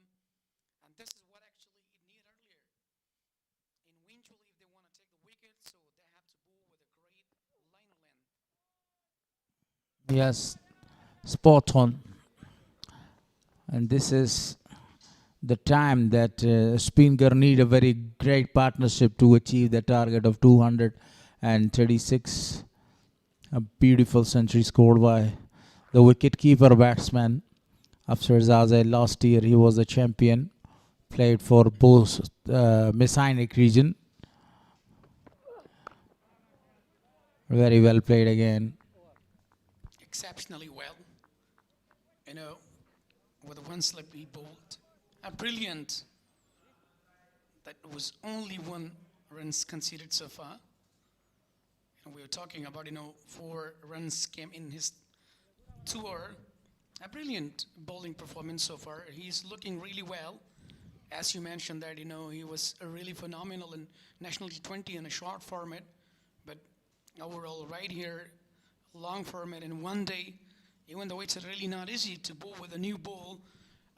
And this is what actually it needed earlier. Eventually, if they want to take the wicket, so they have to bowl with a great line length. Yes, spot on. And this is the time that Spinghar need a very great partnership to achieve the target of 236. A beautiful century scored by the wicket-keeper batsman. After Zaze last year, he was a champion. Played for Bost, Mid-innings region. Very well played again. Exceptionally well. You know, with one slip he bowled. A brilliant. That was only one runs conceded so far. And we were talking about, 4 runs came in his tour. A brilliant bowling performance so far. He's looking really well. As you mentioned that, he was really phenomenal in National T20 in a short format. But overall, right here, long format in one day, even though it's really not easy to bowl with a new ball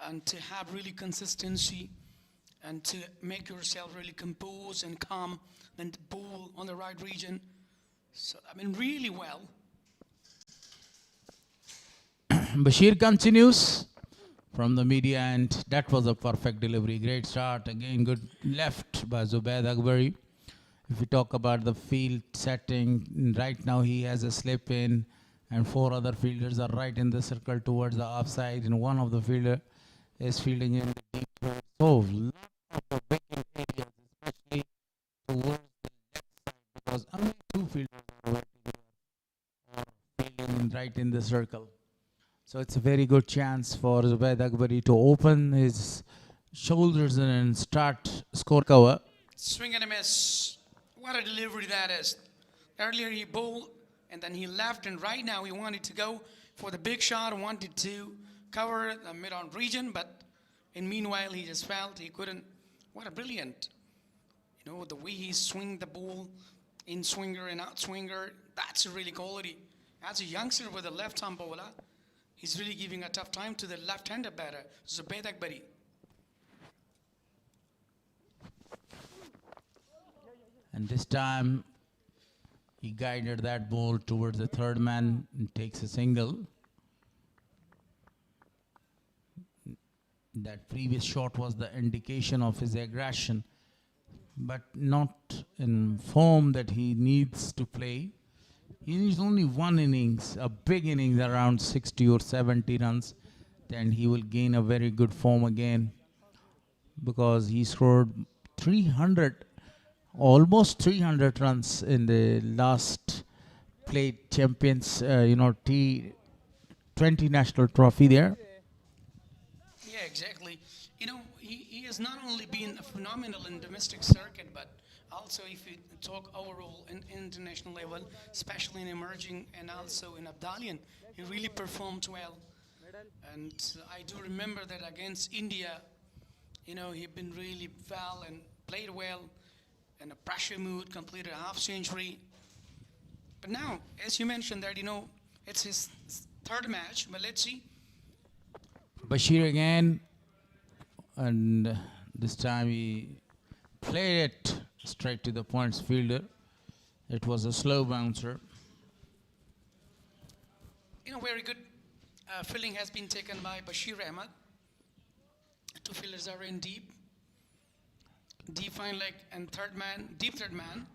and to have really consistency and to make yourself really composed and calm, then to bowl on the right region. So, I mean, really well. Bashir continues from the media, and that was a perfect delivery. Great start. Again, good left by Zubaid Akbari. If we talk about the field setting, right now he has a slip in, and 4 other fielders are right in the circle towards the offside, and one of the fielder is fielding in the deep. So, lot of the vacant areas, especially towards the left side, because only 2 fielders are fielding right in the circle. So it's a very good chance for Zubaid Akbari to open his shoulders and start score cover. Swing and a miss. What a delivery that is. Earlier he bowled and then he left, and right now he wanted to go for the big shot, wanted to cover the mid-on region, but in meanwhile he just felt he couldn't. What a brilliant. The way he swinged the ball, in swinger and out swinger, that's a really quality. As a youngster with a left-arm bowler, he's really giving a tough time to the left-hander batter, Zubaid Akbari. And this time, he guided that ball towards the third man and takes a single. That previous shot was the indication of his aggression, but not in form that he needs to play. He needs only one innings, a big innings around 60 or 70 runs, then he will gain a very good form again, because he scored 300, almost 300 runs in the last played champions, T20 national trophy there. Yeah, exactly. He has not only been phenomenal in domestic circuit, but also if you talk overall in international level, especially in emerging and also in Abdalian, he really performed well. And I do remember that against India, he'd been really well and played well in a pressure mood, completed a half century. But now, as you mentioned that, it's his 3rd match, but let's see. Bashir again, and this time he played it straight to the points fielder. It was a slow bouncer. Very good fielding has been taken by Bashir Ahmed. 2 fielders are in deep. Deep fine leg and deep third man,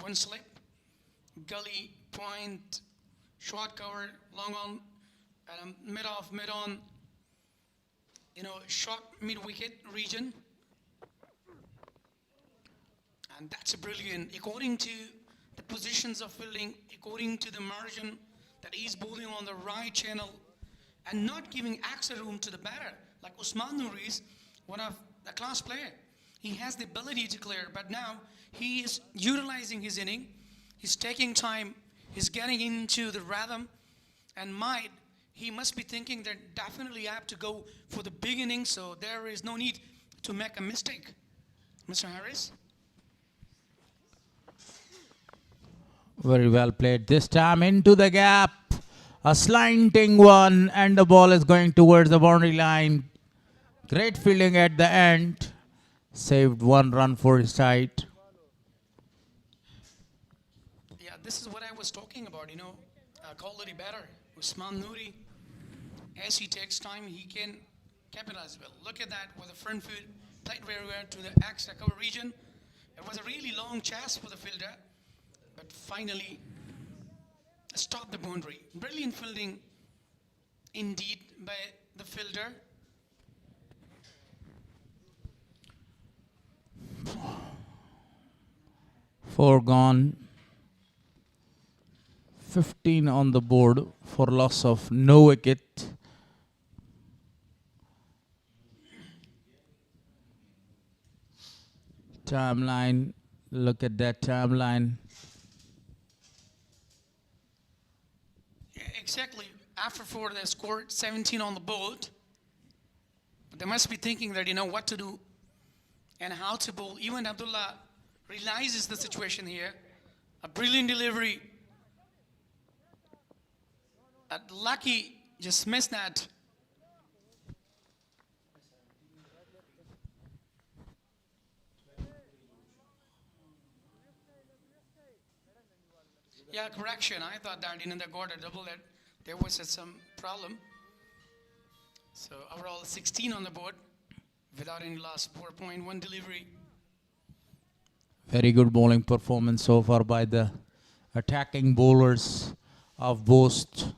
1 slip. Gully, point, short cover, long on, mid-off, mid-on, short mid-wicket region. And that's brilliant. According to the positions of fielding, according to the margin that he's bowling on the right channel, and not giving extra room to the batter. Like Usman Noori is one of the class player. He has the ability to clear, but now he is utilizing his inning. He's taking time. He's getting into the rhythm, and he must be thinking that definitely I have to go for the big inning, so there is no need to make a mistake. Mr. Harris? Very well played. This time into the gap. A slanting one, and the ball is going towards the boundary line. Great fielding at the end. Saved 1 run for his side. Yeah, this is what I was talking about, quality batter. Usman Noori, as he takes time, he can capitalize well. Look at that with the front field, played very well to the extra cover region. It was a really long chase for the fielder, but finally stopped the boundary. Brilliant fielding indeed by the fielder. Four gone. 15 on the board for loss of no wicket. Timeline. Look at that timeline. Yeah, exactly. After 4, they scored 17 on the board. But they must be thinking that, what to do and how to bowl. Even Abdullah realizes the situation here. A brilliant delivery. Lucky just missed that. Yeah, correction. I thought that they got a double, that there was some problem. So overall 16 on the board without any loss. 4.1 delivery. Very good bowling performance so far by the attacking bowlers of Bost,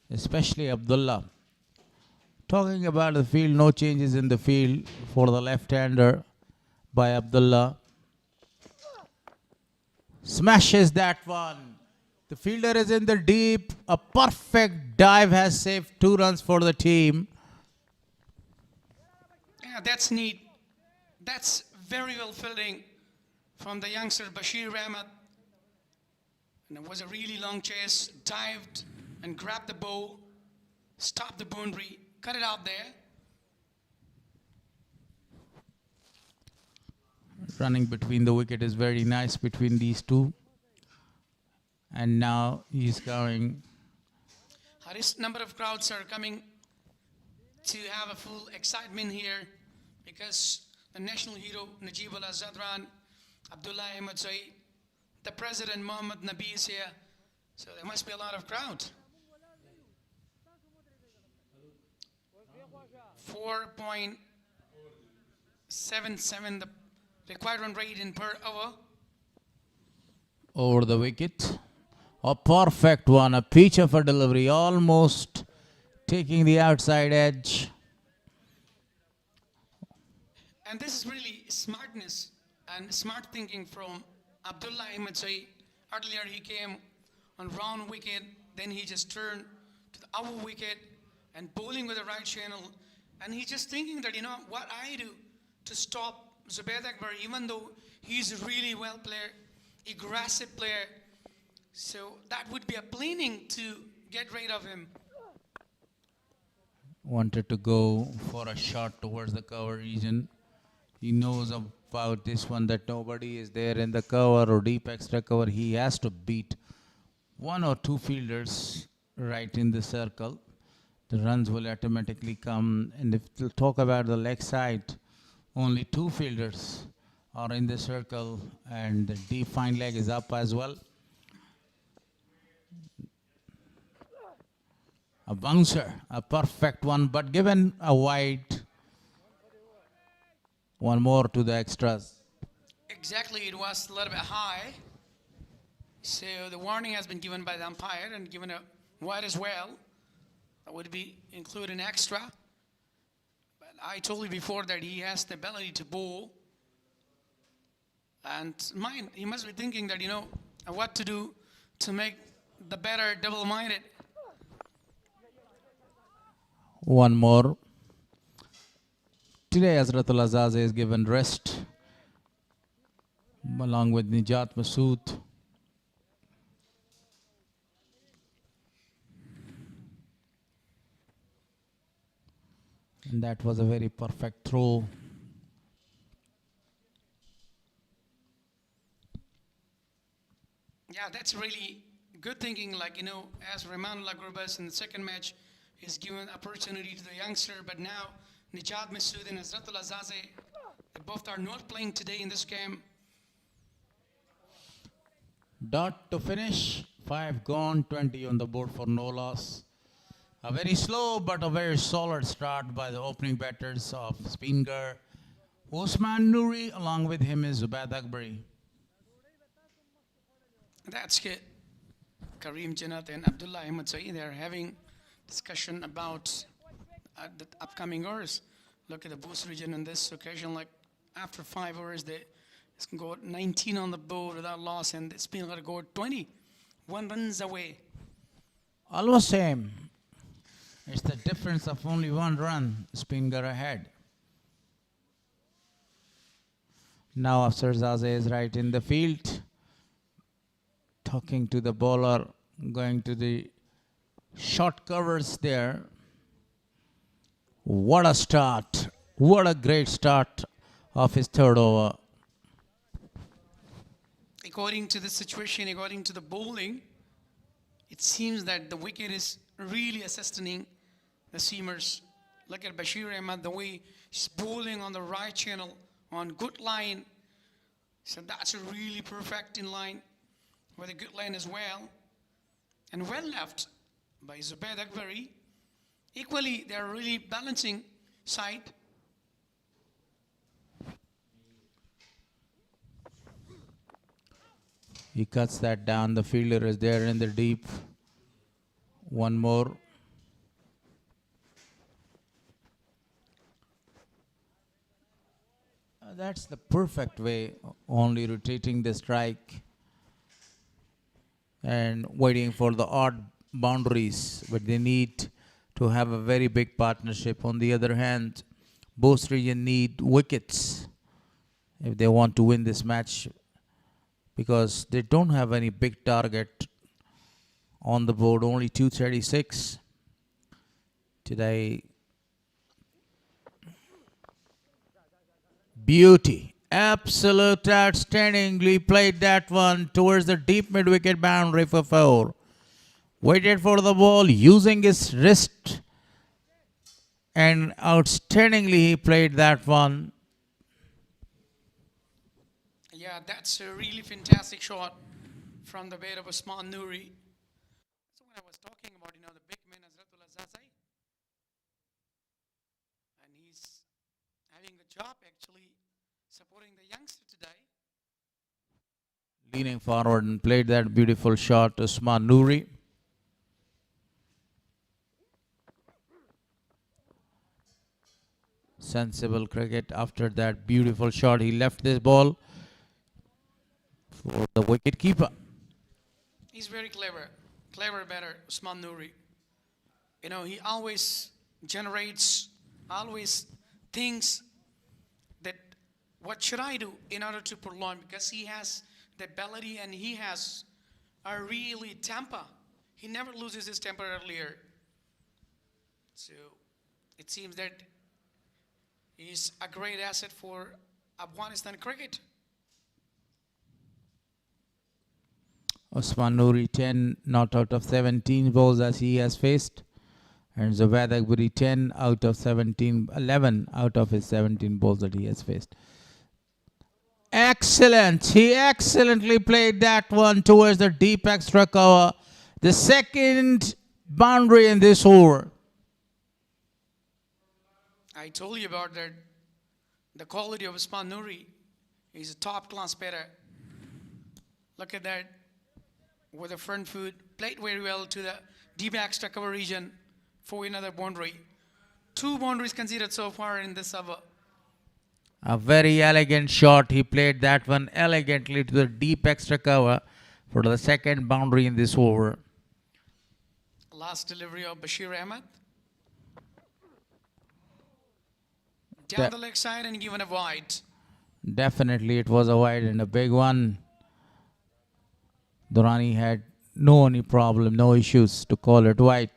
especially Abdullah. Talking about the field, no changes in the field for the left-hander by Abdullah. Smashes that one. The fielder is in the deep. A perfect dive has saved 2 runs for the team. Yeah, that's neat. That's very well fielding from the youngster Bashir Ahmed. And it was a really long chase. Dived and grabbed the ball. Stopped the boundary. Cut it out there. Running between the wicket is very nice between these two. And now he's going. Haris, number of crowds are coming to have a full excitement here because the national hero Najibullah Zadran, Abdullah Ahmed Saeed, the president Mohammad Nabi is here. So there must be a lot of crowd. 4.77 the required run rate in per hour. Over the wicket. A perfect one. A peach of a delivery. Almost taking the outside edge. And this is really smartness and smart thinking from Abdullah Ahmed Saeed. Earlier he came on round wicket. Then he just turned to the other wicket and bowling with the right channel. And he's just thinking that, what I do to stop Zubair Akbar, even though he's a really well player, aggressive player. So that would be a planning to get rid of him. Wanted to go for a shot towards the cover region. He knows about this one, that nobody is there in the cover or deep extra cover. He has to beat 1 or 2 fielders right in the circle. The runs will automatically come. And if we'll talk about the leg side, only 2 fielders are in the circle and the deep fine leg is up as well. A bouncer, a perfect one, but given a wide. One more to the extras. Exactly, it was a little bit high. So the warning has been given by the umpire and given a wide as well. That would be include an extra. But I told you before that he has the ability to bowl. And he must be thinking that, what to do to make the better double-minded. One more. Today, Azratul Azaze is given rest along with Nijat Masood. And that was a very perfect throw. Yeah, that's really good thinking. Like, as Rahmanullah Gurbas in the second match is given opportunity to the youngster, but now Nijat Masood and Azratul Azaze, they both are not playing today in this game. Dot to finish. 5 gone, 20 on the board for no loss. A very slow but a very solid start by the opening batters of Spinghar. Usman Noori, along with him is Zubaid Akbari. That's good. Kareem Jannat and Abdullah Ahmed Saeed, they're having discussion about the upcoming overs. Look at the Bost region on this occasion, like after 5 overs, they can go 19 on the board without loss, and the Spinghar go 20. 1 runs away. Almost same. It's the difference of only 1 run, Spinghar ahead. Now Afsar Zaze is right in the field, talking to the bowler, going to the short covers there. What a start. What a great start of his third over. According to the situation, according to the bowling, it seems that the wicket is really assisting the seamers. Look at Bashir Ahmed, the way he's bowling on the right channel, on good line. So that's a really perfect in line with a good line as well. And well left by Zubaid Akbari. Equally, they're really balancing side. He cuts that down. The fielder is there in the deep. One more. That's the perfect way, only rotating the strike and waiting for the odd boundaries, but they need to have a very big partnership. On the other hand, both regions need wickets if they want to win this match, because they don't have any big target on the board, only 236 today. Beauty. Absolute outstandingly played that one towards the deep mid-wicket boundary for 4. Waited for the ball using his wrist, and outstandingly he played that one. Yeah, that's a really fantastic shot from the bat of Usman Noori. So when I was talking about, the big man Azratul Azaze, and he's having a job actually supporting the youngster today. Leaning forward and played that beautiful shot, Usman Noori. Sensible cricket after that beautiful shot. He left this ball for the wicket keeper. He's very clever batter, Usman Noori. He always generates, always thinks that what should I do in order to prolong, because he has the ability and he has a really temper. He never loses his temper earlier. So it seems that he's a great asset for Afghanistan cricket. Usman Noori 10 not out of 17 balls as he has faced, and Zubaid Akbari 10 out of 17, 11 out of his 17 balls that he has faced. Excellent. He excellently played that one towards the deep extra cover. The second boundary in this over. I told you about that. The quality of Usman Noori is a top class batter. Look at that. With the front foot, played very well to the deep extra cover region for another boundary. 2 boundaries considered so far in this over. A very elegant shot. He played that one elegantly to the deep extra cover for the second boundary in this over. Last delivery of Bashir Ahmed. Down the leg side and given a wide. Definitely it was a wide and a big one. Durrani had no any problem, no issues to call it wide.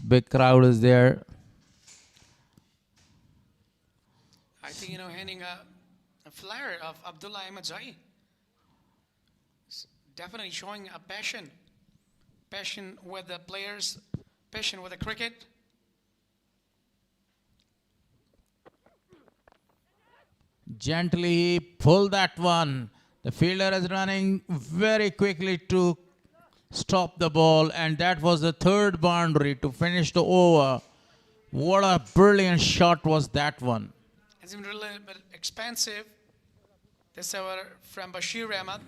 Big crowd is there. I think, handing a flare of Abdullah Ahmed Zai. Definitely showing a passion. Passion with the players, passion with the cricket. Gently pull that one. The fielder is running very quickly to stop the ball, and that was the third boundary to finish the over. What a brilliant shot was that one. It's been a little bit expensive. This over from Bashir Ahmed,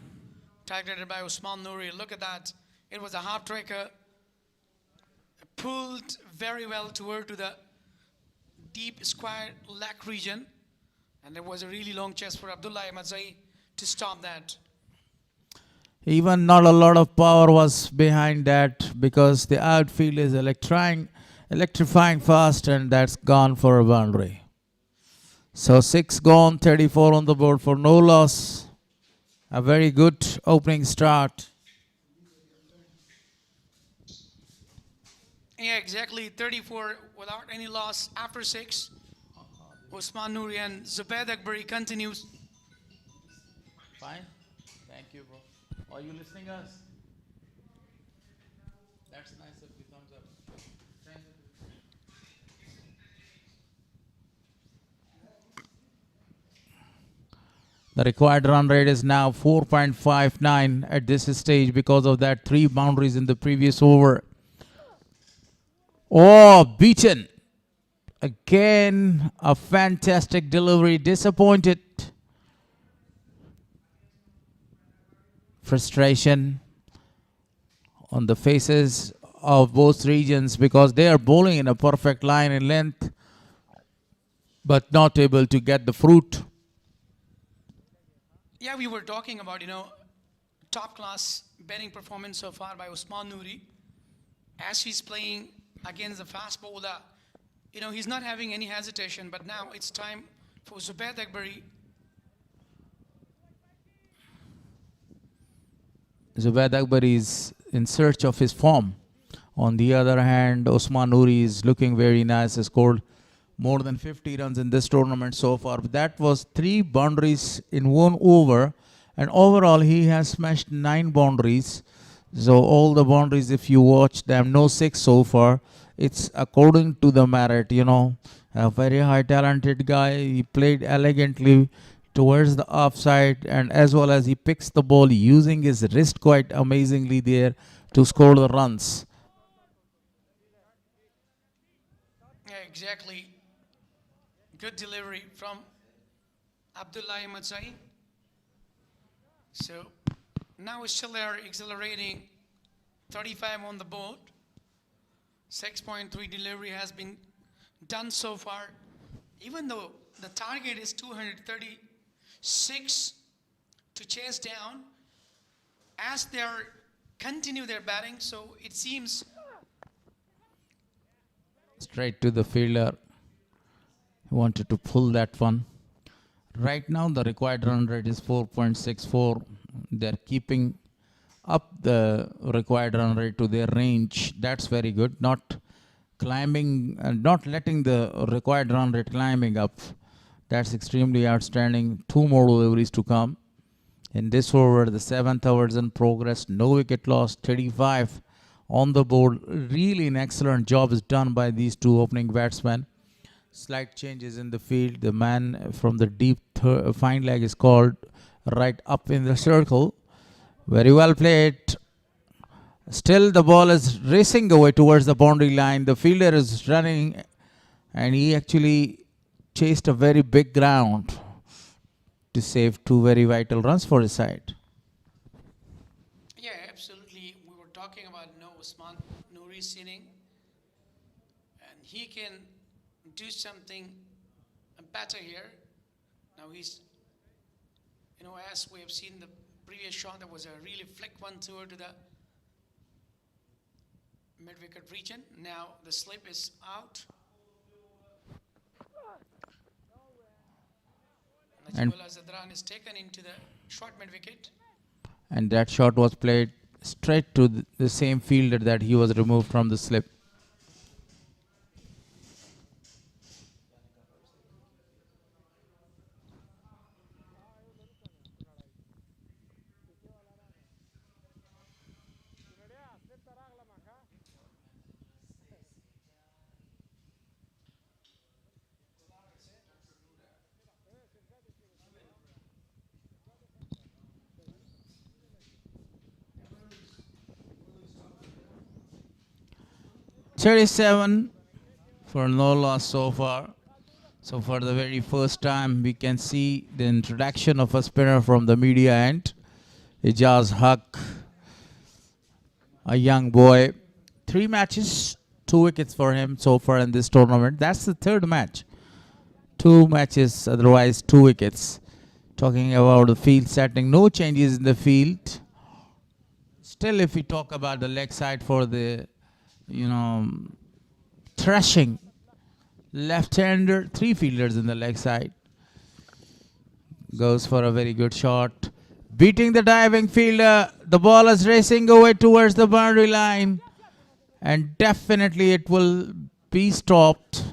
targeted by Usman Noori. Look at that. It was a half tracker. Pulled very well toward to the deep square leg region. And there was a really long chase for Abdullah Ahmed Zai to stop that. Even not a lot of power was behind that because the outfield is electrifying fast, and that's gone for a boundary. So 6 gone, 34 on the board for no loss. A very good opening start. Yeah, exactly. 34 without any loss after 6. Usman Noori and Zubaid Akbari continues. Fine. Thank you, bro. Are you listening us? That's nice of you. Thumbs up. Thank you. The required run rate is now 4.59 at this stage because of that 3 boundaries in the previous over. Oh, beaten. Again, a fantastic delivery. Disappointed. Frustration on the faces of both regions because they are bowling in a perfect line in length, but not able to get the fruit. Yeah, we were talking about, top class batting performance so far by Usman Noori. As he's playing against the fast bowler, he's not having any hesitation, but now it's time for Zubaid Akbari. Zubaid Akbari is in search of his form. On the other hand, Usman Noori is looking very nice. He scored more than 50 runs in this tournament so far. But that was 3 boundaries in 1 over. And overall, he has smashed 9 boundaries. So all the boundaries, if you watch them, no 6 so far. It's according to the merit, a very high talented guy. He played elegantly towards the offside, and as well as he picks the ball using his wrist quite amazingly there to score the runs. Yeah, exactly. Good delivery from Abdullah Ahmed Zai. So now it's still there, accelerating. 35 on the board. 6.3 delivery has been done so far. Even though the target is 236 to chase down, as they continue their batting, so it seems. Straight to the fielder. He wanted to pull that one. Right now the required run rate is 4.64. They're keeping up the required run rate to their range. That's very good. Not climbing, not letting the required run rate climbing up. That's extremely outstanding. 2 more deliveries to come. In this over, the 7th over is in progress. No wicket loss, 35 on the board. Really an excellent job is done by these 2 opening batsmen. Slight changes in the field. The man from the deep fine leg is called right up in the circle. Very well played. Still the ball is racing away towards the boundary line. The fielder is running, and he actually chased a very big ground to save 2 very vital runs for his side. Yeah, absolutely. We were talking about Usman Noori's inning, and he can do something better here. Now he's, as we have seen the previous shot, there was a really flick one toward to the mid-wicket region. Now the slip is out. And, Zadran is taken into the short mid wicket. and that shot was played straight to the same fielder that he was removed from the slip. "37 for no loss so far." So for the very first time, we can see the introduction of a spinner from the media end. Ijaz Haq, a young boy. 3 matches, 2 wickets for him so far in this tournament. That's the third match. 2 matches, otherwise 2 wickets. Talking about the field setting, no changes in the field. Still, if we talk about the leg side for the, thrashing left-hander, 3 fielders in the leg side. Goes for a very good shot. Beating the diving fielder. The ball is racing away towards the boundary line. And definitely it will be stopped.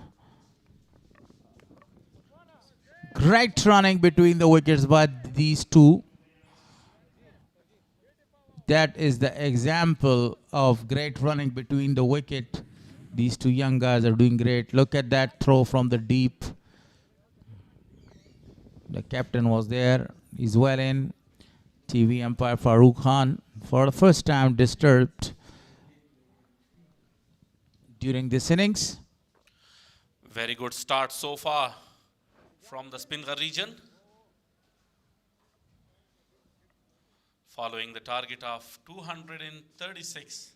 Great running between the wickets by these two. That is the example of great running between the wicket. These two young guys are doing great. Look at that throw from the deep. The captain was there. He's well in. TV umpire Farooq Khan, for the first time, disturbed during this innings. Very good start so far from the Spinghar region. Following the target of 236.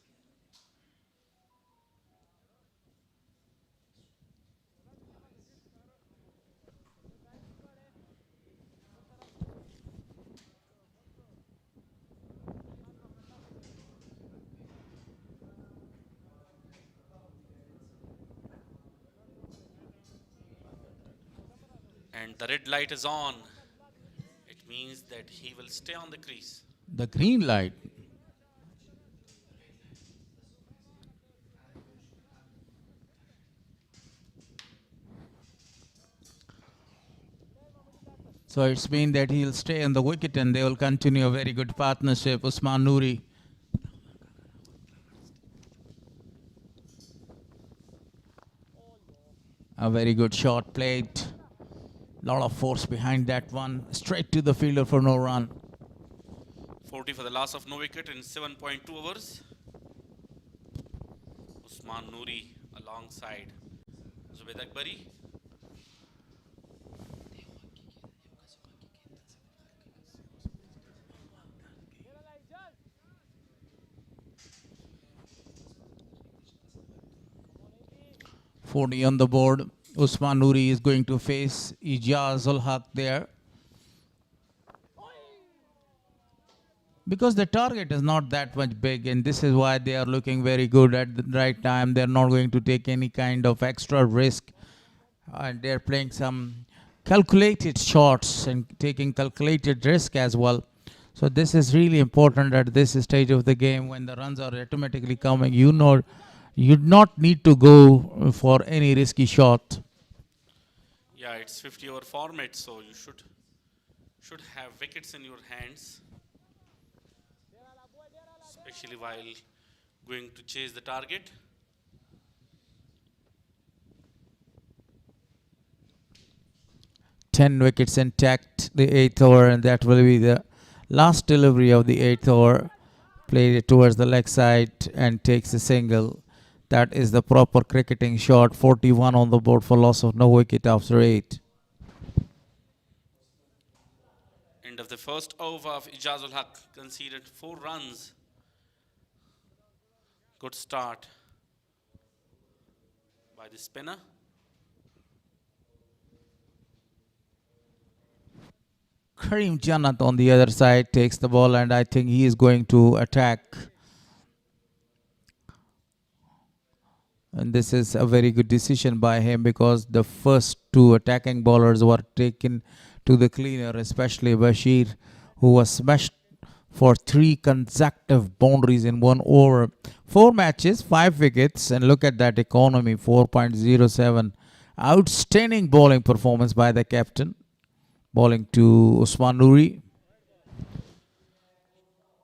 And the red light is on. It means that he will stay on the crease. The green light. So it's mean that he'll stay on the wicket and they will continue a very good partnership. Usman Noori. A very good shot played. Lot of force behind that one. Straight to the fielder for no run. 40 for the loss of no wicket in 7.2 overs. Usman Noori alongside Zubaid Akbari. .40 on the board. Usman Noori is going to face Ijaz ul Haq there. Because the target is not that much big, and this is why they are looking very good at the right time. They're not going to take any kind of extra risk. And they're playing some calculated shots and taking calculated risk as well. So this is really important at this stage of the game when the runs are automatically coming. You not need to go for any risky shot. Yeah, it's 50-over format, so you should have wickets in your hands, especially while going to chase the target. Ten wickets intact, the 8th over, and that will be the last delivery of the 8th over. Played it towards the leg side and takes a single. That is the proper cricketing shot. 41 on the board for loss of no wicket after 8. End of the first over of Ijaz ul Haq conceded 4 runs. Good start by the spinner. Karim Jannat on the other side takes the ball, and I think he is going to attack. And this is a very good decision by him because the first 2 attacking bowlers were taken to the cleaner, especially Bashir, who was smashed for 3 consecutive boundaries in 1 over. 4 matches, 5 wickets, and look at that economy, 4.07. Outstanding bowling performance by the captain, bowling to Usman Nuri.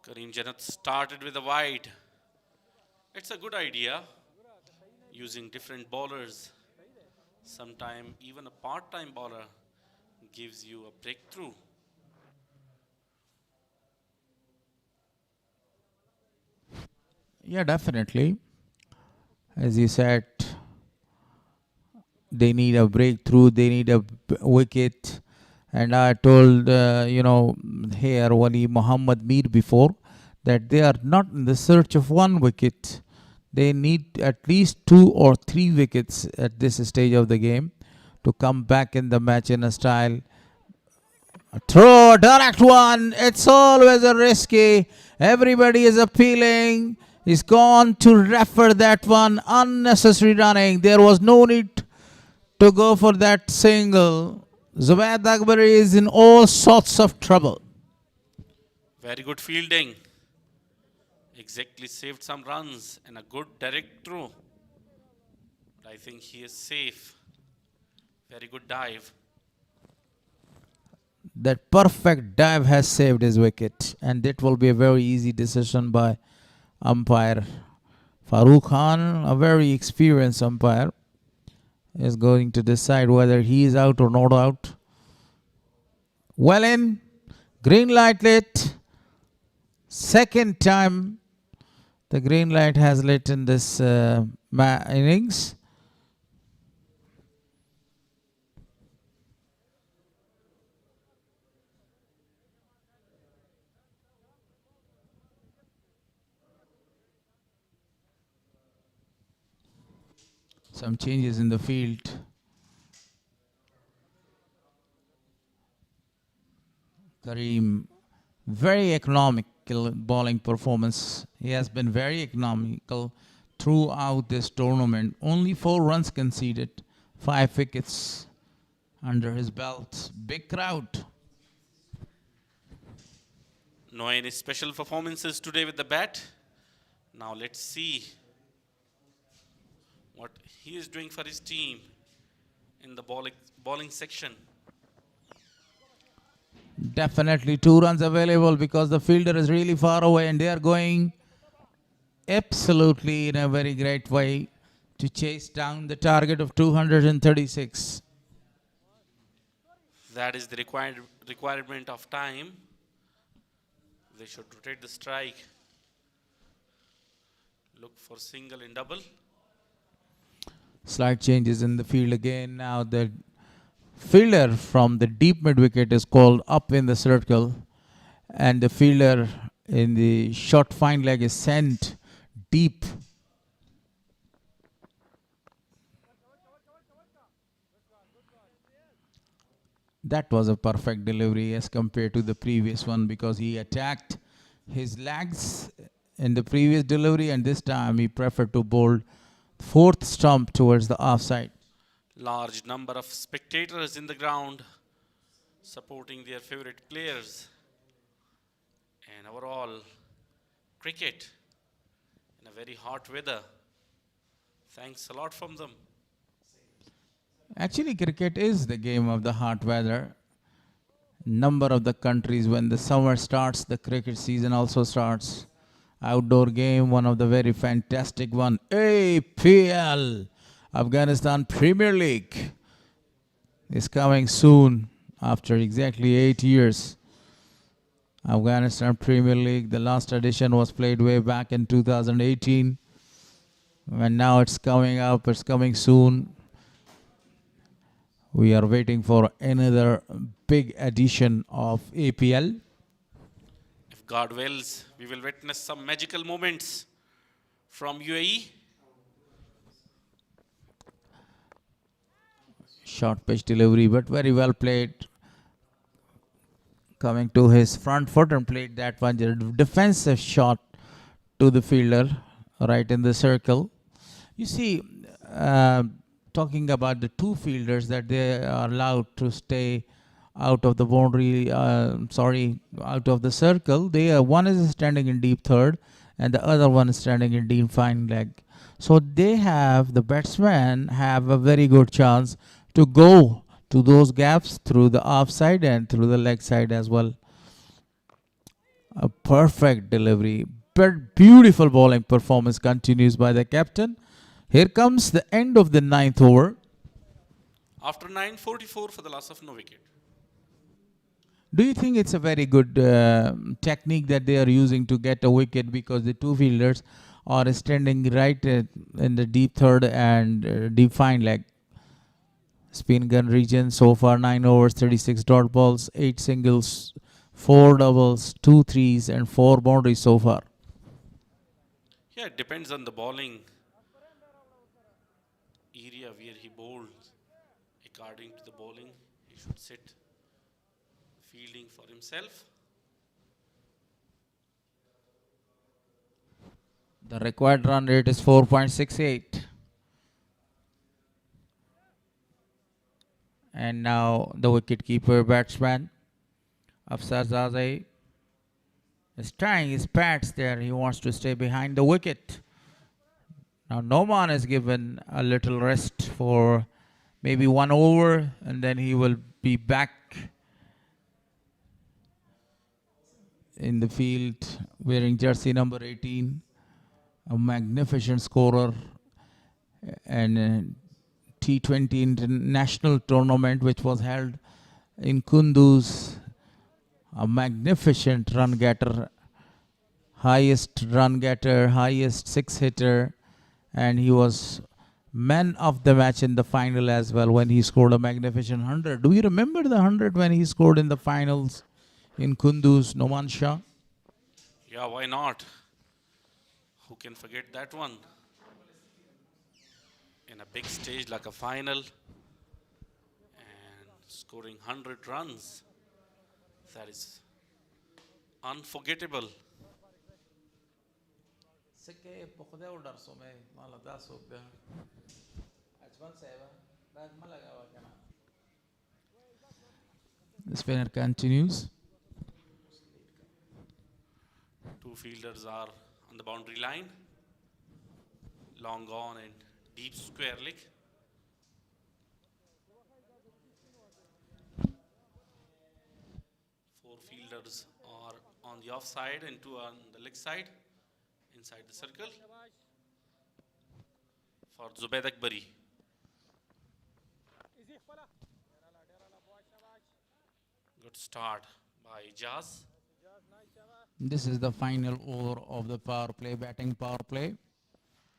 Karim Janat started with a wide. It's a good idea, using different bowlers. Sometimes even a part-time bowler gives you a breakthrough. Yeah, definitely. As you said, they need a breakthrough, they need a wicket. And I told, here Wali Muhammad Mir before that they are not in the search of 1 wicket. They need at least 2 or 3 wickets at this stage of the game to come back in the match in a style. A throw, direct one. It's always a risky. Everybody is appealing. He's gone to refer that one. Unnecessary running. There was no need to go for that single. Zubaid Akbar is in all sorts of trouble. Very good fielding. Exactly saved some runs and a good direct throw. But I think he is safe. Very good dive. That perfect dive has saved his wicket, and that will be a very easy decision by umpire Farooq Khan, a very experienced umpire, is going to decide whether he is out or not out. Well in, green light lit. Second time the green light has lit in this innings. Some changes in the field. Karim, very economical bowling performance. He has been very economical throughout this tournament. Only 4 runs conceded, 5 wickets under his belt. Big crowd. No any special performances today with the bat. Now let's see what he is doing for his team in the bowling section. Definitely 2 runs available because the fielder is really far away, and they are going absolutely in a very great way to chase down the target of 236. That is the requirement of time. They should rotate the strike. Look for single and double. Slight changes in the field again. Now the fielder from the deep mid wicket is called up in the circle, and the fielder in the short fine leg is sent deep. That was a perfect delivery as compared to the previous one, because he attacked his legs in the previous delivery, and this time he preferred to bowl 4th stump towards the offside. Large number of spectators in the ground supporting their favorite players. And overall, cricket in a very hot weather. Thanks a lot from them. Actually, cricket is the game of the hot weather. Number of the countries, when the summer starts, the cricket season also starts. Outdoor game, one of the very fantastic one. APL, Afghanistan Premier League, is coming soon after exactly 8 years. Afghanistan Premier League, the last edition was played way back in 2018. And now it's coming up, it's coming soon. We are waiting for another big edition of APL. If God wills, we will witness some magical moments from UAE. Short pitch delivery, but very well played. Coming to his front foot and played that one. Defensive shot to the fielder right in the circle. You see, talking about the 2 fielders that they are allowed to stay out of the boundary, out of the circle. One is standing in deep third and the other one is standing in deep fine leg. So the batsmen have a very good chance to go to those gaps through the offside and through the leg side as well. A perfect delivery, but beautiful bowling performance continues by the captain. Here comes the end of the 9th over. After 9:44 for the loss of no wicket. Do you think it's a very good technique that they are using to get a wicket, because the two fielders are standing right in the deep third and deep fine leg? Spin gun region so far 9 overs, 36 dot balls, 8 singles, 4 doubles, 2 threes and 4 boundaries so far. Yeah, it depends on the bowling area where he bowls. According to the bowling, he should sit fielding for himself. The required run rate is 4.68. And now the wicket-keeper batsman, Afsar Zazai, is trying his bats there. He wants to stay behind the wicket. Now Noman is given a little rest for maybe 1 over, and then he will be back in the field wearing jersey number 18. A magnificent scorer and T20 international tournament which was held in Kunduz. A magnificent run getter, highest run getter, highest six hitter, and he was man of the match in the final as well when he scored a magnificent 100. Do you remember the 100 when he scored in the finals in Kunduz, Noman Shah? Yeah, why not? Who can forget that one? In a big stage like a final and scoring 100 runs. That is unforgettable. The spinner continues. Two fielders are on the boundary line. Long on and deep square leg. Four fielders are on the offside and two on the leg side, inside the circle. For Zubaid Akbari. Good start by Ijaz. This is the final over of the power play, batting power play.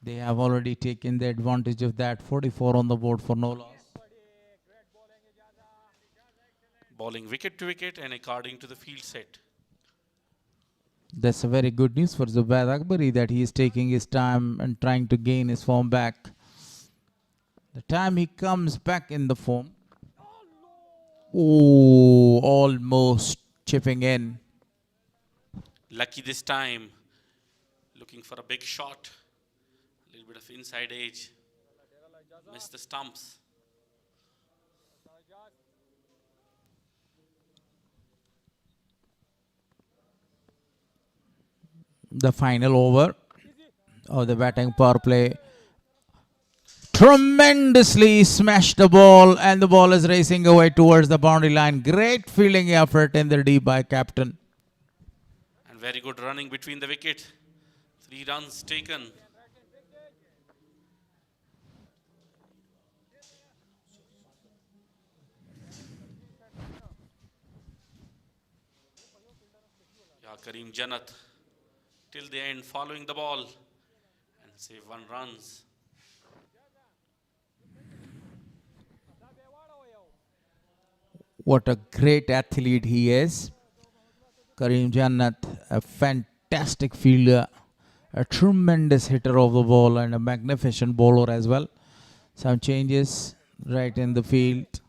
They have already taken the advantage of that. 44 on the board for no loss. Bowling wicket to wicket and according to the field set. That's a very good news for Zubaid Akbari that he is taking his time and trying to gain his form back. The time he comes back in the form. Oh, almost chipping in. Lucky this time. Looking for a big shot. A little bit of inside edge. Missed the stumps. The final over of the batting power play. Tremendously smashed the ball and the ball is racing away towards the boundary line. Great fielding effort in the deep by captain. And very good running between the wicket. 3 runs taken. Yeah, Kareem Jannat till the end following the ball and save 1 runs. What a great athlete he is. Kareem Jannat, a fantastic fielder, a tremendous hitter of the ball and a magnificent bowler as well. Some changes right in the field.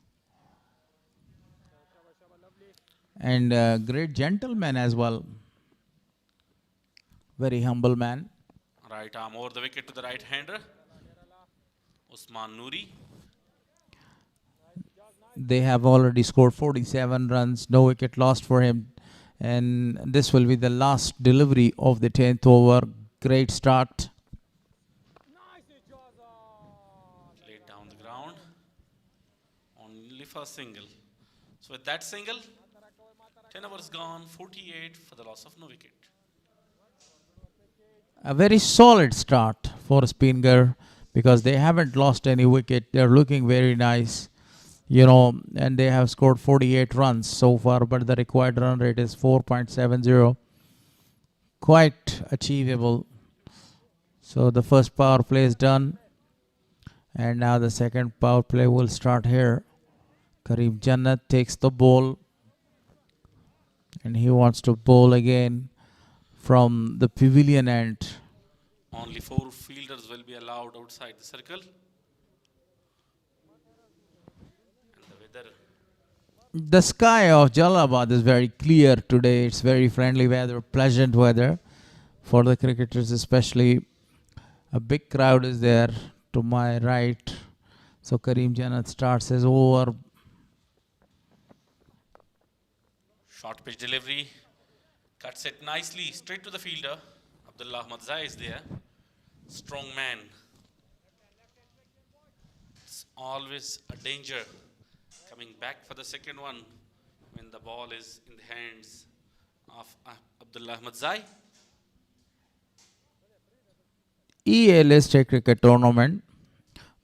And a great gentleman as well. Very humble man. Right arm over the wicket to the right hander. Usman Noori. They have already scored 47 runs, no wicket lost for him. And this will be the last delivery of the 10th over. Great start. Laid down the ground. Only for a single. So with that single, 10 overs gone, 48 for the loss of no wicket. A very solid start for Spinghar because they haven't lost any wicket. They're looking very nice, you know, and they have scored 48 runs so far, but the required run rate is 4.70. Quite achievable. So the first power play is done, and now the second power play will start here. Karim Jannat takes the ball, and he wants to bowl again from the pavilion end. Only 4 fielders will be allowed outside the circle. And the weather. The sky of Jalalabad is very clear today. It's very friendly weather, pleasant weather for the cricketers especially. A big crowd is there to my right. So Karim Jannat starts his over. Short pitch delivery. Cuts it nicely straight to the fielder. Abdullah Ahmad Zai is there. Strong man. It's always a danger coming back for the second one when the ball is in the hands of Abdullah Ahmad Zai. ELS Cricket Tournament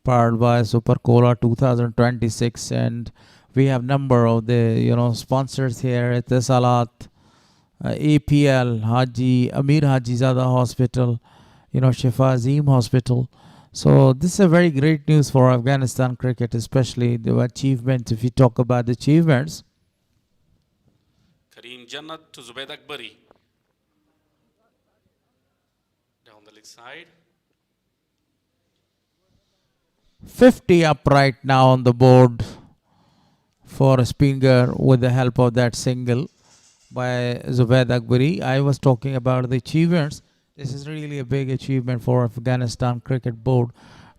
powered by Super Cola 2026, and we have number of the sponsors here at the Salat, APL, Haji Amir Haji Zada Hospital, Shifa Azim Hospital. So this is a very great news for Afghanistan cricket, especially the achievements. If you talk about the achievements, Karim Jannat to Zubaid Akbari. Down the leg side. 50 up right now on the board for Spinghar with the help of that single by Zubaid Akbari. I was talking about the achievements. This is really a big achievement for Afghanistan Cricket Board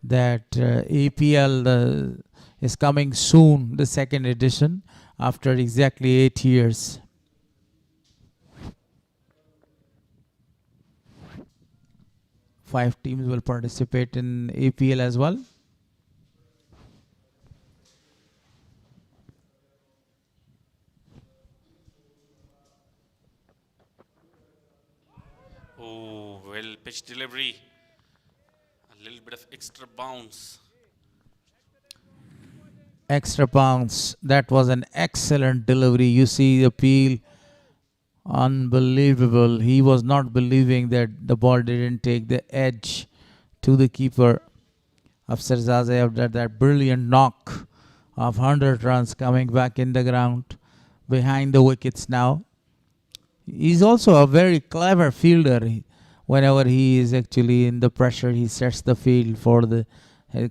that APL is coming soon, the second edition, after exactly 8 years. Five teams will participate in APL as well. Oh, well pitch delivery. A little bit of extra bounce. Extra bounce. That was an excellent delivery. You see the peel. Unbelievable. He was not believing that the ball didn't take the edge to the keeper. Afsar Zaze after that brilliant knock of 100 runs coming back in the ground behind the wickets now. He's also a very clever fielder. Whenever he is actually in the pressure, he sets the field for the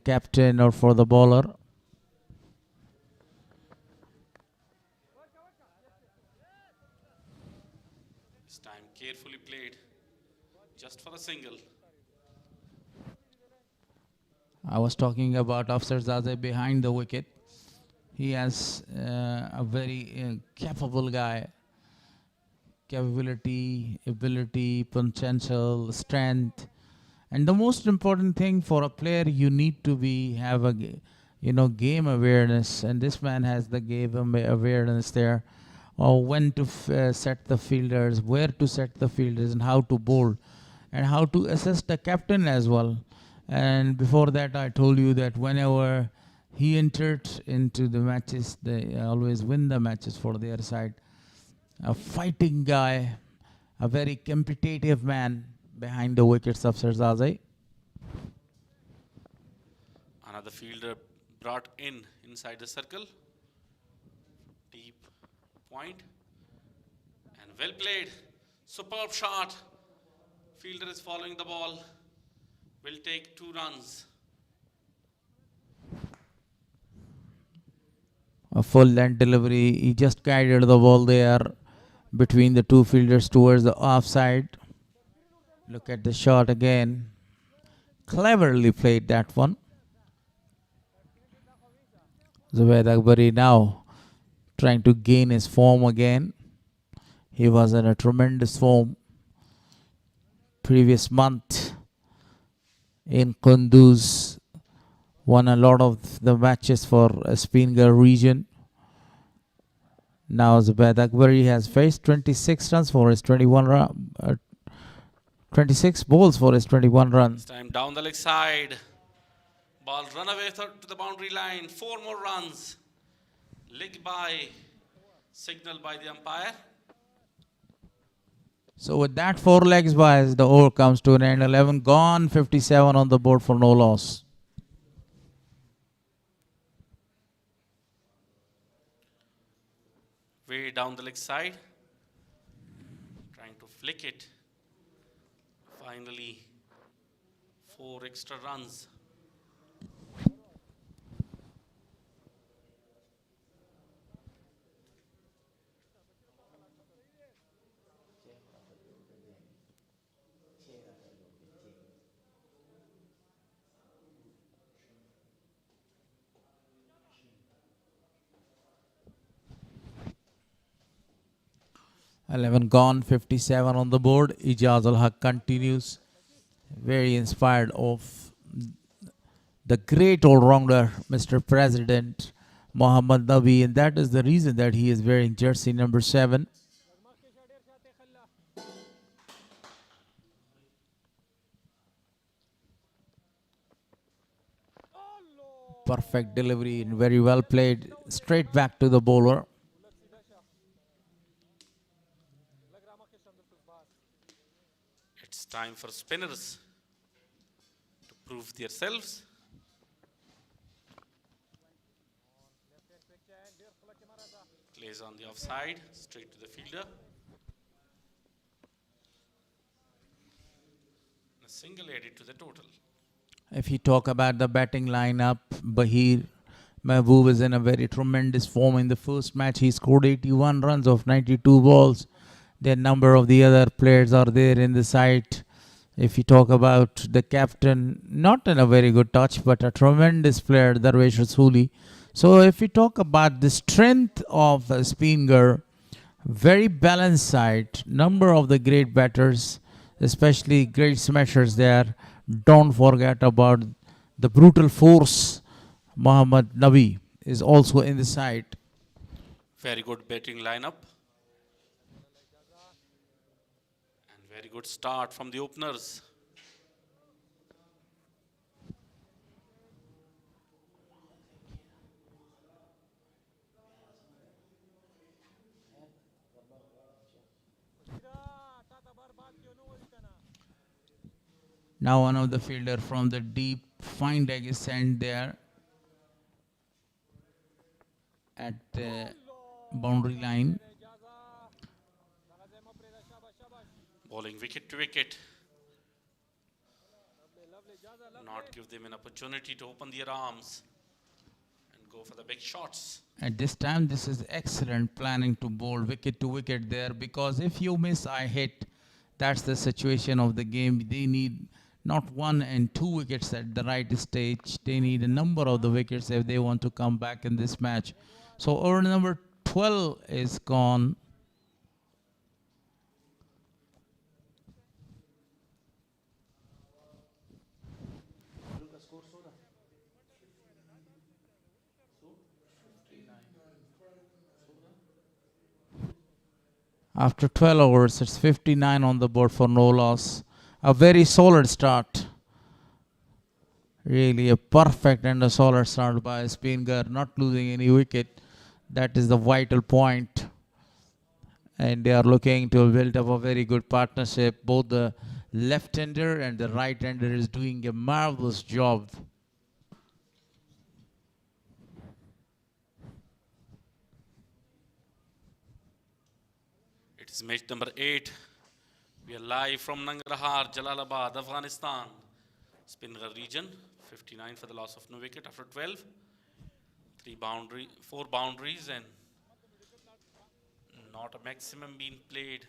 captain or for the bowler. This time carefully played, just for a single. I was talking about Afsar Zaze behind the wicket. He has a very capable guy. Capability, ability, potential, strength, and the most important thing for a player, you need to have a game awareness, and this man has the game awareness there, or when to set the fielders, where to set the fielders, and how to bowl, and how to assess the captain as well. And before that, I told you that whenever he entered into the matches, they always win the matches for their side. A fighting guy, a very competitive man behind the wickets of Sarzazi. Another fielder brought inside the circle. Deep point. And well played. Superb shot. Fielder is following the ball. Will take 2 runs. A full length delivery. He just guided the ball there between the two fielders towards the offside. Look at the shot again. Cleverly played that one. Zubaid Akbari now trying to gain his form again. He was in a tremendous form previous month in Kunduz. Won a lot of the matches for Spinghar region. Now Zubaid Akbari has faced 26 runs for his 26 balls for his 21 runs. This time down the leg side. Ball run away to the boundary line. 4 more runs. Leg by. Signal by the umpire. So with that 4 legs by, the over comes to an end. 11 gone, 57 on the board for no loss. Way down the leg side. Trying to flick it. Finally, 4 extra runs. Eleven gone, 57 on the board. Ijaz Ul Haq continues. Very inspired of the great all-rounder, Mr. President Mohammad Nabi, and that is the reason that he is wearing jersey number 7. Perfect delivery and very well played. Straight back to the bowler. It's time for spinners to prove themselves. Plays on the offside, straight to the fielder. A single added to the total. If you talk about the batting lineup, Bahir Mahboob is in a very tremendous form. In the first match, he scored 81 runs off 92 balls. The number of the other players are there in the side. If you talk about the captain, not in a very good touch, but a tremendous player, Darvesh Rasooli. So if we talk about the strength of Spinghar, very balanced side, number of the great batters, especially great smashers there. Don't forget about the brutal force. Mohammad Nabi is also in the side. Very good batting lineup. And very good start from the openers. Now one of the fielder from the deep fine leg is sent there at the boundary line. Bowling wicket to wicket. Not give them an opportunity to open their arms and go for the big shots. At this time, this is excellent planning to bowl wicket to wicket there, because if you miss, I hit. That's the situation of the game. They need not 1 and 2 wickets at the right stage. They need a number of the wickets if they want to come back in this match. So over number 12 is gone. After 12 overs, it's 59 on the board for no loss. A very solid start. Really a perfect and a solid start by Spinghar, not losing any wicket. That is the vital point. And they are looking to build up a very good partnership. Both the left-hander and the right-hander is doing a marvelous job. It's match number 8. We are live from Nangarhar, Jalalabad, Afghanistan. Spinghar region, 59 for the loss of no wicket after 12. 4 boundaries and not a maximum being played.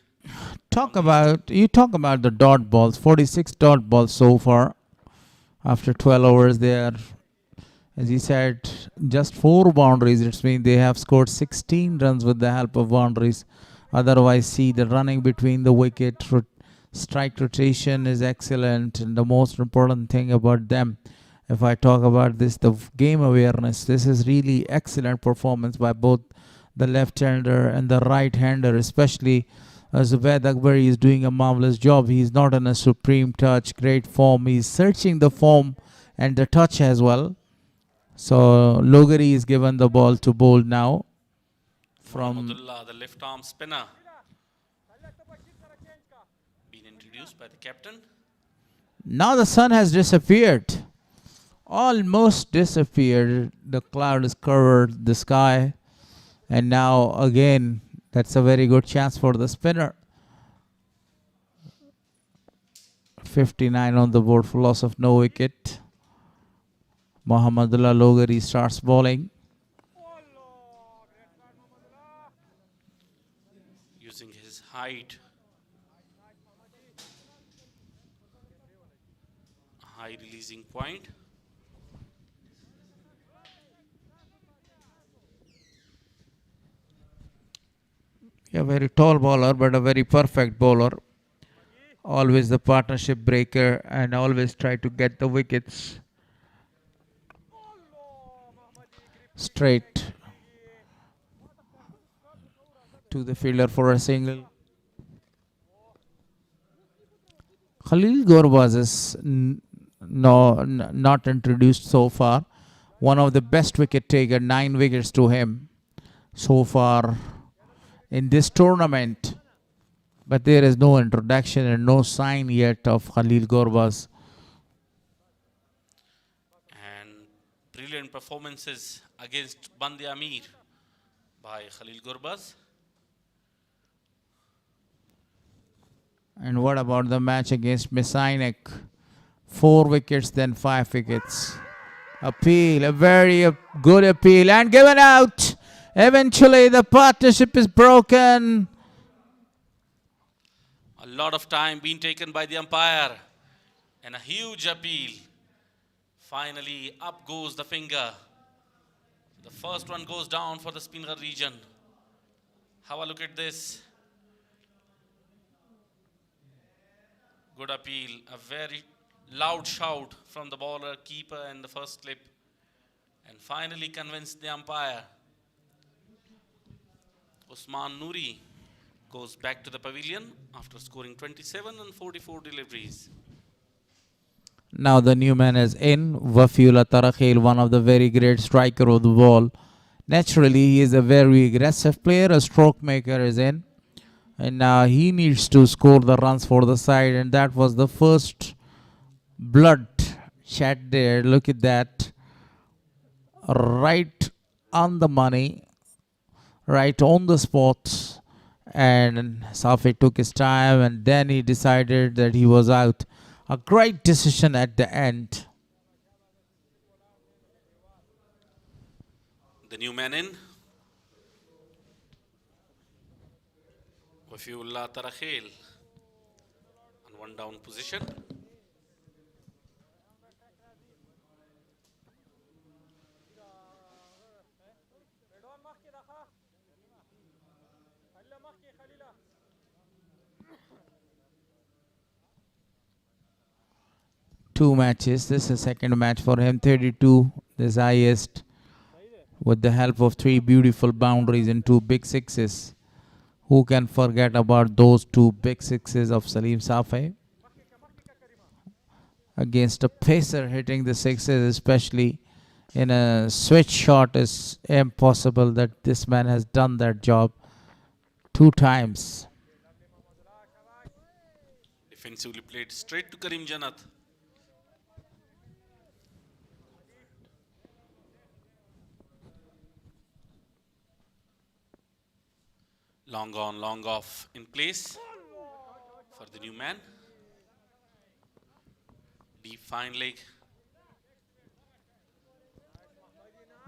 You talk about the dot balls, 46 dot balls so far. After 12 overs there, as he said, just 4 boundaries. It means they have scored 16 runs with the help of boundaries. Otherwise, see the running between the wicket, strike rotation is excellent, and the most important thing about them, if I talk about this, the game awareness. This is really excellent performance by both the left-hander and the right-hander, especially Zubaid Akbari is doing a marvelous job. He's not in a supreme touch, great form. He's searching the form and the touch as well. So Logari is given the ball to bowl now. From the left arm spinner, been introduced by the captain. now the sun has disappeared. Almost disappeared. The cloud has covered the sky. And now again, that's a very good chance for the spinner. 59 on the board for loss of no wicket. Mohammedullah Logari starts bowling. Using his height, high releasing point. A very tall bowler, but a very perfect bowler. Always the partnership breaker and always try to get the wickets straight to the fielder for a single. Khalil Gurbaz is not introduced so far. One of the best wicket taker, 9 wickets to him so far in this tournament. But there is no introduction and no sign yet of Khalil Gurbaz. And brilliant performances against Bande Amir by Khalil Gurbaz. And what about the match against Messinek? 4 wickets, then 5 wickets. Appeal, a very good appeal, and given out. Eventually, the partnership is broken. A lot of time being taken by the umpire and a huge appeal. Finally, up goes the finger. The first one goes down for the Spinghar region. Have a look at this. Good appeal, a very loud shout from the bowler, keeper and the first slip, and finally convinced the umpire. Usman Noori goes back to the pavilion after scoring 27 and 44 deliveries. Now the new man is in. Wafiullah Tarakhil, one of the very great striker of the ball. Naturally, he is a very aggressive player. A stroke maker is in. And now he needs to score the runs for the side. And that was the first blood shed there. Look at that. Right on the money. Right on the spot. And Safi took his time. And then he decided that he was out. A great decision at the end. The new man in. Wafiullah Tarakhil on one down position. Two matches. This is second match for him. 32, this highest, with the help of 3 beautiful boundaries and 2 big sixes. Who can forget about those 2 big sixes of Salim Safi? Against a pacer, hitting the sixes, especially in a switch shot, is impossible. That this man has done that job 2 times. Defensively played straight to Karim Jannat. Long on, long off in place for the new man. Deep fine leg.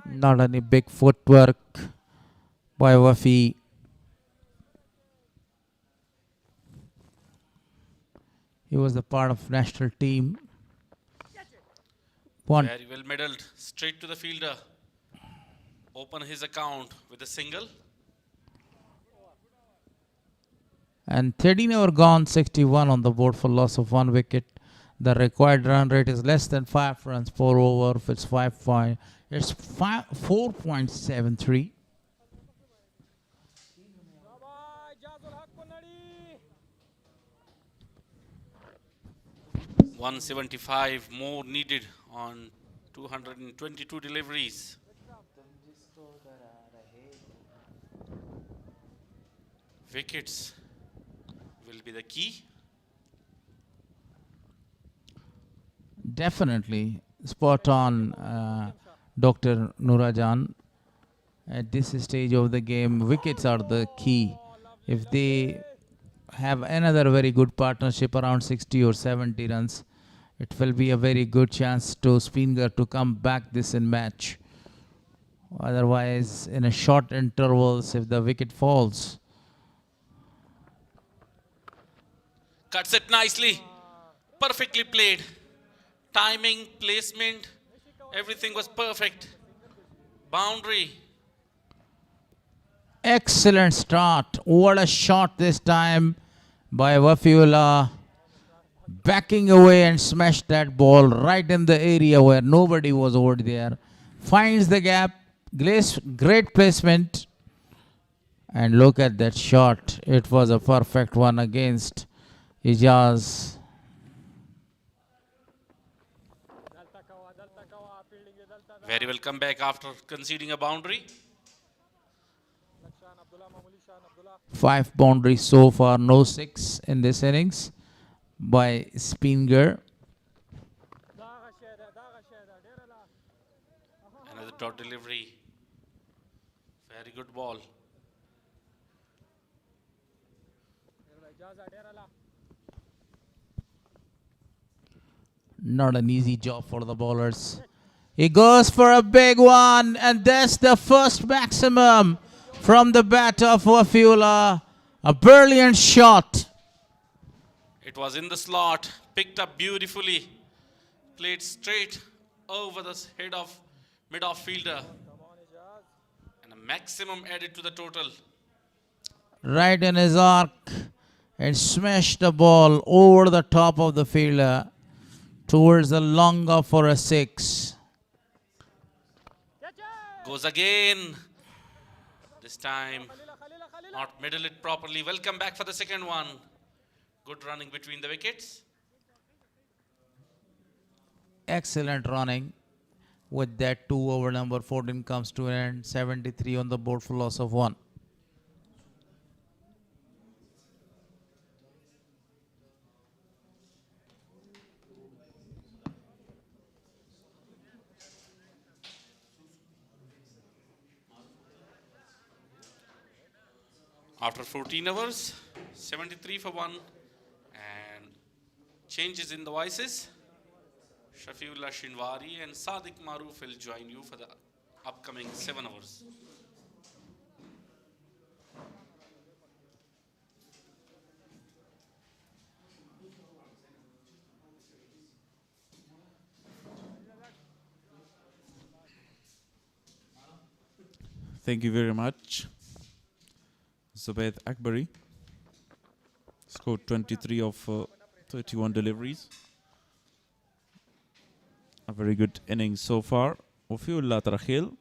Not any big footwork by Wafi. He was a part of national team. Very well medaled, straight to the fielder. open his account with a single. And 13 over gone, 61 on the board for loss of 1 wicket. The required run rate is less than 5 runs per over. It's 4.73. 175 more needed on 222 deliveries. Wickets will be the key. Definitely spot on, Dr. Nurajan. At this stage of the game, wickets are the key. If they have another very good partnership around 60 or 70 runs, it will be a very good chance to Spinghar to come back this in match. Otherwise, in a short intervals, if the wicket falls. Cuts it nicely. Perfectly played. Timing, placement, everything was perfect. Boundary. Excellent start. What a shot this time by Wafiola. Backing away and smashed that ball right in the area where nobody was over there. Finds the gap. Great placement. And look at that shot. It was a perfect one against Ijaz. Very well come back after conceding a boundary. 5 boundaries so far, no 6 in this innings by Spinghar. Another dot delivery. Very good ball. Not an easy job for the bowlers. He goes for a big one, and that's the first maximum from the bat of Wafiola. A brilliant shot. It was in the slot, picked up beautifully, played straight over the head of mid-off fielder, and a maximum added to the total. Right in his arc, and smashed the ball over the top of the fielder towards the long off for a 6. Goes again. This time, not middle it properly. Welcome back for the second one. Good running between the wickets. Excellent running. With that, 2 over number 14 comes to an end. 73 on the board for loss of 1. After 14 overs, 73 for 1, and changes in the vices. Shafiullah Shinwari and Sadiq Maroof will join you for the upcoming 7 overs. Thank you very much. Zubaid Akbari scored 23 of 31 deliveries. A very good innings so far. Wafiullah Tarakhil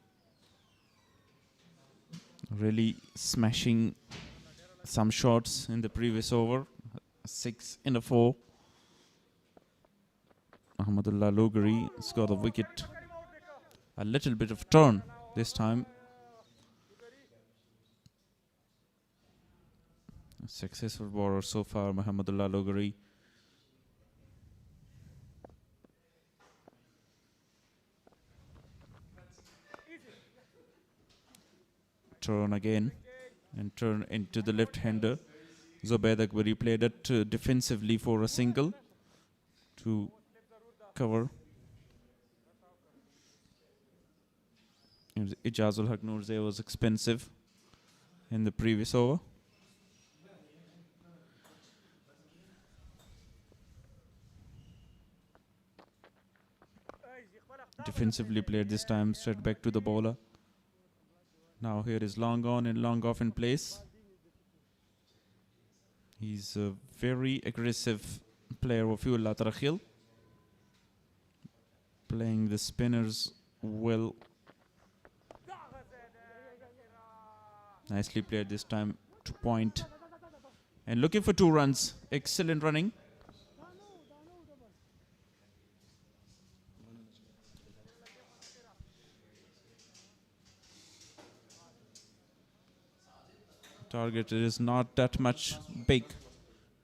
really smashing some shots in the previous over. 6 in a 4. Ahmadullah Logari scored a wicket. A little bit of turn this time. A successful bowler so far, Muhammadullah Logari. Turn again and turn into the left-hander. Zubaid Akbari played it defensively for a single to cover. Ijazul Haq Noorzai was expensive in the previous over. Defensively played this time, straight back to the bowler. Now here is long on and long off in place. He's a very aggressive player, Wafiullah Tarakhil. Playing the spinners well. Nicely played this time to point. And looking for 2 runs. Excellent running. Target is not that much big.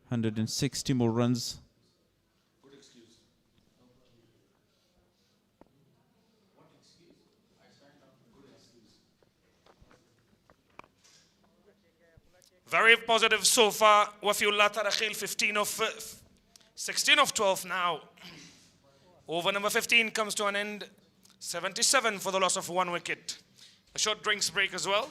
160 more runs. Very positive so far. Wafiullah Tarakhil, 16 of 12 now. Over number 15 comes to an end. 77 for the loss of 1 wicket. A short drinks break as well.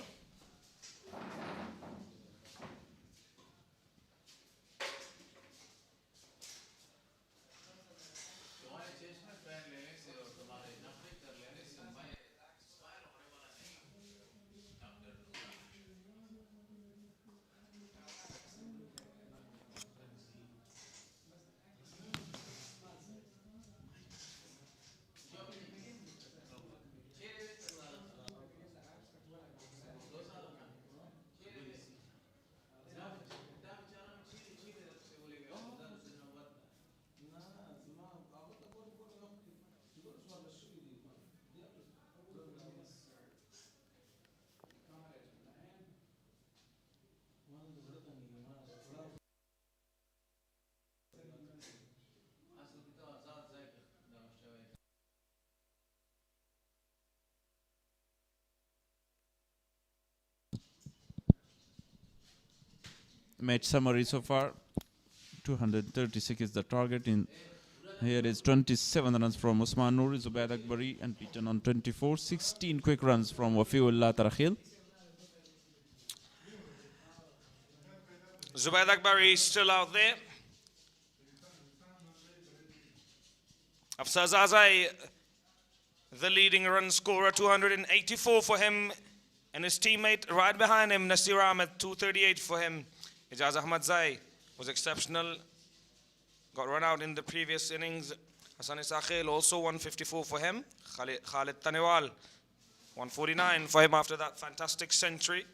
Match summary so far. 236 is the target. Here is 27 runs from Usman Noor, Zubaid Akbari, and beaten on 24. 16 quick runs from Wafiullah Tarakhil. Zubaid Akbari still out there. Afsar Zazai, the leading run scorer, 284 for him, and his teammate right behind him, Nasir Ahmed, 238 for him. Ijaz Ahmadzai was exceptional, got run out in the previous innings. Hassan Isakhil also 154 for him. Khalid Tanewal 149 for him after that fantastic century.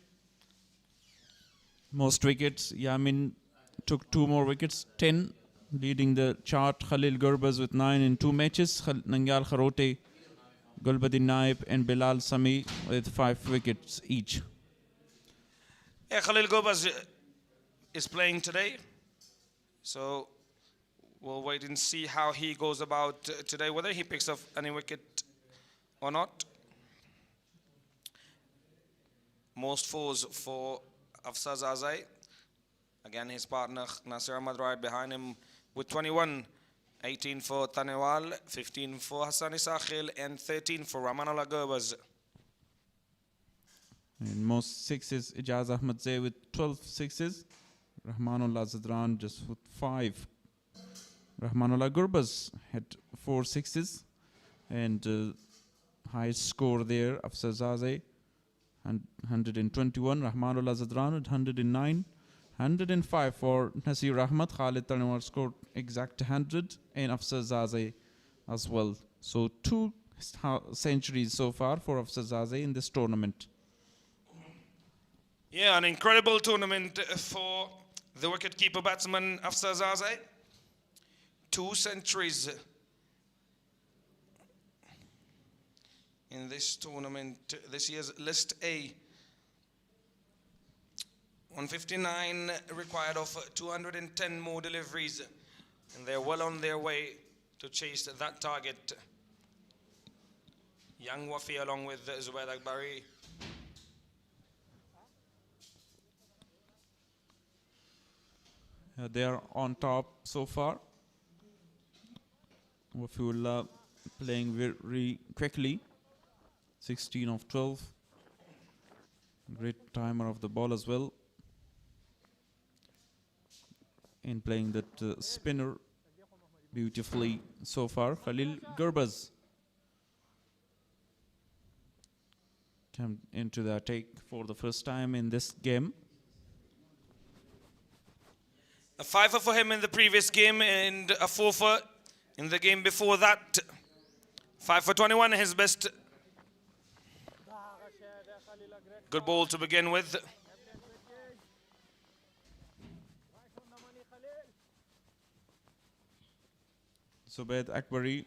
Most wickets, Yamin took 2 more wickets, 10, leading the chart. Khalil Gurbaz with 9 in 2 matches. Nangyal Kharote, Gulbadin Naib and Bilal Sami with 5 wickets each. Yeah, Khalil Gurbaz is playing today, so we'll wait and see how he goes about today, whether he picks up any wicket or not. Most fours for Afsar Zazai. Again, his partner Nasir Ahmad right behind him with 21. 18 for Tanewal, 15 for Hassan Isakhil, and 13 for Rahmanullah Gurbaz. And most sixes, Ijaz Ahmadzai with 12 sixes. Rahmanullah Zadran just with 5. Rahmanullah Gurbaz had 4 sixes. And highest score there, Afsar Zazai, 121. Rahmanullah Zadran at 109. 105 for Nasir Ahmad. Khalid Tanwar scored exact 100. And Afsar Zazai as well. So 2 centuries so far for Afsar Zazai in this tournament. Yeah, an incredible tournament for the wicketkeeper batsman Afsar Zazai. 2 centuries in this tournament, this year's List A. 159 required of 210 more deliveries, and they're well on their way to chase that target. Young Wafi along with Zubaid Akbari. They are on top so far. Wafiullah playing very quickly. 16 of 12. Great timer of the ball as well. And playing that spinner beautifully so far. Khalil Gurbaz come into the attack for the first time in this game. A 5-er for him in the previous game and a 4-er in the game before that. 5 for 21, his best. Good ball to begin with. Zubayd Akbari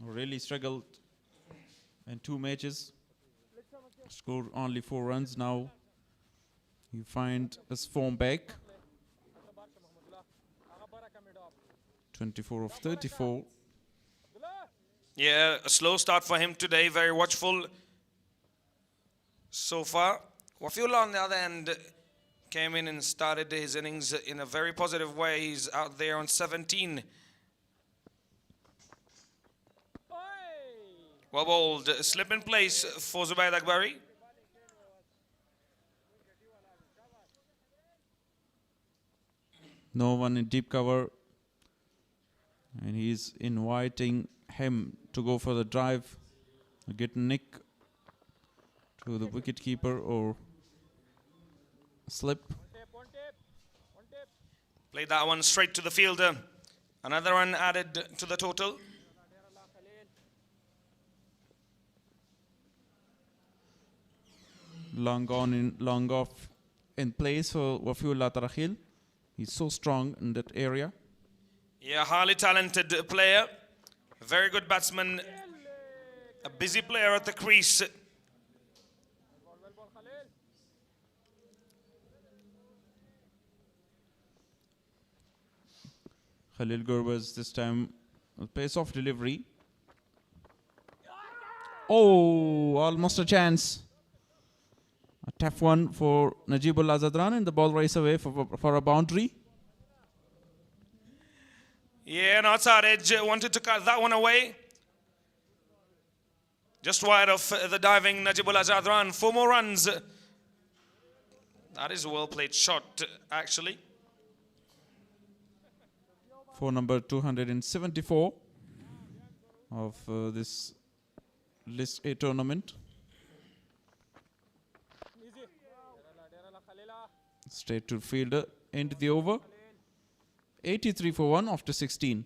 really struggled in 2 matches. Scored only 4 runs. Now he find his form back. 24 of 34. Yeah, a slow start for him today. Very watchful so far. Wafula on the other end came in and started his innings in a very positive way. He's out there on 17. Well bowled, slip in place for Zubayd Akbari. No one in deep cover. And he's inviting him to go for the drive, get nick to the wicket keeper or slip. Played that one straight to the fielder. Another run added to the total. Long off in place for Wafiullah Tarakhil. He's so strong in that area. Yeah, highly talented player. A very good batsman. A busy player at the crease. Khalil Gurbaz this time with pace of delivery. Oh, almost a chance. A tough one for Najibullah Zadran, and the ball race away for a boundary. Yeah, no, Edge wanted to cut that one away. Just wide of the diving Najibullah Zadran. 4 more runs. That is a well played shot, actually. For number 274 of this List A tournament. Straight to fielder, end the over. 83 for 1 after 16.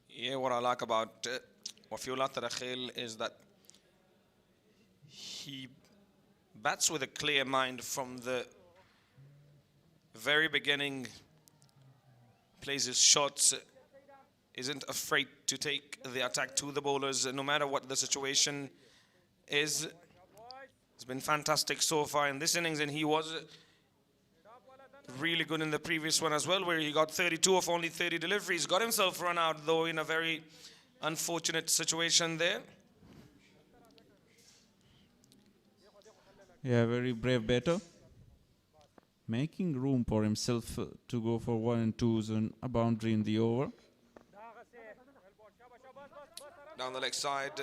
Yeah, what I like about Wafiullah Tarakhil is that he bats with a clear mind from the very beginning, plays his shots, isn't afraid to take the attack to the bowlers, no matter what the situation is. It's been fantastic so far in this innings, and he was really good in the previous one as well, where he got 32 of only 30 deliveries. Got himself run out, though, in a very unfortunate situation there. Yeah, very brave batter. Making room for himself to go for 1 and 2s and a boundary in the over. Down the leg side.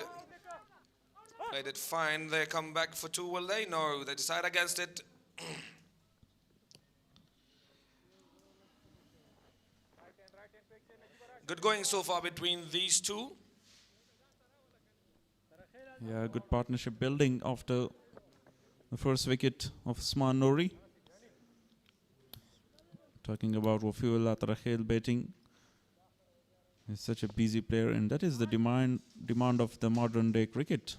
Played it fine. They come back for 2, will they? No, they decide against it. Good going so far between these two. Yeah, good partnership building after the first wicket of Usman Nori. Talking about Wafiullah Tarakhil batting. He's such a busy player, and that is the demand of the modern day cricket.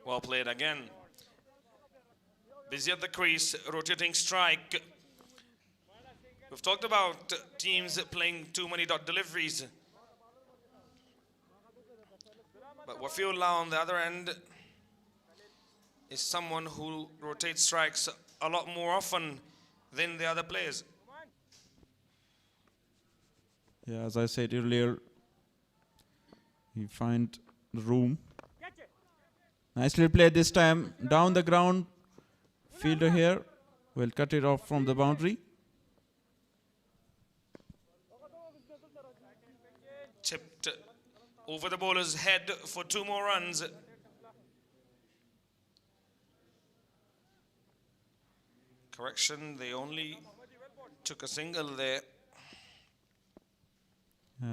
Well played again. Busy at the crease, rotating strike. We've talked about teams playing too many dot deliveries. But Wafiullah on the other end is someone who rotates strikes a lot more often than the other players. Yeah, as I said earlier, he find the room. Nicely played this time. Down the ground. Fielder here will cut it off from the boundary. Chipped over the bowler's head for 2 more runs. Correction, they only took a single there.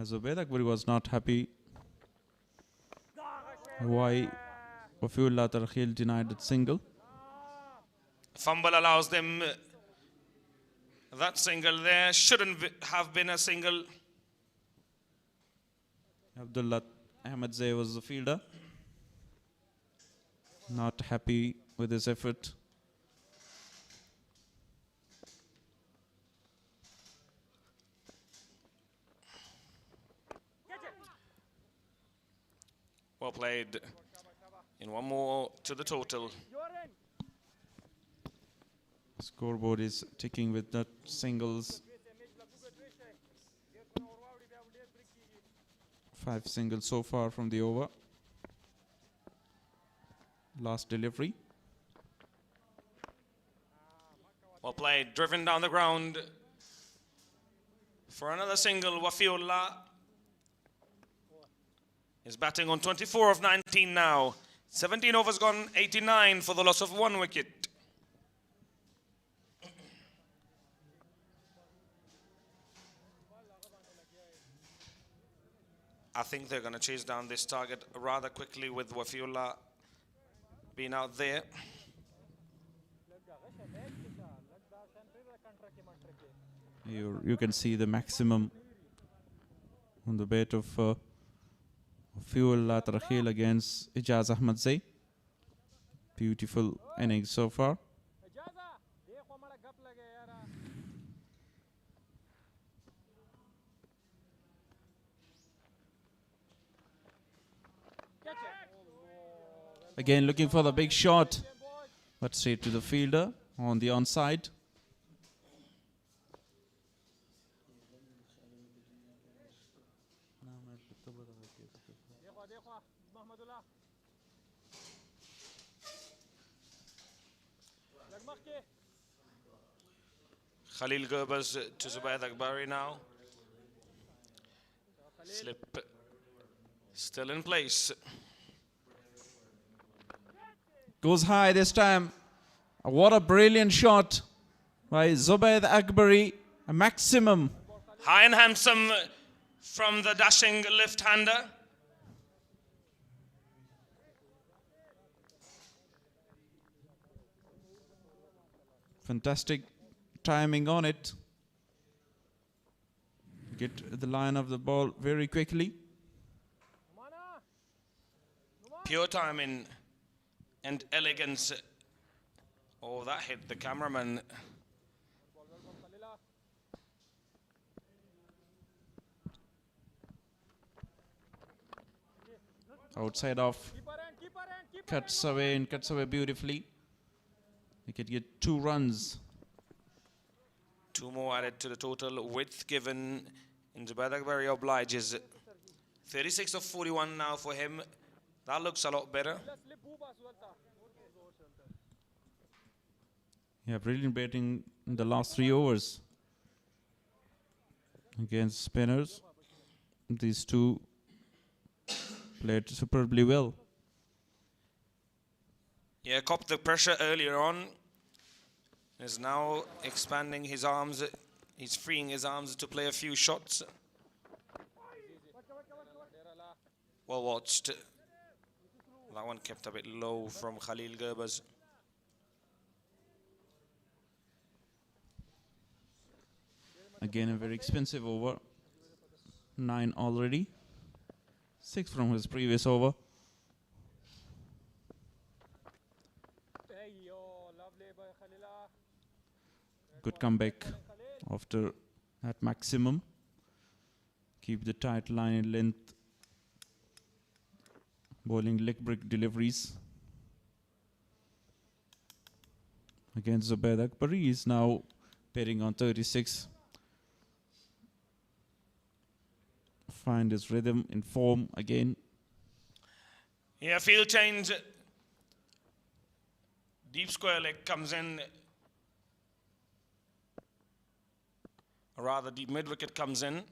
Zubair Akbari was not happy why Wafiullah Tarkhil denied that single. Fumble allows them that single there. Shouldn't have been a single. Abdullah Ahmadzai was the fielder. Not happy with his effort. Well played. In one more to the total. Scoreboard is ticking with that singles. 5 singles so far from the over. Last delivery. Well played. Driven down the ground. For another single, Wafiullah is batting on 24 of 19 now. 17 overs gone, 89 for the loss of 1 wicket. I think they're going to chase down this target rather quickly with Wafiullah being out there. You can see the maximum on the bat of Wafiullah Tarkhil against Ijaz Ahmadzai. Beautiful innings so far. Again looking for the big shot, but straight to the fielder on the onside. Khalil Gerbers to Zubair Akbari now. Slip still in place. Goes high this time. What a brilliant shot by Zubair Akbari. A maximum. High and handsome from the dashing left-hander. Fantastic timing on it. Get the line of the ball very quickly. Pure timing and elegance. Oh, that hit the cameraman. Outside off. Cuts away and cuts away beautifully. He could get 2 runs. 2 more added to the total. Width given in Zubair Akbari obliges. 36 of 41 now for him. That looks a lot better. Yeah, brilliant batting in the last 3 overs against spinners. These two played superbly well. Yeah, copped the pressure earlier on. Is now expanding his arms. He's freeing his arms to play a few shots. Well watched. That one kept a bit low from Khalil Gerbers. Again, a very expensive over. 9 already. 6 from his previous over. Good comeback after that maximum. Keep the tight line in length. Bowling leg break deliveries. Against Zubair Akbari is now batting on 36. Find his rhythm in form again. Yeah, field change. Deep square leg comes in. Or rather, deep mid wicket comes in.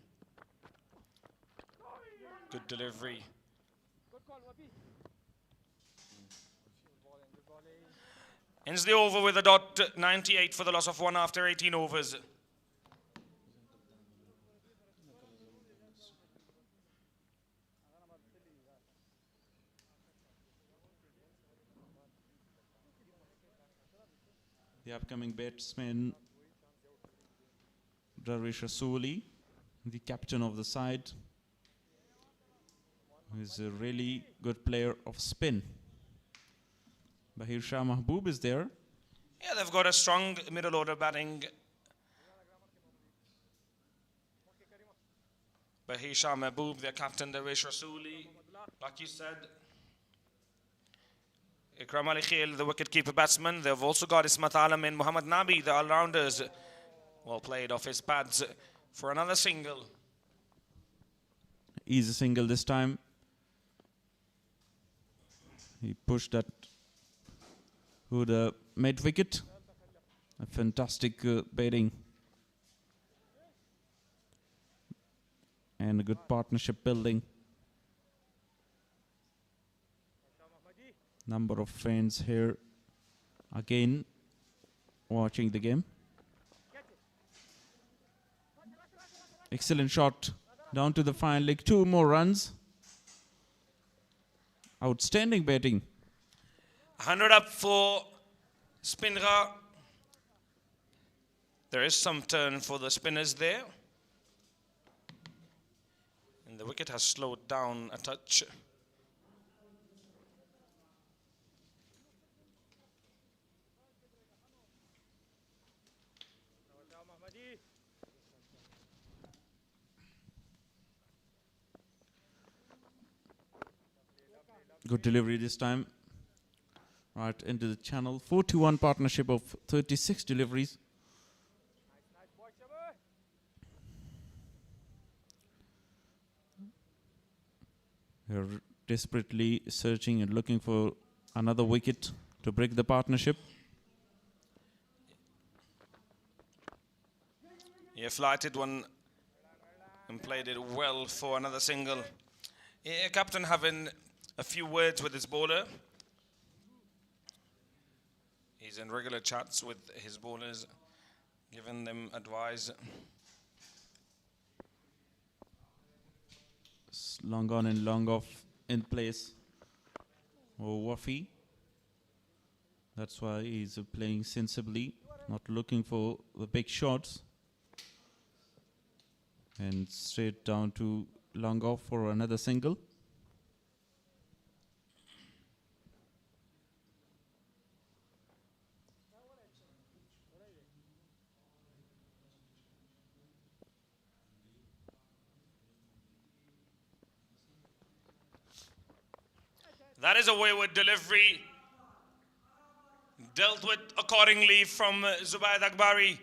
Good delivery. Ends the over with a dot. 98 for the loss of 1 after 18 overs. the upcoming batsman Darwish Rasooli, the captain of the side, who is a really good player of spin. Bahir Shah Mahboob is there. Yeah, they've got a strong middle order batting. Bahir Shah Mahboob, their captain Darwish Rasooli, like you said. Ikram Ali Khail, the wicket-keeper batsman. They've also got Ismat Alam and Muhammad Nabi, the all-rounders. Well played off his pads for another single. Easy single this time. He pushed that to the mid-wicket. A fantastic batting. And a good partnership building. Number of fans here again watching the game. Excellent shot down to the final leg. 2 more runs. Outstanding batting. 100 up for Spinghar. There is some turn for the spinners there. And the wicket has slowed down a touch. Good delivery this time. Right into the channel. 41 partnership of 36 deliveries. They're desperately searching and looking for another wicket to break the partnership. Yeah, flighted one and played it well for another single. Yeah, captain having a few words with his bowler. He's in regular chats with his bowlers, giving them advice. Long on and long off in place. Oh, Wafi. That's why he's playing sensibly, not looking for the big shots. And straight down to long off for another single. That is a wayward delivery. Dealt with accordingly from Zubaid Akbari.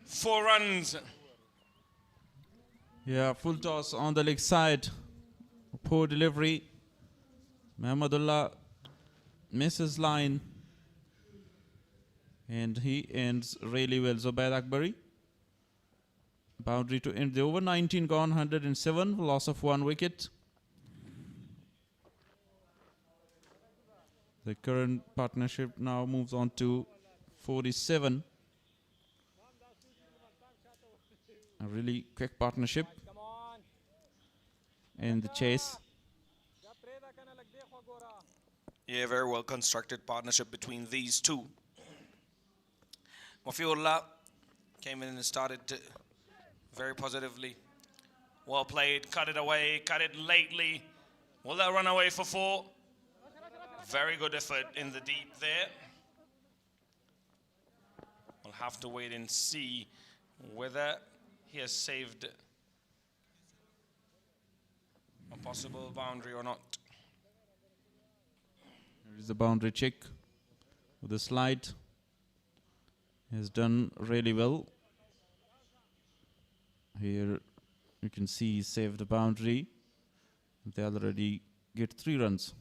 4 runs. Yeah, full toss on the leg side. Poor delivery. Mahmudullah misses line. And he ends really well. Zubaid Akbari. Boundary to end the over. 19 gone, 107. Loss of 1 wicket. The current partnership now moves on to 47. A really quick partnership. And the chase. Yeah, very well constructed partnership between these two. Mafiullah came in and started very positively. Well played, cut it away, cut it lately. Will that run away for 4? Very good effort in the deep there. We'll have to wait and see whether he has saved a possible boundary or not. There is the boundary check with the slide. He has done really well. Here you can see he saved the boundary. They already get 3 runs.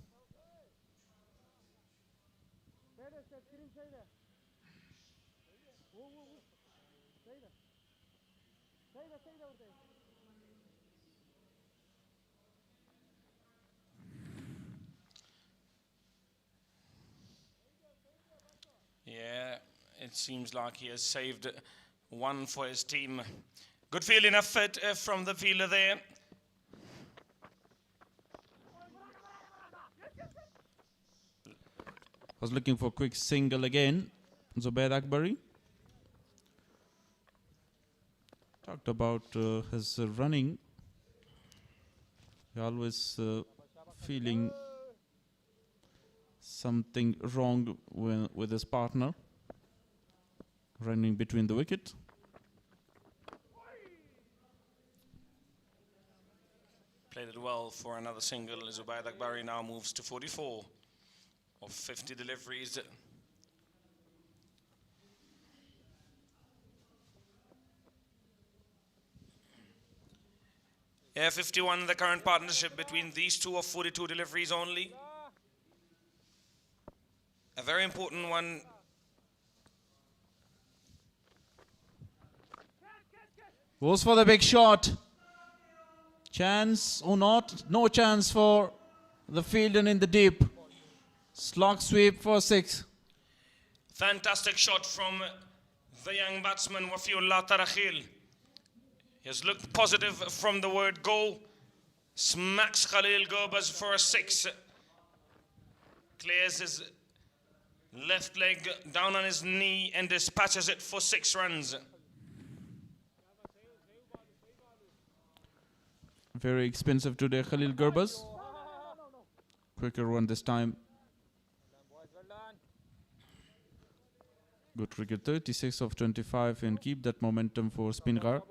Yeah, it seems like he has saved 1 for his team. Good fielding effort from the fielder there. Was looking for a quick single again. Zubair Akbari. Talked about his running. He always feeling something wrong with his partner. Running between the wicket. Played it well for another single. Zubair Akbari now moves to 44 of 50 deliveries. Yeah, 51, the current partnership between these two of 42 deliveries only. A very important one. Goes for the big shot. Chance or not? No chance for the fielder in the deep. Slog sweep for 6. Fantastic shot from the young batsman Wafiullah Tarakhil. He has looked positive from the word go. Smacks Khalil Gobas for a 6. Clears his left leg down on his knee and dispatches it for 6 runs. Very expensive today, Khalil Gurbaz. Quicker one this time. Good cricket, 36 of 25, and keep that momentum for Spinghar.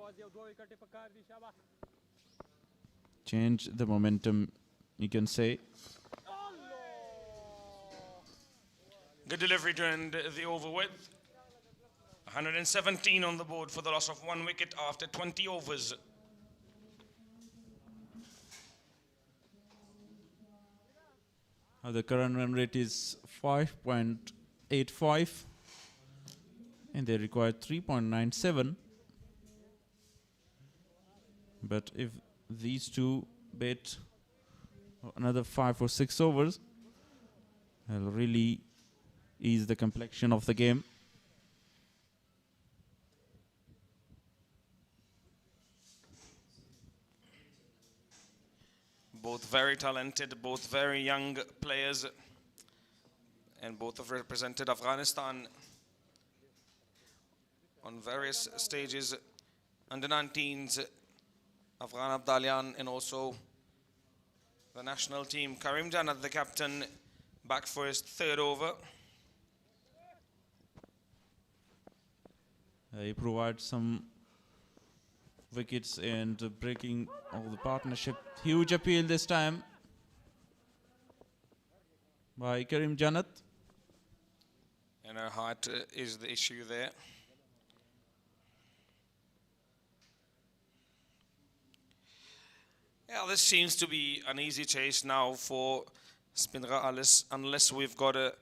Change the momentum, you can say. Good delivery to end the over with. 117 on the board for the loss of 1 wicket after 20 overs. The current run rate is 5.85 and they require 3.97. But if these two bet another 5 or 6 overs, it'll really ease the complexion of the game. Both very talented, both very young players, and both have represented Afghanistan on various stages. Under 19s, Afghan Abdalian, and also the national team. Karim Janat, the captain, back for his 3rd over. He provides some wickets and breaking all the partnership. Huge appeal this time by Karim Janat. And her heart is the issue there. Yeah, this seems to be an easy chase now for Spinghar, unless we've got a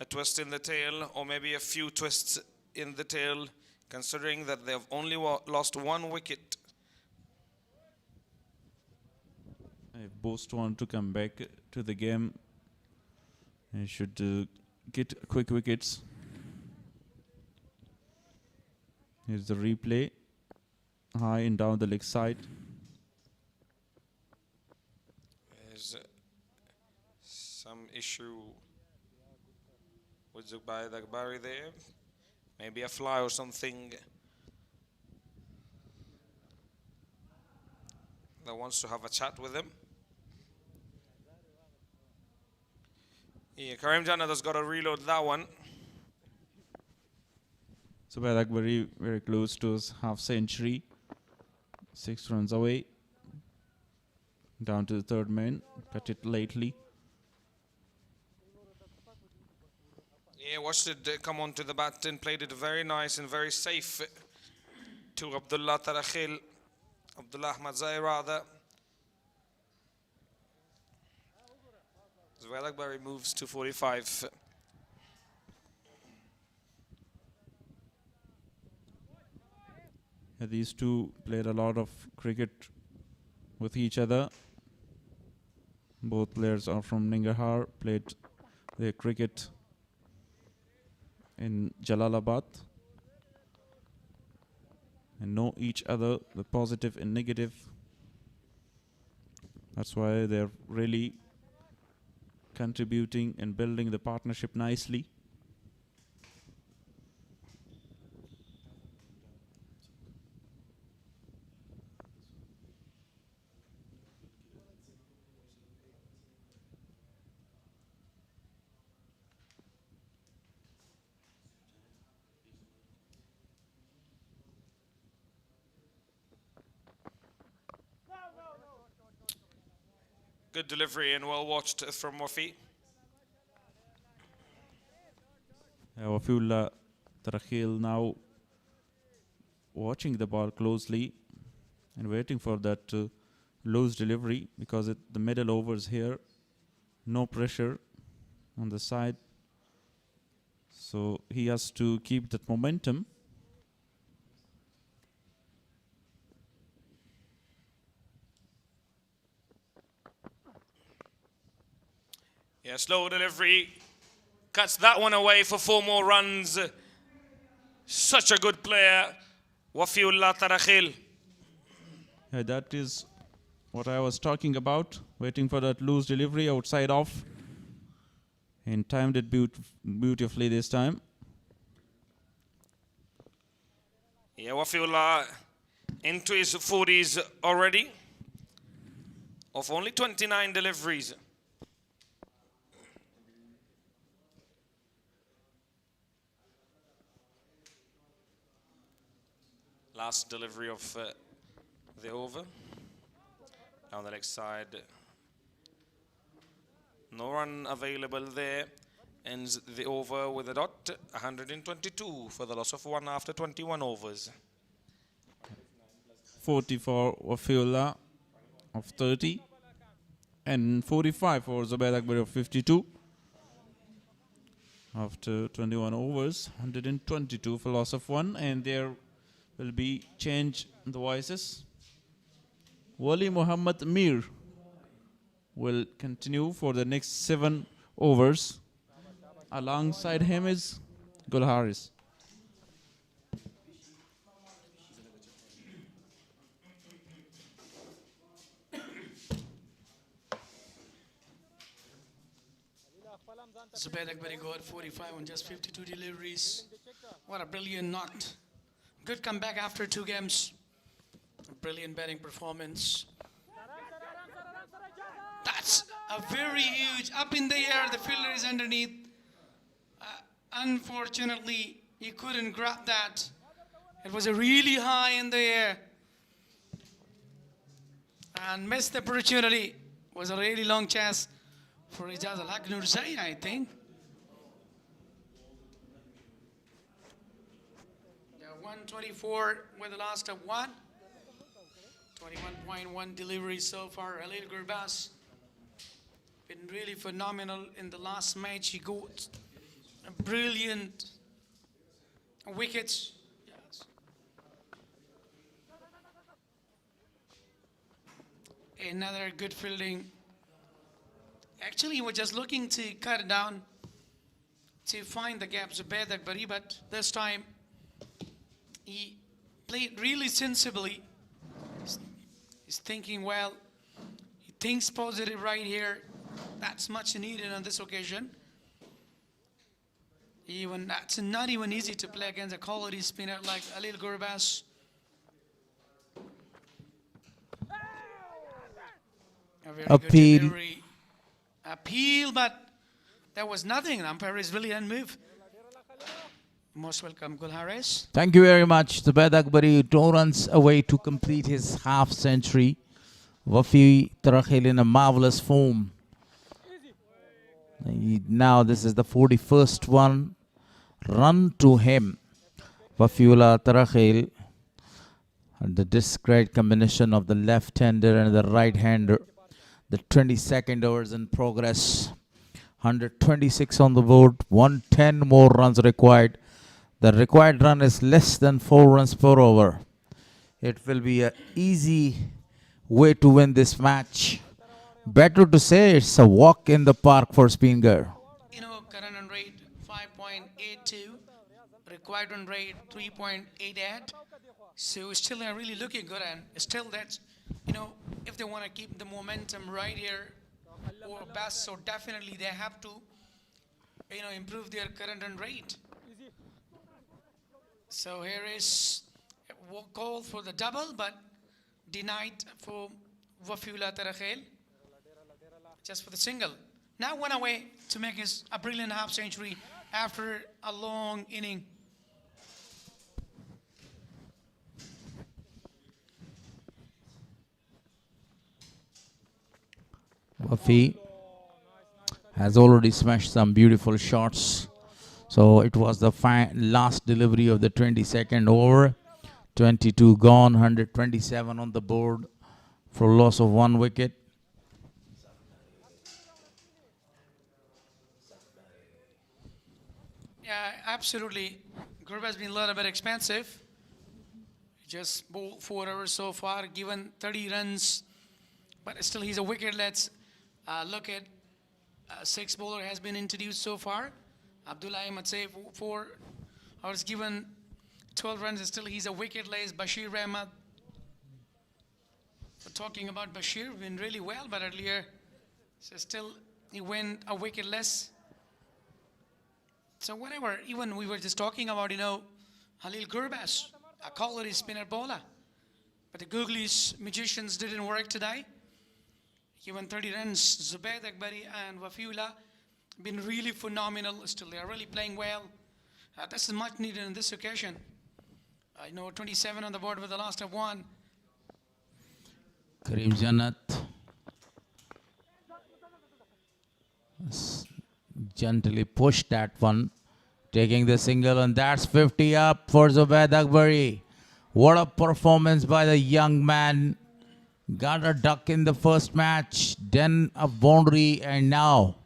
twist in the tail, or maybe a few twists in the tail, considering that they've only lost 1 wicket. If Bost want to come back to the game, he should get quick wickets. Here's the replay. High and down the leg side. There's some issue with Zubair Akbari there. Maybe a fly or something that wants to have a chat with him. Yeah, Karim Janat has got to reload that one. Zubair Akbari very close to his half century. 6 runs away. Down to the 3rd man. Cut it lately. Yeah, watched it come onto the bat and played it very nice and very safe to Abdullah Tarakhil. Abdullah Ahmadzai rather. Zubair Akbari moves to 45. These two played a lot of cricket with each other. Both players are from Nangarhar, played their cricket in Jalalabad and know each other, the positive and negative. That's why they're really contributing and building the partnership nicely. Good delivery and well watched from Wafi. Wafiullah Tarakhil now watching the ball closely and waiting for that loose delivery, because the middle overs here, no pressure on the side, so he has to keep that momentum. Yeah, slow delivery. Cuts that one away for 4 more runs. Such a good player, Wafiullah Tarakhil. Yeah, that is what I was talking about. Waiting for that loose delivery outside off. And timed it beautifully this time. Yeah, Wafiullah into his 40s already. Of only 29 deliveries. Last delivery of the over. Down the leg side. No run available there. Ends the over with a dot. 122 for the loss of 1 after 21 overs. 40 for Wafiullah of 30. And 45 for Zubair Akbar of 52. After 21 overs. 122 for loss of 1. And there will be change in the voices. Wali Muhammad Mir will continue for the next 7 overs. Alongside him is Gul Haris. Zubair Akbari got 45 on just 52 deliveries. What a brilliant knock. Good comeback after 2 games. Brilliant batting performance. That's a very huge up in the air. The fielder is underneath. Unfortunately, he couldn't grab that. It was a really high in the air. And missed the opportunity. It was a really long chance for Ijaz Al-Haq Nurzain, I think. Yeah, 124 with the last of 1. 21.1 deliveries so far. Khalil Gurbas been really phenomenal in the last match. He got a brilliant wickets. Yes. Another good fielding. Actually, he was just looking to cut it down to find the gaps of Zubair Akbari, but this time he played really sensibly. He's thinking well. He thinks positive right here. That's much needed on this occasion. Even that's not even easy to play against a quality spinner like Khalil Gurbas. A very good delivery. Appeal, but there was nothing. The umpire is really unmoved. Most welcome, Gul Haris. Thank you very much. Zubair Akbari 2 runs away to complete his half century. Wafi Tarakhil in a marvelous form. Now this is the 41st one. Run to him. Wafiullah Tarakhil. And the discreet combination of the left-hander and the right-hander. The 22nd overs in progress. 126 on the board. 110 more runs required. The required run is less than 4 runs per over. It will be an easy way to win this match. Better to say it's a walk in the park for Spinghar. You know, current run rate 5.82. Required run rate 3.88. So still really looking good, and still that's, you know, if they want to keep the momentum right here or best, so definitely they have to, you know, improve their current run rate. So here is a call for the double, but denied for Wafiullah Tarakhil. Just for the single. Now 1 away to make his a brilliant half century after a long inning. Afi has already smashed some beautiful shots. So it was the last delivery of the 22nd over. 22 gone, 127 on the board for a loss of 1 wicket. Yeah, absolutely. Group has been a little bit expensive. Just bowled 4 overs so far, given 30 runs. But still, he's a wicket. Let's look at 6 bowler has been introduced so far. Abdullah Ahmed say 4 hours given 12 runs. Still, he's a wicket-less. Bashir Ahmed. We're talking about Bashir, been really well, but earlier, so still he went a wicket-less. So whatever, even we were just talking about, Halil Gurbas, a quality spinner bowler. But the Googlies magicians didn't work today. Given 30 runs, Zubaid Akbari and Wafiullah been really phenomenal. Still, they are really playing well. This is much needed on this occasion. 27 on the board with the last of 1. Karim Jannat gently pushed that one, taking the single, and that's 50 up for Zubaid Akbari. What a performance by the young man. Got a duck in the first match, then a boundary, and now,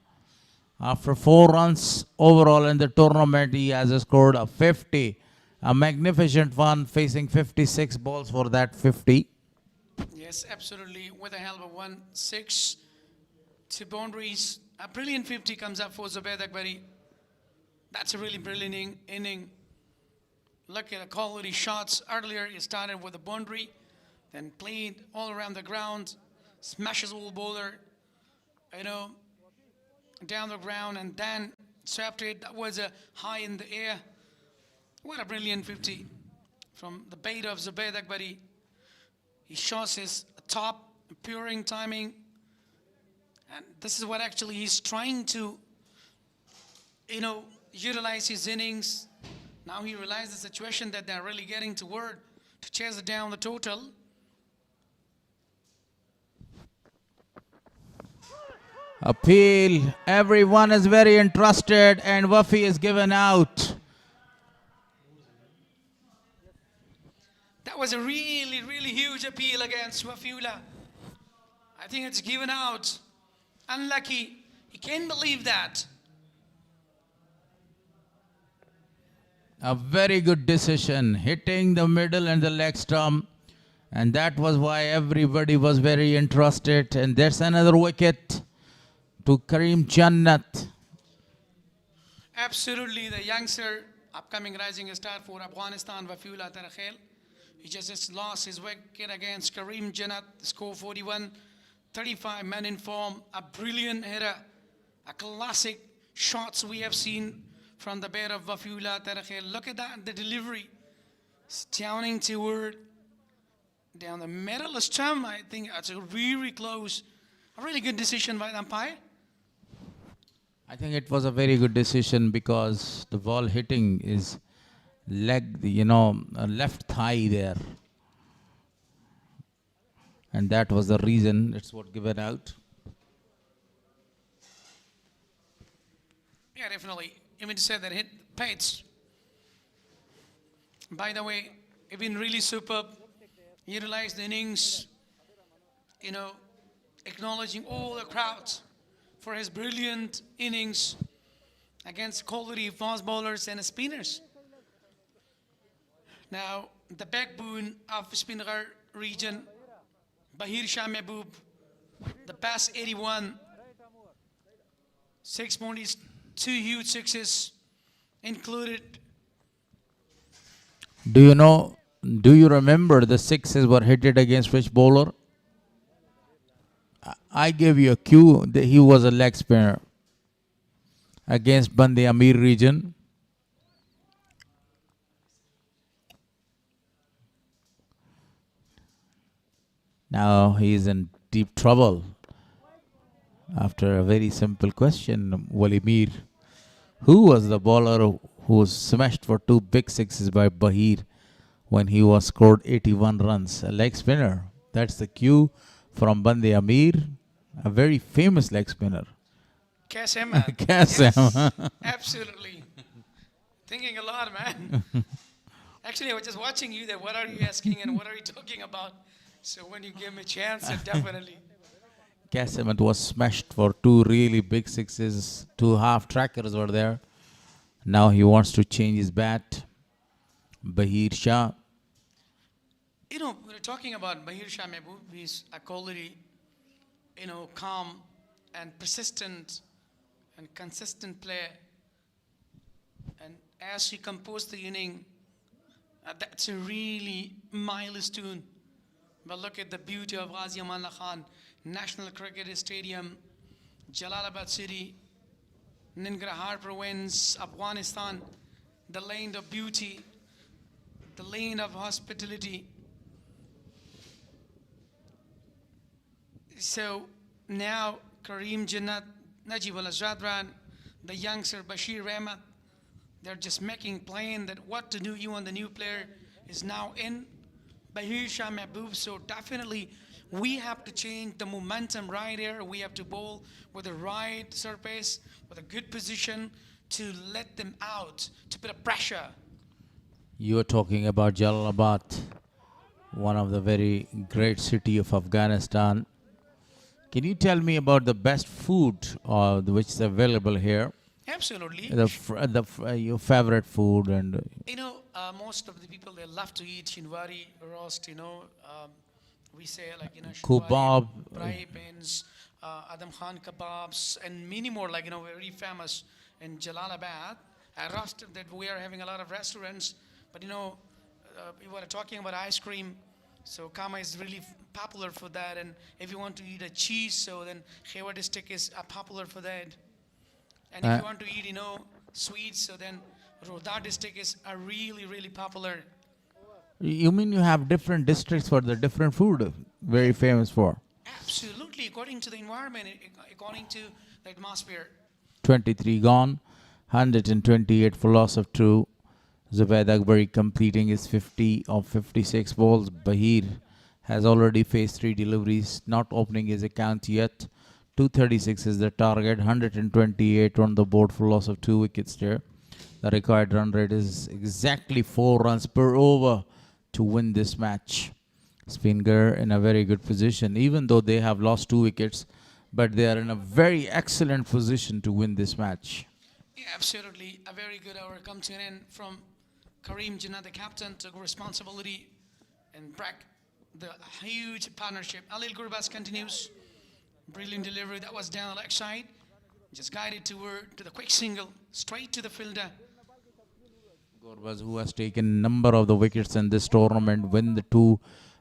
after 4 runs overall in the tournament, he has scored a 50. A magnificent one, facing 56 balls for that 50. Yes, absolutely. With a hell of a 1-6. 2 boundaries. A brilliant 50 comes up for Zubaid Akbari. That's a really brilliant inning. Look at the quality shots. Earlier, he started with a boundary, then played all around the ground, smashes all bowler, down the ground, and then swept it. That was a high in the air. What a brilliant 50 from the bait of Zubaid Akbari. He shows his top puring timing, and this is what actually he's trying to, utilize his innings. Now he realized the situation that they're really getting toward to chase down the total. Appeal. Everyone is very interested, and Wafi is given out. That was a really, really huge appeal against Wafiullah. I think it's given out. Unlucky. He can't believe that. A very good decision, hitting the middle and the leg stump. And that was why everybody was very interested. And there's another wicket to Karim Jannat. Absolutely, the youngster, upcoming rising star for Afghanistan, Wafiullah Tarakhel. He just lost his wicket against Karim Jannat, score 41, 35 men in form, a brilliant hitter, a classic shots we have seen from the bat of Wafiullah Tarakhel. Look at that, the delivery, stowing toward down the middle stump. I think that's a really close, a really good decision by the umpire. I think it was a very good decision because the ball hitting is leg, left thigh there. And that was the reason it's what given out. Yeah, definitely. Even to say that hit Pates. By the way, it's been really superb. Utilized the innings, acknowledging all the crowds for his brilliant innings against quality fast bowlers and spinners. Now, the backbone of Spinghar region, Bahir Shah Mehboob, the past 81, 6 boundaries, 2 huge sixes included. Do you remember the 6s were hit against which bowler? I gave you a cue that he was a leg spinner against Bande Amir region. Now he is in deep trouble after a very simple question. Walimir, who was the bowler who was smashed for 2 big sixes by Bahir when he was scored 81 runs? A leg spinner. That's the cue from Bande Amir. A very famous leg spinner. Kasem. Kasem. Absolutely. Thinking a lot, man. Actually, I was just watching you there. What are you asking and what are you talking about? So when you give me a chance, definitely. Kasem was smashed for 2 really big sixes. 2 half trackers were there. Now he wants to change his bat. Bahir Shah. You know, we're talking about Bahir Shah Mehboob. He's a quality, calm and persistent and consistent player. And as he composed the inning, that's a really milestone. But look at the beauty of Ghazi Aman Allah Khan National Cricket Stadium, Jalalabad City, Nangarhar Province, Afghanistan, the land of beauty, the land of hospitality. So now Kareem Jannat, Najib Al Azadran, the youngster Bashir Ahmed, they're just making plan that what to do. You and the new player is now in Bahir Shah Mehboob. So definitely we have to change the momentum right here. We have to bowl with the right surface, with a good position to let them out, to put a pressure. You are talking about Jalalabad, one of the very great city of Afghanistan. Can you tell me about the best food which is available here? Absolutely. Your favorite food and. Most of the people, they love to eat shinwari roast. We say Kebab, fry pans, Adam Khan kebabs, and many more. Very famous in Jalalabad. A roast that we are having a lot of restaurants. But we were talking about ice cream. So Kama is really popular for that. And if you want to eat a cheese, so then Khewa district is popular for that. And if you want to eat, sweets, so then Rodha district is really, really popular. You mean you have different districts for the different food, very famous for? Absolutely, according to the environment, according to the atmosphere. 23 gone, 128 for loss of 2. Zubaid Akbari completing his 50 of 56 balls. Bahir has already faced 3 deliveries, not opening his account yet. 236 is the target, 128 on the board for loss of 2 wickets there. The required run rate is exactly 4 runs per over to win this match. Spinghar in a very good position, even though they have lost 2 wickets, but they are in a very excellent position to win this match. Yeah, absolutely. A very good hour comes to an end from Kareem Jinnah, the captain, took responsibility and break the huge partnership. Alil Gurbaz continues. Brilliant delivery. That was down the leg side. Just guided to the quick single, straight to the fielder. Gurbaz, who has taken number of the wickets in this tournament, win the 2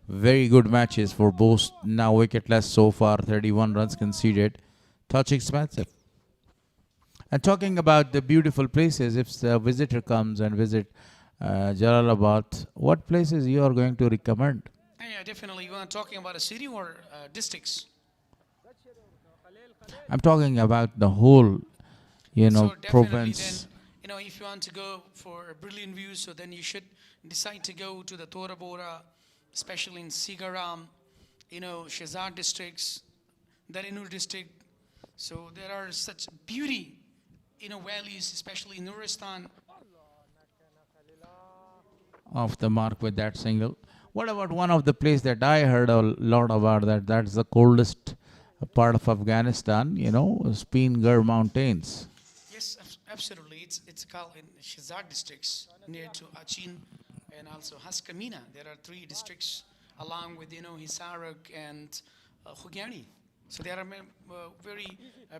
very good matches for Bost. Now wicketless so far, 31 runs conceded. Touch expensive. And talking about the beautiful places, if the visitor comes and visit Jalalabad, what places you are going to recommend? Yeah, definitely. You are talking about a city or districts? I'm talking about the whole, so province. Then, if you want to go for a brilliant view, so then you should decide to go to the Tora Bora, especially in Sigaram, Shahzad districts, Darinur district. So there are such beauty, valleys, especially in Nuristan. Off the mark with that single. What about one of the place that I heard a lot about that's the coldest part of Afghanistan, Spinghar Mountains. Yes, absolutely. It's called in Shahzad districts near to Achin and also Haskamina. There are 3 districts along with, Hisaruk and Khugyani. So they are a very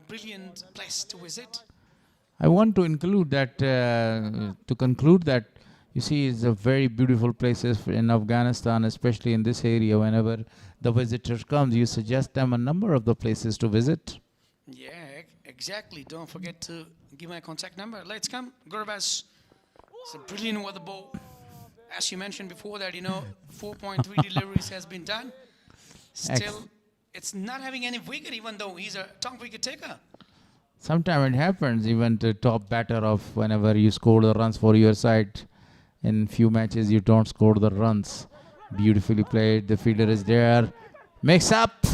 brilliant place to visit. I want to include that, to conclude that, you see, it's a very beautiful places in Afghanistan, especially in this area. Whenever the visitor comes, you suggest them a number of the places to visit. Yeah, exactly. Don't forget to give my contact number. Let's come. Gurbaz. It's a brilliant weather ball. As you mentioned before that, 4.3 deliveries has been done. Still, it's not having any wicket, even though he's a top wicket taker. Sometimes it happens, even to top batter of whenever you score the runs for your side. In few matches, you don't score the runs. Beautifully played. The fielder is there. Mix up.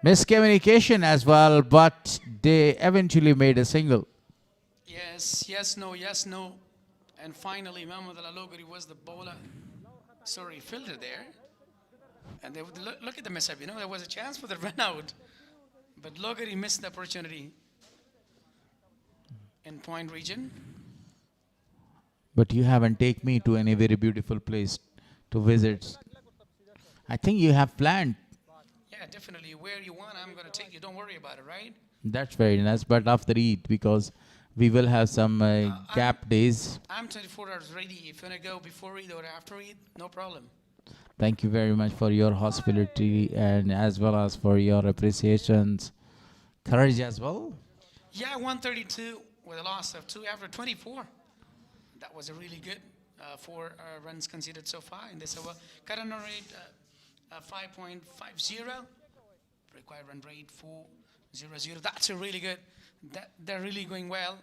Miscommunication as well, but they eventually made a single. Yes, no. And finally, Mohammad Al Alogari was the bowler. Sorry, fielder there. And they would look at the mess up. There was a chance for the run out. But Logari missed the opportunity in point region. But you haven't taken me to any very beautiful place to visit. I think you have planned. Yeah, definitely. Where you want, I'm going to take you. Don't worry about it, right? That's very nice. But after Eid, because we will have some gap days. I'm 24 hours ready. If you want to go before Eid or after Eid, no problem. Thank you very much for your hospitality and as well as for your appreciations. Courage as well. Yeah, 132 with a loss of 2 after 24. That was a really good 4 runs conceded so far in this over. Current run rate 5.50. Required run rate 4.00. That's a really good. They're really going well.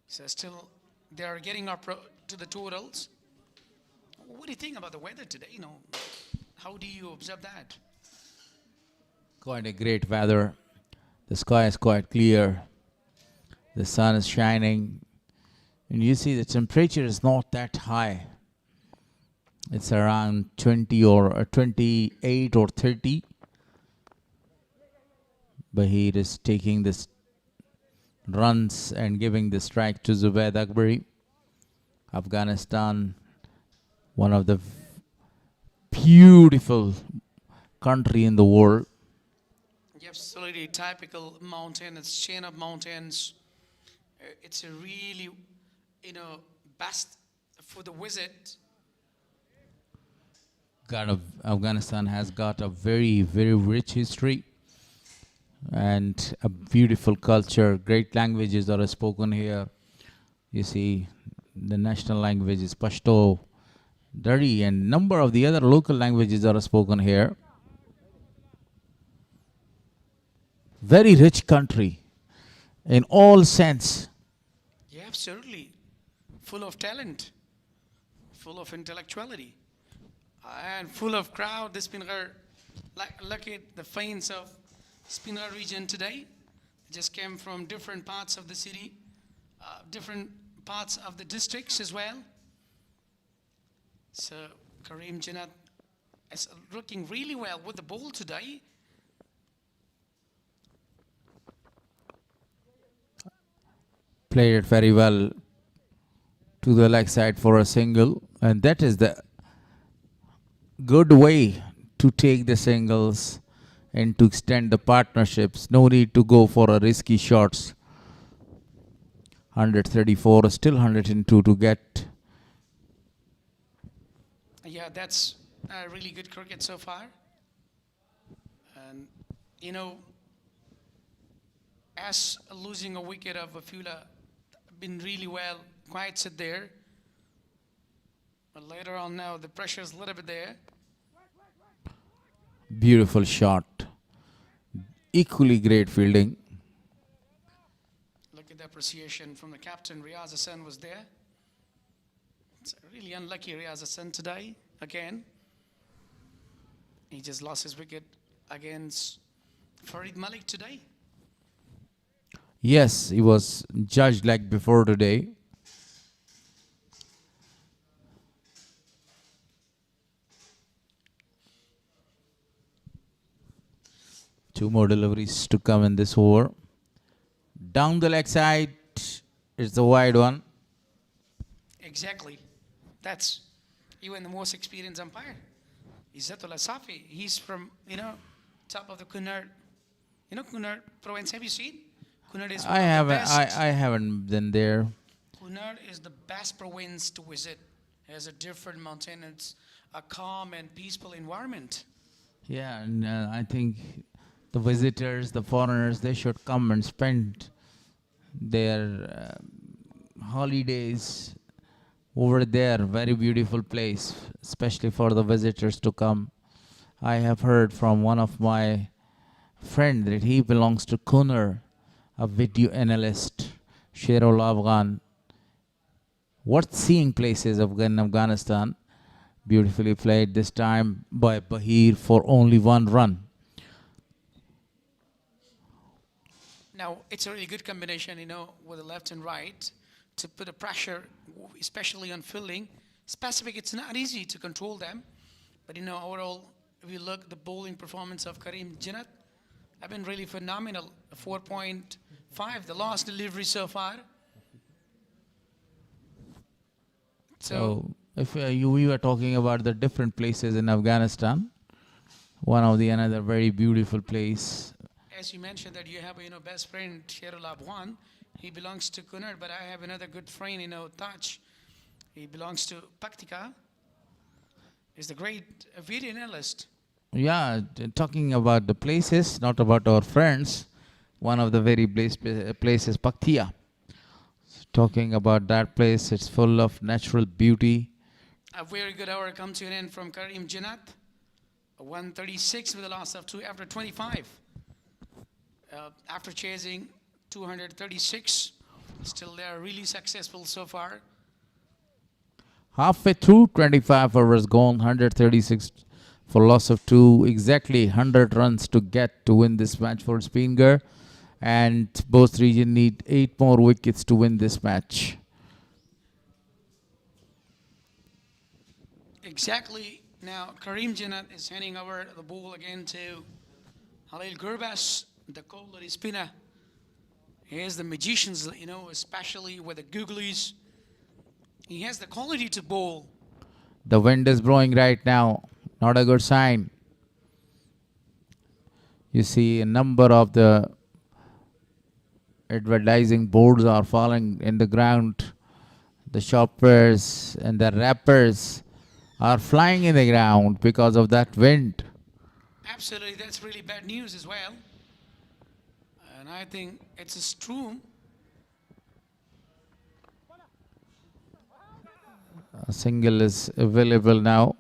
So still, they are getting up to the totals. What do you think about the weather today? How do you observe that? Quite a great weather. The sky is quite clear. The sun is shining. And you see the temperature is not that high. It's around 20 or 28 or 30. Bahir is taking this runs and giving the strike to Zubaid Akbari. Afghanistan, one of the beautiful country in the world. Absolutely typical mountain. It's chain of mountains. It's a really, best for the visit. Afghanistan has got a very, very rich history and a beautiful culture. Great languages are spoken here. You see, the national language is Pashto, Dari, and number of the other local languages are spoken here. Very rich country in all sense. Yeah, absolutely. Full of talent, full of intellectuality, and full of crowd. The Spinghar, look at the fans of Spinghar region today. They just came from different parts of the city, different parts of the districts as well. So Kareem Janat is looking really well with the ball today. Played it very well to the leg side for a single, and that is the good way to take the singles and to extend the partnerships. No need to go for a risky shots. 134, still 102 to get. Yeah, that's really good cricket so far. And as losing a wicket of Afula been really well, quite sit there. But later on now, the pressure is a little bit there. Beautiful shot. Equally great fielding. Look at the appreciation from the captain. Riaz Hassan was there. It's really unlucky Riaz Hassan today, again. He just lost his wicket against Farid Malik today. Yes, he was judged like before today. Two more deliveries to come in this over. Down the leg side, it's the wide one. Exactly. That's even the most experienced umpire. Izzatul Asafi. He's from, top of the Cunard. Cunard province. Have you seen? Cunard is I haven't been there. Cunard is the best province to visit. It has a different mountain. It's a calm and peaceful environment. Yeah, and I think the visitors, the foreigners, they should come and spend their holidays over there. Very beautiful place, especially for the visitors to come. I have heard from one of my friends that he belongs to Kunar, a video analyst, Sherul Afghan. Worth seeing places of Afghanistan. Beautifully played this time by Bahir for only 1 run. Now, it's a really good combination, with the left and right to put a pressure, especially on fielding. Specific, it's not easy to control them. But, overall, if you look at the bowling performance of Karim Jinnat, have been really phenomenal. 4.5, the last delivery so far. So if we were talking about the different places in Afghanistan, one of the another very beautiful place. As you mentioned that you have a best friend Sherul Abwan, he belongs to Cunard, but I have another good friend, Taj. He belongs to Paktika. He's the great video analyst. Yeah, talking about the places, not about our friends. One of the very places, Paktia. Talking about that place, it's full of natural beauty. A very good hour come to an end from Karim Jinnat. 136 with a loss of 2 after 25. After chasing 236, still they are really successful so far. Halfway through, 25 overs gone, 136 for loss of 2. Exactly 100 runs to get to win this match for Spinghar. And Bost region need 8 more wickets to win this match. Exactly. Now, Karim Jinnat is handing over the ball again to Halil Gurbas, the quality spinner. He has the magicians, especially with the googlies. He has the quality to bowl. The wind is blowing right now. Not a good sign. You see a number of the advertising boards are falling in the ground. The shoppers and the wrappers are flying in the ground because of that wind. Absolutely, that's really bad news as well. And I think it's true. A single is available now.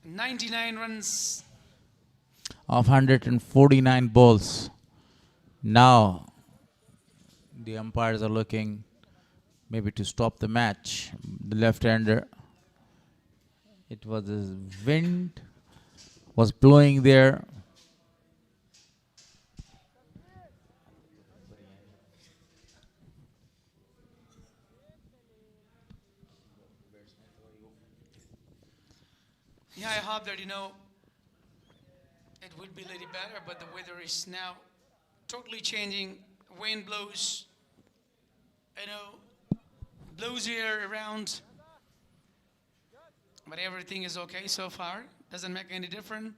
"99 runs of 149 balls. Now the umpires are looking maybe to stop the match. The left-hander. It was the wind was blowing there. Yeah, I hope that, it would be a little better, but the weather is now totally changing. Wind blows, blows here around. But everything is okay so far. Doesn't make any difference.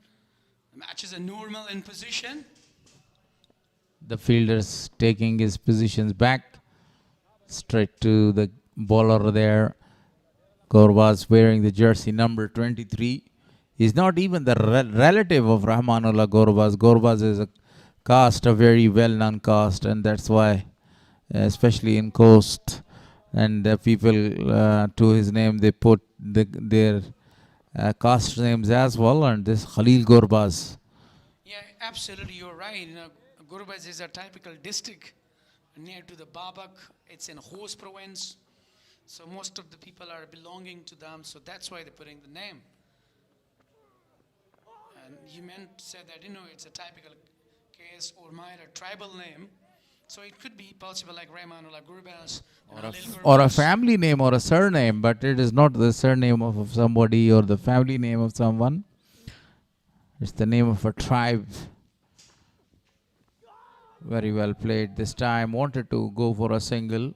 The match is a normal in position. The fielder's taking his positions back. Straight to the bowler there. Gorbaz wearing the jersey number 23. He's not even the relative of Rahmanullah Gorbaz. Gorbaz is a caste, a very well-known caste, and that's why, especially in Coast, and people to his name, they put their caste names as well, and this Khalil Gorbaz. Yeah, absolutely, you're right. Gurbaz is a typical district near to the Babak. It's in Host province. So most of the people are belonging to them, so that's why they're putting the name. And you said that, it's a typical case or minor tribal name. So it could be possible like Rahmanullah Gurbaz Or a family name or a surname, but it is not the surname of somebody or the family name of someone. It's the name of a tribe. Very well played this time. Wanted to go for a single,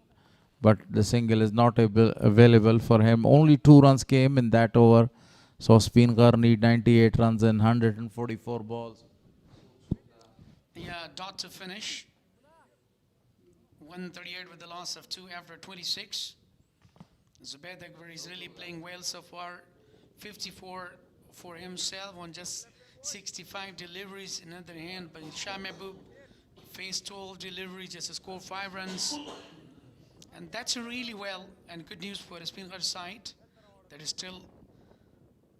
but the single is not available for him. Only 2 runs came in that over. So Spinghar need 98 runs and 144 balls. Yeah, dot to finish. 138 with the loss of 2 after 26. Zubair is really playing well so far. 54 for himself on just 65 deliveries. In other hand, but Shah Mehboob faced 12 deliveries, just to score 5 runs. And that's really well and good news for the Spinghar side. That is still,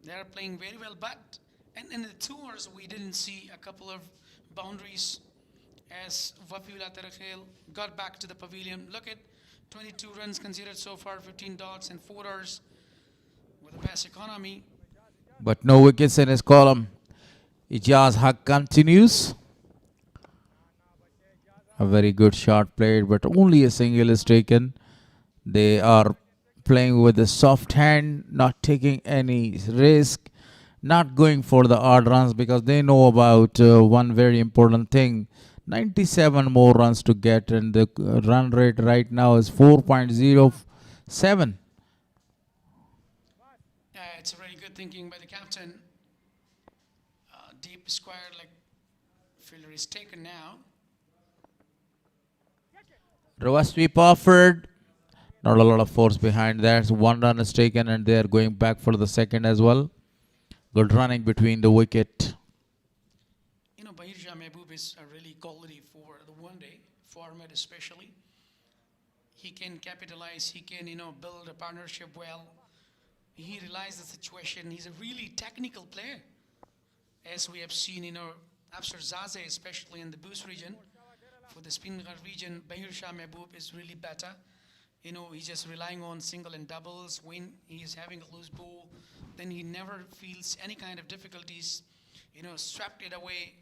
they are playing very well. But in the 2 hours, we didn't see a couple of boundaries as Wafiullah Tarakhel got back to the pavilion. Look at 22 runs considered so far, 15 dots and 4 hours. with the best economy. But no wickets in his column. Ijaz Haq continues. A very good shot played, but only a single is taken. They are playing with a soft hand, not taking any risk, not going for the odd runs because they know about one very important thing. 97 more runs to get, and the run rate right now is 4.07. It's a very good thinking by the captain. Deep square like fielder is taken now. Reverse sweep offered. Not a lot of force behind that. So 1 run is taken and they are going back for the second as well. Good running between the wicket. You know, Bahir Shah Mehboob is a really quality for the one-day format especially. He can capitalize, he can, build a partnership well. He realizes the situation. He's a really technical player. As we have seen, Afsar Zaze, especially in the Bost region. For the Spinghar region, Bahir Shah Mehboob is really better. He's just relying on single and doubles. When he's having a loose ball, then he never feels any kind of difficulties. Swept it away.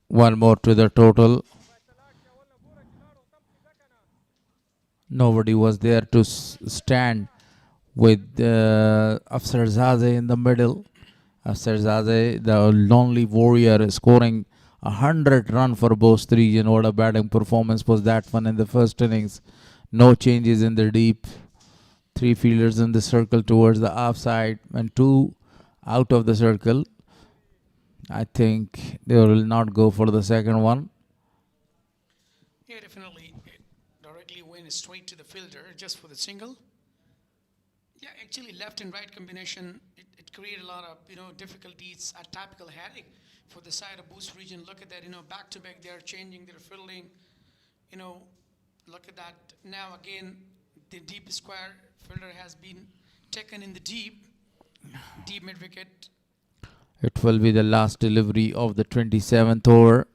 One more to the total. Nobody was there to stand with Afsar Zaze in the middle. Afsar Zaze, the lonely warrior, is scoring 100 run for Bost region. What a batting performance was that one in the first innings. No changes in the deep. 3 fielders in the circle towards the offside and 2 out of the circle. I think they will not go for the second one. Yeah, definitely. Directly went straight to the fielder just for the single. Yeah, actually left and right combination, it created a lot of, difficulties, a typical headache for the side of Bost region. Look at that, back to back, they're changing their fielding. Look at that. Now again, the deep square fielder has been taken in the deep mid wicket. It will be the last delivery of the 27th over.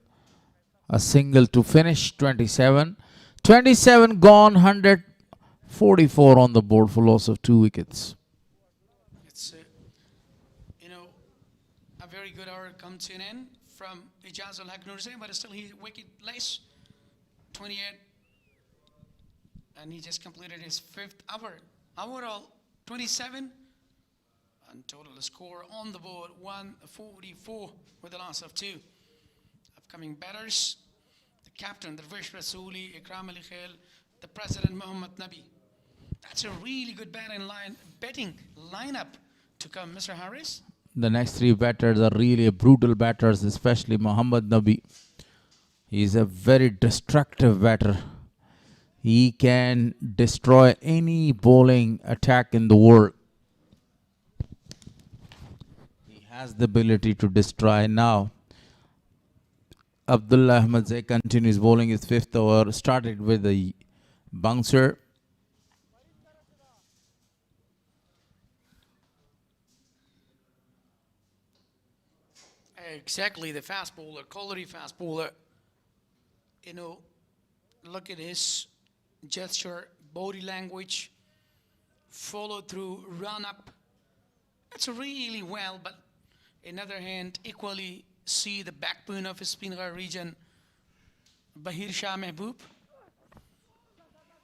A single to finish 27. 27 gone, 144 on the board for loss of 2 wickets. It's, a very good hour comes in end from Ijaz Haq Nurzai, but still he wicket less, 28. And he just completed his 5th hour. Overall, 27. And total score on the board, 144 with the loss of 2. Upcoming batters, the captain, Darvish Rasooli, Ikram Ali Khail, the president, Muhammad Nabi. That's a really good betting lineup to come, Mr. Harris. The next 3 batters are really brutal batters, especially Muhammad Nabi. He's a very destructive batter. He can destroy any bowling attack in the world. He has the ability to destroy now. Abdullah Ahmed Zay continues bowling his 5th over. Started with a bouncer. Exactly, the fast bowler, quality fast bowler. Look at his gesture, body language, follow through, run up. That's really well, but on the other hand, equally see the backbone of his Spinghar region, Bahir Shah Mehboob.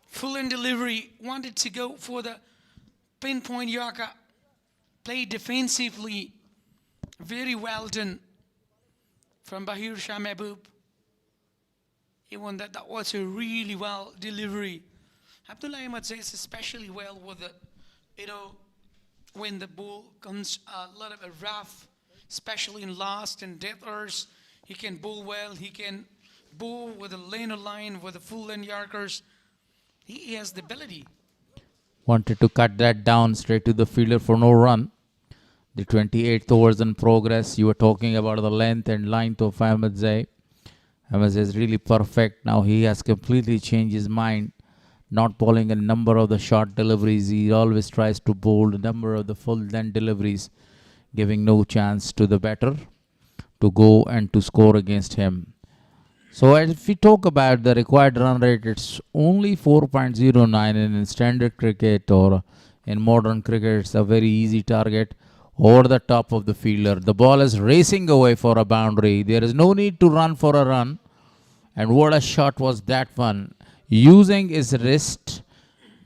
Full in delivery, wanted to go for the pinpoint Yorker, played defensively, very well done from Bahir Shah Mehboob. Even that was a really well delivery. Abdullah Ahmed says especially well with the, when the ball comes a lot of a rough, especially in last and death overs, he can bowl well. He can bowl with a lane of line with the full length Yorkers. He has the ability. Wanted to cut that down straight to the fielder for no run. The 28th overs in progress. You were talking about the length and line of Ahmed Zay. Ahmed Zay is really perfect. Now he has completely changed his mind. Not bowling a number of the short deliveries. He always tries to bowl a number of the full length deliveries, giving no chance to the batter to go and to score against him. So if we talk about the required run rate, it's only 4.09 in standard cricket or In modern cricket, it's a very easy target over the top of the fielder. The ball is racing away for a boundary. There is no need to run for a run. And what a shot was that one. Using his wrist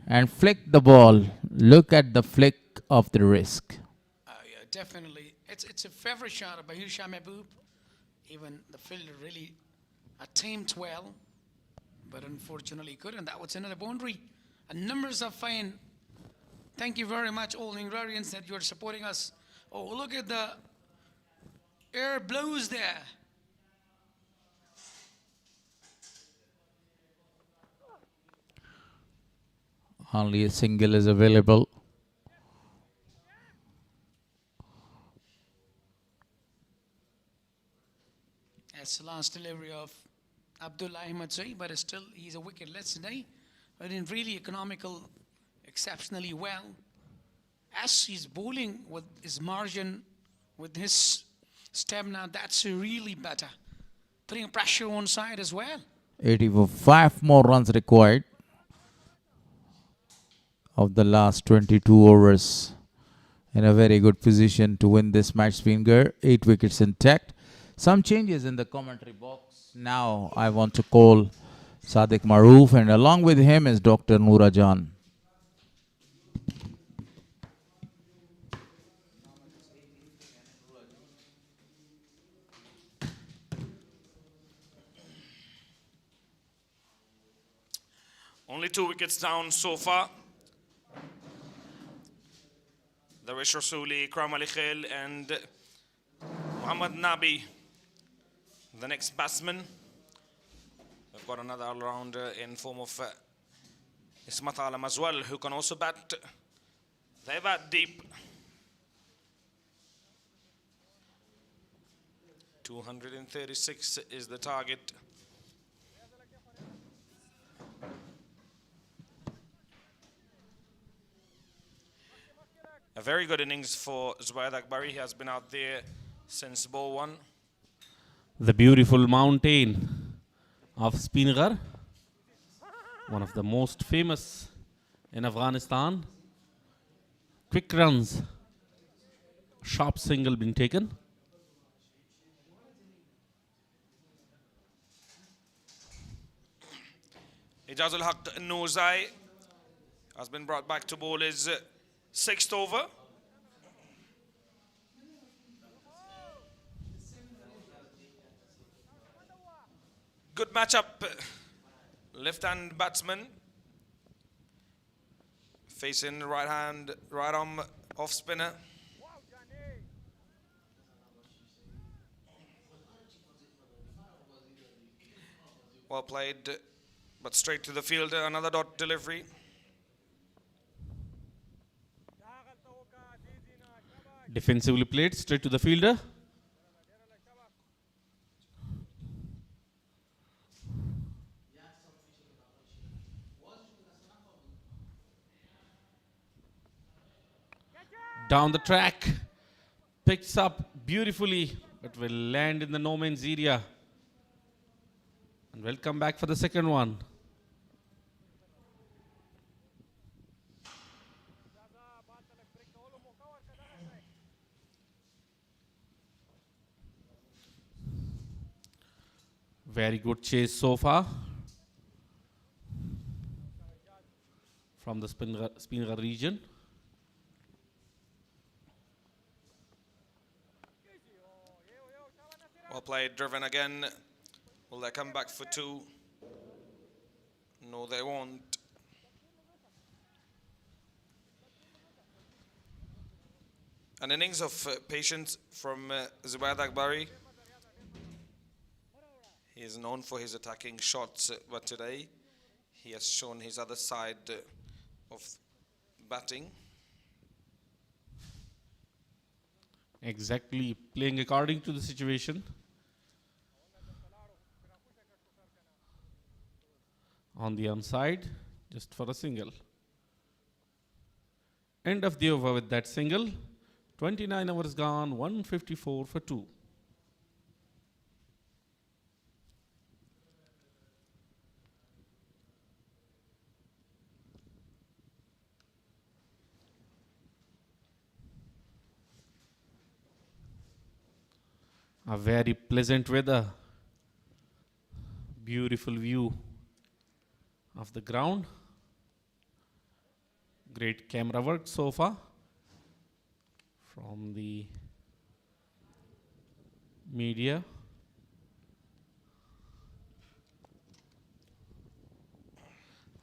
and flick the ball. Look at the flick of the wrist. Yeah, definitely. It's a favorite shot by Shah Mahboob. Even the fielder really attempted well, but unfortunately couldn't. That was another boundary. And numbers are fine. Thank you very much, all Ingarians, that you are supporting us. Oh, look at the air blows there. Only a single is available. That's the last delivery of Abdullah Ahmed Zai, but still he's a wicket-less today. But in really economical, exceptionally well. As he's bowling with his margin, with his stamina, that's really better. Putting pressure on side as well. 85 more runs required of the last 22 overs. In a very good position to win this match, Spinghar. 8 wickets intact. Some changes in the commentary box. Now I want to call Sadiq Maroof, and along with him is Dr. Noora Jan. Only 2 wickets down so far. Darwish Rasuli, Ikram Ali Khail, and Muhammad Nabi, the next batsman. We've got another all-rounder in form of Ismat Alam as well, who can also bat. They bat deep. 236 is the target. A very good innings for Zubair Akbari. He has been out there since ball 1. The beautiful mountain of Spinghar, one of the most famous in Afghanistan. Quick runs, sharp single being taken. Ijazul Haq Nozai has been brought back to bowl his 6th over. Good matchup. Left-hand batsman facing right arm off spinner. Well played, but straight to the fielder. Another dot delivery. Defensively played, straight to the fielder. Down the track, picks up beautifully, but will land in the no man's area. And we'll come back for the second one. Very good chase so far from the Spinghar region. Well played, driven again. Will they come back for 2? No, they won't. An innings of patience from Zubair Akbari. He is known for his attacking shots, but today he has shown his other side of batting. Exactly, playing according to the situation. On the onside, just for a single. End of the over with that single. 29 overs gone, 154 for 2. A very pleasant weather. Beautiful view of the ground. Great camera work so far from the media.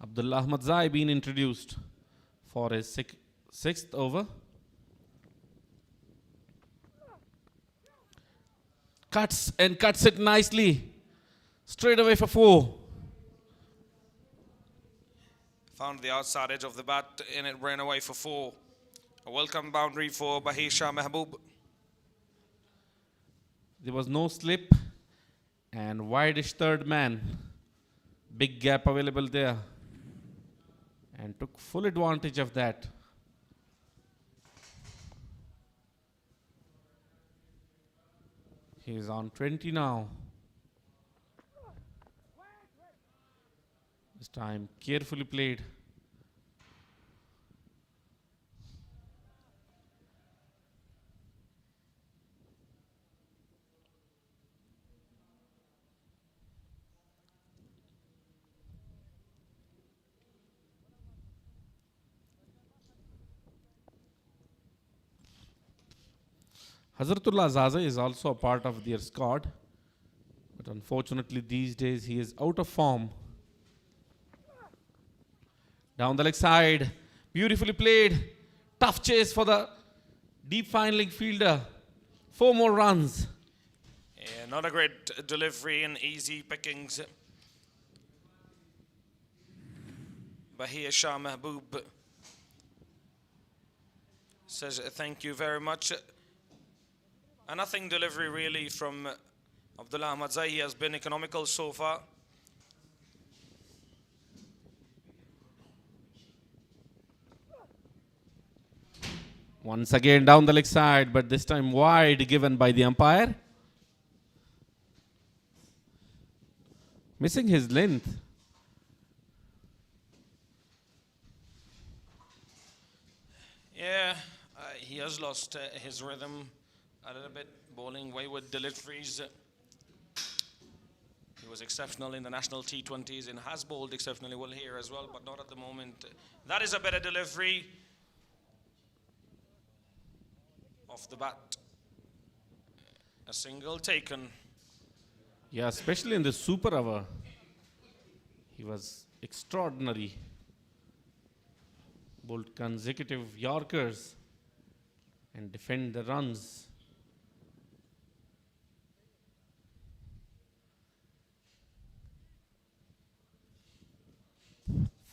Abdullah Ahmad Zai being introduced for his sixth over. Cuts and cuts it nicely. Straight away for 4. Found the outside edge of the bat and it ran away for 4. A welcome boundary for Bahir Shah Mehboob. There was no slip and wideish third man. Big gap available there. And took full advantage of that. He is on 20 now. This time carefully played. Hazratullah Zaza is also a part of their squad, but unfortunately these days he is out of form. Down the leg side, beautifully played. Tough chase for the deep fielding fielder. 4 more runs. Yeah, not a great delivery and easy pickings. Bahir Shah Mehboob says thank you very much. A nothing delivery really from Abdullah Ahmad Zai. He has been economical so far. Once again down the leg side, but this time wide given by the umpire. Missing his length. Yeah, he has lost his rhythm a little bit, bowling wayward deliveries. He was exceptional in the national T20s and has bowled exceptionally well here as well, but not at the moment. That is a better delivery. Off the bat. A single taken. Yeah, especially in the super over. He was extraordinary. Bowled consecutive Yorkers and defend the runs.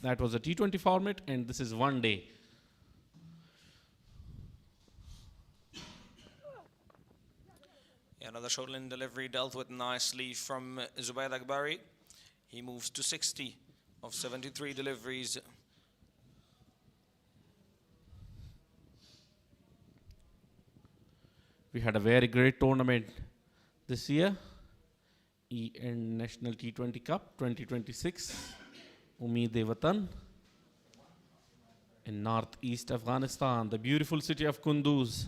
That was a T20 format and this is one day. Another short-line delivery dealt with nicely from Zubair Akbari. He moves to 60 of 73 deliveries. We had a very great tournament this year. EN National T20 Cup 2026. Umeed-e-Watan in northeast Afghanistan, the beautiful city of Kunduz.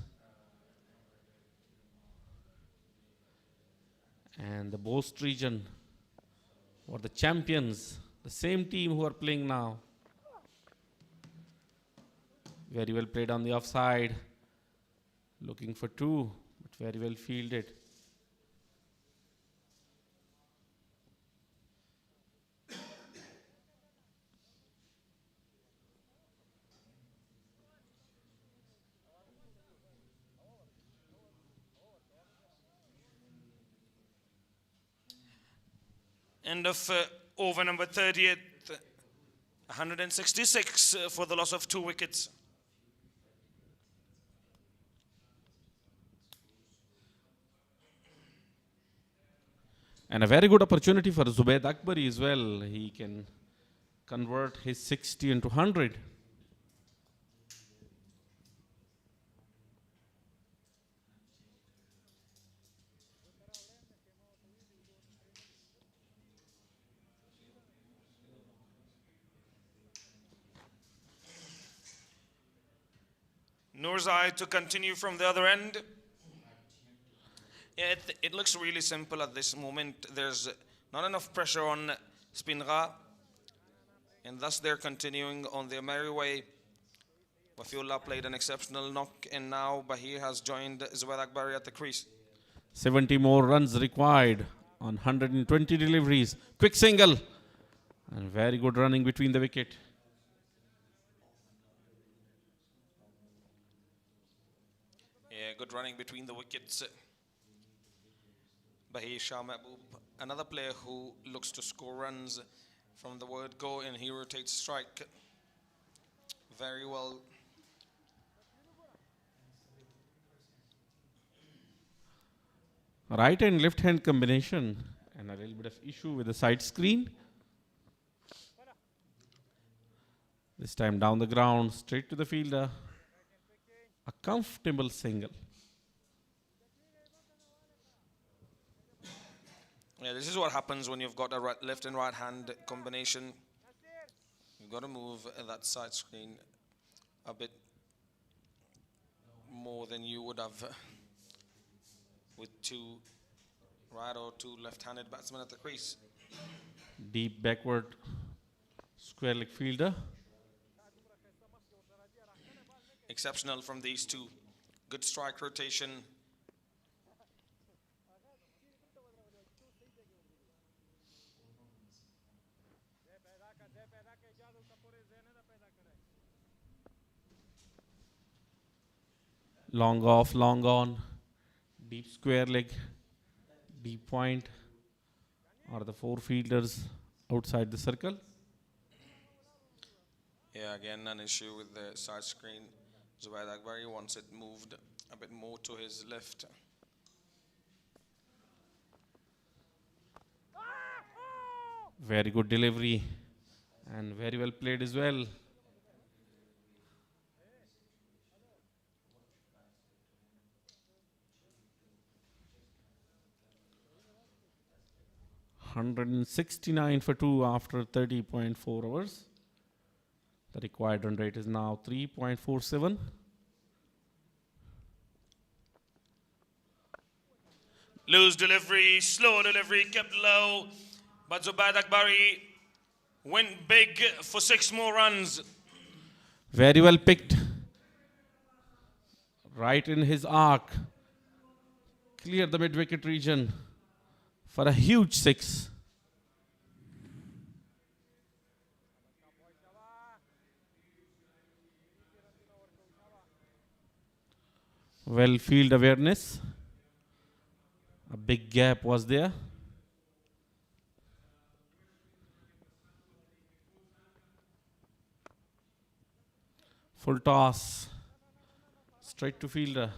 And the Bost region were the champions, the same team who are playing now. Very well played on the offside, looking for 2, but very well fielded. End of over number 30th, 166 for the loss of 2 wickets. And a very good opportunity for Zubair Akbari as well. He can convert his 60 into 100. Nurzai to continue from the other end. Yeah, it looks really simple at this moment. There's not enough pressure on Spinghar, and thus they're continuing on their merry way. Wafiullah played an exceptional knock, and now Bahir has joined Zubair Akbari at the crease. 70 more runs required on 120 deliveries. Quick single. And very good running between the wicket. Yeah, good running between the wickets. Bahir Shah Mahboob, another player who looks to score runs from the word go, and he rotates strike very well. Right and left hand combination, and a little bit of issue with the side screen. This time down the ground, straight to the fielder. A comfortable single. Yeah, this is what happens when you've got a left and right hand combination. You've got to move that side screen a bit more than you would have with two right or two left-handed batsmen at the crease. Deep backward square leg fielder. Exceptional from these two. Good strike rotation. Long off, long on. Deep square leg. Deep point. Are the four fielders outside the circle? Yeah, again, an issue with the side screen. Zubair Akbari wants it moved a bit more to his left. Very good delivery and very well played as well. $169 for 2 after 30.4 hours. The required run rate is now 3.47. Loose delivery, slow delivery, kept low. But Zubair Akbari went big for 6 more runs. Very well picked. Right in his arc. Clear the mid-wicket region for a huge 6. Well field awareness. A big gap was there. Full toss. Straight to fielder.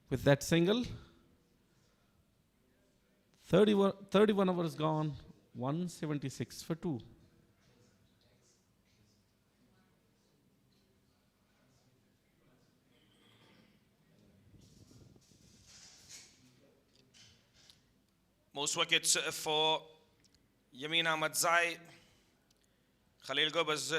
With that single, 31 overs gone, 176 for 2. Most wickets for Yamin Ahmadzai. Khalil Gobaz,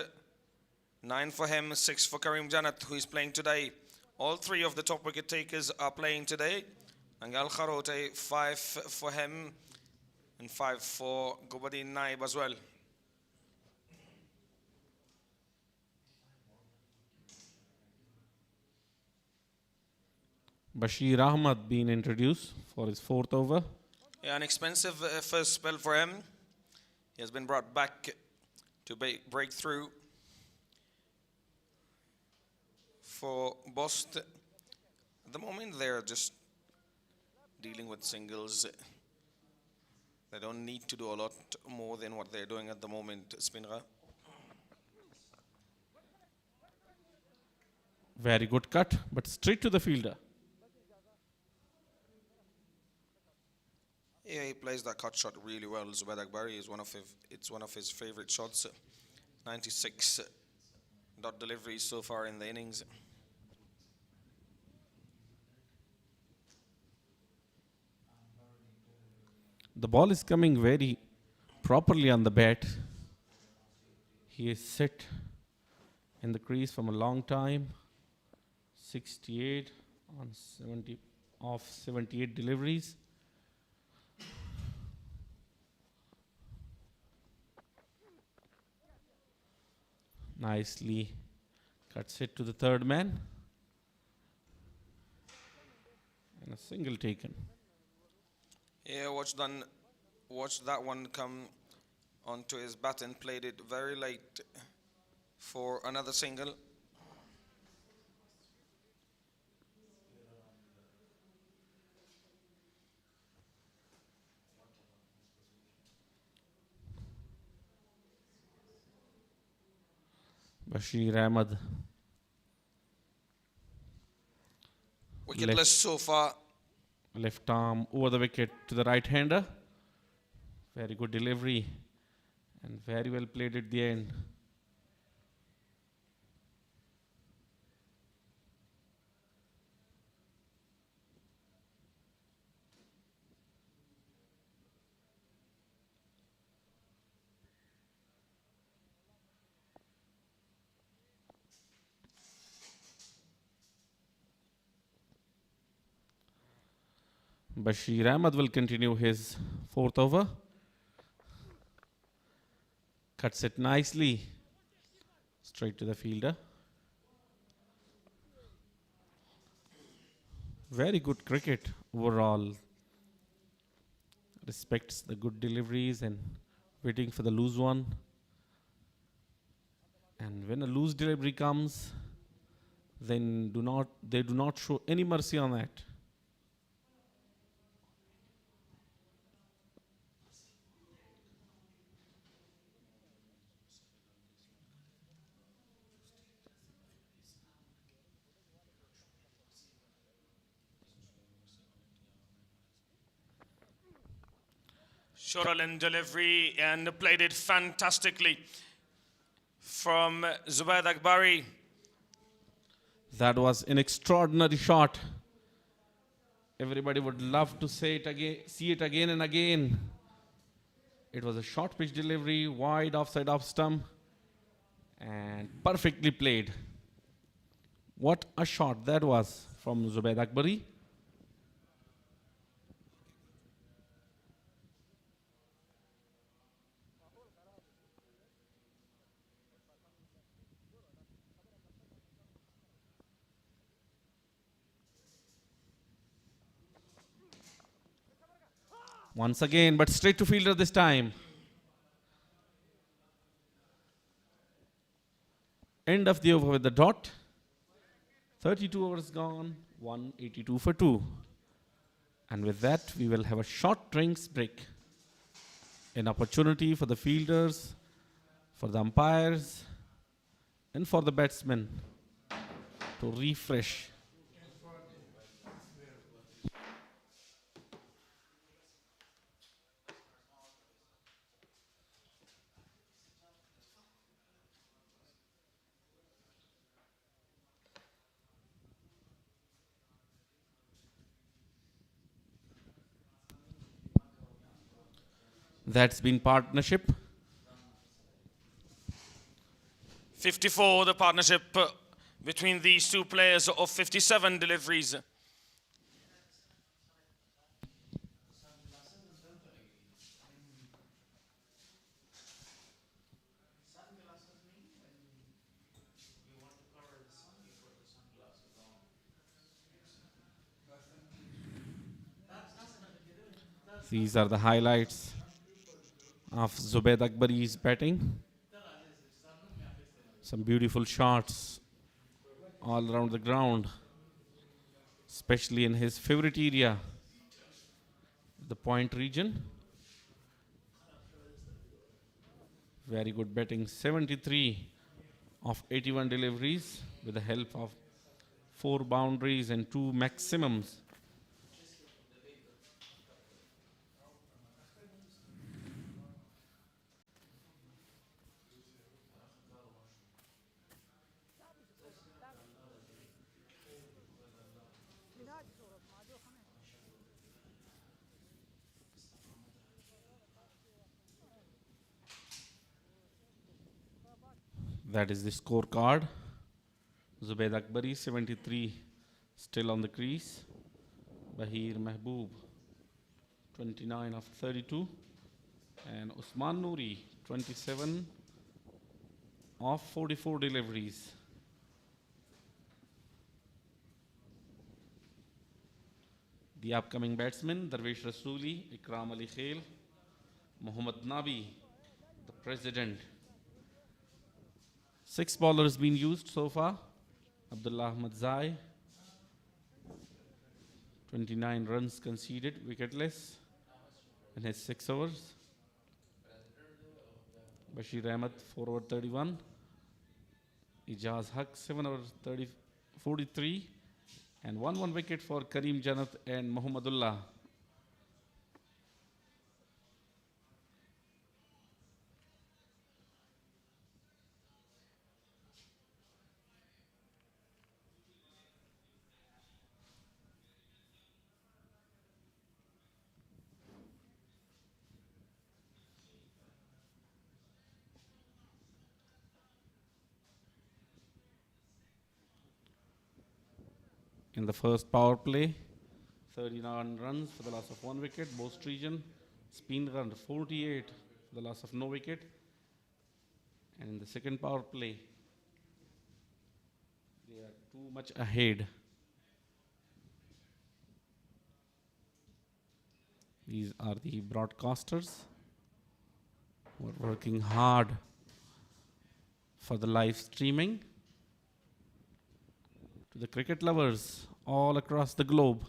9 for him, 6 for Karim Janat, who is playing today. All 3 of the top wicket takers are playing today. Angal Kharote, 5 for him and 5 for Gobadin Naib as well. Bashir Ahmad being introduced for his 4th over. Yeah, an expensive first spell for him. He has been brought back to break through for Bost. At the moment, they're just dealing with singles. They don't need to do a lot more than what they're doing at the moment, Spinghar. Very good cut, but straight to the fielder. Yeah, he plays that cut shot really well. Zubair Akbari is it's one of his favorite shots. 96 dot deliveries so far in the innings. The ball is coming very properly on the bat. He is set in the crease from a long time. 68 on 70 of 78 deliveries. Nicely cuts it to the third man. And a single taken. Yeah, watch that one come onto his bat and played it very late for another single. Bashir Ahmed. Wicketless so far. Left arm over the wicket to the right-hander. Very good delivery and very well played at the end. Bashir Ahmed will continue his fourth over. Cuts it nicely straight to the fielder. Very good cricket overall. Respects the good deliveries and waiting for the loose one. And when a loose delivery comes, then they do not show any mercy on that. Shortland delivery and played it fantastically from Zubaid Akbari. That was an extraordinary shot. Everybody would love to see it again and again. It was a short pitch delivery, wide offside off stump, and perfectly played. What a shot that was from Zubaid Akbari. Once again, but straight to fielder this time. End of the over with the dot. 32 overs gone, 182 for 2. And with that, we will have a short drinks break. An opportunity for the fielders, for the umpires, and for the batsmen to refresh. That's been partnership. 54, the partnership between these two players of 57 deliveries. These are the highlights of Zubaid Akbari's batting. Some beautiful shots all around the ground, especially in his favorite area, the point region. Very good batting, 73 of 81 deliveries with the help of 4 boundaries and 2 maximums. That is the scorecard. Zubaid Akbari, 73, still on the crease. Bahir Mehboob, 29 of 32. And Usman Noori, 27 of 44 deliveries. The upcoming batsmen, Darvish Rasooli, Ikram Ali Khail, Mohammad Nabi, the president. 6 bowlers been used so far. Abdullah Ahmad Zai, 29 runs conceded, wicketless in his 6 overs. Bashir Ahmed, 4 over 31. Ijaz Haq, 7 over 43. And 1 wicket for Kareem Janat and Muhammadullah. In the first power play, 39 runs for the loss of 1 wicket. Bost region, Spinghar 48 for the loss of no wicket. And in the second power play, they are too much ahead. These are the broadcasters who are working hard for the live streaming. To the cricket lovers all across the globe,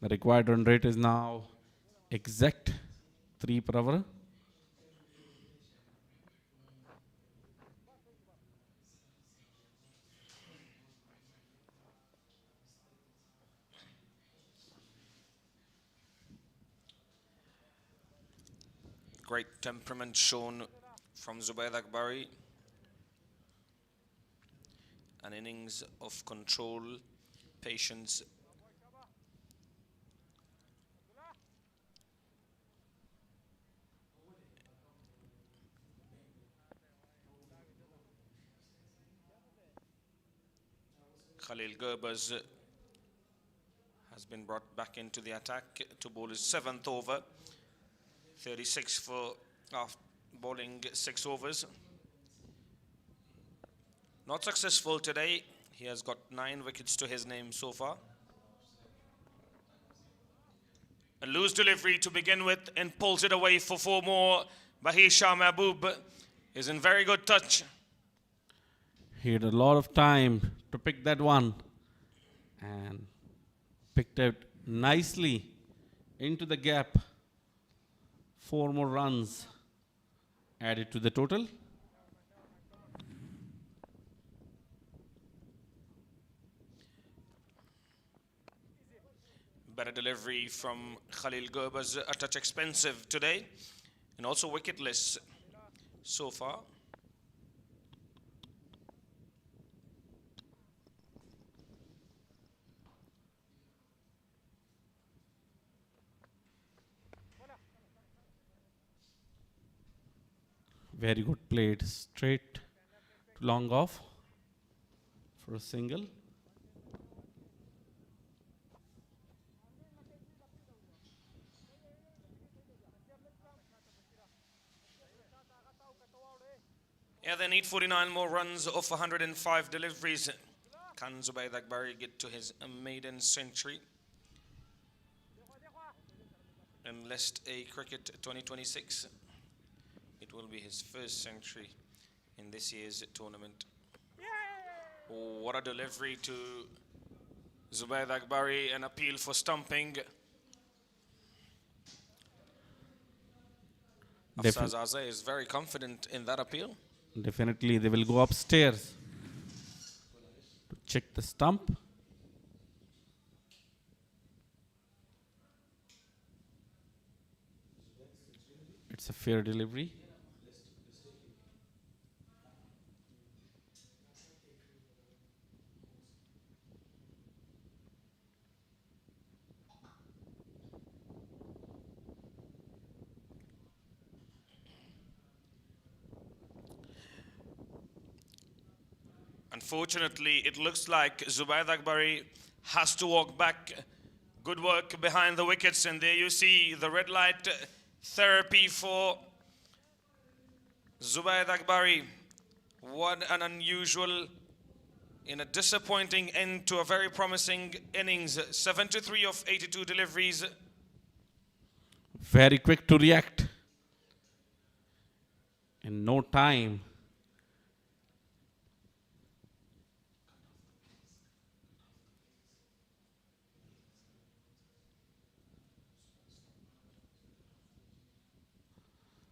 the required run rate is now exact 3 per over. Great temperament shown from Zubaid Akbari. An innings of control, patience. Khalil Gerbers has been brought back into the attack to bowl his 7th over. 36 for bowling 6 overs. Not successful today. He has got 9 wickets to his name so far. A loose delivery to begin with and pulls it away for 4 more. Bahir Shah Mahboob is in very good touch. He had a lot of time to pick that one and picked it nicely into the gap. 4 more runs added to the total. Better delivery from Khalil Gerbers, a touch expensive today, and also wicketless so far. Very good played, straight to long off for a single. Yeah, they need 49 more runs of 105 deliveries. Can Zubaid Akbari get to his maiden century in List A Cricket 2026? It will be his first century in this year's tournament. Oh, what a delivery to Zubaid Akbari, an appeal for stumping. Afsaz Azay is very confident in that appeal. Definitely they will go upstairs to check the stump. It's a fair delivery. Unfortunately, it looks like Zubaid Akbari has to walk back. Good work behind the wickets, and there you see the red light therapy for Zubaid Akbari. What an unusual, in a disappointing end to a very promising innings. 73 of 82 deliveries. Very quick to react. In no time.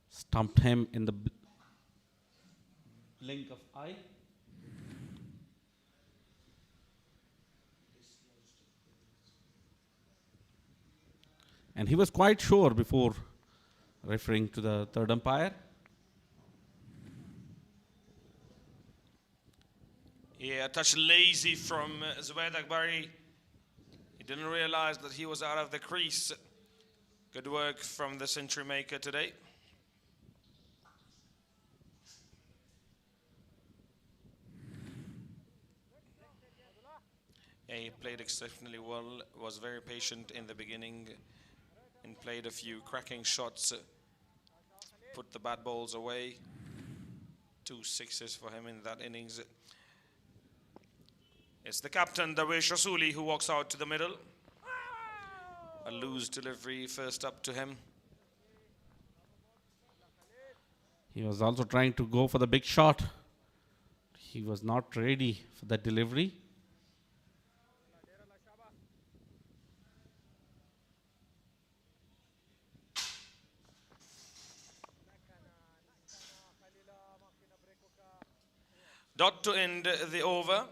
Stumped him in the blink of eye. And he was quite sure before referring to the third umpire. Yeah, a touch lazy from Zubaid Akbari. He didn't realize that he was out of the crease. Good work from the century maker today. Yeah, he played exceptionally well, was very patient in the beginning and played a few cracking shots, put the bad balls away. 2 sixes for him in that innings. It's the captain, Darwish Rasuli, who walks out to the middle. A loose delivery first up to him. He was also trying to go for the big shot. He was not ready for that delivery. Dot to end the over.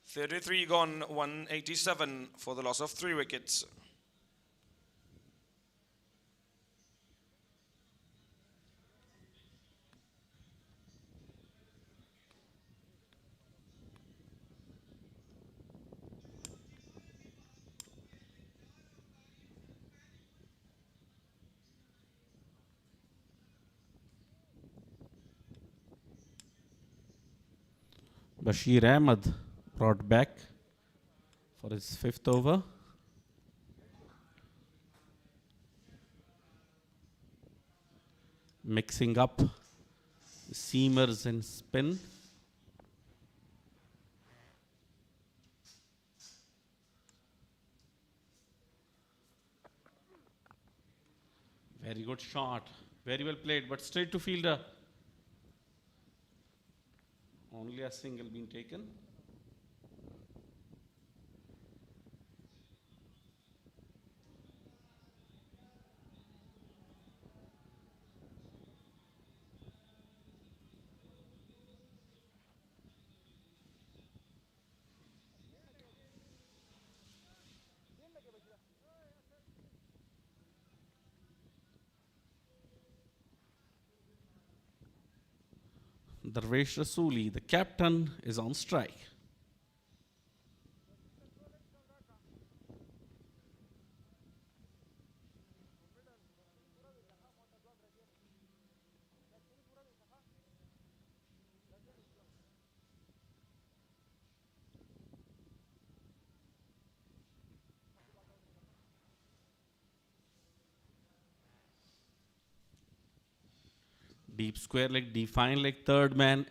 33 gone, 187 for the loss of 3 wickets. Bashir Ahmed brought back for his 5th over. Mixing up seamers and spin. Very good shot. Very well played, but straight to fielder. Only a single being taken. Darwish Rasuli, the captain, is on strike. Deep square leg, deep fine leg, third man,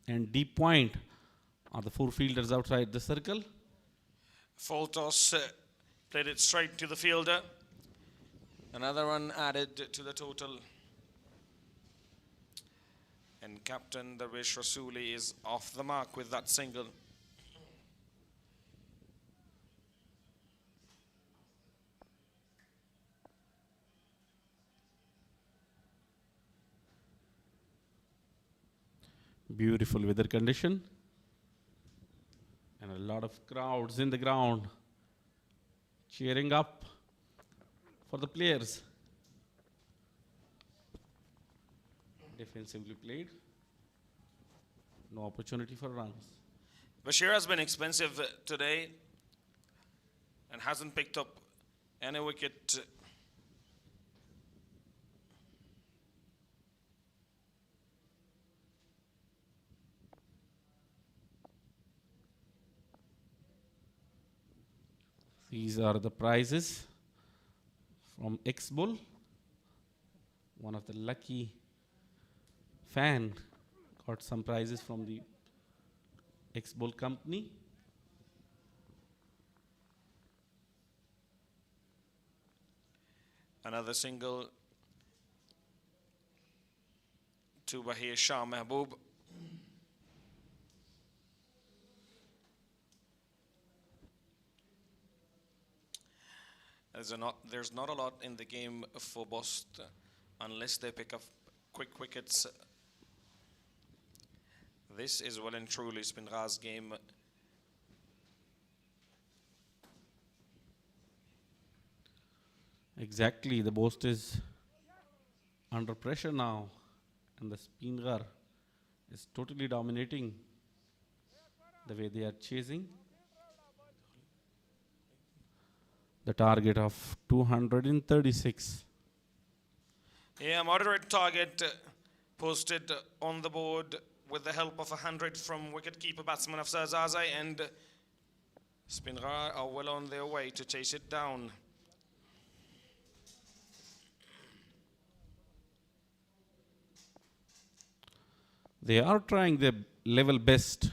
and deep point are the 4 fielders outside the circle. Full toss, played it straight to the fielder. Another one added to the total. And captain Darwish Rasuli is off the mark with that single. Beautiful weather condition. And a lot of crowds in the ground cheering up for the players. Defensively played. No opportunity for runs. Bashir has been expensive today and hasn't picked up any wicket. These are the prizes from X-Bull. One of the lucky fan got some prizes from the X-Bull company. Another single to Bahir Shah Mehboob. There's not a lot in the game for Bost unless they pick up quick wickets. This is well and truly Spinghar's game. Exactly, the Bost is under pressure now, and the Spinghar is totally dominating the way they are chasing the target of 236. Yeah, moderate target posted on the board with the help of 100 from wicket-keeper batsman Afsar Zazai, and Spinghar are well on their way to chase it down. They are trying their level best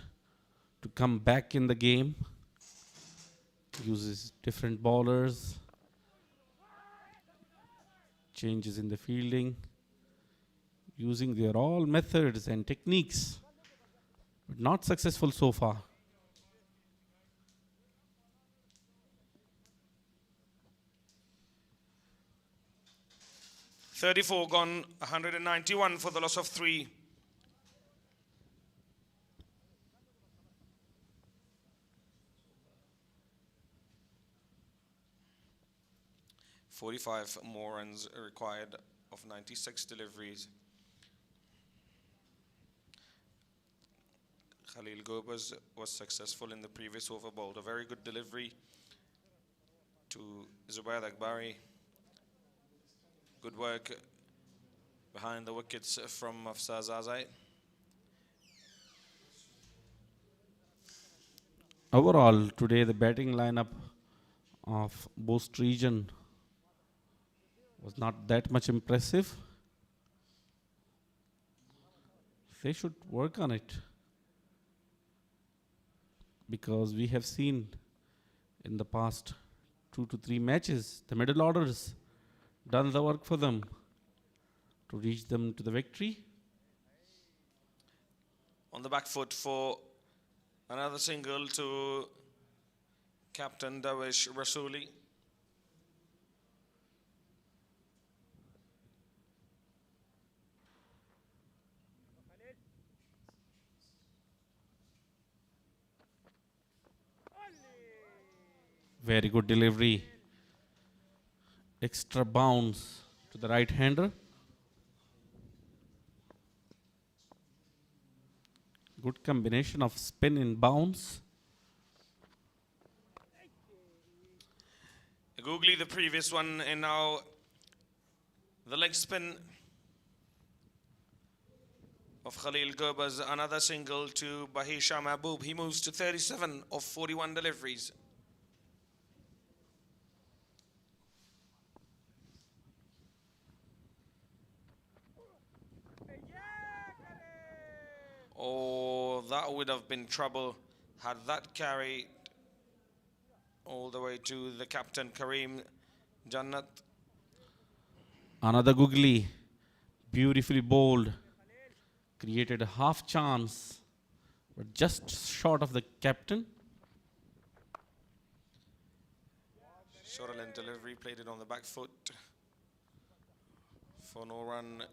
to come back in the game. Uses different bowlers, changes in the fielding, using their all methods and techniques, but not successful so far. .34 gone, 191 for the loss of 3. .45 more runs required of 96 deliveries. Khalil Gobas was successful in the previous over, bowled a very good delivery to Zubair Akbari. Good work behind the wickets from Afsar Zazai. Overall, today the batting lineup of Bost region was not that much impressive. They should work on it, because we have seen in the past 2 to 3 matches, the middle orders done the work for them to reach them to the victory. On the back foot for another single to Captain Dawish Rasuli. Very good delivery. Extra bounce to the right hander. Good combination of spin and bounce. Googly the previous one, and now the leg spin of Khalil Gurbaz. Another single to Bahir Shah Mahboob. He moves to 37 of 41 deliveries. Oh, that would have been trouble had that carried all the way to the captain, Kareem Jannat. Another googly, beautifully bowled, created a half chance, but just short of the captain. Short length delivery, played it on the back foot for no run.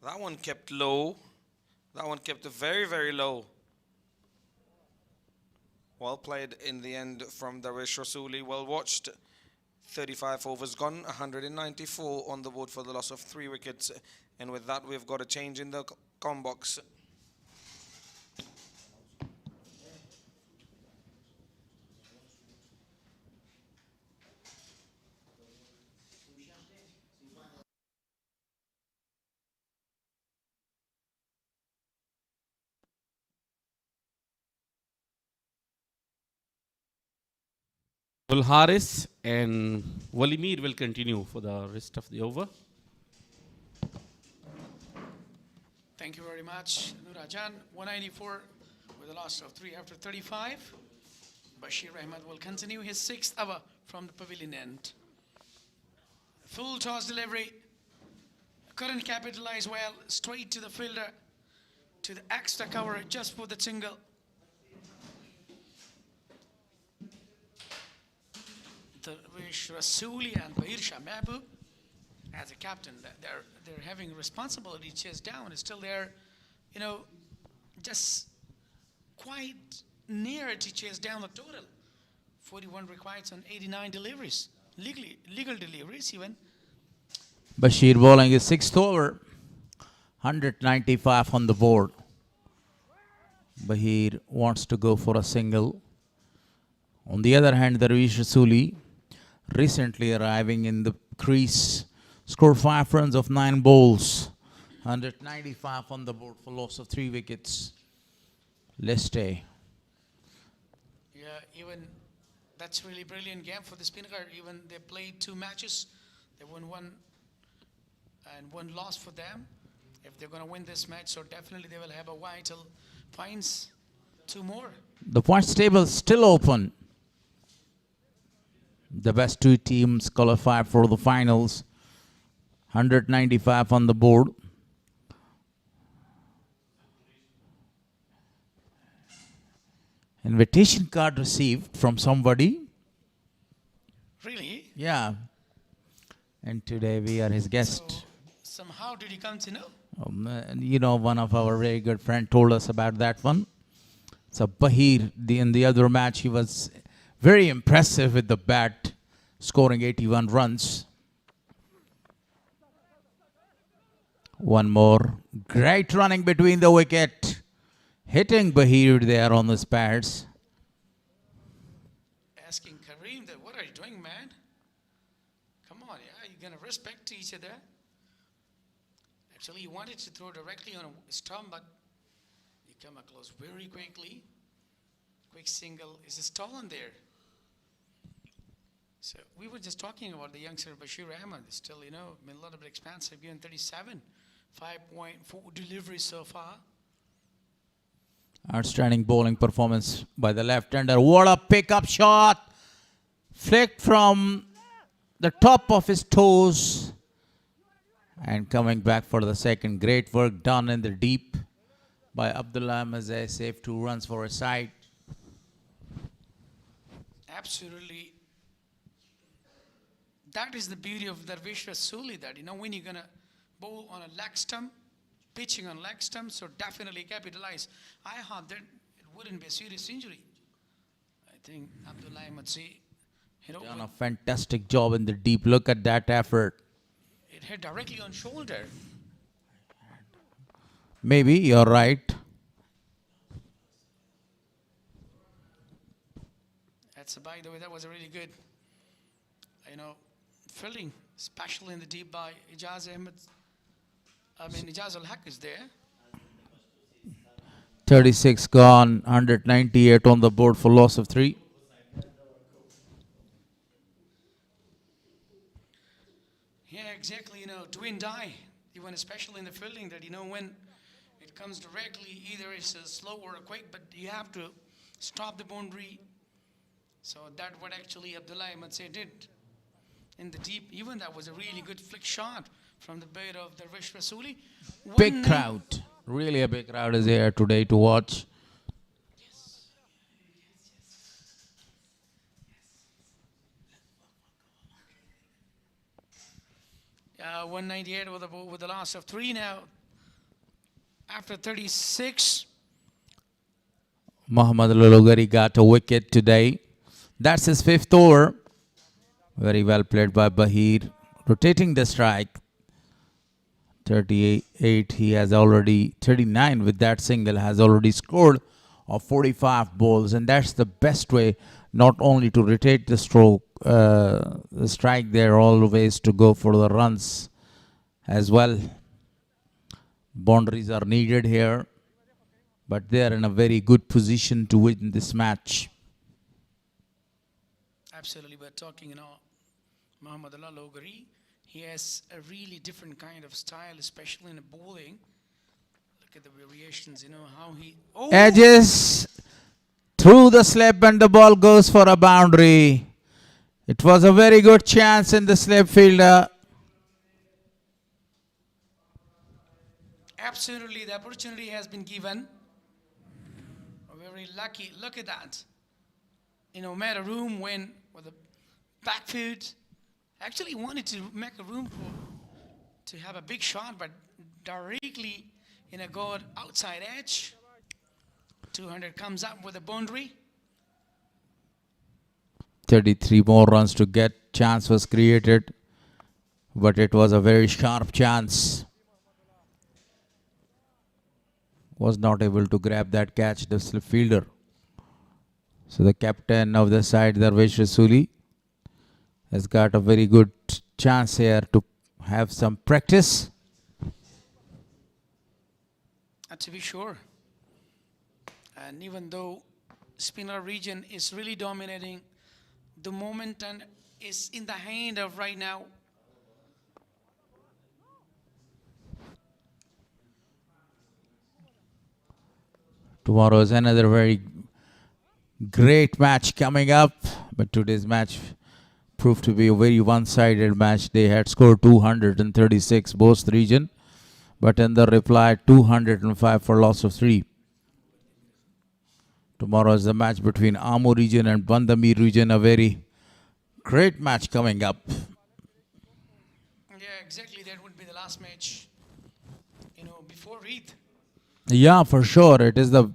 That one kept low. That one kept very, very low. Well played in the end from Darwish Rasuli. Well watched. 35 overs gone, 194 on the board for the loss of 3 wickets. And with that, we've got a change in the com box. Well, Haris and Walimir will continue for the rest of the over. Thank you very much, Nurajan. 194 with a loss of 3 after 35. Bashir Ahmed will continue his 6th over from the pavilion end. Full toss delivery. Couldn't capitalize well. Straight to the fielder. To the extra cover just for the single. Darwish Rasuli and Bahir Shah Mahbub as a captain, they're having responsibility. Chase down is still there, you know, just quite near to chase down the total. 41 required on 89 deliveries, legal deliveries even. Bashir bowling his 6th over, 195 on the board. Bahir wants to go for a single. On the other hand, Darwish Rasuli, recently arriving in the crease, scored 5 runs of 9 balls. 195 on the board for loss of 3 wickets. Leste. Yeah, even that's really brilliant game for the Spinghar. Even they played 2 matches. They won 1 and 1 loss for them. If they're going to win this match, so definitely they will have a vital points. 2 more. The points table is still open. The best 2 teams qualify for the finals. 195 on the board. Invitation card received from somebody. Really? Yeah. And today we are his guest. So, somehow did he come to know? You know, one of our very good friend told us about that one. So Bahir, in the other match, he was very impressive with the bat, scoring 81 runs. One more. Great running between the wicket. Hitting Bahir there on the pads. Asking Kareem that, what are you doing, man? Come on, yeah, you're going to respect each other. Actually, he wanted to throw directly on a stump, but you come close very quickly. Quick single. Is a stolen there? So we were just talking about the youngster Bashir Ahmed. Still, you know, been a little bit expansive, given 37. 5.4 deliveries so far. Outstanding bowling performance by the left-hander. What a pickup shot! Flicked from the top of his toes. And coming back for the second. Great work done in the deep by Abdullah Mazay. Saved 2 runs for his side. Absolutely. That is the beauty of Darwish Rasuli, that, you know, when you're going to bowl on a leg stump, pitching on leg stump, so definitely capitalize. I hope that it wouldn't be a serious injury. I think Abdullah Mazay, you know, Done a fantastic job in the deep. Look at that effort. it hit directly on shoulder. Maybe you're right. That's, by the way, that was a really good, you know, fielding, especially in the deep by Ijaz Ahmed. I mean, Ijaz al-Haq is there. 36 gone, 198 on the board for loss of 3. Yeah, exactly, you know, do and die, even especially in the fielding, that, you know, when it comes directly, either it's a slow or a quick, but you have to stop the boundary. So that what actually Abdullah Ahmed say did in the deep. Even that was a really good flick shot from the bat of Darwish Rasuli. Big crowd. Really a big crowd is here today to watch. Yeah, 198 with the loss of 3 now. after 36. Mohammad Lologari got a wicket today. That's his 5th over. Very well played by Bahir. Rotating the strike. 38, he has already, 39 with that single, has already scored of 45 balls. And that's the best way not only to rotate the stroke, the strike there, always to go for the runs as well. Boundaries are needed here, but they are in a very good position to win this match. Absolutely, we're talking, Muhammad Logari. He has a really different kind of style, especially in the bowling. Look at the variations, how he... Oh! Edges through the slip and the ball goes for a boundary. It was a very good chance in the slip fielder. Absolutely, the opportunity has been given. Very lucky. Look at that. Made a room when with a back foot. Actually wanted to make a room to have a big shot, but directly in a good outside edge. 200 comes up with a boundary. 33 more runs to get. Chance was created, but it was a very sharp chance. Was not able to grab that catch, the slip fielder. So the captain of the side, Darvesh Rasuli, has got a very good chance here to have some practice. To be sure. And even though spinner region is really dominating, the momentum is in the hand of right now. Tomorrow is another very great match coming up, but today's match proved to be a very one-sided match. They had scored 236, Bost region, but in the reply 205 for loss of 3. Tomorrow is the match between Amur region and Bandamir region, a very great match coming up. Yeah, exactly. That would be the last match, before Eid. Yeah, for sure. It is the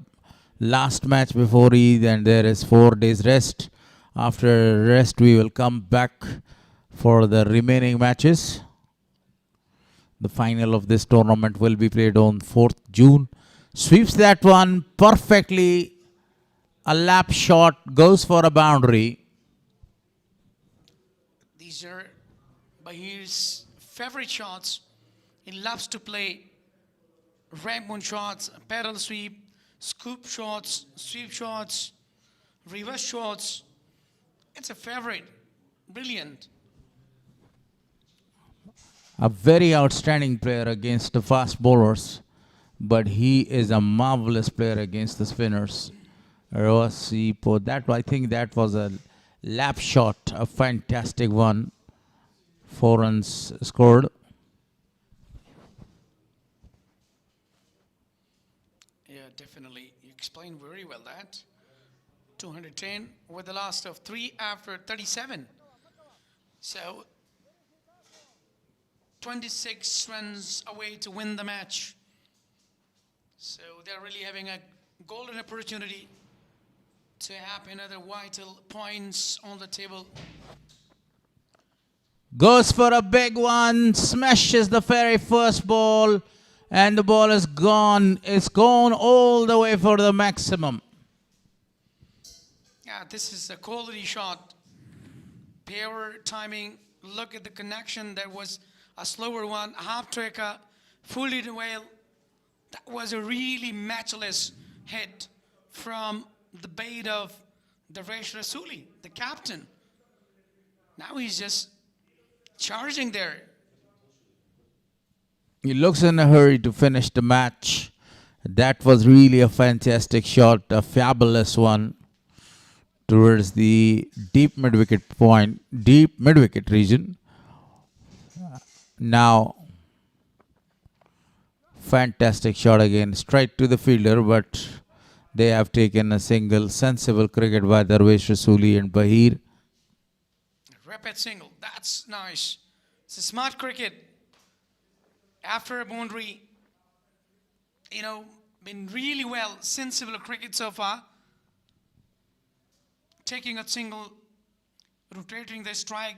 last match before Eid, and there is 4 days rest. After rest, we will come back for the remaining matches. The final of this tournament will be played on 4th June. Sweeps that one perfectly. A lap shot goes for a boundary. These are Bahir's favorite shots. He loves to play ramp-on shots, pedal sweep, scoop shots, sweep shots, reverse shots. It's a favorite. Brilliant. A very outstanding player against the fast bowlers, but he is a marvelous player against the spinners. Rossi, I think that was a lap shot, a fantastic one. 4 runs scored. Yeah, definitely. You explained very well that. 210 with the last of 3 after 37. So 26 runs away to win the match. So they're really having a golden opportunity to have another vital points on the table. Goes for a big one, smashes the very first ball, and the ball is gone. It's gone all the way for the maximum. Yeah, this is a quality shot. Power timing. Look at the connection. That was a slower one. Half tracker, fully the whale. That was a really matchless hit from the bait of Darvesh Rasuli, the captain. Now he's just charging there. He looks in a hurry to finish the match. That was really a fantastic shot, a fabulous one towards the deep mid-wicket region. Now, fantastic shot again, straight to the fielder, but they have taken a single. Sensible cricket by Darvesh Rasuli and Bahir. Rapid single. That's nice. It's a smart cricket. After a boundary, been really well, sensible cricket so far. Taking a single, rotating the strike,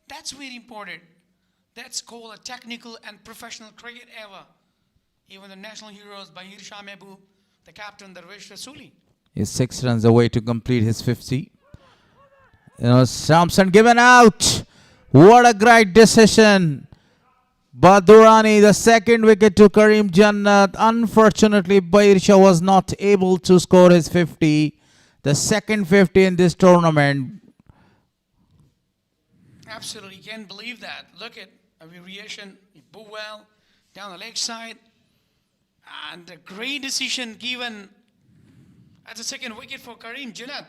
that's very important. That's called a technical and professional cricket ever. Even the national heroes, Bahir Shah Mehboob, the captain, Darvish Rasuli. He's 6 runs away to complete his 50. Sampson given out. What a great decision. Badurani, the second wicket to Karim Jannat. Unfortunately, Bahir Shah was not able to score his 50. The second 50 in this tournament. Absolutely, can't believe that. Look at a variation. He bowled well down the leg side. And a great decision given at the second wicket for Karim Jannat.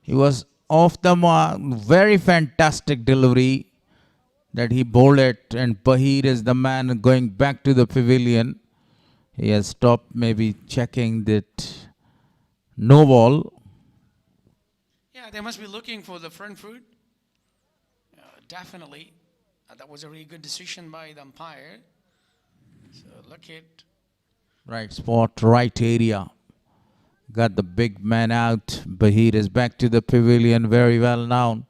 He was off the mark. Very fantastic delivery that he bowled it. And Bahir is the man going back to the pavilion. He has stopped, maybe checking that no ball. Yeah, they must be looking for the front foot. Definitely. That was a really good decision by the umpire. So look at. Right spot, right area. Got the big man out. Bahir is back to the pavilion, very well known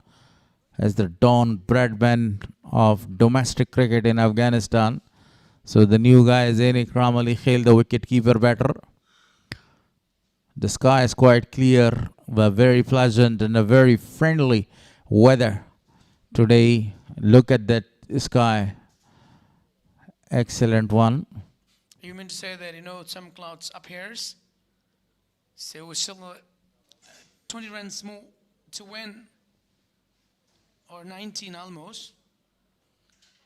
as the Don Bradman of domestic cricket in Afghanistan. So the new guy is Ikram Ali Khail, the wicket-keeper batter. The sky is quite clear, very pleasant and a very friendly weather today. Look at that sky. Excellent one. You mean to say that, some clouds appears? So we're still 20 runs more to win, or 19 almost.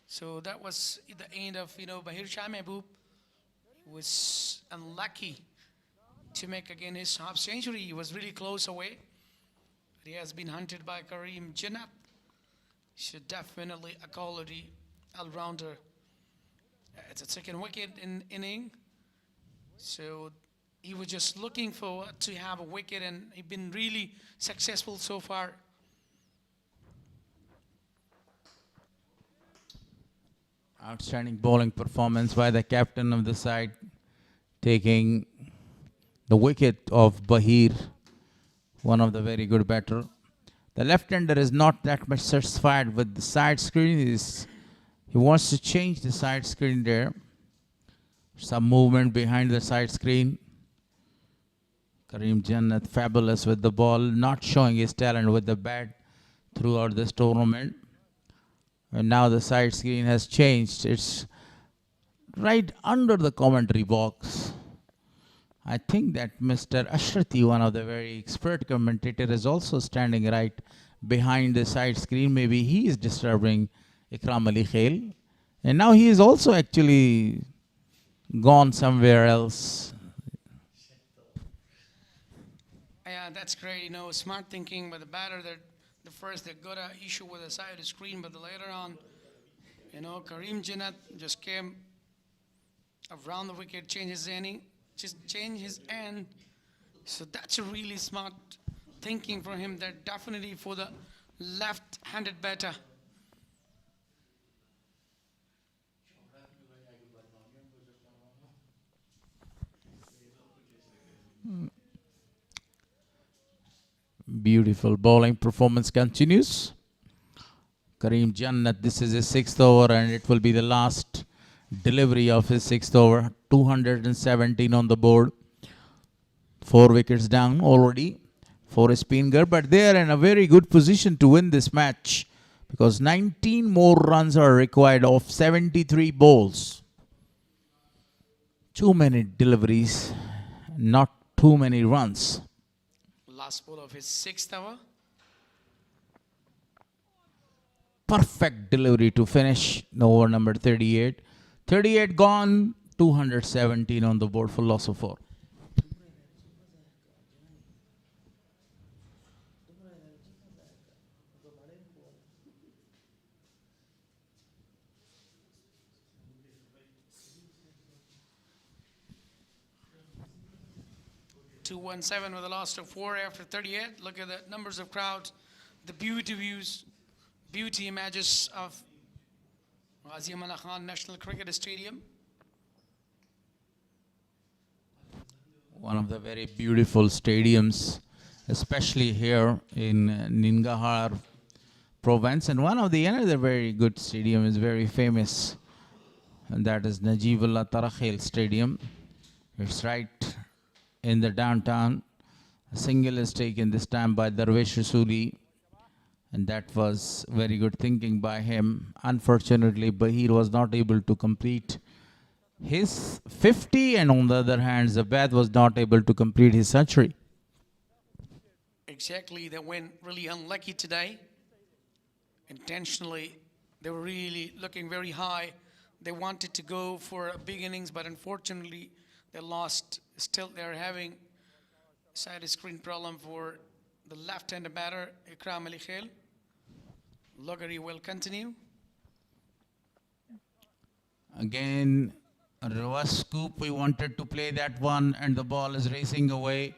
So that was the end of, Bahir Shah Mehboob. He was unlucky to make again his half century. He was really close away. But he has been hunted by Karim Jannat. Should definitely a quality all-rounder. It's a second wicket in inning. So he was just looking for to have a wicket, and he's been really successful so far. Outstanding bowling performance by the captain of the side, taking the wicket of Bahir, one of the very good batter. The left-hander is not that much satisfied with the side screen. He wants to change the side screen there. Some movement behind the side screen. Karim Jannat fabulous with the ball, not showing his talent with the bat throughout this tournament. And now the side screen has changed. It's right under the commentary box. I think that Mr. Ashrati, one of the very expert commentators, is also standing right behind the side screen. Maybe he is disturbing Ikram Ali Khail. And now he is also actually gone somewhere else. Yeah, that's great. Smart thinking by the batter. That the first they got an issue with the side screen, but later on, Karim Jannat just came around the wicket, changed his end. So that's a really smart thinking from him. That definitely for the left-handed batter. Beautiful bowling performance continues. Karim Jannat, this is his 6th over, and it will be the last delivery of his 6th over. 217 on the board. 4 wickets down already for Spinghar, but they are in a very good position to win this match because 19 more runs are required of 73 balls. Too many deliveries, not too many runs. Last ball of his 6th over. Perfect delivery to finish over number 38. 38 gone, 217 on the board for loss of 4. .217 with a loss of 4 after 38. Look at the numbers of crowds, the beauty views, beauty images of Ghazi Aman Khan National Cricket Stadium. one of the very beautiful stadiums, especially here in Ningarhar province. And one of the another very good stadium is very famous, and that is Najibullah Tarakhel Stadium. It's right in the downtown. A single is taken this time by Darvesh Rasuli, and that was very good thinking by him. Unfortunately, Bahir was not able to complete his 50, and on the other hand, Zabad was not able to complete his century. Exactly, they went really unlucky today. Intentionally, they were really looking very high. They wanted to go for a big innings, but unfortunately, they lost. Still, they're having side screen problem for the left-handed batter, Ikram Ali Khail. Loggery will continue. Again, a reverse scoop. We wanted to play that one, and the ball is racing away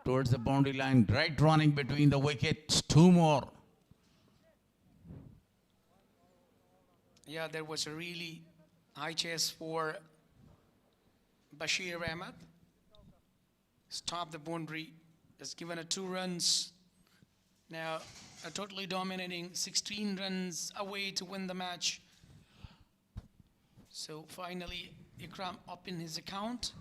towards the boundary line. Right running between the wickets. Two more. Yeah, there was a really high chase for Bashir Ahmed. Stopped the boundary. Has given a 2 runs. Now, a totally dominating 16 runs away to win the match. So finally, Ikram up in his account.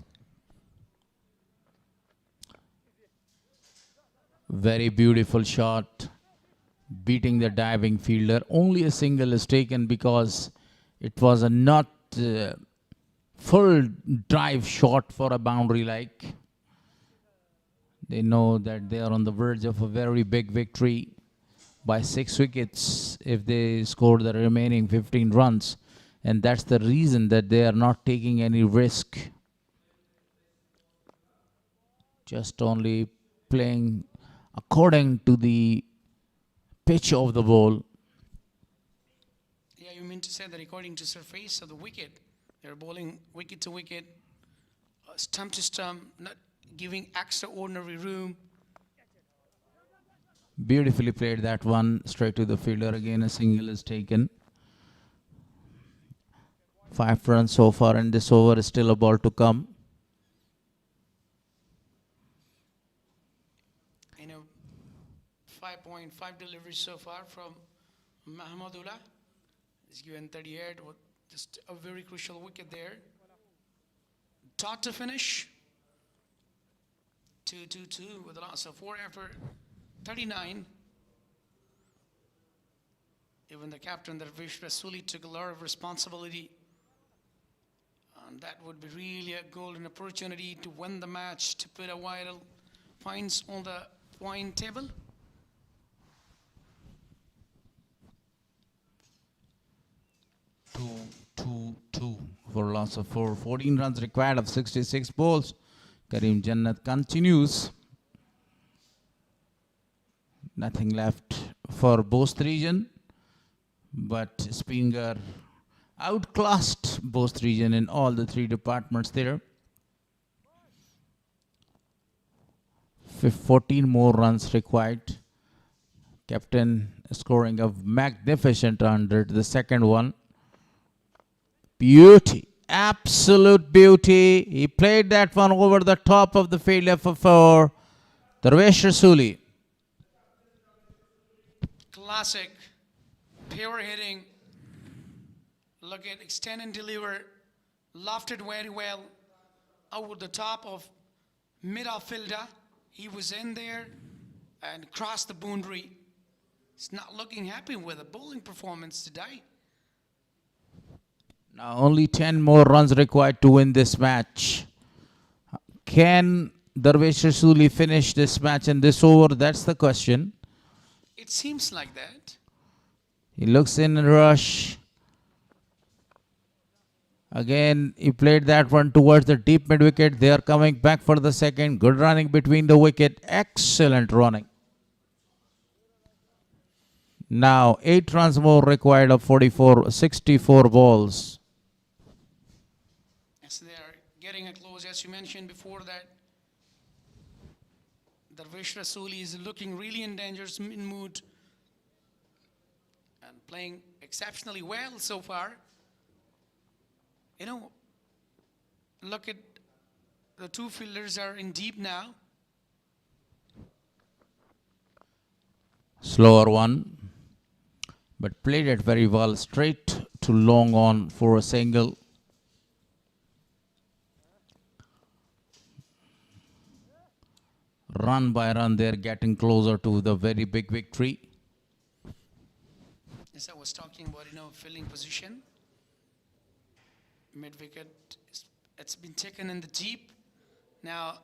Very beautiful shot, beating the diving fielder. Only a single is taken because it was a not full drive shot for a boundary like. They know that they are on the verge of a very big victory by 6 wickets if they score the remaining 15 runs. And that's the reason that they are not taking any risk. Just only playing according to the pitch of the ball. Yeah, you mean to say that according to surface of the wicket, they're bowling wicket to wicket, stump to stump, not giving extraordinary room. Beautifully played that one, straight to the fielder. Again, a single is taken. 5 runs so far, and this over is still a ball to come. 5.5 deliveries so far from Mahmudullah. He's given 38 with just a very crucial wicket there. Dot to finish. 2-2-2 with a loss of 4 after 39. Even the captain, Darvish Rasuli, took a lot of responsibility. And that would be really a golden opportunity to win the match, to put a vital points on the point table. Two for a loss of 4. 14 runs required of 66 balls. Karim Jannat continues. Nothing left for Bost region, but Spinghar outclassed Bost region in all the 3 departments there. 14 more runs required. Captain scoring a magnificent 100, the second one. Beauty, absolute beauty. He played that one over the top of the fielder for Darvesh Rasuli. Classic, pure hitting. Look at extend and deliver. Lofted very well over the top of mid-fielder. He was in there and crossed the boundary. He's not looking happy with the bowling performance today. Now only 10 more runs required to win this match. Can Darvesh Rasuli finish this match in this over? That's the question. It seems like that. He looks in a rush. Again, he played that one towards the deep mid-wicket. They are coming back for the second. Good running between the wicket. Excellent running. Now 8 runs more required of 64 balls. Yes, they are getting a close. As you mentioned before that, Darvesh Rasuli is looking really in dangerous mood and playing exceptionally well so far. You know, look at the two fielders are in deep now. Slower one, but played it very well, straight to long on for a single. Run by run, they're getting closer to the very big victory. As I was talking about, fielding position. Mid wicket, it's been taken in the deep. Now,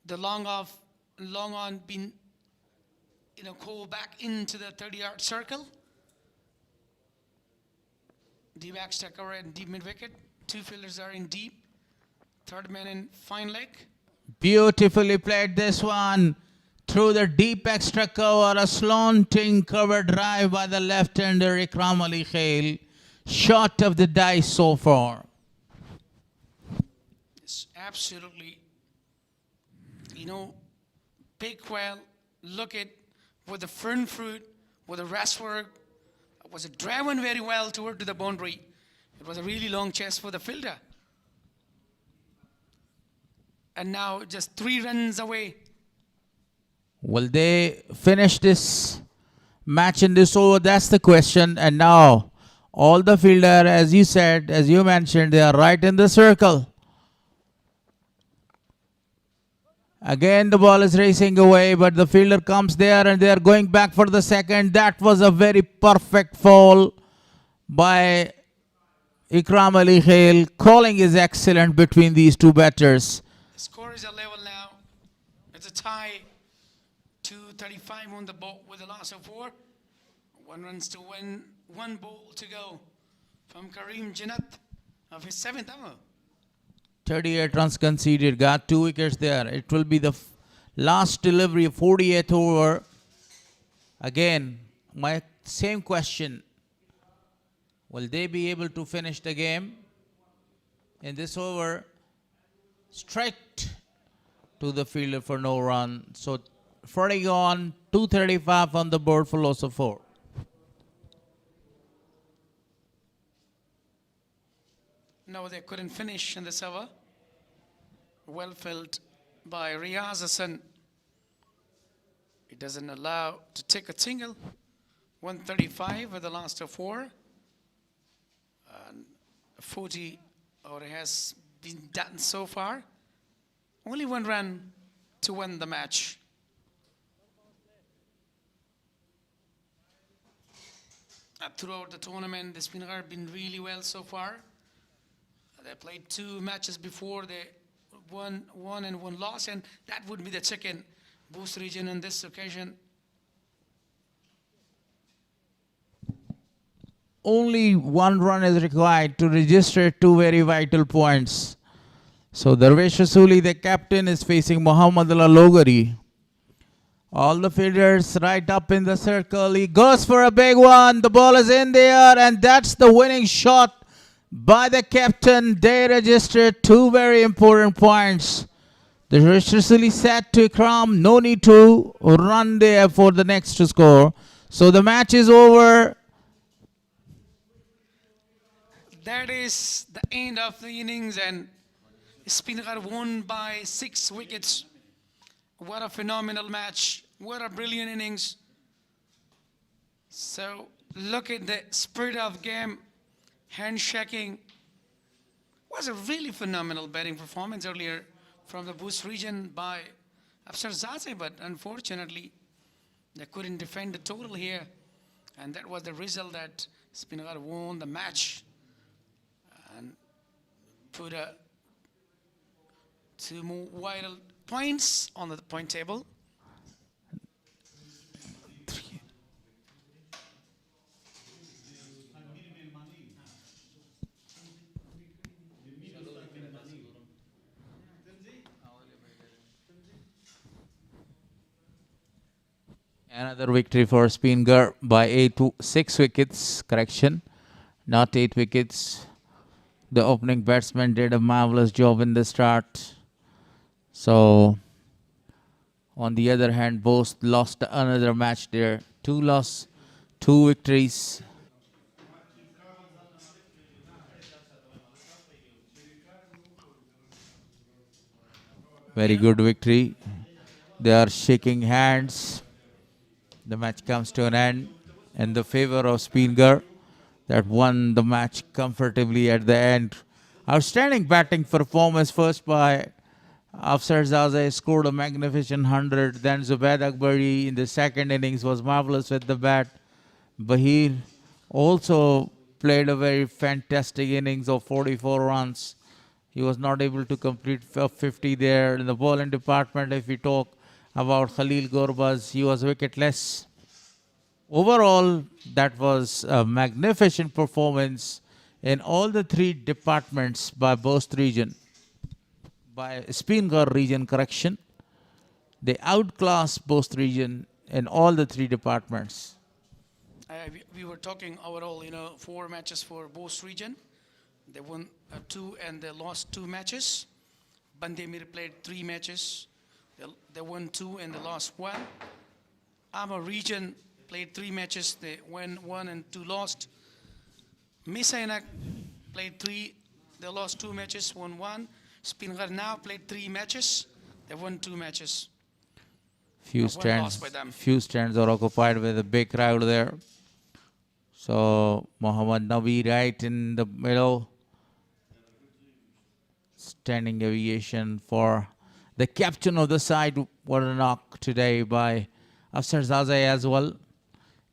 the long on been, called back into the 30-yard circle. Deep back stacker and deep mid wicket. Two fielders are in deep. Third man in fine leg. Beautifully played this one through the deep extra cover, a slanting cover drive by the left-hander Ikram Ali Khail. Shot of the dice so far. It's absolutely, big well. Look at with the front foot, with the rest work, was driven very well toward to the boundary. It was a really long chase for the fielder. And now just 3 runs away. Will they finish this match in this over? That's the question. And now all the fielder, as you said, as you mentioned, they are right in the circle. Again, the ball is racing away, but the fielder comes there and they are going back for the second. That was a very perfect fall by Ikram Ali Khail. Calling is excellent between these two batters. The score is a level now. It's a tie. 2:35 on the ball with a loss of 4. 1 runs to win. 1 ball to go from Karim Janat of his 7th over. 38 runs conceded, got 2 wickets there. It will be the last delivery, 48th over. Again, my same question. Will they be able to finish the game in this over? Straight to the fielder for no run. So 40 on, 235 on the board for loss of 4. No, they couldn't finish in this over. Well filled by Riaz Hassan. It doesn't allow to take a single. 135 with the last of 4. And 40 or has been done so far. Only 1 run to win the match. Throughout the tournament, the Spinghar have been really well so far. They played 2 matches before. They won 1 and 1 loss, and that would be the second Bost region on this occasion. Only 1 run is required to register 2 very vital points. So Darvesh Rasuli, the captain, is facing Muhammad Al Logari. All the fielders right up in the circle. He goes for a big one. The ball is in there, and that's the winning shot by the captain. They registered 2 very important points. The Rasuli said to Ikram, no need to run there for the next to score. So the match is over. That is the end of the innings, and Spinghar won by 6 wickets. What a phenomenal match. What a brilliant innings. So look at the spirit of game. Handshaking. Was a really phenomenal batting performance earlier from the Bost region by Afsar Zaze, but unfortunately they couldn't defend the total here. And that was the result that Spinghar won the match and put 2 more vital points on the point table. Another victory for Spinghar by 6 wickets. Correction, not 8 wickets. The opening batsman did a marvelous job in the start. So, on the other hand, Bost lost another match there. 2 loss, 2 victories. Very good victory. They are shaking hands. The match comes to an end in the favor of Spinghar, that won the match comfortably at the end. Outstanding batting performance first by Afsar Zaze, scored a magnificent 100. Then Zubaid Akbari in the second innings was marvelous with the bat. Bahir also played a very fantastic innings of 44 runs. He was not able to complete 50 there. In the bowling department, if we talk about Khalil Gorbaz, he was wicketless. Overall, that was a magnificent performance in all the three departments by Bost region, by Spinghar region, correction. They outclassed Bost region in all the three departments. We were talking overall, 4 matches for Bost region. They won 2 and they lost 2 matches. Bandemir played 3 matches. They won 2 and they lost 1. Our region played 3 matches. They won 1 and 2 lost. Misainak played 3. They lost 2 matches, won 1. Spinghar now played 3 matches. They won 2 matches. Few stands are occupied with a big crowd there. So Muhammad Nabi right in the middle. Standing ovation for the captain of the side. What a knock today by Afsar Zaze as well.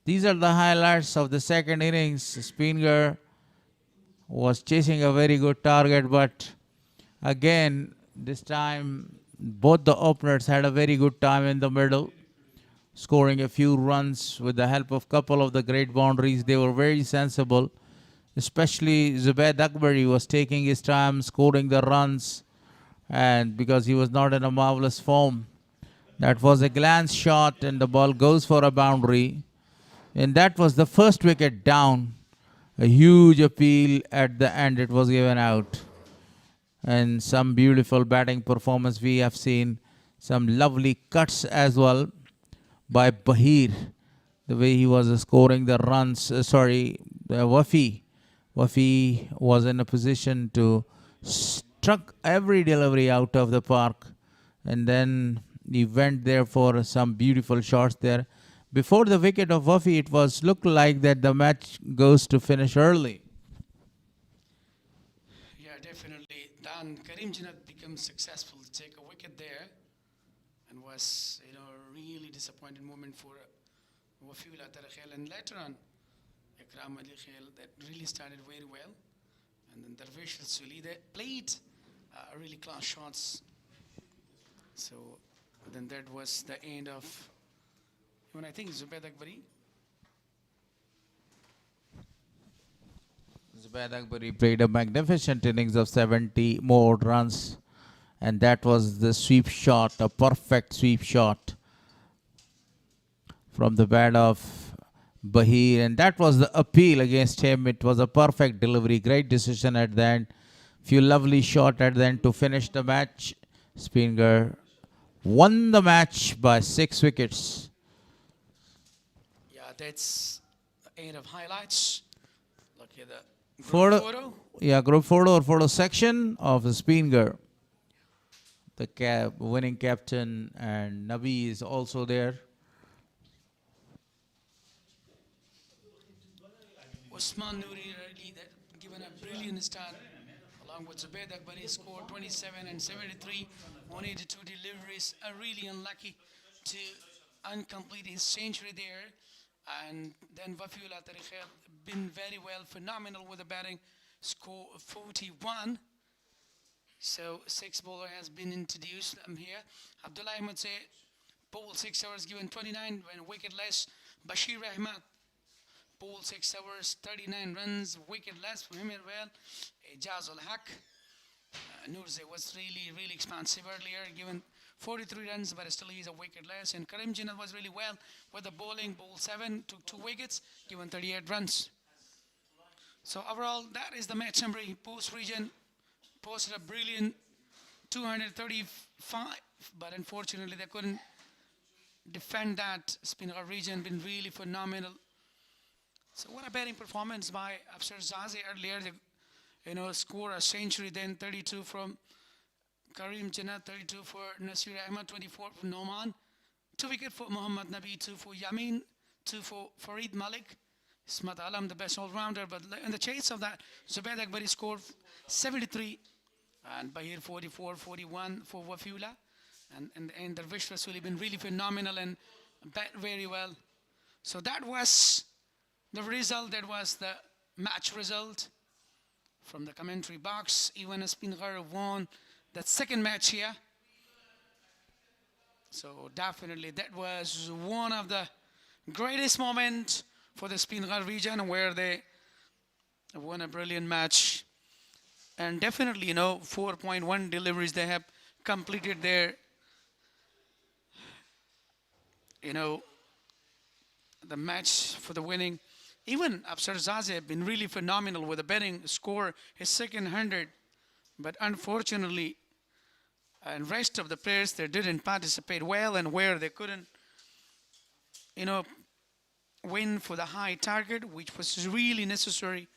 These are the highlights of the second innings. Spinghar was chasing a very good target, but again, this time both the openers had a very good time in the middle, scoring a few runs with the help of a couple of the great boundaries. They were very sensible. Especially Zubaid Akbari was taking his time scoring the runs, and because he was not in a marvelous form. That was a glance shot and the ball goes for a boundary. And that was the first wicket down. A huge appeal at the end, it was given out. And some beautiful batting performance we have seen. Some lovely cuts as well by Bahir. The way he was scoring the runs, Wafi. Wafi was in a position to struck every delivery out of the park. And then he went there for some beautiful shots there. Before the wicket of Wafi, it was looked like that the match goes to finish early. Yeah, definitely. Dan Karim Jinat becomes successful to take a wicket there, and was a really disappointing moment for Wafi Latarakhel. And later on, Ikram Ali Khail, that really started very well. And then Darvish Suli, they played really class shots. So then that was the end of, I think, Zubaid Akbari. Zubaid Akbari played a magnificent innings of 70 more runs. And that was the sweep shot, a perfect sweep shot from the bat of Bahir. And that was the appeal against him. It was a perfect delivery, great decision at the end. Few lovely shots at the end to finish the match. Spinghar won the match by 6 wickets. Yeah, that's the end of highlights. Look at the Photo. Yeah, group photo or photo section of the Spinghar. The winning captain and Nabi is also there. Usman Noori really given a brilliant start along with Zubaid Akbari, scored 27 and 73, 182 deliveries. Really unlucky to uncomplete his century there. And then Wafiullah Tarikhel been very well, phenomenal with the batting, score 41. So 6 bowler has been introduced here. Abdullah Ahmed say bowled 6 overs, given 29 when wicketless. Bashir Ahmad bowled 6 overs, 39 runs, wicketless for him as well. Ijazul Haq. Nurze was really expansive earlier, given 43 runs, but still he's a wicketless. And Karim Jinat was really well with the bowling, bowled 7, took 2 wickets, given 38 runs. So overall, that is the match summary. Bost region posted a brilliant 235, but unfortunately they couldn't defend that. Spinghar region been really phenomenal. So what a batting performance by Afsar Zaze earlier. They, score a century, then 32 from Karim Jannat, 32 for Nasir Ahmed, 24 for Noman. 2 wicket for Muhammad Nabi, 2 for Yamin, 2 for Farid Malik. Ismat Alam, the best all-rounder, but in the chase of that, Zubair Akbari scored 73 and Bahir 44, 41 for Wafula. And Darvish Rasuli been really phenomenal and bat very well. So that was the result, that was the match result from the commentary box. Even Spinghar won that second match here. So definitely that was one of the greatest moments for the Spinghar region, where they won a brilliant match. And definitely, 4.1 deliveries they have completed their, the match for the winning. Even Afsar Zaze have been really phenomenal with the batting score, his second 100. But unfortunately, and rest of the players, they didn't participate well, and where they couldn't, win for the high target, which was really necessary.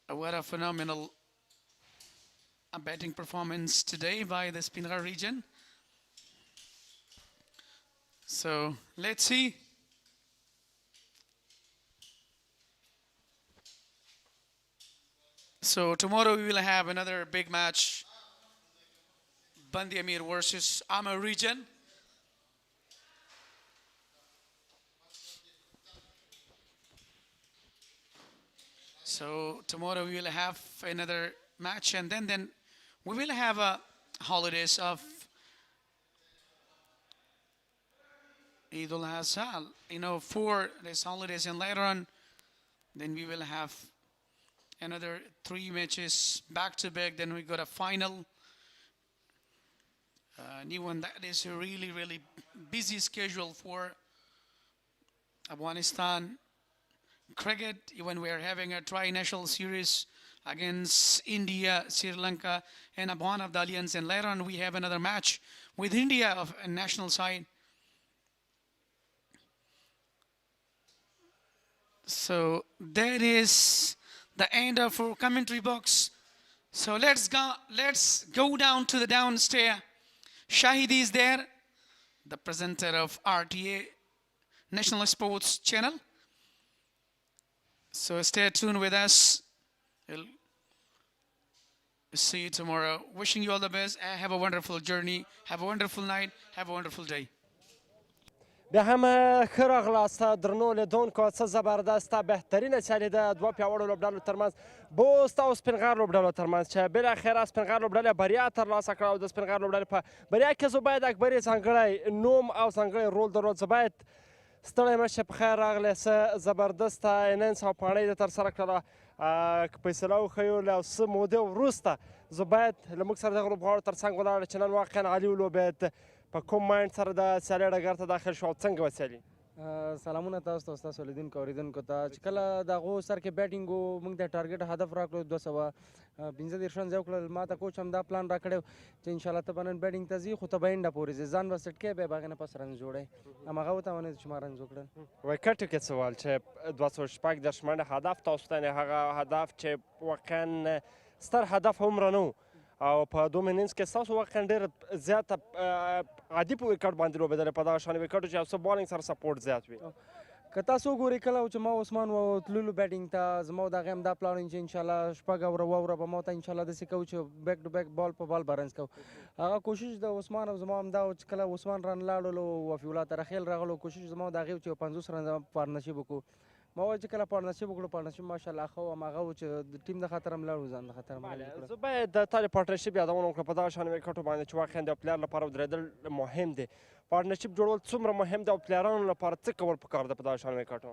What a phenomenal batting performance today by the Spinghar region. So let's see. So tomorrow we will have another big match. Bandi Amir versus Amar region. So tomorrow we will have another match, and then we will have a holidays of Eid al-Adha, 4 days holidays, and later on then we will have another 3 matches back to back. Then we got a final new one. That is a really busy schedule for Afghanistan cricket. Even we are having a tri-national series against India, Sri Lanka, and one of the Alliance. And later on we have another match with India of a national side. So that is the end of our commentary box. So let's go down to the downstairs. Shahid is there, the presenter of RTA National Sports Channel. So stay tuned with us. We'll see you tomorrow. Wishing you all the best. Have a wonderful journey. Have a wonderful night. Have a wonderful day. بیا هم ښه راغلاست درنو لیدونکو. څه زبردسته بهترینه سیالي ده دوه پیاوړو لوبډلو ترمنځ، بوست او سپینغر لوبډلو ترمنځ، چې بالاخره سپینغر لوبډلې بریا ترلاسه کړه. او د سپینغر لوبډلې په بریا کې زبید اکبري ځانګړی نوم او ځانګړی رول درلود. زبید ستړی مه شې، په خیر راغلی. څه زبردسته اننګس او پاڼۍ یې ترسره کړله. که فیصله وښیو له څه مودې وروسته زبید له موږ سره دغه لوبغاړو تر څنګ ولاړ چې نن واقعا عالي ولوبېد. په کوم مایند سره د سیالۍ ډګر ته داخل شو او څنګه وه سیالي؟ سلامونه تاسو ته، ستاسو لیدونکو اورېدونکو ته. چې کله د هغو سر کې بیټینګ و، موږ د ټارګېټ هدف راکړو 215 رنز یې وکړل. ما ته کوچ هم دا پلان راکړی و چې انشاءالله ته به نن بیټینګ ته ځې، خو ته به انډه پورې ځې، ځان به سیټ کوې، بیا به هغې نه پس رنز جوړوې. هماغه وتوانېد چې ما رنز وکړل. ویکټو کې څه ویل چې 214 منډه هدف تاسو ته، هغه هدف چې واقعا ستر هدف هومره نه و، او په دوه اننګز کې ستاسو واقعا ډېر زیاته عادي په ویکټ باندې لوبېدلې، په دغه شانې ویکټو چې یو څه بالینګ سره سپورټ زیات وي. که تاسو وګورئ کله چې ما عثمان وتللو بیټینګ ته، زما او د هغې هم دا پلان و چې انشاءالله شپږ اوره اوره به ما ته انشاءالله داسې کوو چې بیک ټو بیک بال په بال به رنز کوو. هغه کوشش د عثمان او زما هم دا و چې کله عثمان رن لاړلو، وفیالله ترخیل راغلو، کوشش زما او د هغې و چې 50 رنز پارتنرشپ وکړو. ما وویل چې کله پارتنرشپ وکړو، پارتنرشپ ماشاءالله ښه و. هماغه و چې د ټیم د خاطر هم لاړو، ځان د خاطر هم لاړو. زه باید د تا د پارتنرشپ یادونه وکړم په دغه شانې ویکټو باندې چې واقعا د پلیر لپاره ودرېدل مهم دی. پارتنرشپ جوړول څومره مهم دی او پلیرانو لپاره څه کول پکار ده په دغه شان ویکټو؟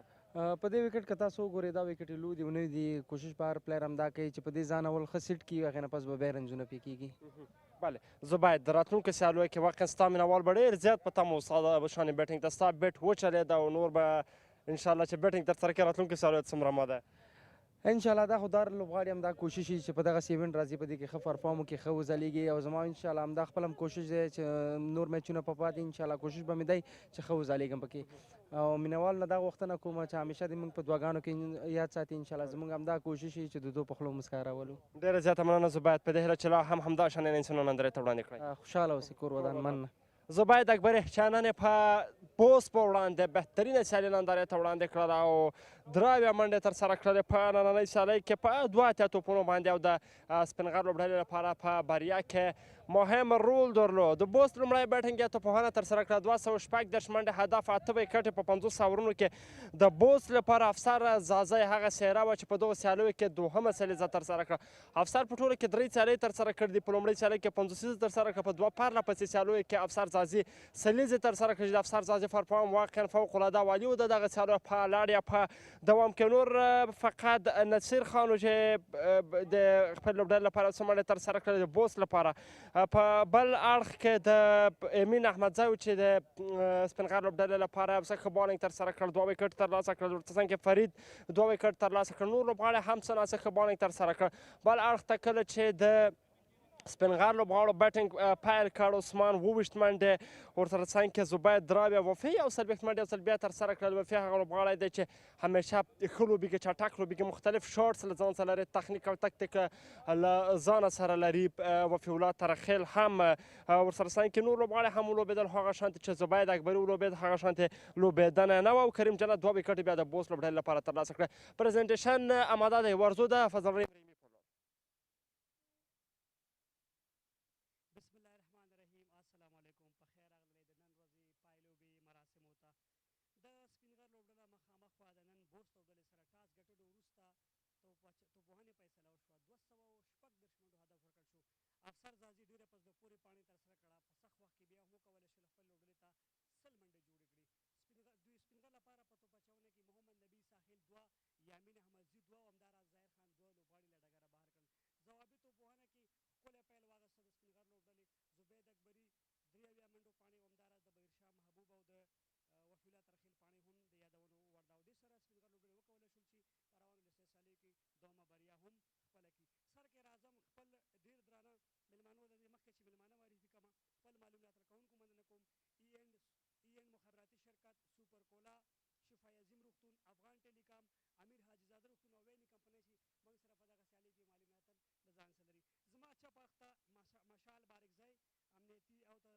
په دې ویکټ که تاسو وګورئ دا ویکټ یې لوی دي او نوي دي. کوشش به هر پلیر همدا کوي چې په دې ځان اول ښه سیټ کړي، هغې نه پس به بیا رنزونه پې کېږي. بله، زه باید د راتلونکو سیالیو کې واقعا ستا مینوال به ډېر زیات په تمه و ستا د شانې بیټینګ ته. ستا بیټ وچلېد او نور به انشاءالله چې بیټینګ ترسره کړې راتلونکو سیالیو ته څومره مه ده؟ انشاءالله دا خو دا لوبغاړي هم دا کوشش وي چې په دغسې ایونټ راځي په دې کې ښه پرفارم وکړي ښه وځلیږي او زما انشاءالله همدا خپل هم کوشش دی چې نور میچونه په پاتې انشاءالله کوشش به مې دی چې ښه وځلیږم پکې او مینوال نه دا غوښتنه کوم چې همیشه دې موږ په دعاګانو کې یاد ساتي انشاءالله زموږ همدا کوشش وي چې د دوی په خولو مسکا راولو ډېره زیاته مننه زبید په دې هیله چې لا هم همدا شان انسانونه نندارې ته وړاندې کړئ خوشحاله اوسئ کور ودان مننه زبید اکبري چې نن یې په بوست په وړاندې بهترینه سیالي نندارې ته وړاندې کړله او دراویه منډې ترسره کړلې په نننۍ سیالۍ کې په 2 اتیا توپونو باندې او د سپینغر لوبډلې لپاره په بریا کې مهم رول درلود. د بوست لومړی بیټینګ یې توپوهنه ترسره کړه 216 منډې هدف 8 ویکټې په 50 اورونو کې د بوست لپاره افسر زازی هغه څېره وه چې په دغو سیالیو کې دوهمه سلیزه ترسره کړه. افسر په ټولو کې 3 سیالۍ ترسره کړې دي. په لومړۍ سیالۍ کې 50 ترسره کړه. په 2 پرله پسې سیالیو کې افسر زازي سلیزې ترسره کړې. د افسر زازي پرفارم واقعا فوقالعاده عالي و. د دغه سیالیو په لاړ یا په دوام کې نور فقط نصیر خان و چې د خپل لوبډلې لپاره څه منډې ترسره کړې د بوست لپاره. په بل اړخ کې د امین احمدزی و چې د سپینغر لوبډلې لپاره یو څه ښه بالینګ ترسره کړ 2 ویکټ ترلاسه کړل. ورته څنګ کې فرید 2 ویکټ ترلاسه کړ. نور لوبغاړي هم څه ناڅه ښه بالینګ ترسره کړ. بل اړخ ته کله چې د سپینغر لوبغاړو بیټینګ پیل کړ عثمان 28 منډې ورسره څنګ کې زبید دراویه وفي 40 منډې او بیا ترسره کړل. وفي هغه لوبغاړی دی چې همیشه ښه لوبیږي چټک لوبیږي مختلف شارټس له ځان سره لري تخنیک او تکتیک له ځانه سره لري. وفي الله ترخیل هم ورسره څنګ کې نور لوبغاړي هم ولوبېدل هغه شانتې چې زبید اکبري ولوبېد هغه شانتې لوبېدنه نه وه او کریم جنت 2 ویکټې بیا د بوست لوبډلې لپاره ترلاسه کړه. پرزنټیشن اماده دی ورزو ده فضل رحیم افسر زازي ډېره په زړه پورې پاڼې ترسره کړه. په سخت وخت کې بیا هم وکولی شول خپل لوبډلې ته 100 منډې جوړې کړي. دوی سپینغر لپاره په توپ اچونه کې محمد نبي ساحل 2 یامین احمدزي 2 او همداراز ظاهر خان 2 لوبغاړي له ډګره بهر کړل. ځوابي توپوهنه کې ښکلی پیل واخیسته د سپینغر لوبډلې. زبید اکبري 3 منډو پاڼې او همداراز د بهیرشاه محبوب او د وفي الله ترخیل پاڼې هم د یادونو وړ ده او دې سره سپینغر لوبډلې وکولی شول چې په روانو لسیز سیالیو کې دومه بریا هم خپله کړي. سر کې راځم خپل ډېر درانه مېلمانو له دې مخکې چې مېلمانه معرفي کړم خپل معلومات راکوونکو مننه کوم ای این مخابراتي شرکت سوپر کولا شفای عظیم روغتون افغان ټیلیکام امیر حاجي زاده روغتون او ویني کمپنۍ چې موږ سره په دغه سیالۍ کې معلومات له ځان سره لري. زما چپ اړخ ته مشال بارکزی امنیتي او تشریفاتو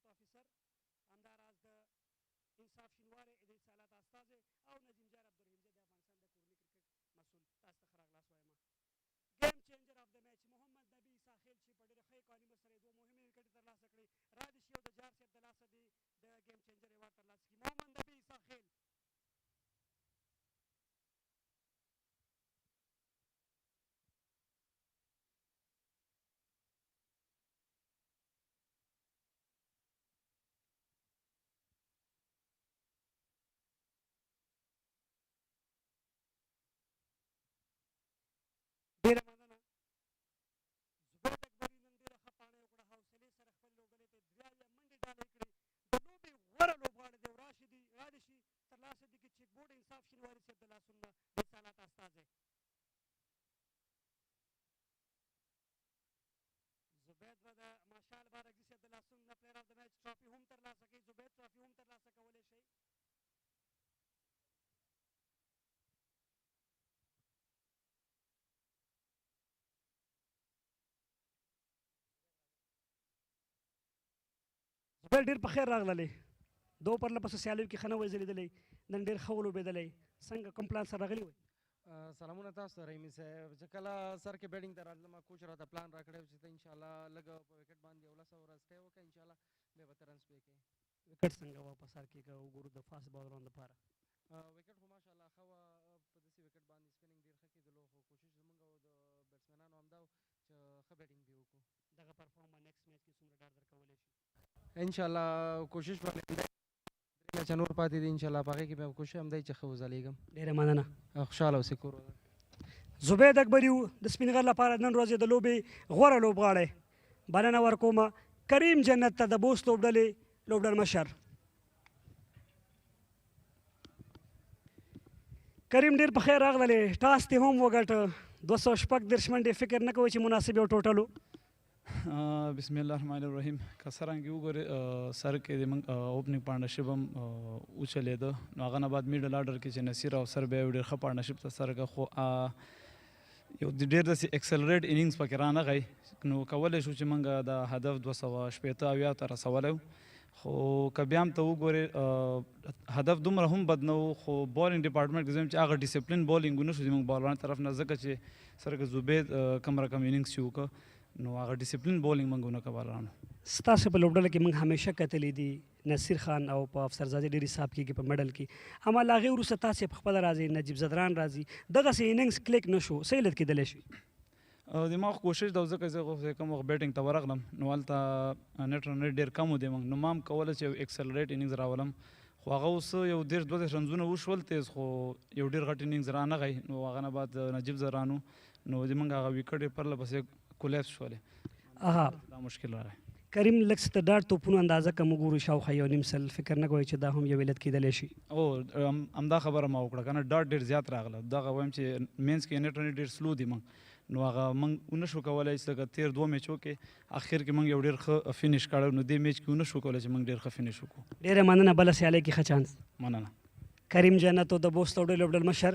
افیسر همداراز د انصاف شینوارې د اتصالات استازی او نظیم جار عبدالرحیم زی د افغانستان د کورني کرکټ مسؤل. تاسو ته ښه راغلاست وایم. گیم چینجر آف د میچ محمد نبی ساحل چې په ډېره ښه اکانومي سره 2 مهمې وکټې ترلاسه کړې. رادشي او د جار صاحب د لاسه دې د گیم چینجر ایوارډ ترلاسه کړي. محمد نبی ساحل ډېره مننه. زبید اکبري نن ډېره ښه پاڼه وکړه. حوصلې سره خپل لوبډلې ته 3 منډې ډالۍ کړې. د لوبې غوره لوبغاړی دی او رادشي ترلاسه دي کې چیک بورډ انصاف شینواري صاحب د لاسونو نه د اتصالات استازی. زبید به د ماشال بارکزي صاحب د لاسونو نه پلیر اف د میچ ټرافي هم ترلاسه کوي. زبید ټرافي هم ترلاسه کولی شي. زبید ډېر په خیر راغللی. دو پرله پسې سیالیو کې ښه نه وی ځلېدلی. نن ډېر ښه ولوبېدلی. څنګه کوم پلان سره راغلی وی؟ سلامونه تاسو ته رحیمي صاحب. چې کله سر کې بیټینګ ته راتلم کوچ راته پلان راکړی و چې ته انشاءالله لږ په وکټ باندې 11 اوور سټی وکړه انشاءالله بیا به ته رنز پې کوې. وکټ څنګه وه په سر کې که وګورو د فاسټ بالرانو دپاره؟ وکټ خو ماشاءالله ښه وه. په داسې وکټ باندې سپیننګ ډېر ښه کېدلو خو کوشش زموږ او د بیټسمینانو همدا و چې ښه بیټینګ دې وکړو. دغه پرفارم به نیکسټ میچ کې څومره ډار درکولی شي؟ انشاءالله کوشش به مې دی. 3 میچه نور پاتې دي انشاءالله په هغې کې به کوشش هم دی چې ښه وځلیږم. ډېره مننه. خوشحاله اوسې کور ودان. زبید اکبري د سپینغر لپاره نن ورځې د لوبې غوره لوبغاړی بلنه ورکوم کریم جنت ته د بوست لوبډلې لوبډل مشر. کریم ډېر په خیر راغلې، ټاس دې هم وګټه، 246 منډې، فکر نه کوئ چې مناسب یو ټوټل و؟ بسم الله الرحمن الرحیم. که څرنګه وګورې سر کې د موږ اوپننګ پارټنرشپ هم وچلېده، نو هغه نه بعد میډل آرډر کې چې نصیر او سر بیا یو ډېر ښه پارټنرشپ ته سره کړه، خو یو ډېر داسې ایکسلریټ انینګز پکې رانغی، نو کولی شو چې موږ د هدف 280 ته رسولی، خو که بیا هم ته وګورې هدف دومره هم بد نه و، خو بالینګ ډپارټمنټ کې زه چې هغه ډسپلین بالینګ ونه شو زموږ بالرانو طرف نه، ځکه چې سره که زبید کم رقم انینګز چې وکړه نو هغه ډسپلین بالینګ موږ ونه کړه بالرانو. ستاسو په لوبډله کې موږ همیشه کتلی دي نصیر خان او په افسرزادې ډېر حساب کېږي په میډل کې، اما له هغې وروسته تاسې په خپله راځئ، نجیب زدران راځي، دغسې انینګز کلیک نه شو، څه علت کېدلی شي؟ د ما کوشش دا ځکه زه کوم وخت بیټینګ ته ورغلم نو هلته نیټ رن ریټ ډېر کم و دی موږ، نو ما هم کولی چې یو ایکسلریټ انینګز راولم، خو هغه اوس یو 2 رنزونه وشول تیز، خو یو ډېر غټ انینګز رانغی، نو هغه نه بعد نجیب زرانو نو زموږ هغه ویکټ یې پرله پسې کولیپس شولې، دا مشکل راغی. کریم لږ څه د ډاټ توپونو اندازه که موږ ګورو شاوخوا 1.5 سل، فکر نه کوئ چې دا هم یو علت کېدلی شي؟ همدا خبره ما وکړه که نه، ډاټ ډېر زیات راغله، دغه وایم چې مینس کې نیټ رن ډېر سلو دي موږ، نو هغه موږ ونه شو کولی چې لکه تیر 2 میچو کې اخر کې موږ یو ډېر ښه فینش کړی، نو دې میچ کې ونه شو کولی چې موږ ډېر ښه فینش وکړو. ډېره مننه، بله سیالۍ کې ښه چانس. مننه. کریم جنت او د بوست لوبډلې لوبډل مشر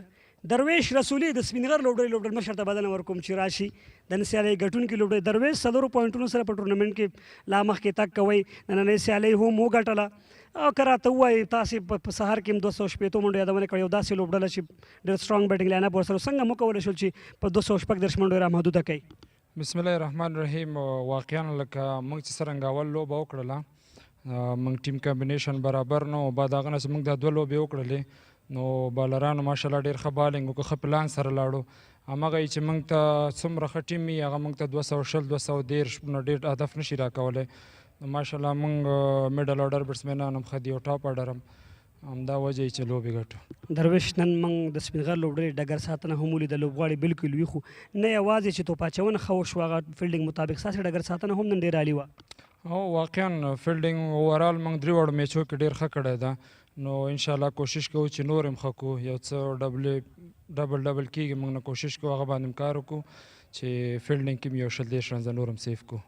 درویش رسولي د سپینغر لوبډلې لوبډل مشر ته بلنه ورکوم چې راشي د نن سیالۍ ګټونکي لوبډلې درویش 4 پوینټونو سره په ټورنمنټ کې لا مخکې تګ کوئ، نننۍ سیالۍ هم وګټله، او که راته ووایي تاسې په سهار کې هم 280 منډو یادونه کړې، یو داسې لوبډله چې ډېر سترانګ بیټینګ لاین اپ ورسره څنګه مو کولی شول چې په 216 منډو یې رامحدوده کوي؟ بسم الله الرحمن الرحیم. واقعا لکه موږ چې څرنګه اول لوبه وکړله موږ ټیم کمبینیشن برابر نه و، بعد هغه نه چې موږ دا 2 لوبې وکړلې نو بالرانو ماشاءالله ډېر ښه بالینګ وکړو، ښه پلان سره لاړو، هماغه چې موږ ته څومره ښه ټیم وي هغه موږ ته 220 213 نو ډېر هدف نشي راکولی، نو ماشاءالله موږ میډل آرډر بیټسمینان هم ښه دي او ټاپ آرډر هم، همدا وجه یې چې لوبې ګټو. درویش نن موږ د سپینغر لوبډلې ډګر ساتنه هم ولیده، لوبغاړي بالکل وي، خو نه یوازې چې توپ اچونه ښه وشوه، هغه فیلډینګ مطابق ستاسې ډګر ساتنه هم نن ډېره عالي وه. واقعا فیلډینګ اوورال موږ 3 وړو میچو کې ډېر ښه کړی ده، نو انشاءالله کوشش کوو چې نور هم ښه کړو، یو څه ډبل کېږي موږ نه کوشش کوو هغه باندې هم کار وکړو چې فیلډینګ کې یو 30 رنزه نور هم سیف کړو.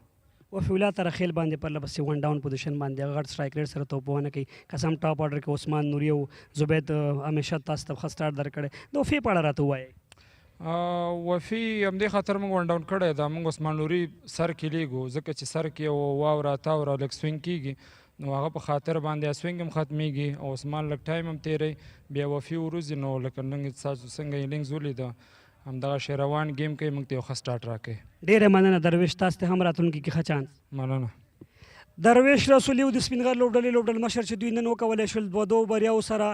وفي ولا ترى خیل باندې پرله پسې 1 ډاون پوزیشن باندې غټ سټرایک ریټ سره توپونه کوي، قسم ټاپ آرډر کې عثمان نوري او زبید همیشه تاسو ته ښه سټارټ درکړی، د وفي په اړه راته ووایئ. وفي همدې خاطر موږ 1 ډاون کړی دا، موږ عثمان نوري سر کې لیږو ځکه چې سر کې یو واوره تاوره لږ سوینګ کېږي، نو هغه په خاطر باندې سوینګ هم ختمیږي او عثمان لږ ټایم هم تیری، بیا وفي وروځي، نو لکه نن تاسو څنګه انینګز ولیده همدغه شی روان گیم کوي، موږ ته یو ښه سټارټ راکوي. ډېره مننه درویش، تاسو ته هم راتلونکي کې ښه چانس. مننه. درویش رسولي د سپینغر لوبډلې لوبډل مشر چې دوی نن وکولی شول 2 بریاو سره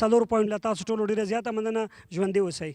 4 پوینټ له تاسو ټولو ډېره زیاته مننه، ژوندي اوسئ.